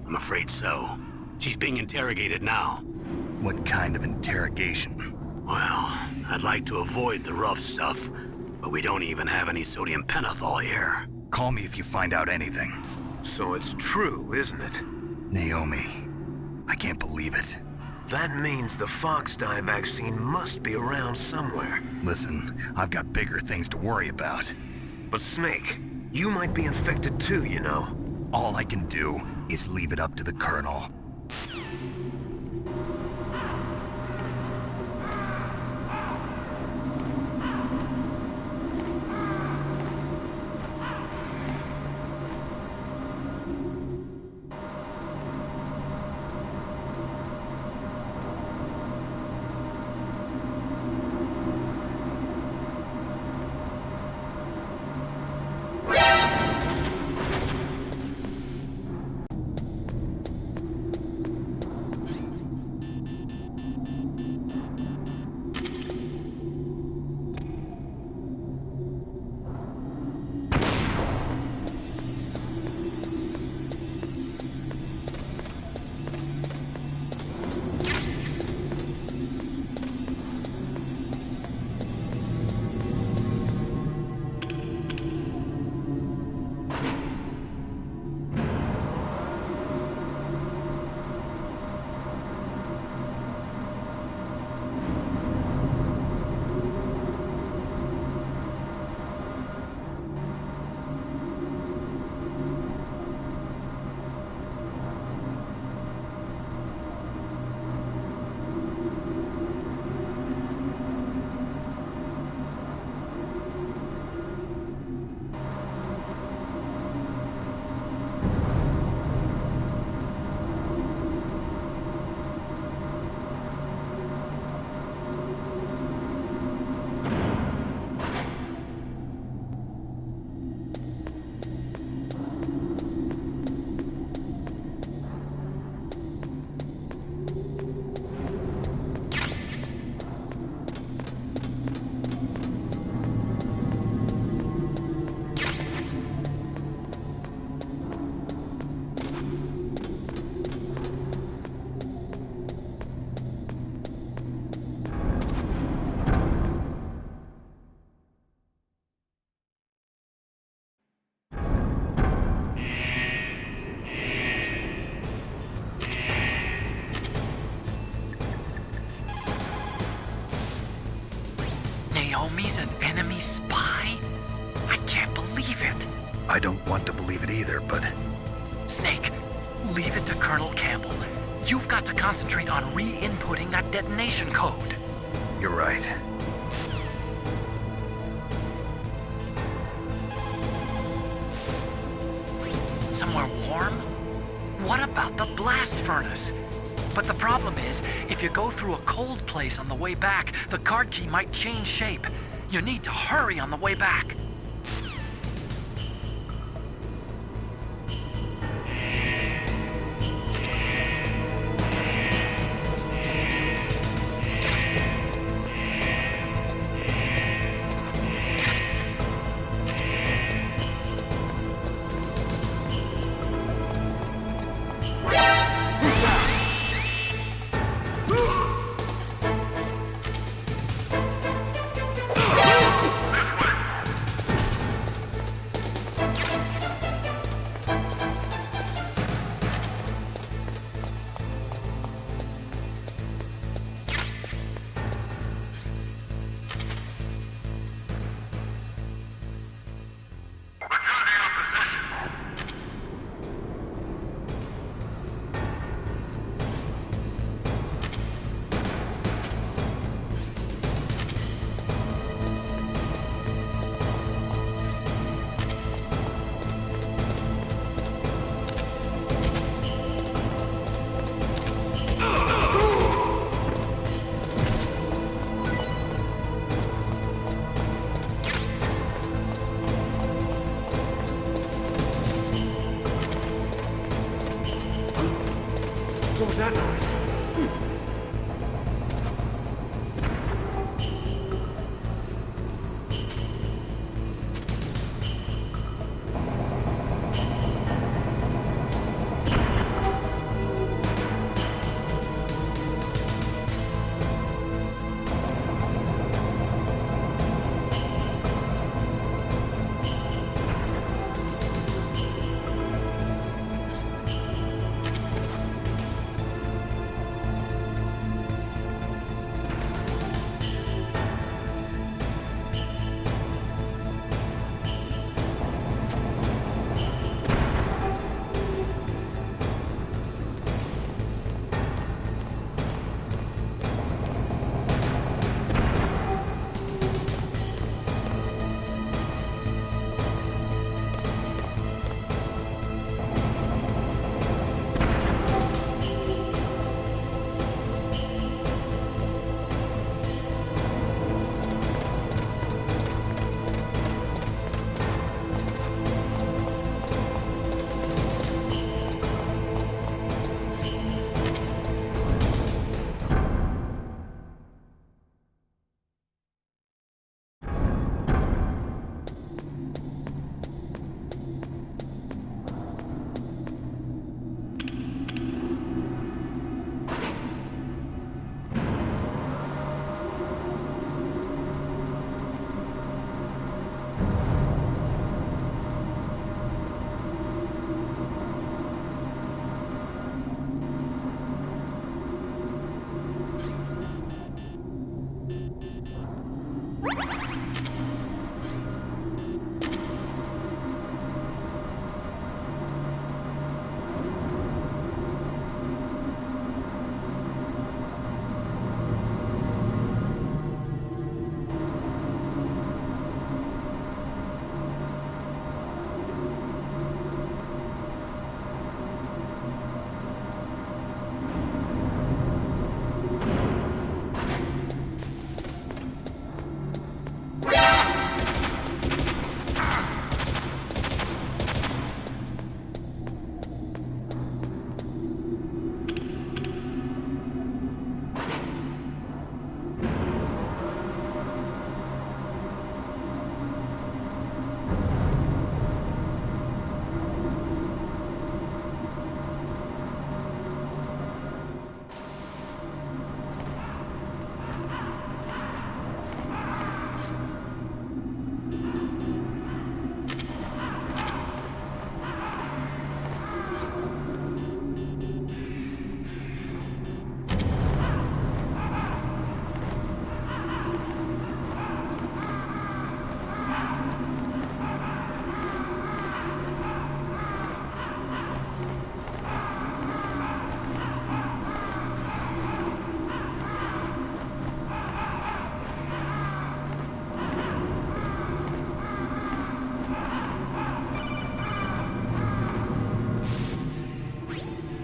I'm afraid so. She's being interrogated now. What kind of interrogation? Well, I'd like to avoid the rough stuff, but we don't even have any sodium pentothal here. Call me if you find out anything. So it's true, isn't it? Naomi. I can't believe it. That means the Fox Dye vaccine must be around somewhere. Listen, I've got bigger things to worry about. But Snake, you might be infected too, you know. All I can do is leave it up to the Colonel. Naomi's an enemy spy? I can't believe it. I don't want to believe it either, but... Snake, leave it to Colonel Campbell. You've got to concentrate on re-inputting that detonation code. You're right. somewhere warm? What about the blast furnace? But the problem is, if you go through a cold place on the way back, the card key might change shape. You need to hurry on the way back. What was that noise?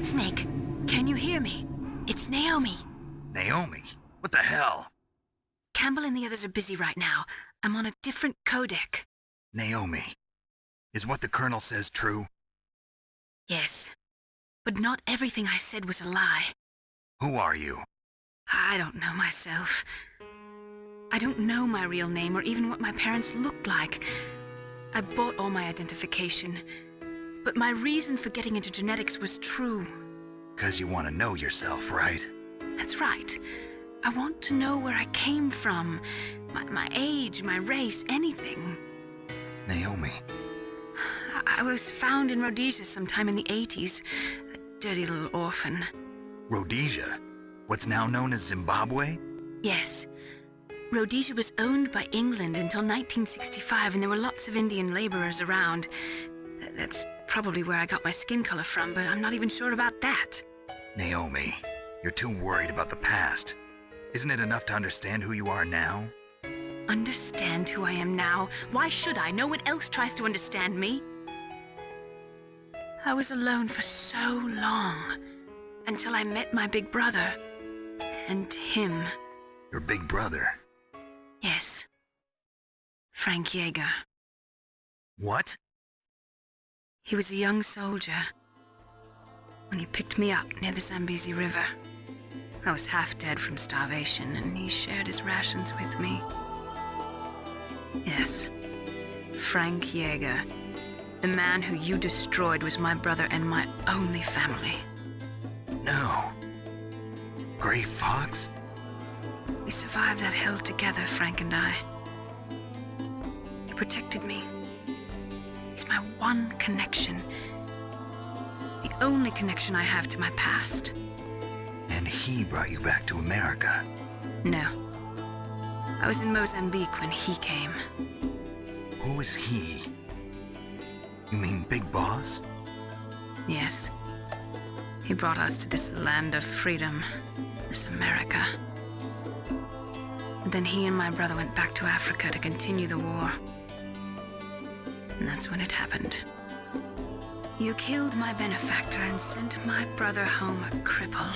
Snake, can you hear me? It's Naomi. Naomi? What the hell? Campbell and the others are busy right now. I'm on a different codec. Naomi, is what the Colonel says true? Yes. But not everything I said was a lie. Who are you? I don't know myself. I don't know my real name or even what my parents looked like. I bought all my identification. But my reason for getting into genetics was true. 'Cause you want to know yourself, right? That's right. I want to know where I came from. My age, my race, anything. Naomi. I was found in Rhodesia sometime in the 80s. A dirty little orphan. Rhodesia? What's now known as Zimbabwe? Yes. Rhodesia was owned by England until 1965, and there were lots of Indian laborers around. That's probably where I got my skin color from, but I'm not even sure about that. Naomi, you're too worried about the past. Isn't it enough to understand who you are now? Understand who I am now? Why should I? No one else tries to understand me. I was alone for so long, until I met my big brother. And him. Your big brother? Yes. Frank Yeager. What? He was a young soldier when he picked me up near the Zambezi River. I was half dead from starvation, and he shared his rations with me. Yes, Frank Yeager. The man who you destroyed was my brother and my only family. No. Gray Fox? We survived that hell together, Frank and I. He protected me. He's my one connection. The only connection I have to my past. And he brought you back to America? No. I was in Mozambique when he came. Who is he? You mean Big Boss? Yes. He brought us to this land of freedom, this America. And then he and my brother went back to Africa to continue the war. And that's when it happened. You killed my benefactor and sent my brother home a cripple.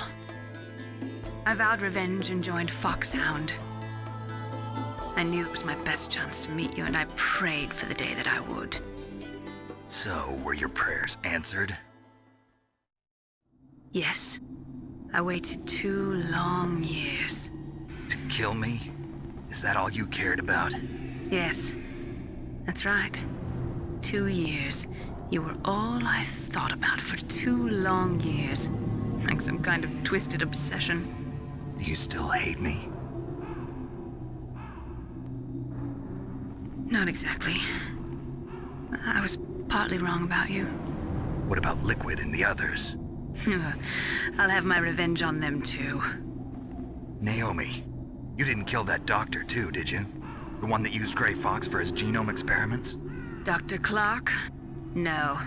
I vowed revenge and joined FOXHOUND. I knew it was my best chance to meet you, and I prayed for the day that I would. So, were your prayers answered? Yes. I waited 2 long years. To kill me? Is that all you cared about? Yes. That's right. 2 years. You were all I thought about for 2 long years. Like some kind of twisted obsession. Do you still hate me? Not exactly. I was partly wrong about you. What about Liquid and the others? I'll have my revenge on them too. Naomi, you didn't kill that doctor too, did you? The one that used Gray Fox for his genome experiments? Dr. Clark? No.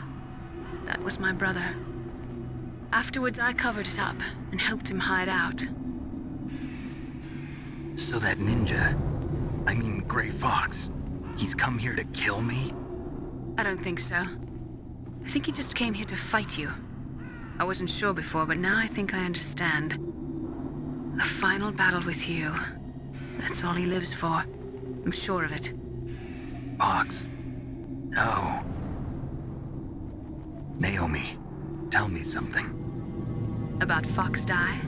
That was my brother. Afterwards, I covered it up and helped him hide out. So that ninja, I mean Gray Fox, he's come here to kill me? I don't think so. I think he just came here to fight you. I wasn't sure before, but now I think I understand. A final battle with you. That's all he lives for. I'm sure of it. Fox? No. Naomi, tell me something. About FOXDIE?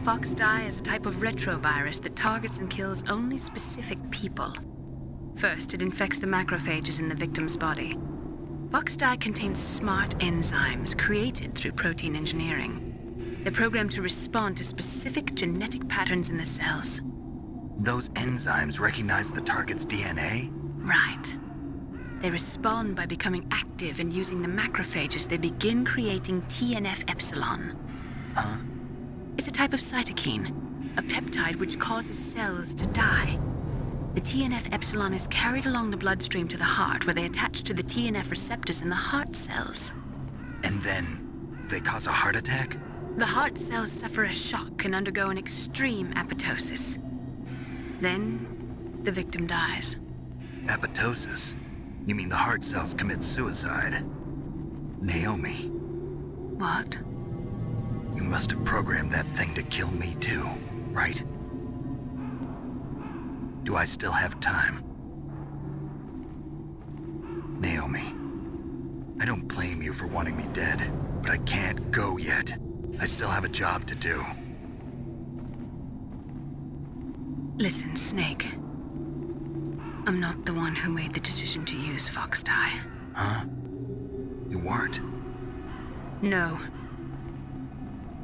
FOXDIE is a type of retrovirus that targets and kills only specific people. First, it infects the macrophages in the victim's body. FOXDIE contains smart enzymes created through protein engineering. They're programmed to respond to specific genetic patterns in the cells. Those enzymes recognize the target's DNA? Right. They respond by becoming active and using the macrophages. They begin creating TNF-epsilon. Huh? It's a type of cytokine, a peptide which causes cells to die. The TNF-epsilon is carried along the bloodstream to the heart, where they attach to the TNF receptors in the heart cells. And then they cause a heart attack? The heart cells suffer a shock and undergo an extreme apoptosis. Then, the victim dies. Apoptosis? You mean the heart cells commit suicide? Naomi, What? You must have programmed that thing to kill me too, right? Do I still have time? Naomi, I don't blame you for wanting me dead, but I can't go yet. I still have a job to do. Listen, Snake. I'm not the one who made the decision to use FOXDIE. Huh? You weren't? No.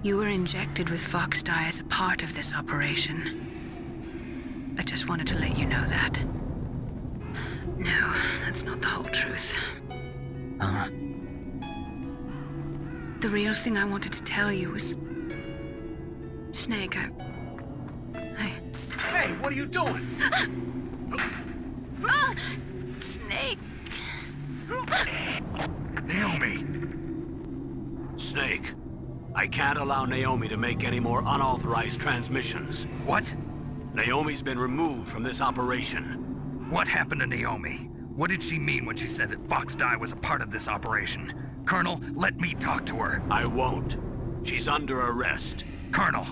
You were injected with FOXDIE as a part of this operation. I just wanted to let you know that. No, that's not the whole truth. Huh? The real thing I wanted to tell you was... Snake, Hey, what are you doing? Snake! Naomi! Snake, I can't allow Naomi to make any more unauthorized transmissions. What? Naomi's been removed from this operation. What happened to Naomi? What did she mean when she said that FOXDIE was a part of this operation? Colonel, let me talk to her. I won't. She's under arrest. Colonel,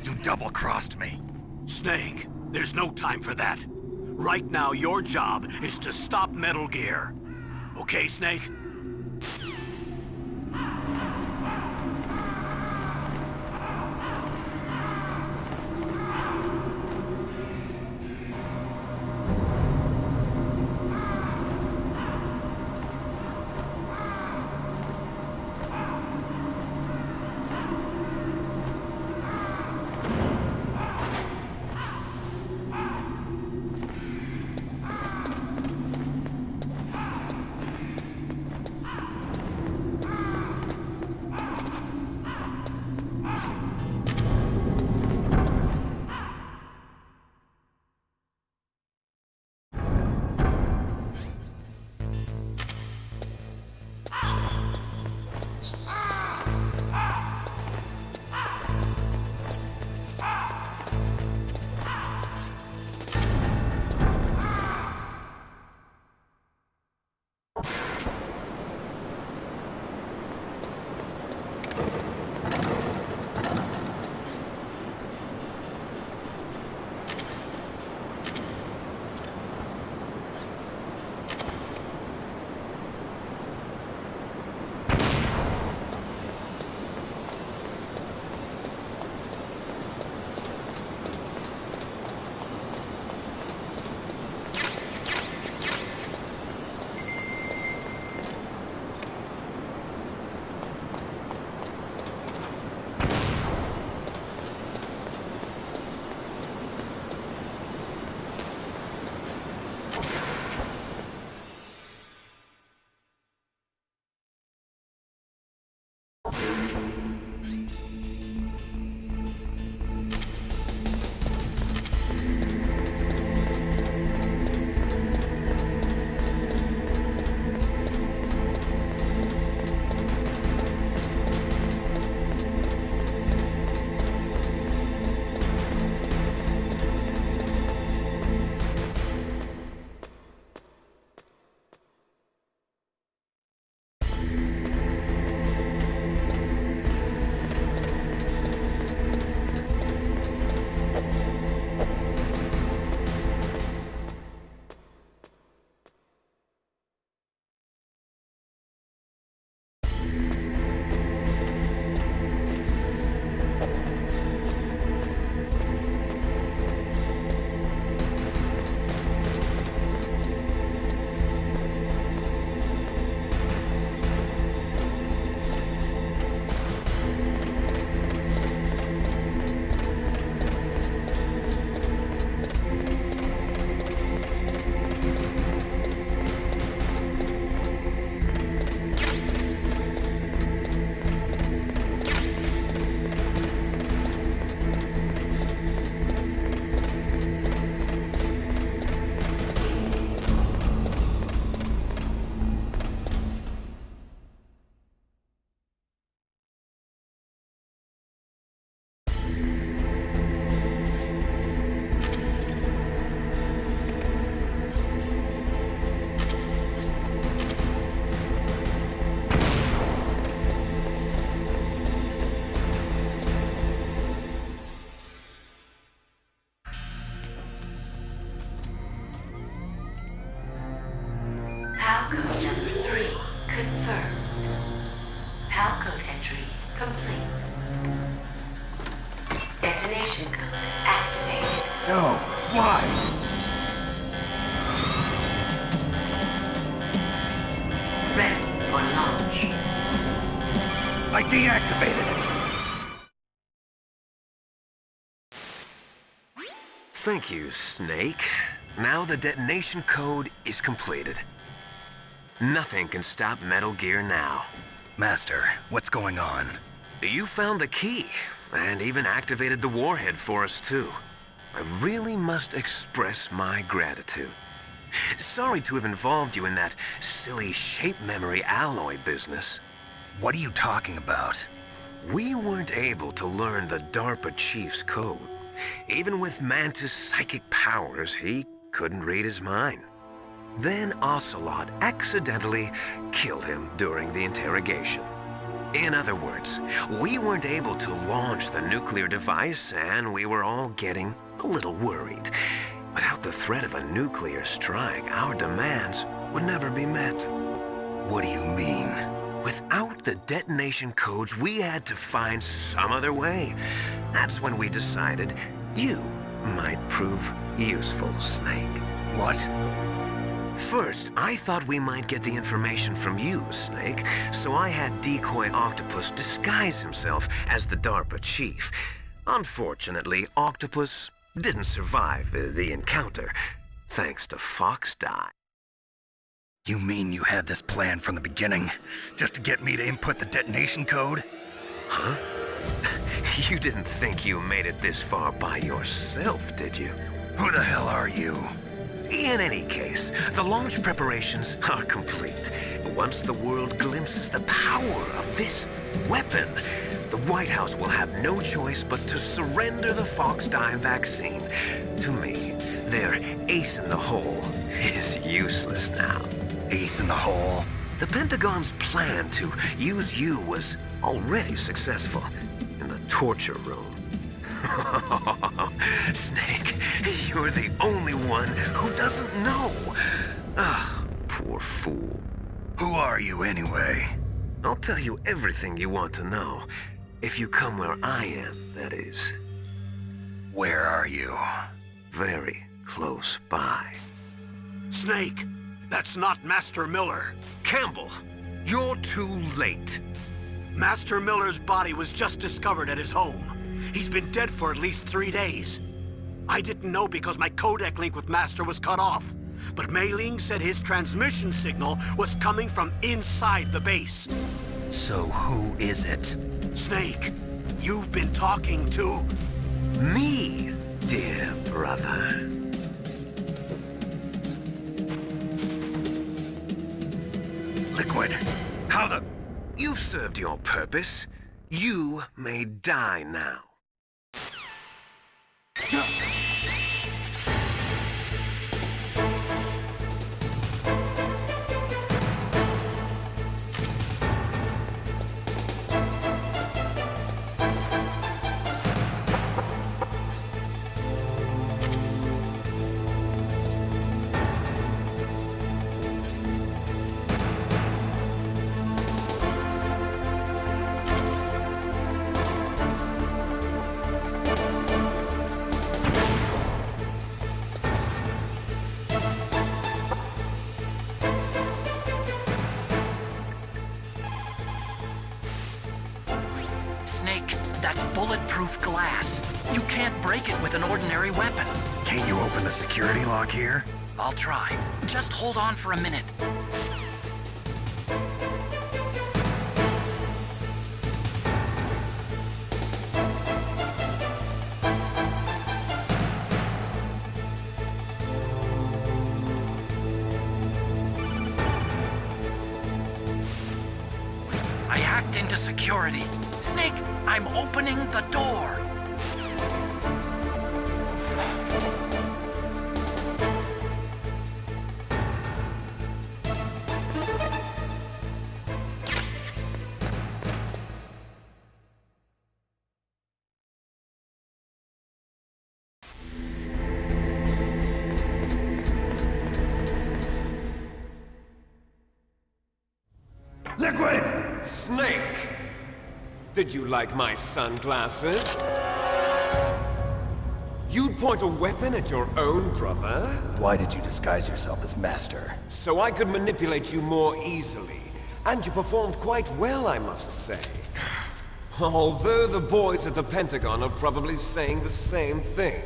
you double-crossed me. Snake, there's no time for that. Right now, your job is to stop Metal Gear. Okay, Snake? complete. Detonation code activated. No, why? Ready for launch. I deactivated it. Thank you, Snake. Now the detonation code is completed. Nothing can stop Metal Gear now. Master, what's going on? You found the key, and even activated the warhead for us, too. I really must express my gratitude. Sorry to have involved you in that silly shape memory alloy business. What are you talking about? We weren't able to learn the DARPA chief's code. Even with Mantis' psychic powers, he couldn't read his mind. Then Ocelot accidentally killed him during the interrogation. In other words, we weren't able to launch the nuclear device, and we were all getting a little worried. Without the threat of a nuclear strike, our demands would never be met. What do you mean? Without the detonation codes, we had to find some other way. That's when we decided you might prove useful, Snake. What? First, I thought we might get the information from you, Snake, so I had Decoy Octopus disguise himself as the DARPA chief. Unfortunately, Octopus didn't survive the encounter, thanks to FOXHOUND. You mean you had this plan from the beginning, just to get me to input the detonation code? Huh? You didn't think you made it this far by yourself, did you? Who the hell are you? In any case, the launch preparations are complete. Once the world glimpses the power of this weapon, the White House will have no choice but to surrender the FOXHOUND vaccine. To me, their ace in the hole is useless now. Ace in the hole? The Pentagon's plan to use you was already successful in the torture room. Snake, you're the only one who doesn't know. Ah, poor fool. Who are you anyway? I'll tell you everything you want to know. If you come where I am, that is. Where are you? Very close by. Snake, that's not Master Miller. Campbell, you're too late. Master Miller's body was just discovered at his home. He's been dead for at least 3 days. I didn't know because my codec link with Master was cut off. But Mei Ling said his transmission signal was coming from inside the base. So who is it? Snake, you've been talking to... me, dear brother. Liquid, how the... You've served your purpose. You may die now. Snake, that's bulletproof glass. You can't break it with an ordinary weapon. Can't you open the security lock here? I'll try. Just hold on for a minute. I hacked into security. Snake, I'm opening the door. Liquid! Snake! Did you like my sunglasses? You'd point a weapon at your own brother? Why did you disguise yourself as Master? So I could manipulate you more easily. And you performed quite well, I must say. Although the boys at the Pentagon are probably saying the same thing.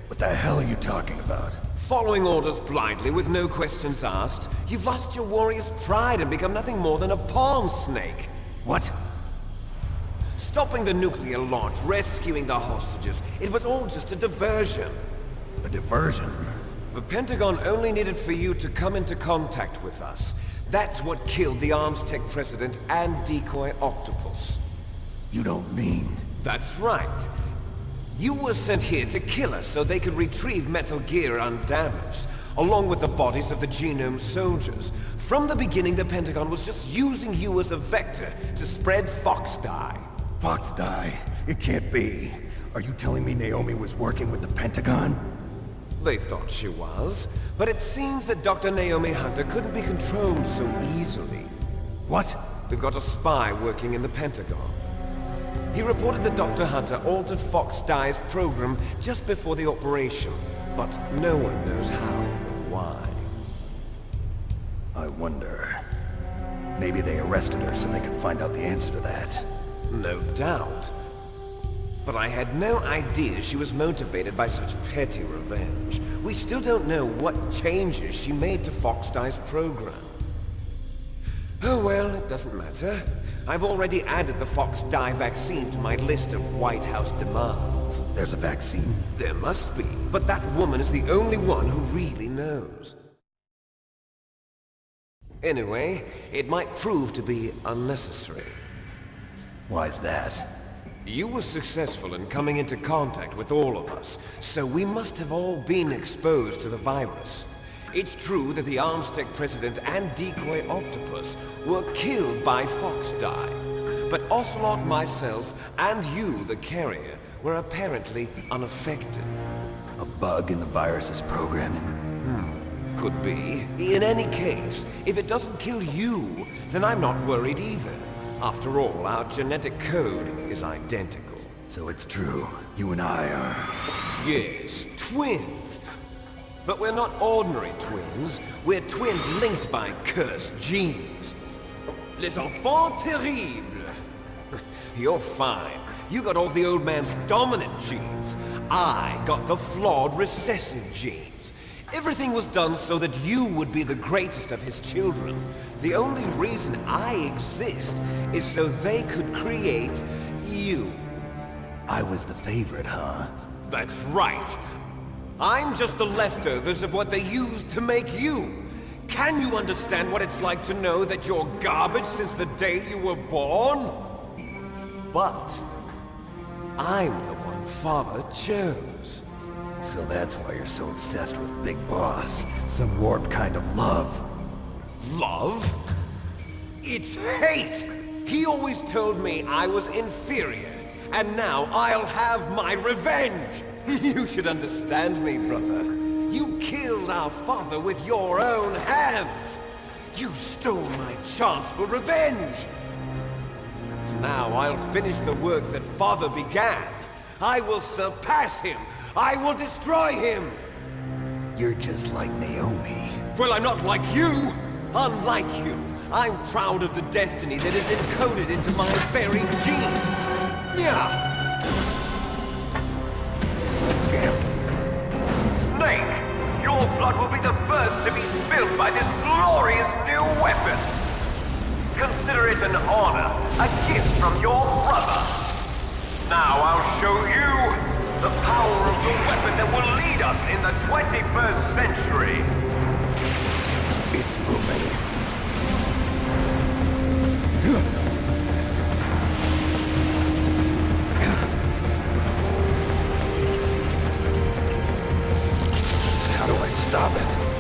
What the hell are you talking about? Following orders blindly with no questions asked, you've lost your warrior's pride and become nothing more than a pawn snake. What? Stopping the nuclear launch, rescuing the hostages, it was all just a diversion. A diversion? The Pentagon only needed for you to come into contact with us. That's what killed the Arms Tech president and decoy octopus. You don't mean... That's right. You were sent here to kill us so they could retrieve Metal Gear undamaged, along with the bodies of the Genome soldiers. From the beginning, the Pentagon was just using you as a vector to spread Fox dye. Fox dye? It can't be. Are you telling me Naomi was working with the Pentagon? They thought she was, but it seems that Dr. Naomi Hunter couldn't be controlled so easily. What? We've got a spy working in the Pentagon. He reported that Dr. Hunter altered Fox Dye's program just before the operation, but no one knows how or why. I wonder... Maybe they arrested her so they could find out the answer to that. No doubt. But I had no idea she was motivated by such petty revenge. We still don't know what changes she made to Fox Dye's program. Oh well, it doesn't matter. I've already added the Fox Dye vaccine to my list of White House demands. There's a vaccine? There must be, but that woman is the only one who really knows. Anyway, it might prove to be unnecessary. Why's that? You were successful in coming into contact with all of us, so we must have all been exposed to the virus. It's true that the Arms Tech president and decoy octopus were killed by Fox Dye, but Ocelot, myself, and you, the carrier, were apparently unaffected. A bug in the virus's programming? Could be. In any case, if it doesn't kill you, then I'm not worried either. After all, our genetic code is identical. So it's true. You and I are... Yes, twins. But we're not ordinary twins. We're twins linked by cursed genes. Les enfants terribles. You're fine. You got all the old man's dominant genes. I got the flawed recessive genes. Everything was done so that you would be the greatest of his children. The only reason I exist is so they could create you. I was the favorite, huh? That's right. I'm just the leftovers of what they used to make you. Can you understand what it's like to know that you're garbage since the day you were born? But I'm the one Father chose. So that's why you're so obsessed with Big Boss. Some warped kind of love. Love? It's hate! He always told me I was inferior, and now I'll have my revenge! You should understand me, brother. You killed our father with your own hands! You stole my chance for revenge! Now I'll finish the work that Father began. I will surpass him! I will destroy him! You're just like Naomi. Well, I'm not like you! Unlike you, I'm proud of the destiny that is encoded into my very genes! Yeah! Snake! Your blood will be the first to be spilled by this glorious new weapon! Consider it an honor, a gift from your brother! Now I'll show you the power of the weapon that will lead us in the 21st century! It's moving. How do I stop it?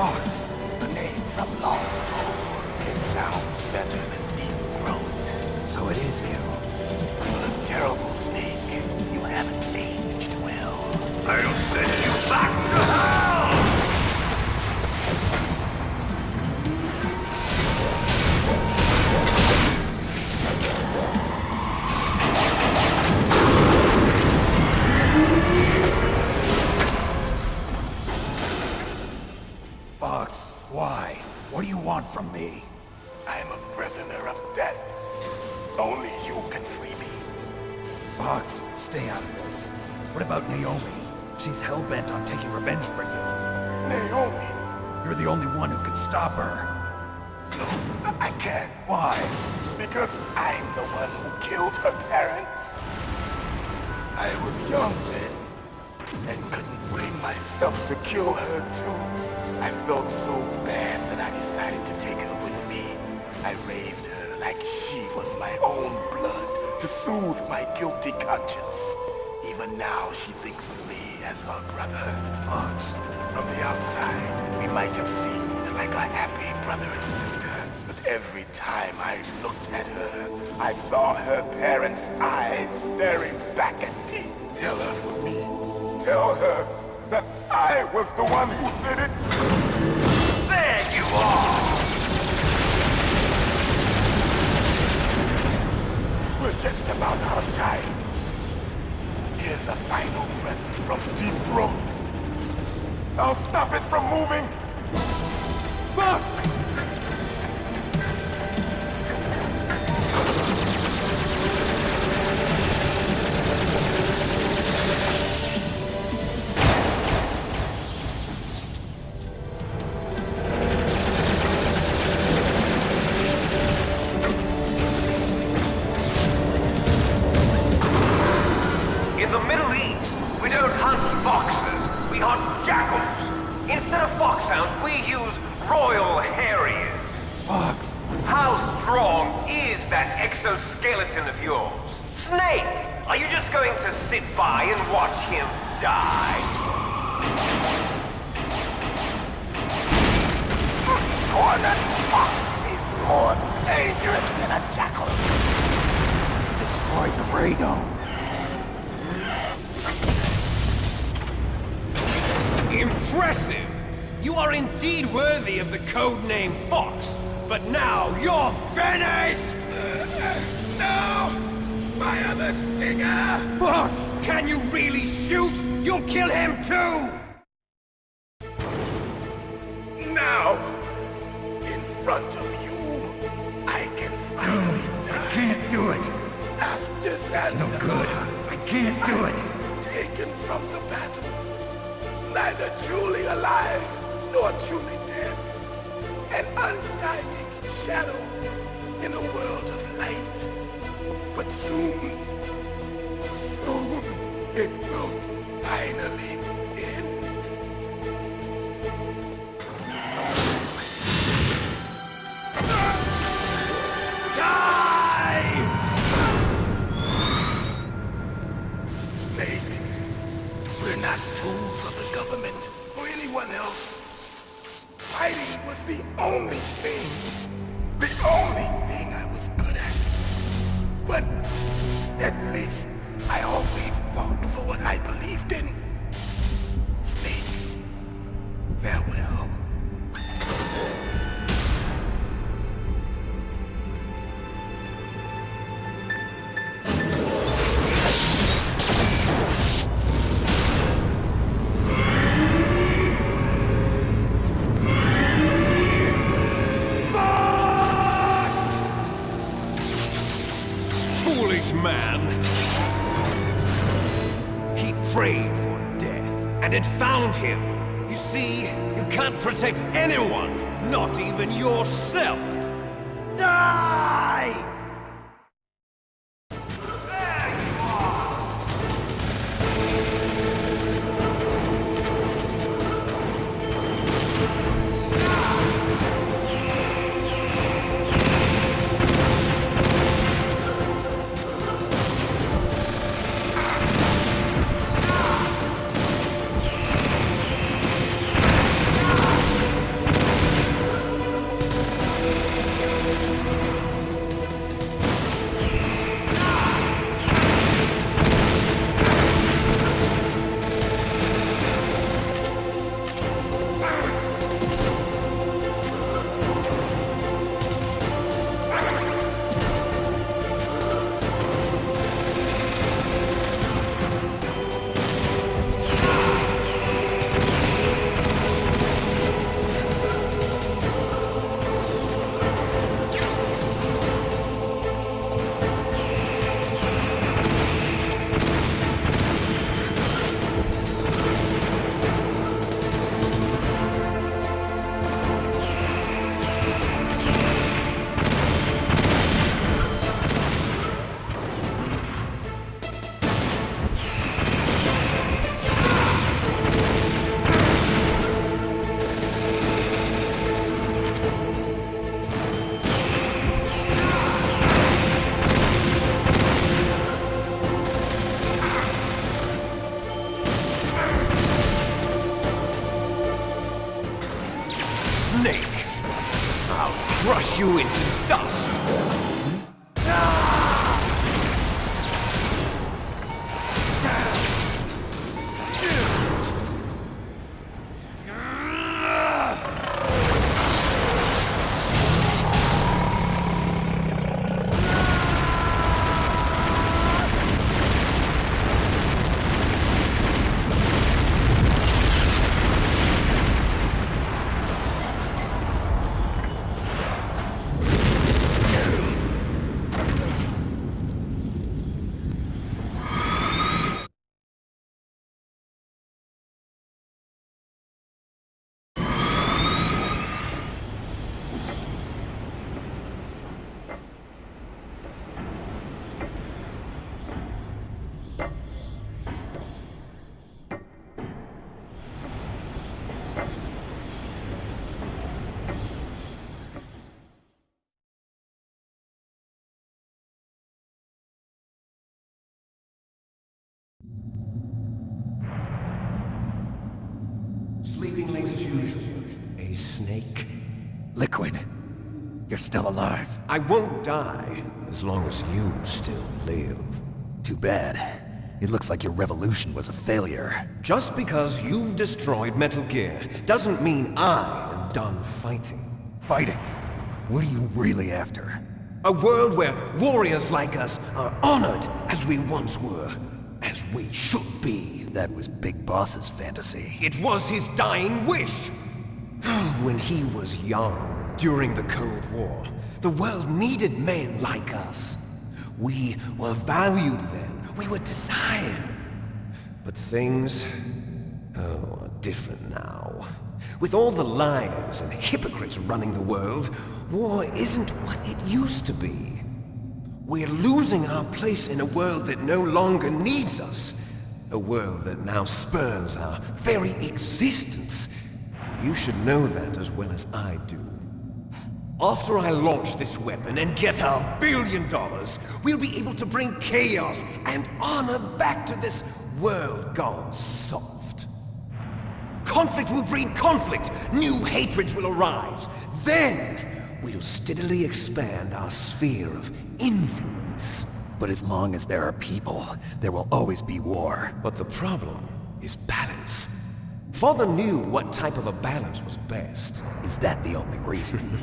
Fox. A name from long ago. It sounds better than Deep Throat. So it is you. You look terrible, Snake. You haven't aged well. I'll send you back to hell! Fox, why? What do you want from me? I'm a prisoner of death. Only you can free me. Fox, stay out of this. What about Naomi? She's hell-bent on taking revenge for you. Naomi? You're the only one who can stop her. No, I can't. Why? Because I'm the one who killed her parents. I was young then, and couldn't bring myself to kill her too. I felt so bad that I decided to take her with me. I raised her like she was my own blood to soothe my guilty conscience. Even now, she thinks of me as her brother. Fox. From the outside, we might have seemed like a happy brother and sister, but every time I looked at her, I saw her parents' eyes staring back at me. Tell her for me. Tell her that I was the one who did it. There you are! We're just about out of time. Here's a final present from Deep Throat. I'll stop it from moving. Fox! In the Middle East, we don't hunt foxes, we hunt jackals. Instead of foxhounds, we use royal harriers. Fox! How strong is that exoskeleton of yours? Snake, are you just going to sit by and watch him die? Cornered fox is more dangerous than a jackal. You destroyed the radome. Impressive! You are indeed worthy of the codename Fox, but now you're finished! No! Fire the stinger! Fox! Can you really shoot? You'll kill him too! Now, in front of you, I can finally die. I can't do it. After Zanzibar, No good. I can't do I it. was taken from the battle. Neither truly alive, nor truly dead. An undying shadow in a world of light. But soon, it will finally end. Die! Snake, we're not tools of the government or anyone else. Fighting was the only thing I was good at. But at least I always fought for what I believed in. Snake, farewell. Foolish man! He prayed for death, and it found him. You see, you can't protect anyone, not even yourself. Die! Snake! I'll crush you into dust! Sleeping late as usual. A snake? Liquid, you're still alive. I won't die as long as you still live. Too bad. It looks like your revolution was a failure. Just because you've destroyed Metal Gear doesn't mean I am done fighting. Fighting? What are you really after? A world where warriors like us are honored as we once were. As we should be. That was Big Boss's fantasy. It was his dying wish! When he was young, during the Cold War, the world needed men like us. We were valued then. We were desired. But things, are different now. With all the liars and hypocrites running the world, war isn't what it used to be. We're losing our place in a world that no longer needs us. A world that now spurns our very existence. You should know that as well as I do. After I launch this weapon and get our $1 billion, we'll be able to bring chaos and honor back to this world gone soft. Conflict will breed conflict. New hatreds will arise. Then, we'll steadily expand our sphere of influence. But as long as there are people, there will always be war. But the problem is balance. Father knew what type of a balance was best. Is that the only reason?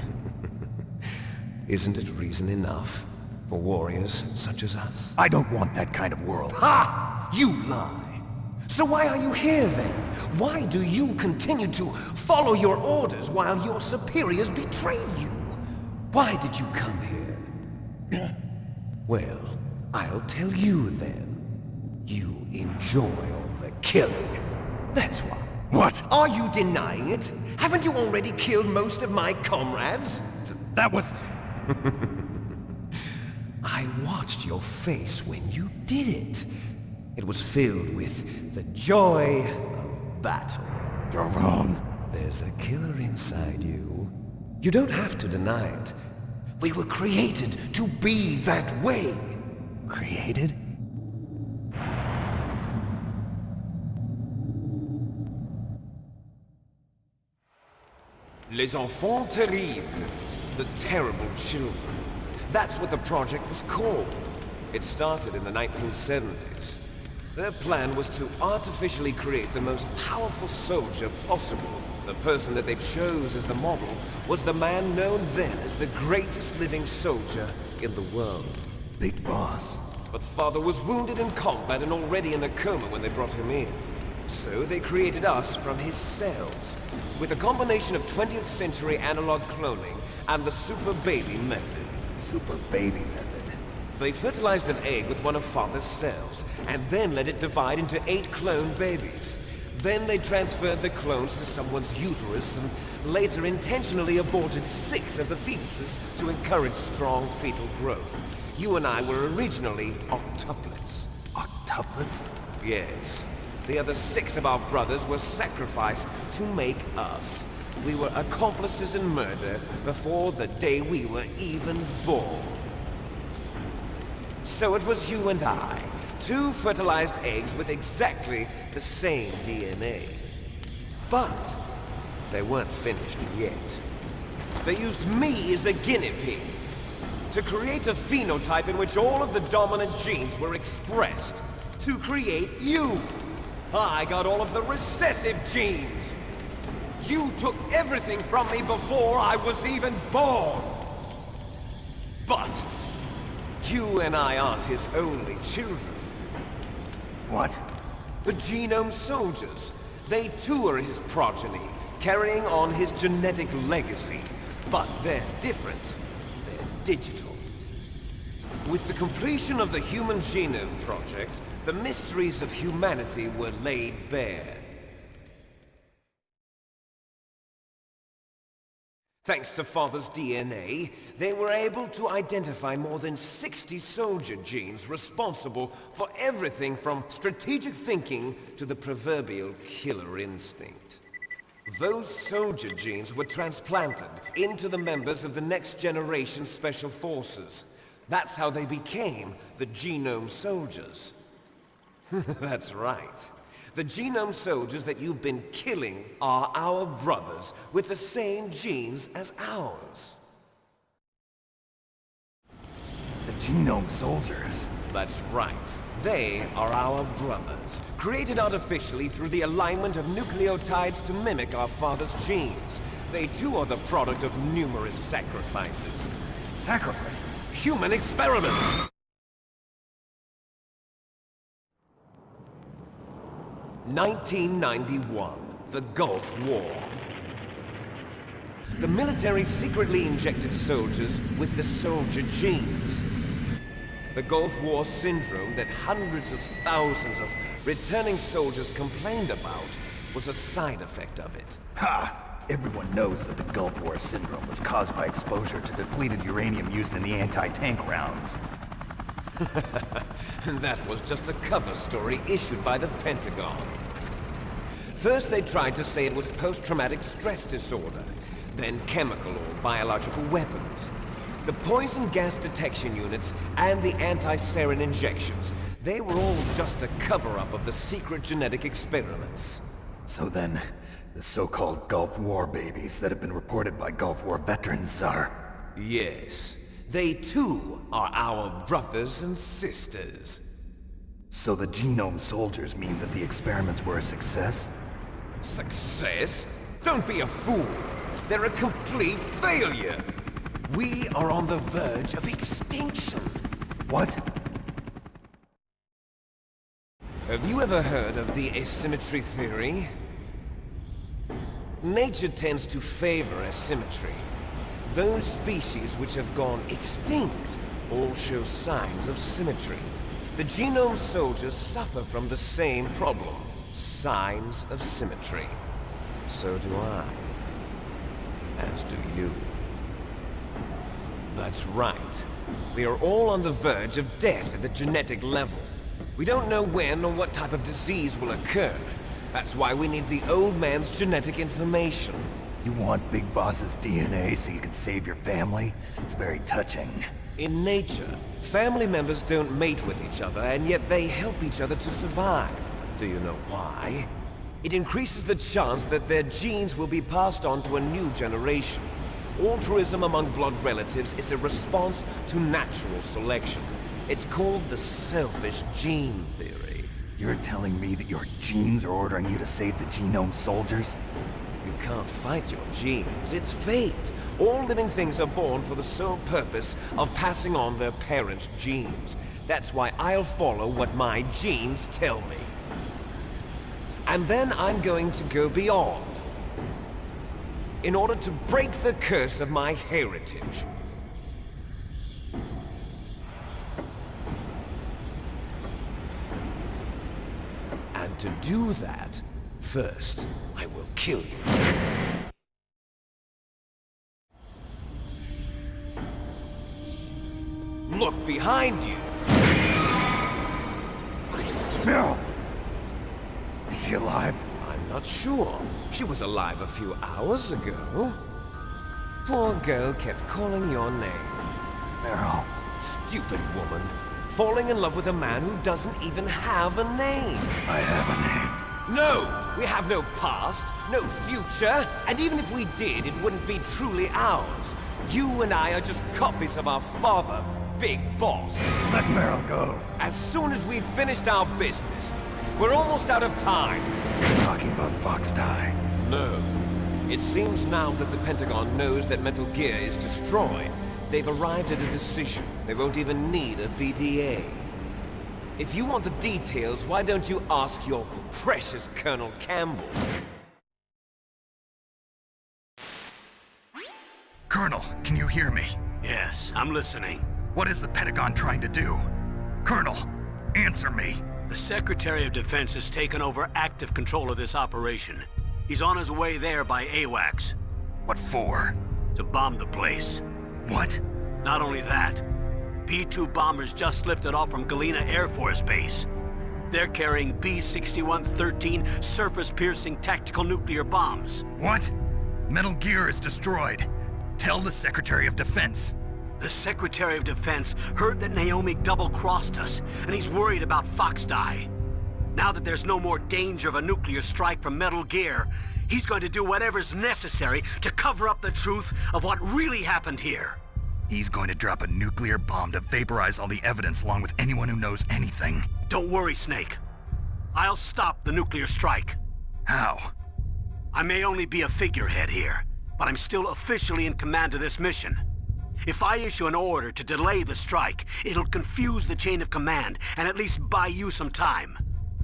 Isn't it reason enough for warriors such as us? I don't want that kind of world. Ha! You lie! So why are you here then? Why do you continue to follow your orders while your superiors betray you? Why did you come here? Well, I'll tell you then. You enjoy all the killing. That's why. What? Are you denying it? Haven't you already killed most of my comrades? That was... I watched your face when you did it. It was filled with the joy of battle. You're wrong. There's a killer inside you. You don't have to deny it. We were created to be that way. Created? Les enfants terribles. The terrible children. That's what the project was called. It started in the 1970s. Their plan was to artificially create the most powerful soldier possible. The person that they chose as the model was the man known then as the greatest living soldier in the world. Big Boss. But Father was wounded in combat and already in a coma when they brought him in. So they created us from his cells, with a combination of 20th century analog cloning and the super baby method. Super baby method? They fertilized an egg with one of Father's cells, and then let it divide into 8 clone babies. Then they transferred the clones to someone's uterus, and later intentionally aborted 6 of the fetuses to encourage strong fetal growth. You and I were originally octuplets. Octuplets? Yes. The other 6 of our brothers were sacrificed to make us. We were accomplices in murder before the day we were even born. So it was you and I, 2 fertilized eggs with exactly the same DNA. But they weren't finished yet. They used me as a guinea pig to create a phenotype in which all of the dominant genes were expressed to create you. I got all of the recessive genes. You took everything from me before I was even born. But you and I aren't his only children. What? The Genome Soldiers. They too are his progeny, carrying on his genetic legacy. But they're different. They're digital. With the completion of the Human Genome Project, the mysteries of humanity were laid bare. Thanks to Father's DNA, they were able to identify more than 60 soldier genes responsible for everything from strategic thinking to the proverbial killer instinct. Those soldier genes were transplanted into the members of the next generation Special Forces. That's how they became the Genome Soldiers. That's right. The Genome Soldiers that you've been killing are our brothers with the same genes as ours. The Genome Soldiers? That's right. They are our brothers, created artificially through the alignment of nucleotides to mimic our father's genes. They too are the product of numerous sacrifices. Sacrifices? Human experiments! (1991), the Gulf War. The military secretly injected soldiers with the soldier genes. The Gulf War syndrome that hundreds of thousands of returning soldiers complained about was a side effect of it. Ha! Everyone knows that the Gulf War syndrome was caused by exposure to depleted uranium used in the anti-tank rounds. That was just a cover story issued by the Pentagon. First they tried to say it was post-traumatic stress disorder, then chemical or biological weapons. The poison gas detection units and the anti-sarin injections, they were all just a cover-up of the secret genetic experiments. So then, the so-called Gulf War babies that have been reported by Gulf War veterans are... Yes. They too are our brothers and sisters. So the Genome Soldiers mean that the experiments were a success? Success? Don't be a fool. They're a complete failure. We are on the verge of extinction. What? Have you ever heard of the asymmetry theory? Nature tends to favor asymmetry. Those species which have gone extinct all show signs of symmetry. The Genome Soldiers suffer from the same problem, signs of symmetry. So do I. As do you. That's right. We are all on the verge of death at the genetic level. We don't know when or what type of disease will occur. That's why we need the old man's genetic information. You want Big Boss's DNA so you can save your family? It's very touching. In nature, family members don't mate with each other, and yet they help each other to survive. Do you know why? It increases the chance that their genes will be passed on to a new generation. Altruism among blood relatives is a response to natural selection. It's called the selfish gene theory. You're telling me that your genes are ordering you to save the Genome Soldiers? You can't fight your genes. It's fate. All living things are born for the sole purpose of passing on their parents' genes. That's why I'll follow what my genes tell me. And then I'm going to go beyond, in order to break the curse of my heritage. And to do that, first, I will kill you. Look behind you! Meryl! Is she alive? I'm not sure. She was alive a few hours ago. Poor girl kept calling your name. Meryl. Stupid woman. Falling in love with a man who doesn't even have a name. I have a name. No! We have no past, no future, and even if we did, it wouldn't be truly ours. You and I are just copies of our father, Big Boss. Let Meryl go. As soon as we've finished our business, we're almost out of time. You're talking about FOXHOUND. No. It seems now that the Pentagon knows that Metal Gear is destroyed. They've arrived at a decision. They won't even need a BDA. If you want the details, why don't you ask your precious Colonel Campbell? Colonel, can you hear me? Yes, I'm listening. What is the Pentagon trying to do? Colonel, answer me. The Secretary of Defense has taken over active control of this operation. He's on his way there by AWACS. What for? To bomb the place. What? Not only that, B-2 bombers just lifted off from Galena Air Force Base. They're carrying B-6113 surface-piercing tactical nuclear bombs. What? Metal Gear is destroyed. Tell the Secretary of Defense. The Secretary of Defense heard that Naomi double-crossed us, and he's worried about FOXHOUND. Now that there's no more danger of a nuclear strike from Metal Gear, he's going to do whatever's necessary to cover up the truth of what really happened here. He's going to drop a nuclear bomb to vaporize all the evidence along with anyone who knows anything. Don't worry, Snake. I'll stop the nuclear strike. How? I may only be a figurehead here, but I'm still officially in command of this mission. If I issue an order to delay the strike, it'll confuse the chain of command and at least buy you some time.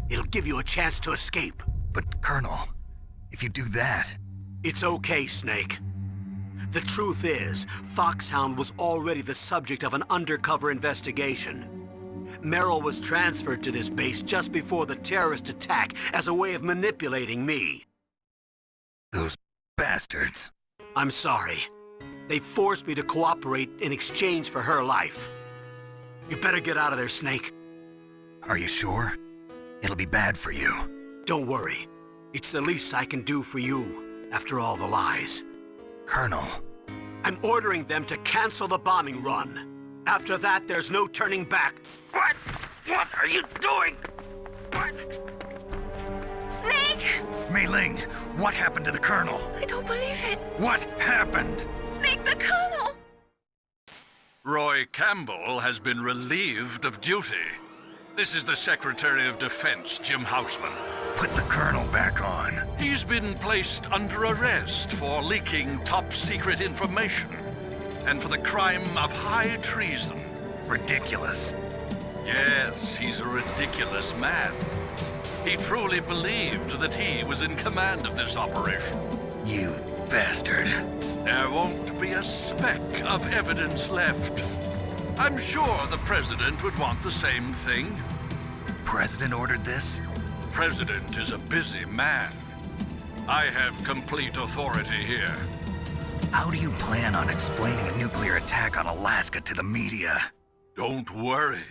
It'll give you a chance to escape. But, Colonel, if you do that... It's okay, Snake. The truth is, FOXHOUND was already the subject of an undercover investigation. Meryl was transferred to this base just before the terrorist attack as a way of manipulating me. Those bastards. I'm sorry. They forced me to cooperate in exchange for her life. You better get out of there, Snake. Are you sure? It'll be bad for you. Don't worry. It's the least I can do for you, after all the lies. Colonel. I'm ordering them to cancel the bombing run. After that, there's no turning back. What? What are you doing? What? Snake! Mei Ling, what happened to the Colonel? I don't believe it. What happened? Snake, the Colonel! Roy Campbell has been relieved of duty. This is the Secretary of Defense, Jim Houseman. Put the Colonel back on. He's been placed under arrest for leaking top-secret information and for the crime of high treason. Ridiculous. Yes, he's a ridiculous man. He truly believed that he was in command of this operation. You bastard. There won't be a speck of evidence left. I'm sure the President would want the same thing. President ordered this? President is a busy man. I have complete authority here. How do you plan on explaining a nuclear attack on Alaska to the media? Don't worry.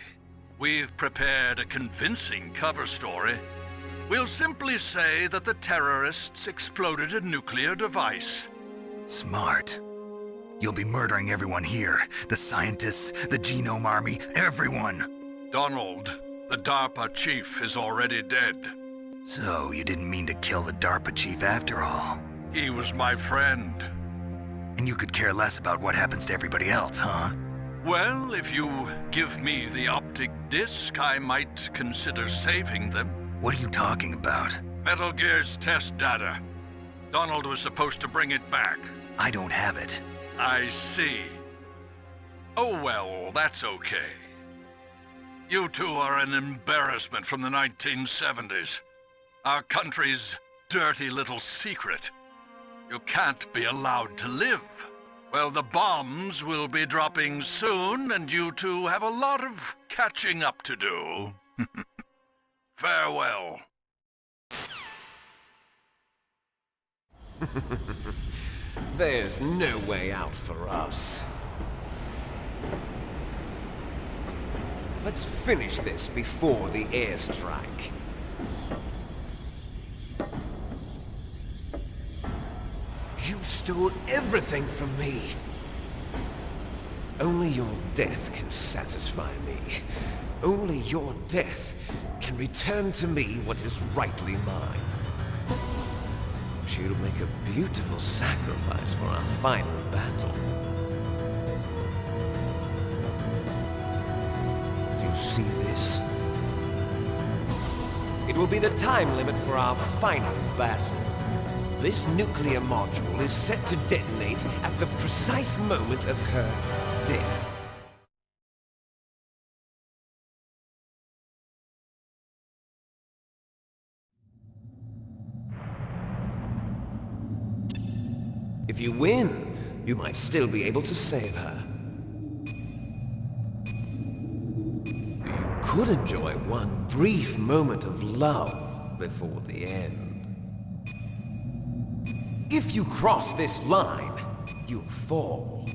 We've prepared a convincing cover story. We'll simply say that the terrorists exploded a nuclear device. Smart. You'll be murdering everyone here. The scientists, the Genome Army, everyone. Donald, the DARPA chief, is already dead. So, you didn't mean to kill the DARPA chief after all? He was my friend. And you could care less about what happens to everybody else, huh? Well, if you give me the optic disc, I might consider saving them. What are you talking about? Metal Gear's test data. Donald was supposed to bring it back. I don't have it. I see. Oh well, that's okay. You two are an embarrassment from the 1970s. Our country's dirty little secret. You can't be allowed to live. Well, the bombs will be dropping soon, and you two have a lot of catching up to do. Farewell. There's no way out for us. Let's finish this before the airstrike. You stole everything from me. Only your death can satisfy me. Only your death can return to me what is rightly mine. She'll make a beautiful sacrifice for our final battle. Do you see this? It will be the time limit for our final battle. This nuclear module is set to detonate at the precise moment of her death. If you win, you might still be able to save her. You could enjoy one brief moment of love before the end. If you cross this line, you'll fall.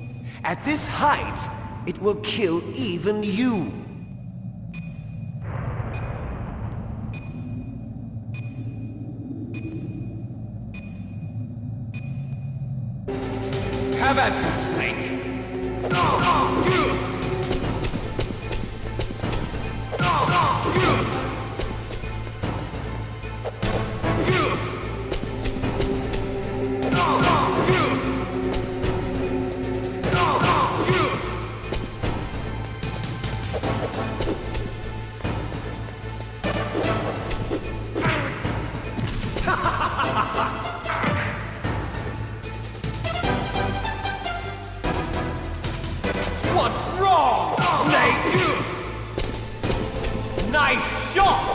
At this height, it will kill even you. Have at you, Snake! What's wrong, Snake? Nice shot!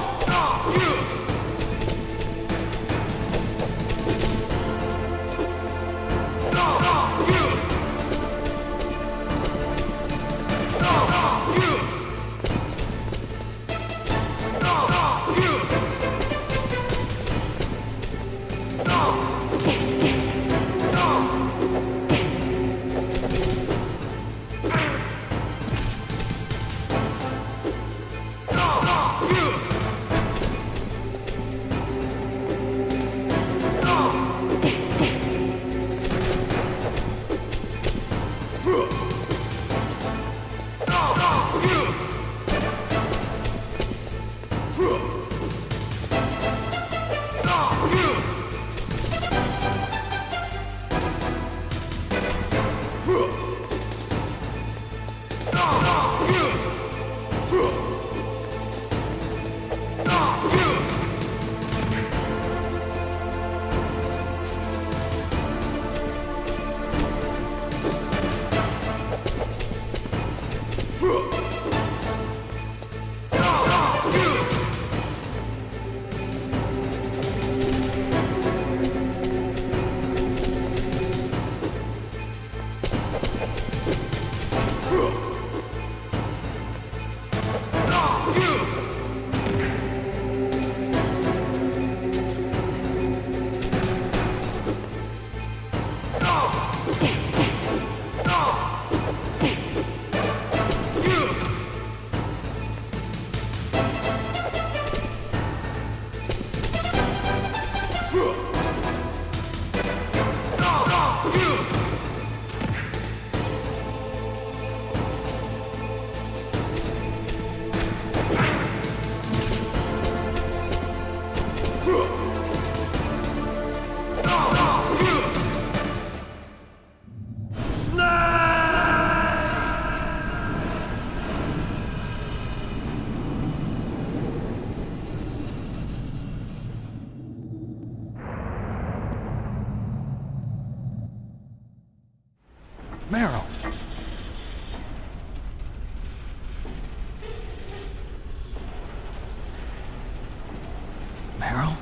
Meryl! Meryl?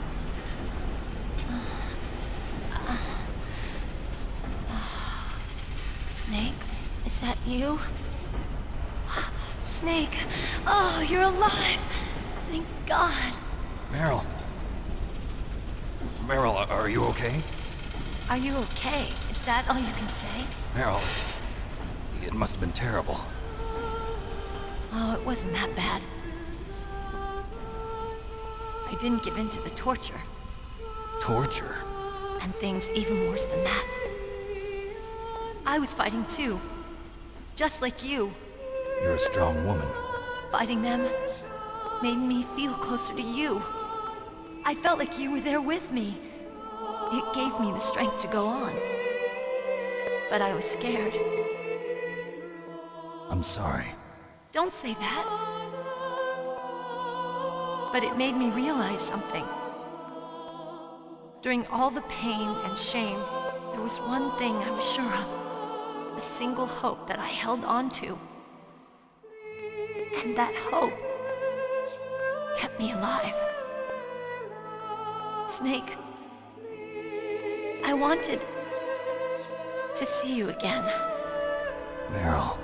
Snake, is that you? Snake, oh, you're alive! Thank God. Meryl? Meryl, are you okay? Are you okay? Is that all you can say? Meryl, it must have been terrible. Oh, it wasn't that bad. I didn't give in to the torture. Torture? And things even worse than that. I was fighting too. Just like you. You're a strong woman. Fighting them, made me feel closer to you. I felt like you were there with me. It gave me the strength to go on. But I was scared. I'm sorry. Don't say that. But it made me realize something. During all the pain and shame, there was one thing I was sure of. A single hope that I held on to. And that hope kept me alive. Snake, I wanted to see you again. Meryl.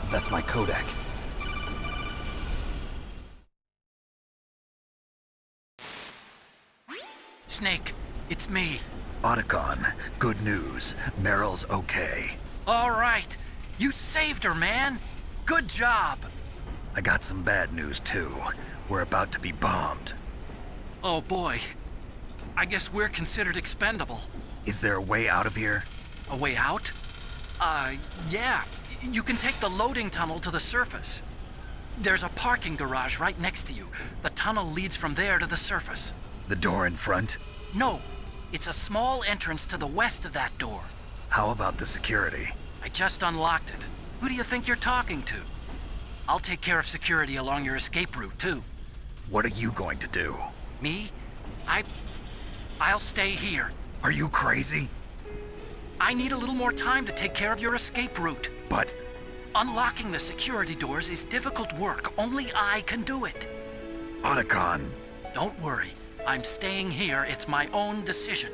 That's my Kodak. Snake, it's me. Otacon, good news. Meryl's okay. All right. You saved her, man. Good job. I got some bad news, too. We're about to be bombed. Oh, boy. I guess we're considered expendable. Is there a way out of here? A way out? Yeah. You can take the loading tunnel to the surface. There's a parking garage right next to you. The tunnel leads from there to the surface. The door in front? No. It's a small entrance to the west of that door. How about the security? I just unlocked it. Who do you think you're talking to? I'll take care of security along your escape route, too. What are you going to do? Me? I'll stay here. Are you crazy? I need a little more time to take care of your escape route. But... unlocking the security doors is difficult work. Only I can do it. Otacon. Don't worry. I'm staying here. It's my own decision.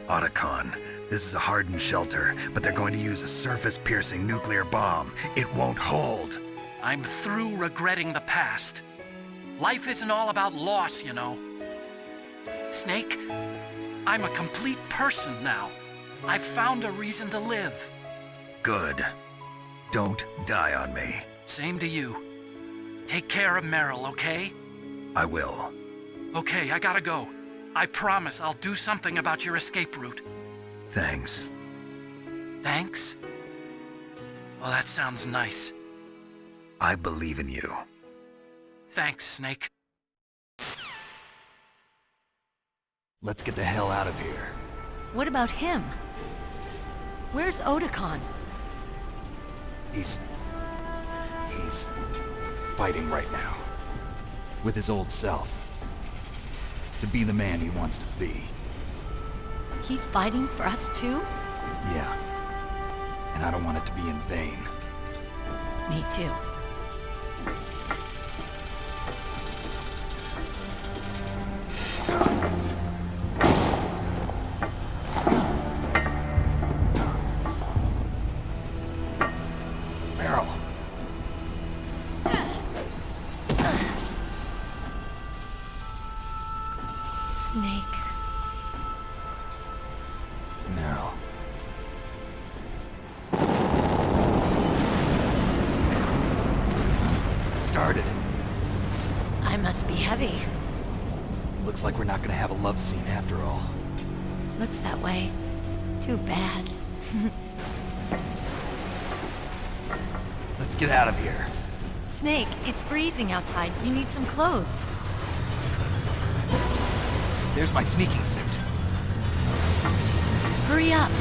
Otacon, this is a hardened shelter, but they're going to use a surface-piercing nuclear bomb. It won't hold. I'm through regretting the past. Life isn't all about loss, you know. Snake, I'm a complete person now. I've found a reason to live. Good. Don't die on me. Same to you. Take care of Meryl, okay? I will. Okay, I gotta go. I promise I'll do something about your escape route. Thanks. Thanks? Well, that sounds nice. I believe in you. Thanks, Snake. Let's get the hell out of here. What about him? Where's Otacon? He's fighting right now. With his old self. To be the man he wants to be. He's fighting for us too? Yeah. And I don't want it to be in vain. Me too. Meryl. Snake. Meryl. It started. I must be heavy. Looks like we're not gonna have a love scene after all. Looks that way. Too bad. Let's get out of here. Snake, it's freezing outside. You need some clothes. There's my sneaking suit. Hurry up.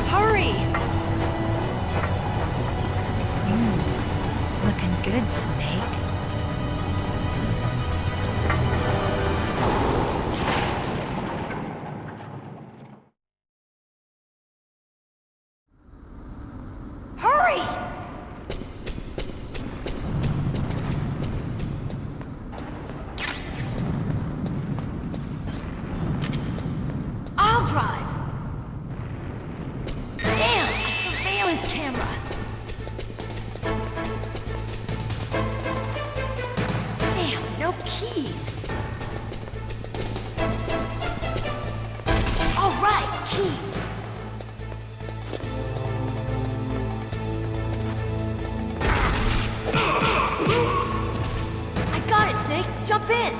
Hurry! Looking good, Snake. Hurry! I'll drive. Damn, a surveillance camera. Damn, no keys. All right, keys. I got it, Snake. Jump in.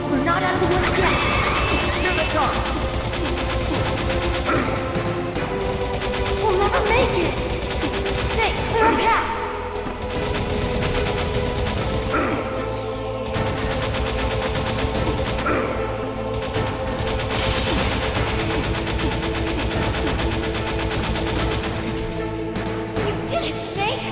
We're not out of the woods yet! Here they come! We'll never make it! Snake, clear a path! You did it, Snake!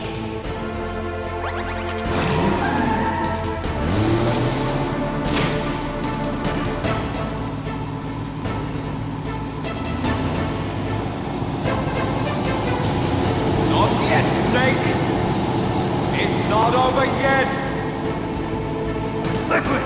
Not yet, Snake! It's not over yet! Liquid!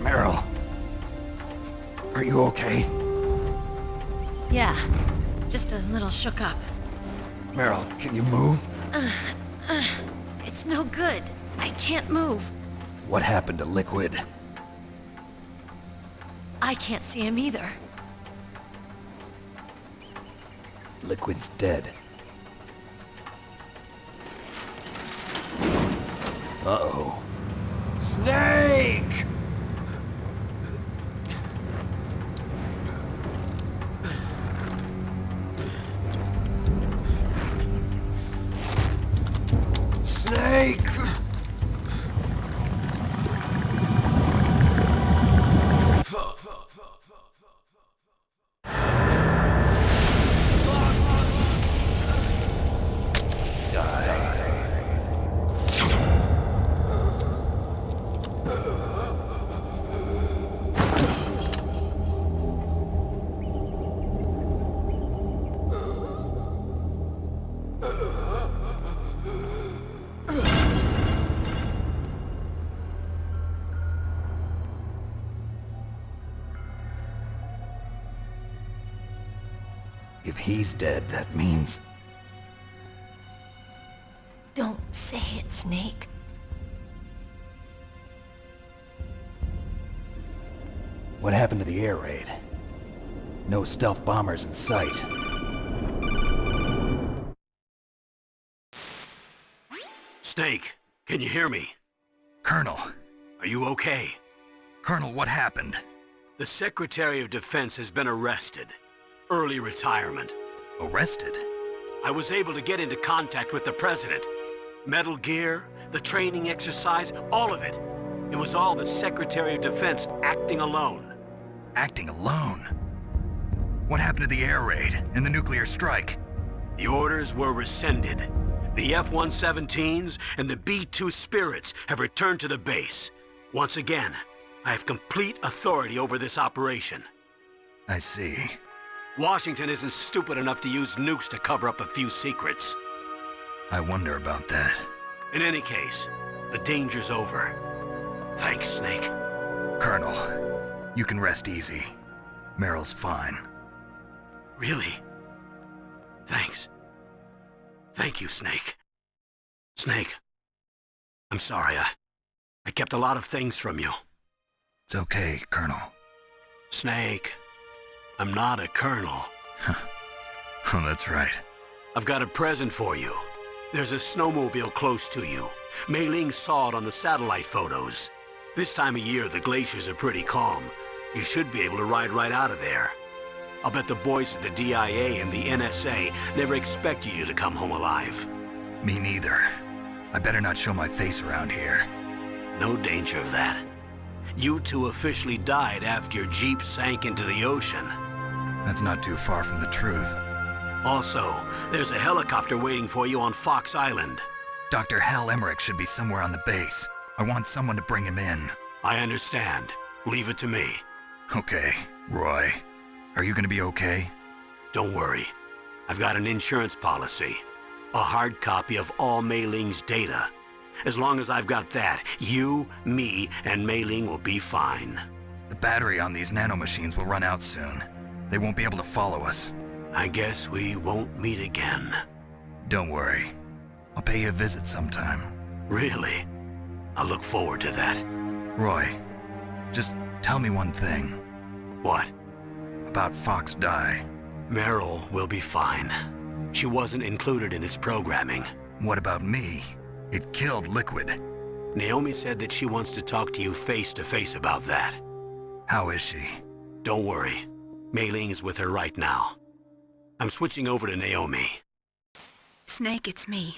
Meryl. Are you okay? Yeah, just a little shook up. Meryl, can you move? It's no good. I can't move. What happened to Liquid? I can't see him either. Liquid's dead. Uh-oh. Snake! Snake! he's dead, that means... Don't say it, Snake. What happened to the air raid? No stealth bombers in sight. Snake, can you hear me? Colonel. Are you okay? Colonel, what happened? The Secretary of Defense has been arrested. Early retirement. Arrested? I was able to get into contact with the President. Metal Gear, the training exercise, all of it. It was all the Secretary of Defense acting alone. Acting alone? What happened to the air raid and the nuclear strike? The orders were rescinded. The F-117s and the B-2 Spirits have returned to the base. Once again, I have complete authority over this operation. I see. Washington isn't stupid enough to use nukes to cover up a few secrets. I wonder about that. In any case, the danger's over. Thanks, Snake. Colonel, you can rest easy. Meryl's fine. Really? Thanks. Thank you, Snake. Snake, I'm sorry, I kept a lot of things from you. It's okay, Colonel. Snake, I'm not a colonel. Oh, that's right. I've got a present for you. There's a snowmobile close to you. Mei Ling saw it on the satellite photos. This time of year, the glaciers are pretty calm. You should be able to ride right out of there. I'll bet the boys at the DIA and the NSA never expected you to come home alive. Me neither. I better not show my face around here. No danger of that. You two officially died after your Jeep sank into the ocean. That's not too far from the truth. Also, there's a helicopter waiting for you on Fox Island. Dr. Hal Emmerich should be somewhere on the base. I want someone to bring him in. I understand. Leave it to me. Okay, Roy. Are you gonna be okay? Don't worry. I've got an insurance policy. A hard copy of all Mei Ling's data. As long as I've got that, you, me, and Mei Ling will be fine. The battery on these nanomachines will run out soon. They won't be able to follow us. I guess we won't meet again. Don't worry. I'll pay you a visit sometime. Really? I look forward to that. Roy, just tell me one thing. What? About Fox Die. Meryl will be fine. She wasn't included in its programming. What about me? It killed Liquid. Naomi said that she wants to talk to you face to face about that. How is she? Don't worry. Mei Ling is with her right now. I'm switching over to Naomi. Snake, it's me.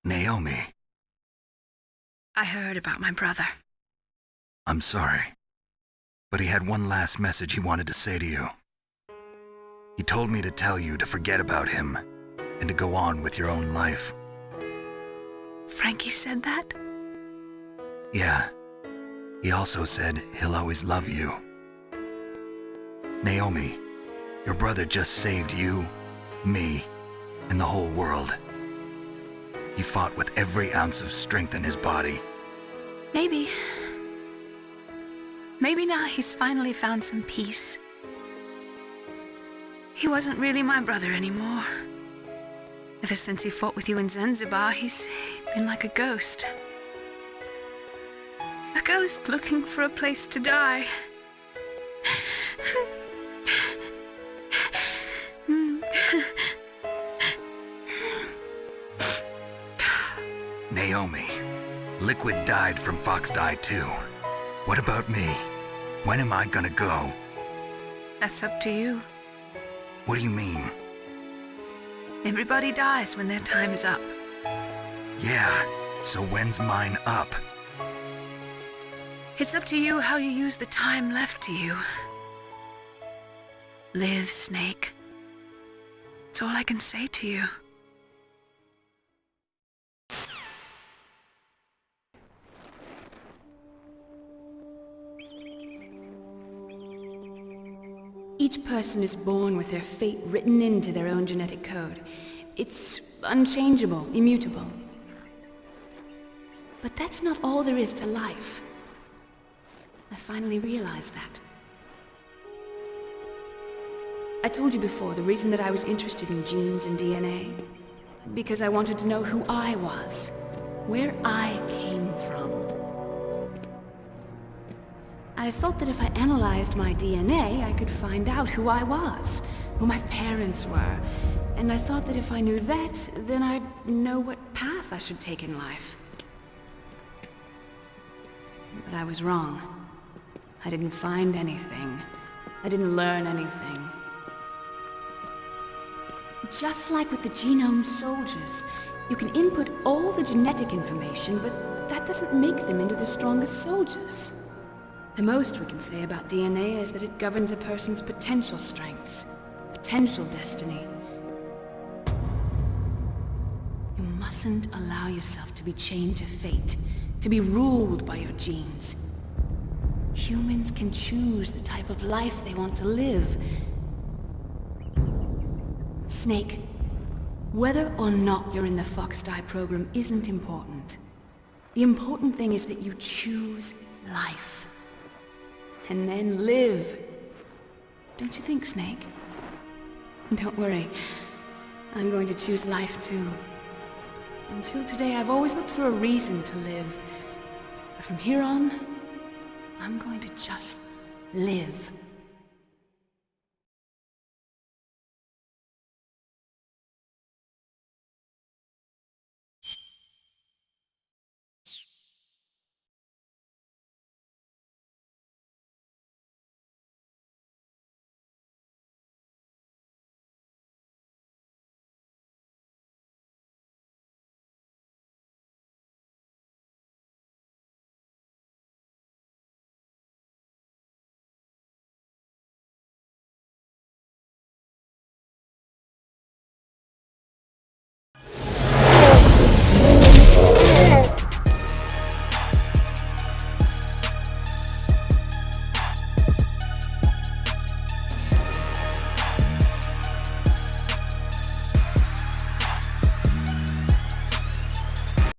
Naomi. I heard about my brother. I'm sorry. But he had one last message he wanted to say to you. He told me to tell you to forget about him and to go on with your own life. Frankie said that? Yeah. He also said he'll always love you. Naomi, your brother just saved you, me, and the whole world. He fought with every ounce of strength in his body. Maybe. Maybe now he's finally found some peace. He wasn't really my brother anymore. Ever since he fought with you in Zanzibar, he's been like a ghost. A ghost looking for a place to die. Naomi, Liquid died from Fox Die too. What about me? When am I gonna go? That's up to you. What do you mean? Everybody dies when their time is up. Yeah, so when's mine up? It's up to you how you use the time left to you. Live, Snake. That's all I can say to you. Each person is born with their fate written into their own genetic code. It's unchangeable, immutable. But that's not all there is to life. I finally realized that. I told you before the reason that I was interested in genes and DNA. Because I wanted to know who I was. Where I came from. I thought that if I analyzed my DNA, I could find out who I was, who my parents were, and I thought that if I knew that, then I'd know what path I should take in life. But I was wrong. I didn't find anything. I didn't learn anything. Just like with the genome soldiers, you can input all the genetic information, but that doesn't make them into the strongest soldiers. The most we can say about DNA is that it governs a person's potential strengths, potential destiny. You mustn't allow yourself to be chained to fate, to be ruled by your genes. Humans can choose the type of life they want to live. Snake, whether or not you're in the FOXHOUND program isn't important. The important thing is that you choose life. And then live. Don't you think, Snake? Don't worry. I'm going to choose life too. Until today, I've always looked for a reason to live. But from here on, I'm going to just live.